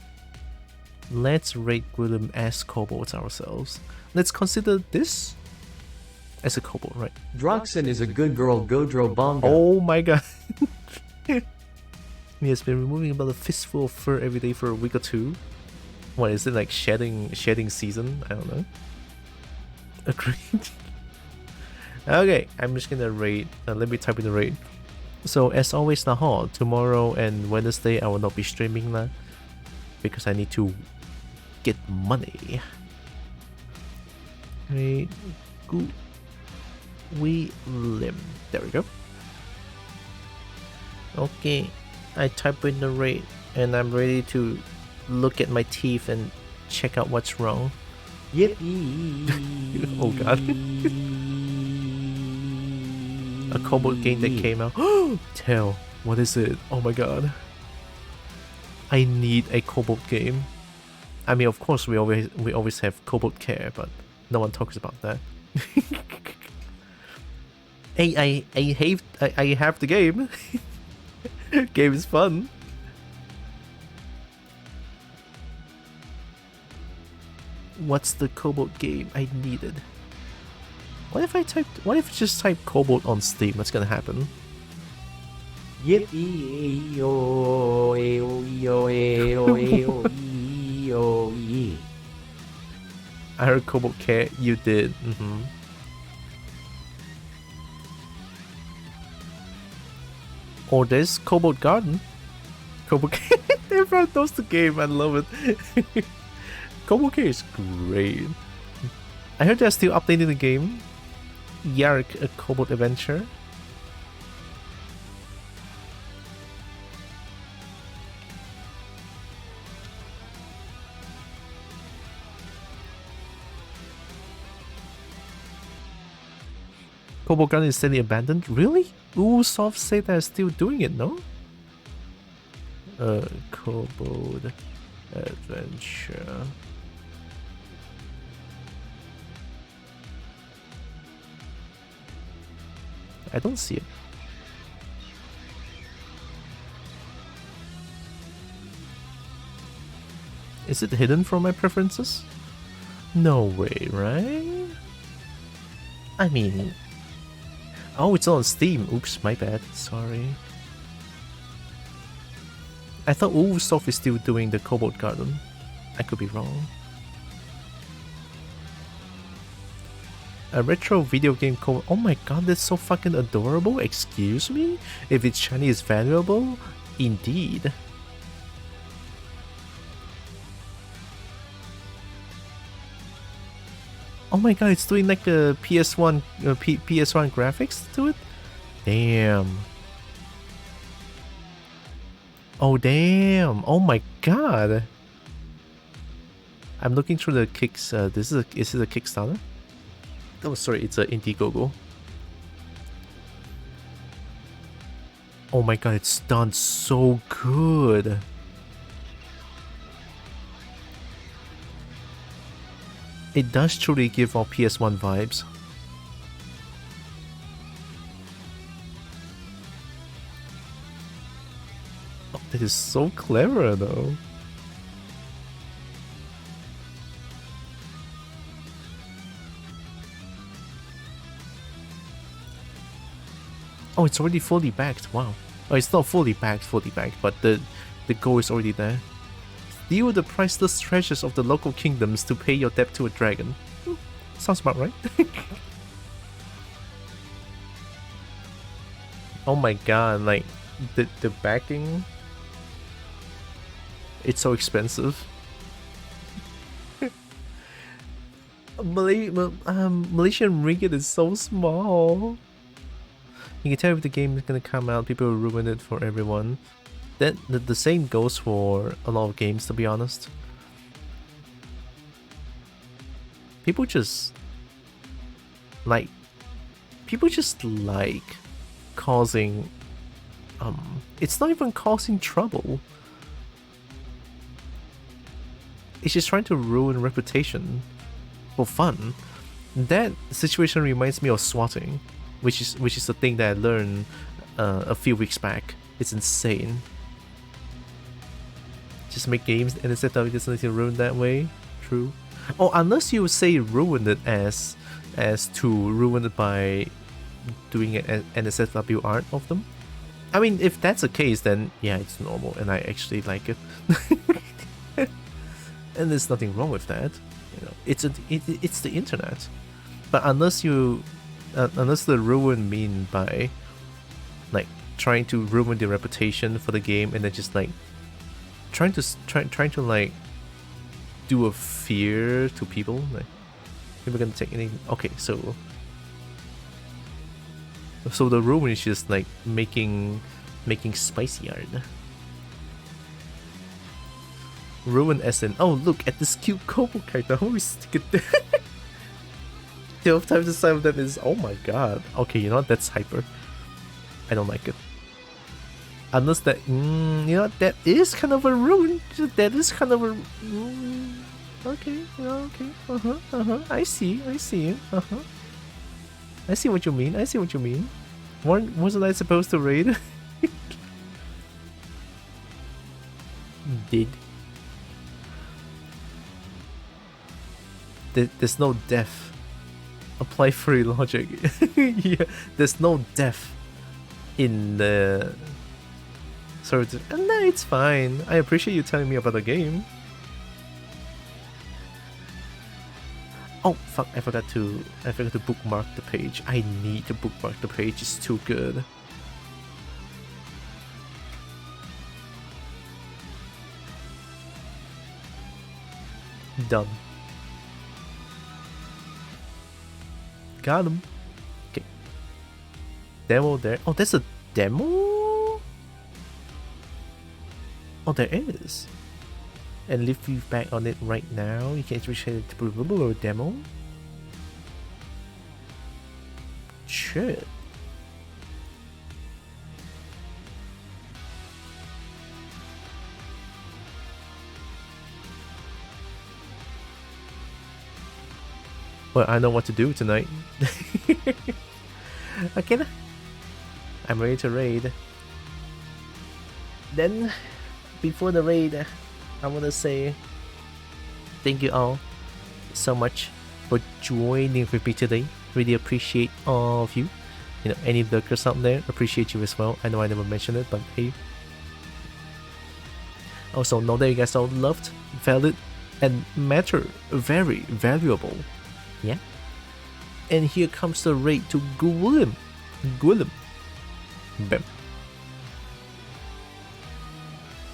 let's rate Gwylem as kobolds ourselves. Let's consider this as a kobold, right? Droxen is a good girl, Godro Bonga. Oh my god. He has been removing about a fistful of fur every day for a week or 2. What is it, like shedding season? I don't know. Agreed. Okay, I'm just gonna rate. Let me type in the rate. So as always, Nahal, tomorrow and Wednesday I will not be streaming now because I need to get money. Hey, Gwylem. There we go. Okay, I type in the rate and I'm ready to look at my teeth and check out what's wrong. Yippee! Oh god. A Kobold game that came out. Tell, what is it? Oh my god. I need a Kobold game. I mean, of course, we always have Kobold Care, but no one talks about that. I have the game. Game is fun. What's the Kobold game I needed? What if I just type Kobold on Steam? What's gonna happen? Yippee! Yo, yo, yo, yo, yo, yo, yo. I heard Kobold Care. You did. Or there's Kobold Garden. Kobold Care. Everyone knows the game. I love it. Kobold Care is great. I heard they're still updating the game. Yark, a Kobold Adventure. Kobold Garden is sadly abandoned? Really? Ubisoft say they're still doing it, no? Kobold Adventure. I don't see it. Is it hidden from my preferences? No way, right? I mean... Oh, it's on Steam. Oops, my bad. Sorry. I thought Ubisoft is still doing the Kobold Garden. I could be wrong. A retro video game called... Oh my god, that's so fucking adorable. Excuse me? If it's shiny is valuable? Indeed. Oh my god, it's doing like a PS1 PS1 graphics to it? Damn. Oh damn. Oh my god. I'm looking through the kicks. Is this a Kickstarter? Oh sorry, it's a Indiegogo. Oh my god, it's done so good. It does truly give off PS1 vibes. Oh, that is so clever though. Oh, it's already fully backed. Wow. Oh, it's not fully backed, but the goal is already there. Steal the priceless treasures of the local kingdoms to pay your debt to a dragon. Sounds about right. Oh my god, like the backing, it's so expensive. Malaysian ringgit is so small. You can tell if the game is gonna come out, people will ruin it for everyone. The same goes for a lot of games, to be honest. People just like causing it's not even causing trouble. It's just trying to ruin reputation for fun. That situation reminds me of swatting, which is the thing that I learned a few weeks back. It's insane. Just make games and instead of it doesn't need to ruin that way. True. Oh, unless you say ruin it as to ruin it by doing an NSFW art of them. I mean, if that's the case, then yeah, it's normal, and I actually like it. And there's nothing wrong with that. You know, it's the internet. But unless you, unless the ruin mean by like trying to ruin the reputation for the game, and then just like trying to like do a fear to people, like people gonna take anything. Okay, so the ruin is just like making spicy art. Ruin as in, oh look at this cute Kobo character, how we stick it there. 12 times the size of that is, oh my god. Okay, you know what, that's hyper. I don't like it. Unless that, you know, that is kind of a ruin. That is kind of a, okay, okay, I see you, I see what you mean, I see what you mean. Wasn't I supposed to raid? Did. There's no death. Apply free logic. Yeah, there's no death in the... Sorry to... No, it's fine. I appreciate you telling me about the game. Oh fuck, I forgot to bookmark the page. I need to bookmark the page, it's too good. Done. Got him. Okay. Demo there. Oh, that's a demo? Oh, there is. And leave feedback on it right now. You can appreciate it to demo. Shit. Well, I know what to do tonight. Okay, I'm ready to raid. Then, before the raid, I want to say thank you all so much for joining with me today. Really appreciate all of you. You know, any lurkers out there, appreciate you as well. I know I never mentioned it, but hey. Also, know that you guys are loved, valid, and matter. Very valuable. Yeah. And here comes the raid to Gwilym. Bam.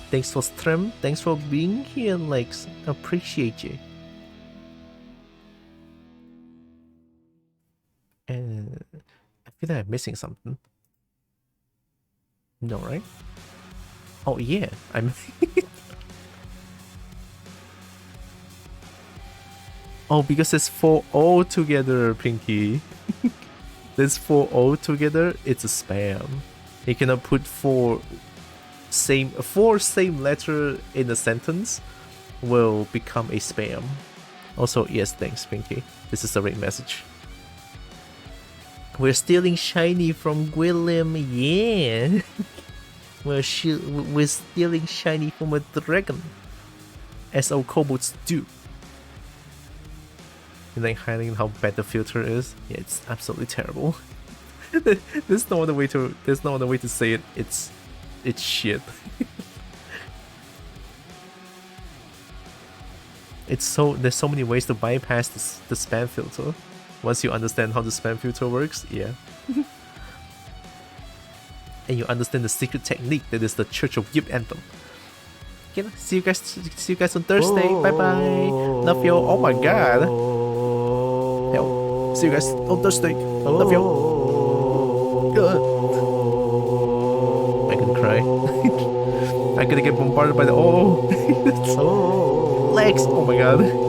Thanks for stream. Thanks for being here, Lex. Appreciate you. And I feel like I'm missing something. No, right? Oh yeah, I'm... Oh, because it's 4 all together, Pinky. There's 4 all together, it's a spam. You cannot put 4 same letter in a sentence will become a spam. Also, yes, thanks, Pinky. This is the right message. We're stealing shiny from Gwilym, yeah. We're stealing shiny from a dragon, as all kobolds do. You like highlighting how bad the filter is? Yeah, it's absolutely terrible. There's no other way to say it. It's shit. There's so many ways to bypass the spam filter. Once you understand how the spam filter works, yeah. And you understand the secret technique that is the Church of Yip Anthem. Okay, see you guys on Thursday. Bye bye. Love you. Oh my god. Yo, see you guys on Thursday. Love you. I can cry. I'm gonna get bombarded by the Legs. Oh my god.